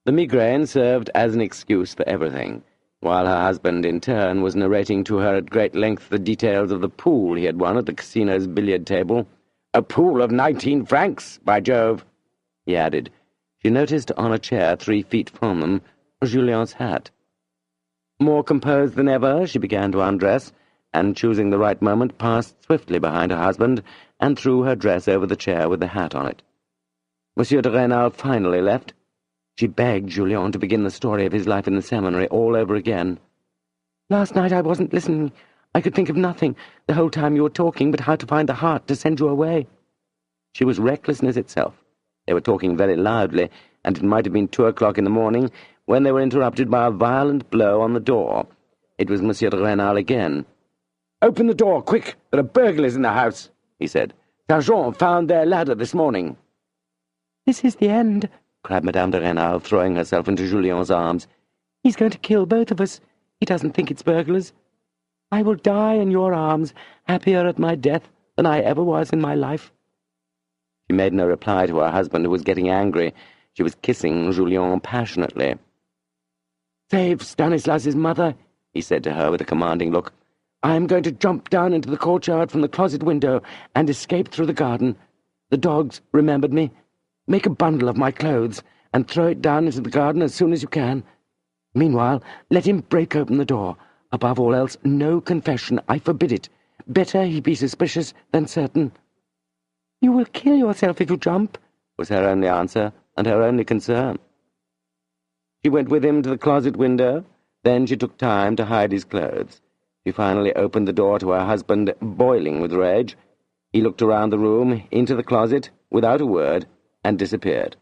The migraine served as an excuse for everything, while her husband, in turn, was narrating to her at great length the details of the pool he had won at the casino's billiard table. "A pool of 19 francs, by Jove," he added. She noticed on a chair 3 feet from them Julien's hat. More composed than ever, she began to undress, and, choosing the right moment, passed swiftly behind her husband and threw her dress over the chair with the hat on it. Monsieur de Rênal finally left. She begged Julien to begin the story of his life in the seminary all over again. "Last night I wasn't listening. I could think of nothing the whole time you were talking but how to find the heart to send you away." She was recklessness itself. They were talking very loudly, and it might have been 2 o'clock in the morning when they were interrupted by a violent blow on the door. It was Monsieur de Rênal again. "Open the door, quick! There are burglars in the house," he said. "Sergeant found their ladder this morning." "This is the end," cried Madame de Rênal, throwing herself into Julien's arms. "He's going to kill both of us. He doesn't think it's burglars. I will die in your arms, happier at my death than I ever was in my life." She made no reply to her husband, who was getting angry. She was kissing Julien passionately. "Save Stanislas's mother," he said to her with a commanding look. "I am going to jump down into the courtyard from the closet window and escape through the garden. The dogs remembered me. Make a bundle of my clothes and throw it down into the garden as soon as you can. Meanwhile, let him break open the door. Above all else, no confession. I forbid it. Better he be suspicious than certain." "You will kill yourself if you jump," was her only answer, and her only concern. She went with him to the closet window. Then she took time to hide his clothes. She finally opened the door to her husband, boiling with rage. He looked around the room, into the closet, without a word, and disappeared.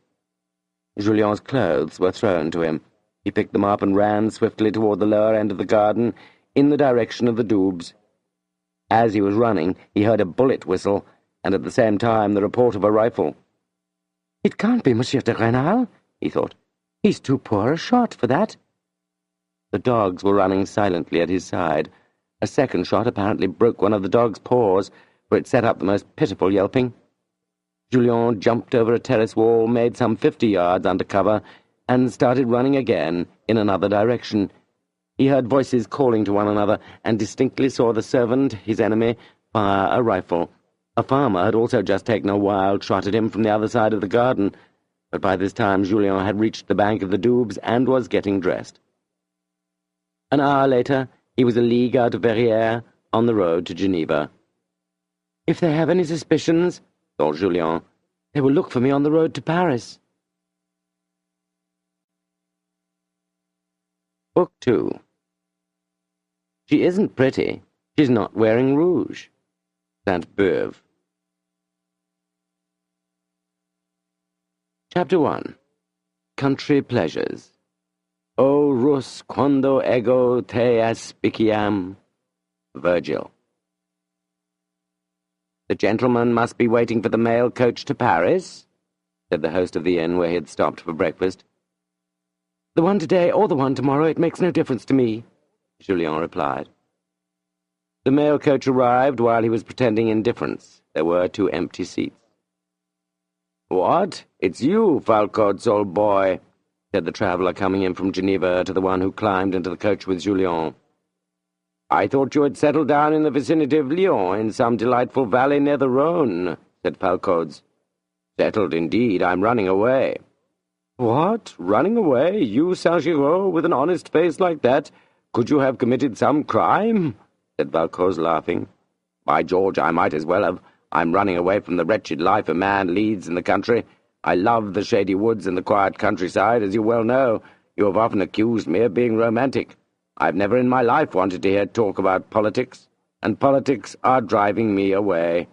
Julien's clothes were thrown to him. He picked them up and ran swiftly toward the lower end of the garden, in the direction of the Doubs. As he was running, he heard a bullet whistle, and at the same time the report of a rifle. "It can't be Monsieur de Rênal," he thought. "He's too poor a shot for that." The dogs were running silently at his side. A second shot apparently broke one of the dog's paws, for it set up the most pitiful yelping. Julien jumped over a terrace wall, made some 50 yards under cover, and started running again in another direction.
He heard voices calling to one another, and distinctly saw the servant, his enemy, fire a rifle. A farmer had also just taken a wild shot at him from the other side of the garden, but by this time Julien had reached the bank of the Doubs and was getting dressed. An hour later, he was a league out of Verrières, on the road to Geneva. "If they have any suspicions," thought Julien, "they will look for me on the road to Paris." Book 2. She isn't pretty. She's not wearing rouge. Sainte-Beuve. Chapter 1. Country Pleasures. O rus quando ego te aspiciam. Virgil. "The gentleman must be waiting for the mail coach to Paris," said the host of the inn where he had stopped for breakfast. "The one today or the one tomorrow, it makes no difference to me," Julien replied. The mail coach arrived while he was pretending indifference. There were 2 empty seats. "What? It's you, Falcoz, old boy," said the traveller coming in from Geneva to the one who climbed into the coach with Julien. "I thought you had settled down in the vicinity of Lyon, in some delightful valley near the Rhone," said Falcoz. "Settled indeed. I'm running away." "What? Running away? You, Saint-Giraud, with an honest face like that? Could you have committed some crime?" said Falcoz, laughing. "By George, I might as well have. I'm running away from the wretched life a man leads in the country. I love the shady woods and the quiet countryside, as you well know. You have often accused me of being romantic. I've never in my life wanted to hear talk about politics, and politics are driving me away."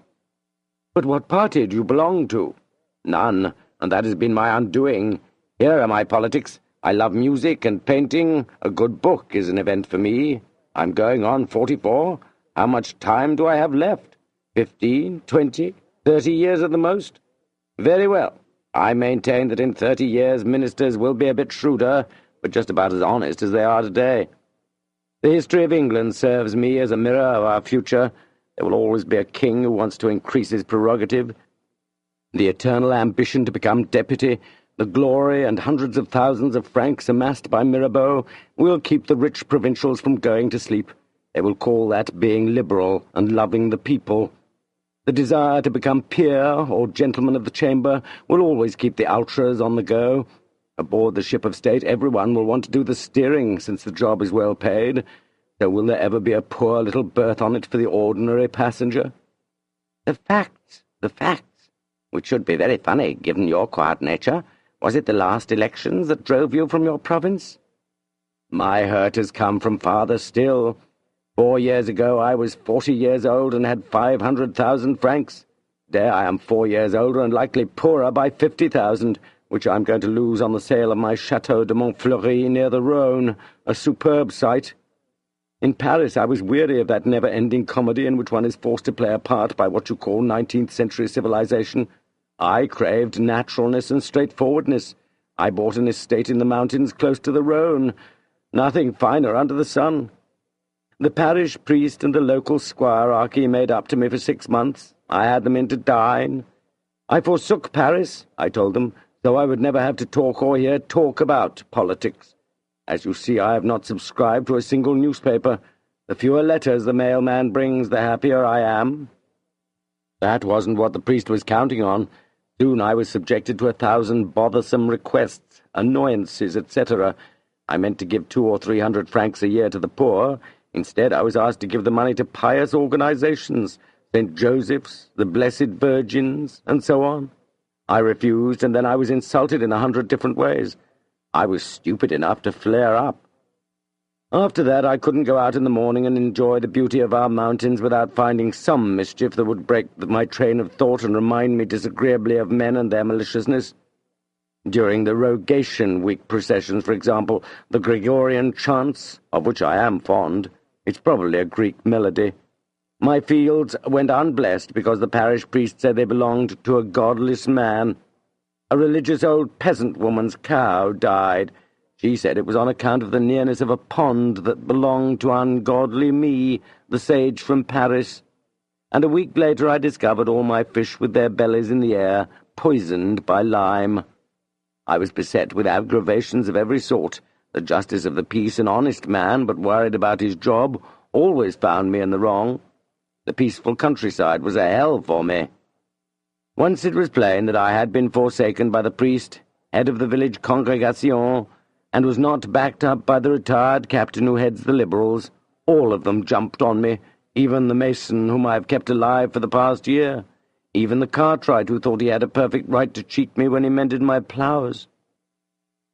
"But what party do you belong to?" "None, and that has been my undoing. Here are my politics. I love music and painting. A good book is an event for me. I'm going on 44. How much time do I have left? 15, 20, 30 years at the most? Very well. I maintain that in 30 years ministers will be a bit shrewder, but just about as honest as they are today. The history of England serves me as a mirror of our future. There will always be a king who wants to increase his prerogative. The eternal ambition to become deputy, the glory and hundreds of thousands of francs amassed by Mirabeau will keep the rich provincials from going to sleep. They will call that being liberal and loving the people. The desire to become peer or gentleman of the chamber will always keep the ultras on the go. Aboard the ship of state, everyone will want to do the steering, since the job is well paid. So will there ever be a poor little berth on it for the ordinary passenger? The facts, which should be very funny, given your quiet nature. Was it the last elections that drove you from your province? My hurt has come from farther still. 4 years ago I was 40 years old and had 500,000 francs. Today I am 4 years older and likely poorer by 50,000, which I'm going to lose on the sale of my Château de Montfleury near the Rhone, a superb site. In Paris I was weary of that never-ending comedy in which one is forced to play a part by what you call 19th-century civilization. I craved naturalness and straightforwardness. I bought an estate in the mountains close to the Rhone. Nothing finer under the sun. The parish priest and the local squirearchy made up to me for 6 months. I had them in to dine. I forsook Paris, I told them, so I would never have to talk or hear talk about politics. As you see, I have not subscribed to a single newspaper. The fewer letters the mailman brings, the happier I am. That wasn't what the priest was counting on. Soon I was subjected to 1,000 bothersome requests, annoyances, etc. I meant to give 200 or 300 francs a year to the poor. Instead, I was asked to give the money to pious organizations, St. Joseph's, the Blessed Virgins, and so on. I refused, and then I was insulted in 100 different ways. I was stupid enough to flare up. After that, I couldn't go out in the morning and enjoy the beauty of our mountains without finding some mischief that would break my train of thought and remind me disagreeably of men and their maliciousness. During the Rogation Week processions, for example, the Gregorian chants, of which I am fond, it's probably a Greek melody. My fields went unblessed because the parish priest said they belonged to a godless man. A religious old peasant woman's cow died. She said it was on account of the nearness of a pond that belonged to ungodly me, the sage from Paris. And a week later I discovered all my fish with their bellies in the air, poisoned by lime. I was beset with aggravations of every sort. The justice of the peace, an honest man, but worried about his job, always found me in the wrong. The peaceful countryside was a hell for me. Once it was plain that I had been forsaken by the priest, head of the village congregation, and was not backed up by the retired captain who heads the Liberals. All of them jumped on me, even the mason whom I have kept alive for the past year, even the cartwright who thought he had a perfect right to cheat me when he mended my ploughs.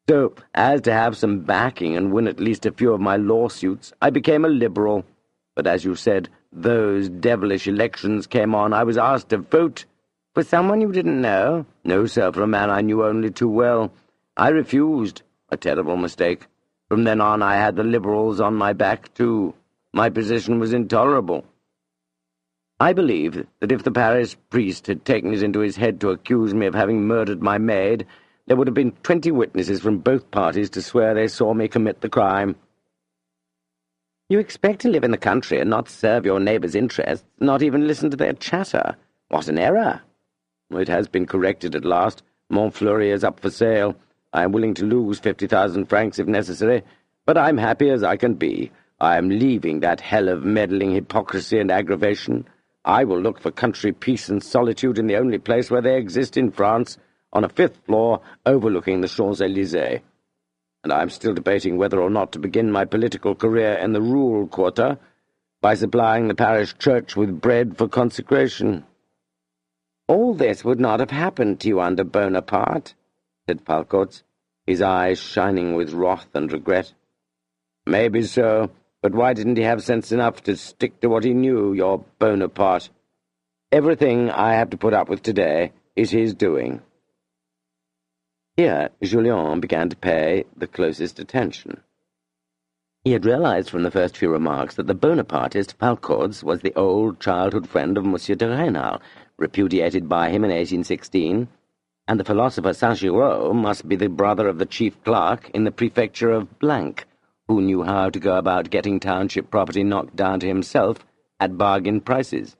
So, as to have some backing and win at least a few of my lawsuits, I became a Liberal. But as you said, those devilish elections came on. I was asked to vote. For someone you didn't know? No, sir, for a man I knew only too well. I refused. A terrible mistake. From then on I had the Liberals on my back, too. My position was intolerable. I believe that if the parish priest had taken it into his head to accuse me of having murdered my maid, there would have been 20 witnesses from both parties to swear they saw me commit the crime. You expect to live in the country and not serve your neighbours' interests, not even listen to their chatter. What an error! It has been corrected at last. Montfleury is up for sale. I am willing to lose 50,000 francs if necessary, but I'm happy as I can be. I am leaving that hell of meddling hypocrisy and aggravation. I will look for country peace and solitude in the only place where they exist in France, on a 5th floor overlooking the Champs-Élysées. And I am still debating whether or not to begin my political career in the rural quarter by supplying the parish church with bread for consecration. All this would not have happened to you under Bonaparte, said Falcoz, his eyes shining with wrath and regret. Maybe so, but why didn't he have sense enough to stick to what he knew, your Bonaparte? Everything I have to put up with today is his doing. Here Julien began to pay the closest attention. He had realized from the first few remarks that the Bonapartist Falcoz was the old childhood friend of Monsieur de Rênal, repudiated by him in 1816, and the philosopher Saint-Giraud must be the brother of the chief clerk in the prefecture of Blanc, who knew how to go about getting township property knocked down to himself at bargain prices.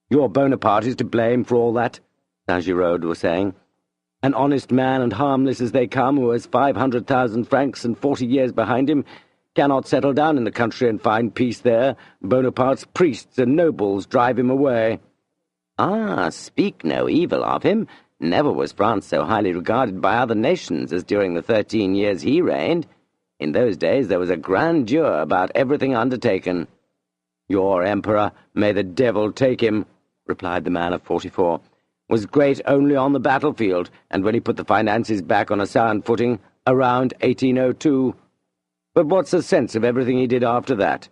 Your Bonaparte is to blame for all that, Saint-Giraud was saying. An honest man and harmless as they come, who has 500,000 francs and 40 years behind him, cannot settle down in the country and find peace there. Bonaparte's priests and nobles drive him away. Ah, speak no evil of him. Never was France so highly regarded by other nations as during the 13 years he reigned. In those days there was a grandeur about everything undertaken. Your emperor, may the devil take him, replied the man of 44, was great only on the battlefield, and when he put the finances back on a sound footing, around 1802. But what's the sense of everything he did after that?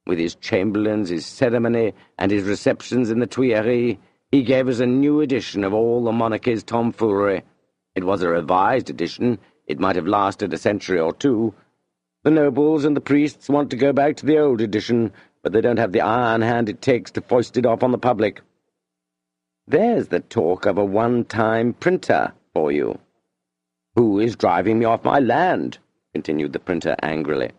With his chamberlains, his ceremony, and his receptions in the Tuileries, he gave us a new edition of all the monarchy's tomfoolery. It was a revised edition. It might have lasted a century or two. The nobles and the priests want to go back to the old edition, but they don't have the iron hand it takes to foist it off on the public. There's the talk of a one-time printer for you. Who is driving me off my land? Continued the printer angrily.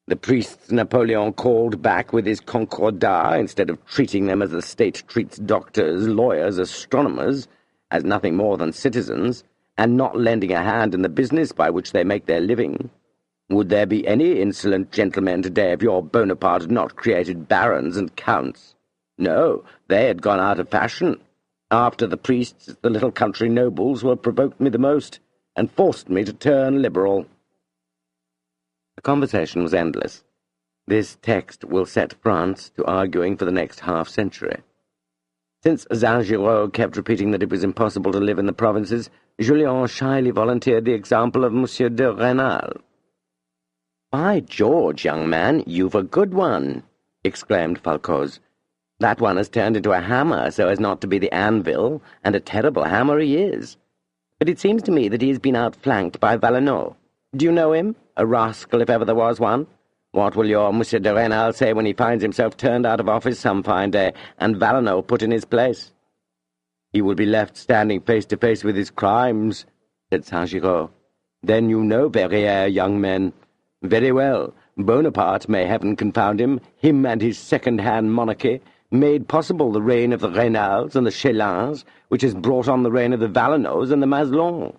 The priests Napoleon called back with his concordat, instead of treating them as the state treats doctors, lawyers, astronomers, as nothing more than citizens, and not lending a hand in the business by which they make their living. Would there be any insolent gentlemen today if your Bonaparte had not created barons and counts? No, they had gone out of fashion. After the priests, the little country nobles were provoked me the most, and forced me to turn liberal. The conversation was endless. This text will set France to arguing for the next half-century. Since Saint-Giraud kept repeating that it was impossible to live in the provinces, Julien shyly volunteered the example of Monsieur de Rênal. "By George, young man, you've a good one," exclaimed Falcoz. "That one has turned into a hammer so as not to be the anvil, and a terrible hammer he is. But it seems to me that he has been outflanked by Valenod. Do you know him? A rascal if ever there was one. What will your Monsieur de Rênal say when he finds himself turned out of office some fine day, and Valenod put in his place?" "He will be left standing face to face with his crimes," said Saint-Giraud. "Then you know Verrières, young men. Very well. Bonaparte, may heaven confound him and his second-hand monarchy, made possible the reign of the Rênals and the Chélins, which has brought on the reign of the Valenods and the Maslons."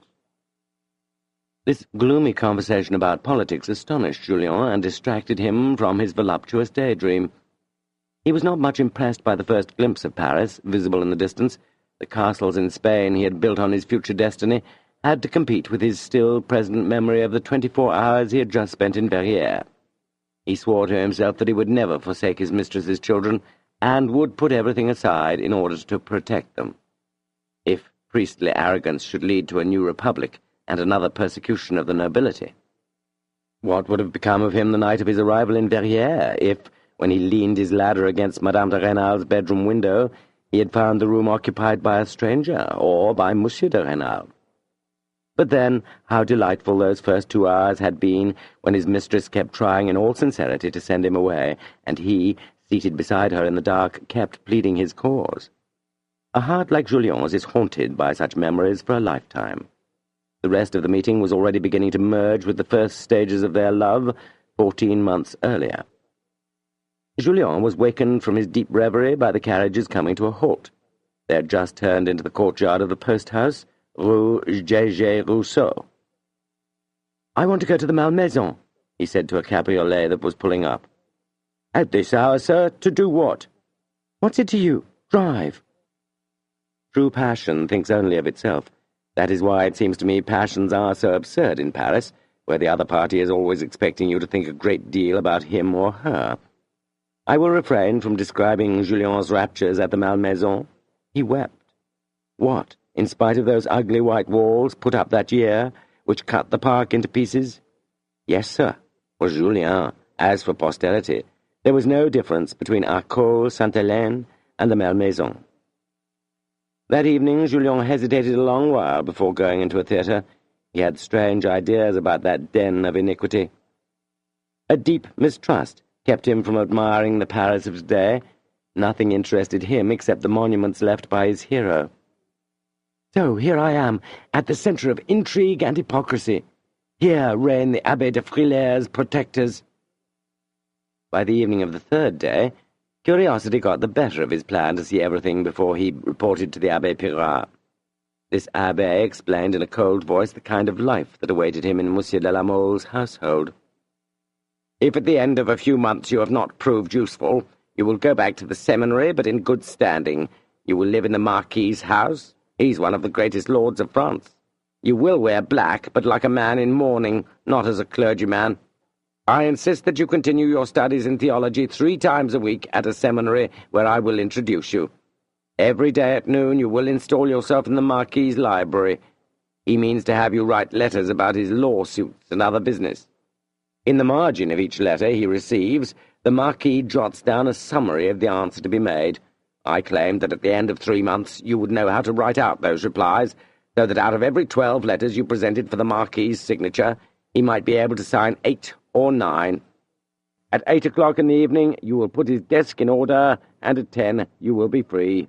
This gloomy conversation about politics astonished Julien and distracted him from his voluptuous daydream. He was not much impressed by the first glimpse of Paris, visible in the distance. The castles in Spain he had built on his future destiny had to compete with his still present memory of the 24 hours he had just spent in Verrières. He swore to himself that he would never forsake his mistress's children, and would put everything aside in order to protect them. If priestly arrogance should lead to a new republic and another persecution of the nobility. What would have become of him the night of his arrival in Verrières, if, when he leaned his ladder against Madame de Rênal's bedroom window, he had found the room occupied by a stranger, or by Monsieur de Rênal? But then, how delightful those first 2 hours had been, when his mistress kept trying in all sincerity to send him away, and he, seated beside her in the dark, kept pleading his cause. A heart like Julien's is haunted by such memories for a lifetime. The rest of the meeting was already beginning to merge with the first stages of their love 14 months earlier. Julien was wakened from his deep reverie by the carriages coming to a halt. They had just turned into the courtyard of the post-house, Rue J. Rousseau. "I want to go to the Malmaison," he said to a cabriolet that was pulling up. "At this hour, sir? To do what?" "What's it to you? Drive." True passion thinks only of itself. That is why it seems to me passions are so absurd in Paris, where the other party is always expecting you to think a great deal about him or her. I will refrain from describing Julien's raptures at the Malmaison. He wept. What, in spite of those ugly white walls put up that year, which cut the park into pieces? Yes, sir, for Julien. As for posterity, there was no difference between Arcole, Sainte-Hélène, and the Malmaison. That evening Julien hesitated a long while before going into a theatre. He had strange ideas about that den of iniquity. A deep mistrust kept him from admiring the Paris of today. Nothing interested him except the monuments left by his hero. So here I am, at the centre of intrigue and hypocrisy. Here reign the Abbé de Frilair's protectors. By the evening of the third day, curiosity got the better of his plan to see everything before he reported to the Abbé Pirard. This abbé explained in a cold voice the kind of life that awaited him in Monsieur de la Mole's household. If at the end of a few months you have not proved useful, you will go back to the seminary, but in good standing. You will live in the Marquis's house. He's one of the greatest lords of France. You will wear black, but like a man in mourning, not as a clergyman. I insist that you continue your studies in theology 3 times a week at a seminary where I will introduce you. Every day at noon you will install yourself in the Marquis's library. He means to have you write letters about his lawsuits and other business. In the margin of each letter he receives, the Marquis jots down a summary of the answer to be made. I claimed that at the end of 3 months you would know how to write out those replies, so that out of every 12 letters you presented for the Marquis's signature, he might be able to sign 8 or 9. At 8 o'clock in the evening you will put his desk in order, and at 10 you will be free.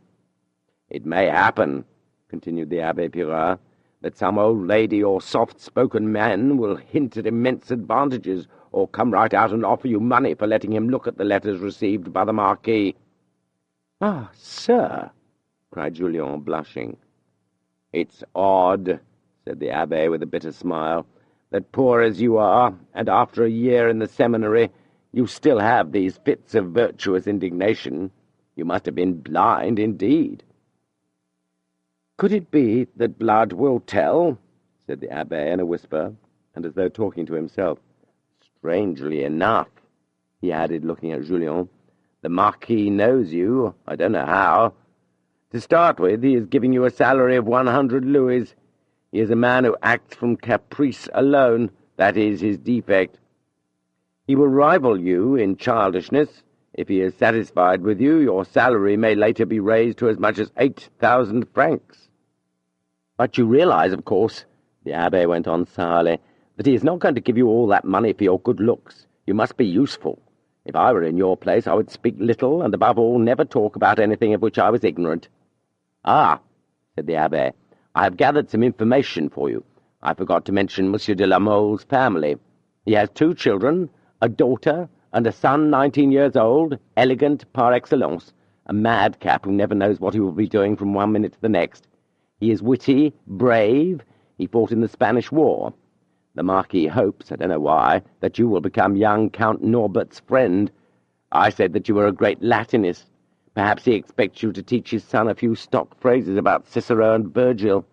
It may happen, continued the Abbé Pirard, that some old lady or soft-spoken man will hint at immense advantages, or come right out and offer you money for letting him look at the letters received by the Marquis. "Ah, sir," cried Julien, blushing. "It's odd," said the Abbé with a bitter smile, "that poor as you are, and after a year in the seminary, you still have these fits of virtuous indignation. You must have been blind indeed." "Could it be that blood will tell?" said the Abbé in a whisper, and as though talking to himself. "Strangely enough," he added, looking at Julien, "the Marquis knows you, I don't know how. To start with, he is giving you a salary of 100 louis. He is a man who acts from caprice alone. That is his defect. He will rival you in childishness. If he is satisfied with you, your salary may later be raised to as much as 8,000 francs. But you realize, of course," the Abbé went on sourly, "that he is not going to give you all that money for your good looks. You must be useful. If I were in your place, I would speak little, and above all never talk about anything of which I was ignorant." "Ah," said the Abbé, "I have gathered some information for you. I forgot to mention Monsieur de la Mole's family. He has 2 children, a daughter, and a son 19 years old, elegant par excellence, a madcap who never knows what he will be doing from one minute to the next. He is witty, brave. He fought in the Spanish War. The Marquis hopes, I don't know why, that you will become young Count Norbert's friend. I said that you were a great Latinist. Perhaps he expects you to teach his son a few stock phrases about Cicero and Virgil.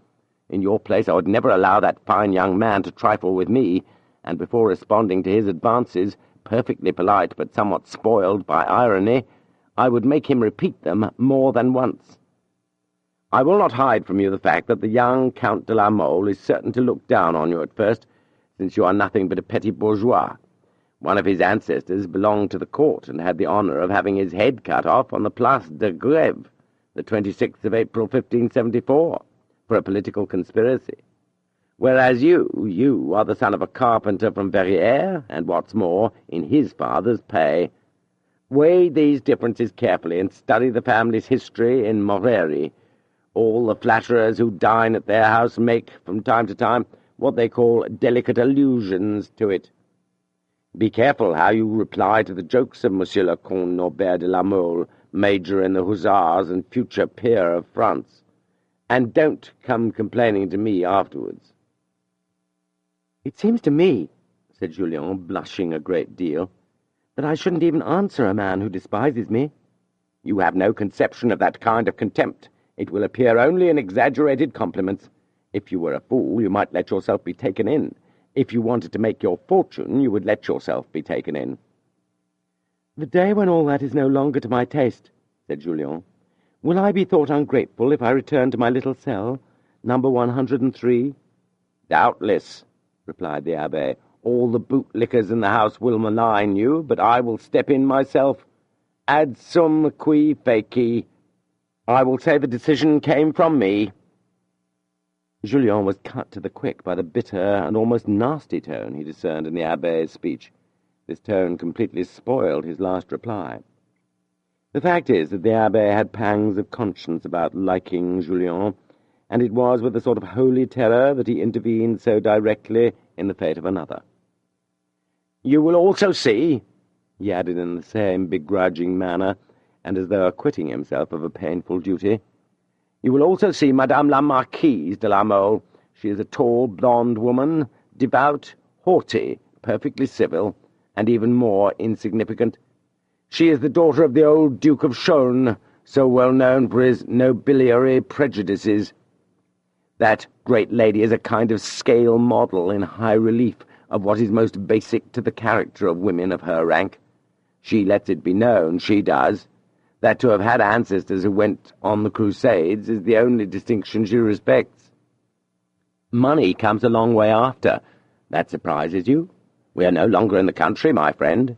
In your place, I would never allow that fine young man to trifle with me, and before responding to his advances, perfectly polite but somewhat spoiled by irony, I would make him repeat them more than once. I will not hide from you the fact that the young Count de la Mole is certain to look down on you at first, since you are nothing but a petty bourgeois. One of his ancestors belonged to the court and had the honour of having his head cut off on the Place de Grève, the 26th of April, 1574, for a political conspiracy. Whereas you are the son of a carpenter from Verrières, and what's more, in his father's pay. Weigh these differences carefully and study the family's history in Moreri. All the flatterers who dine at their house make, from time to time, what they call delicate allusions to it. Be careful how you reply to the jokes of Monsieur le Comte Norbert de la Mole, Major in the Hussars and future peer of France. And don't come complaining to me afterwards.
It seems to me, said Julien, blushing a great deal, that I shouldn't even answer a man who despises me.
You have no conception of that kind of contempt. It will appear only in exaggerated compliments. If you were a fool, you might let yourself be taken in. If you wanted to make your fortune, you would let yourself be taken in.
The day when all that is no longer to my taste, said Julien, will I be thought ungrateful if I return to my little cell, number 103?
Doubtless, replied the Abbé. All the bootlickers in the house will malign you, but I will step in myself. Ad sum qui feci. I will say the decision came from me.
Julien was cut to the quick by the bitter and almost nasty tone he discerned in the Abbé's speech. This tone completely spoiled his last reply. The fact is that the Abbé had pangs of conscience about liking Julien, and it was with a sort of holy terror that he intervened so directly in the fate of another.
You will also see,
he added in the same begrudging manner, and as though acquitting himself of a painful duty,
you will also see Madame la Marquise de la Mole. She is a tall, blonde woman, devout, haughty, perfectly civil, and even more insignificant. She is the daughter of the old Duke of Chaulnes, so well known for his nobiliary prejudices. That great lady is a kind of scale model in high relief of what is most basic to the character of women of her rank. She lets it be known, she does, that to have had ancestors who went on the Crusades is the only distinction she respects. Money comes a long way after. That surprises you. We are no longer in the country, my friend.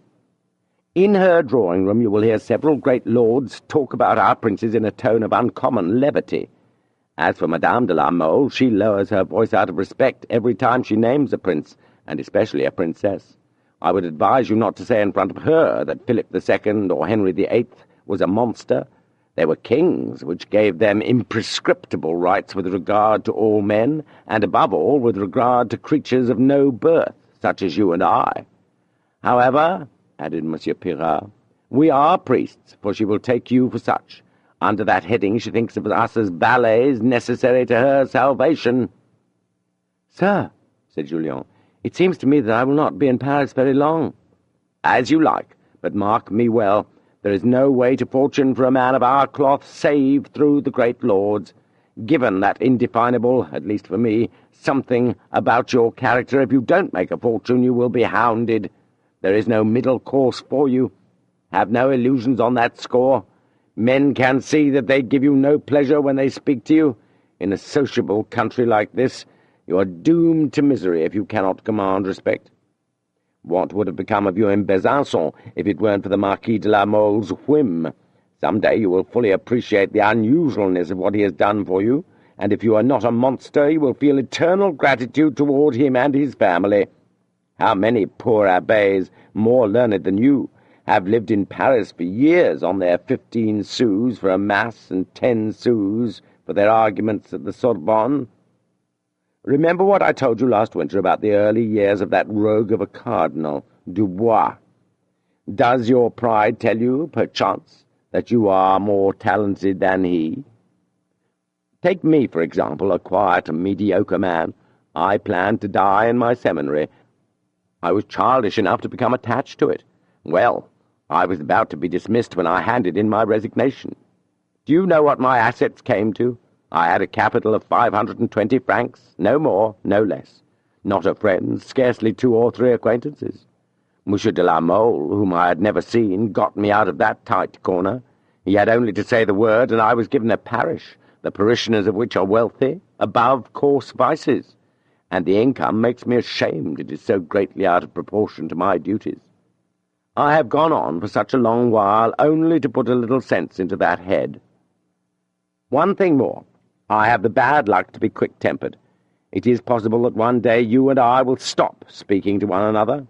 In her drawing-room you will hear several great lords talk about our princes in a tone of uncommon levity. As for Madame de la Mole, she lowers her voice out of respect every time she names a prince, and especially a princess. I would advise you not to say in front of her that Philip II or Henry VIII was a monster. They were kings, which gave them imprescriptible rights with regard to all men, and above all with regard to creatures of no birth, such as you and I. However, added Monsieur Pirard, we are priests, for she will take you for such. Under that heading she thinks of us as valets necessary to her salvation.
Sir, said Julien, it seems to me that I will not be in Paris very long.
As you like, but mark me well. There is no way to fortune for a man of our cloth save through the great lords. Given that indefinable, at least for me, something about your character, if you don't make a fortune you will be hounded. There is no middle course for you. Have no illusions on that score. Men can see that they give you no pleasure when they speak to you. In a sociable country like this, you are doomed to misery if you cannot command respect. What would have become of you in Besançon if it weren't for the Marquis de la Mole's whim? Some day you will fully appreciate the unusualness of what he has done for you, and if you are not a monster, you will feel eternal gratitude toward him and his family. How many poor abbés, more learned than you, have lived in Paris for years on their 15 sous for a mass and 10 sous for their arguments at the Sorbonne? Remember what I told you last winter about the early years of that rogue of a cardinal, Dubois. Does your pride tell you, perchance, that you are more talented than he? Take me, for example, a quiet and mediocre man.
I planned to die in my seminary. I was childish enough to become attached to it. Well, I was about to be dismissed when I handed in my resignation. Do you know what my assets came to? I had a capital of 520 francs, no more, no less. Not a friend, scarcely 2 or 3 acquaintances. Monsieur de la Mole, whom I had never seen, got me out of that tight corner. He had only to say the word, and I was given a parish, the parishioners of which are wealthy, above coarse vices, and the income makes me ashamed it is so greatly out of proportion to my duties. I have gone on for such a long while only to put a little sense into that head. One thing more. I have the bad luck to be quick-tempered. It is possible that one day you and I will stop speaking to one another.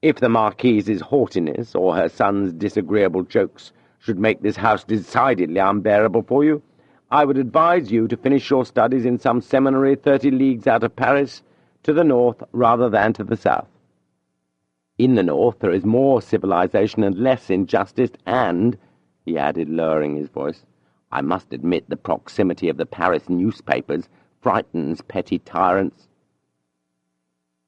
If the Marquise's haughtiness or her son's disagreeable jokes should make this house decidedly unbearable for you, I would advise you to finish your studies in some seminary 30 leagues out of Paris, to the north rather than to the south. In the north there is more civilization and less injustice, and, he added, lowering his voice, I must admit the proximity of the Paris newspapers frightens petty tyrants.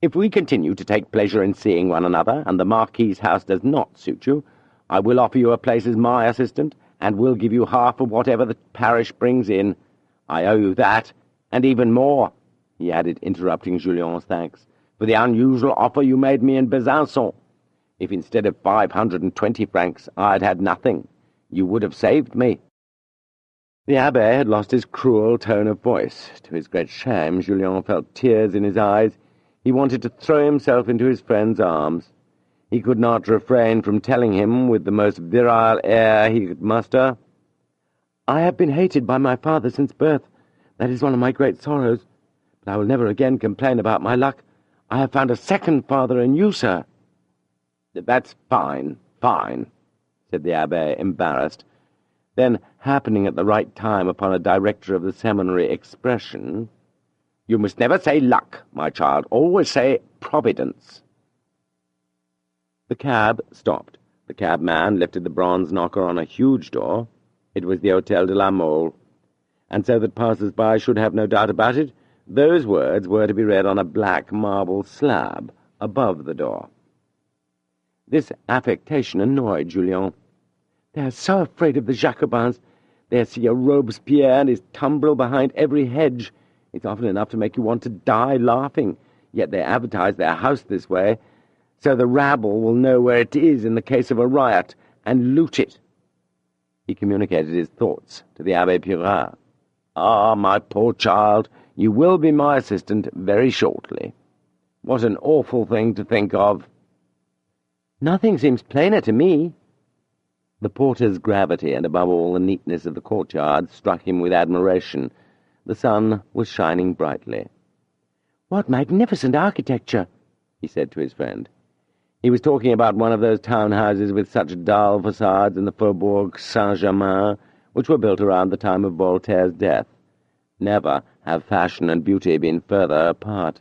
If we continue to take pleasure in seeing one another, and the Marquis's house does not suit you, I will offer you a place as my assistant, and will give you half of whatever the parish brings in. I owe you that, and even more, he added, interrupting Julien's thanks, for the unusual offer you made me in Besançon. If instead of 520 francs I had had nothing, you would have saved me. The Abbé had lost his cruel tone of voice. To his great shame, Julien felt tears in his eyes. He wanted to throw himself into his friend's arms. He could not refrain from telling him, with the most virile air he could muster, I have been hated by my father since birth. That is one of my great sorrows. But I will never again complain about my luck. I have found a second father in you, sir. That's fine, said the Abbé, embarrassed. Then, happening at the right time upon a director of the seminary expression, You must never say luck, my child. Always say providence. The cab stopped. The cabman lifted the bronze knocker on a huge door. It was the Hôtel de la Mole. And so that passers-by should have no doubt about it, those words were to be read on a black marble slab above the door. This affectation annoyed Julien. They are so afraid of the Jacobins. They see a Robespierre and his tumbril behind every hedge. It's often enough to make you want to die laughing. Yet they advertise their house this way, so the rabble will know where it is in the case of a riot, and loot it. He communicated his thoughts to the Abbé Pirard. Ah, my poor child, you will be my assistant very shortly. What an awful thing to think of. Nothing seems plainer to me. The porter's gravity, and above all the neatness of the courtyard, struck him with admiration. The sun was shining brightly. What magnificent architecture, he said to his friend. He was talking about one of those town-houses with such dull facades in the Faubourg Saint-Germain, which were built around the time of Voltaire's death. Never have fashion and beauty been further apart.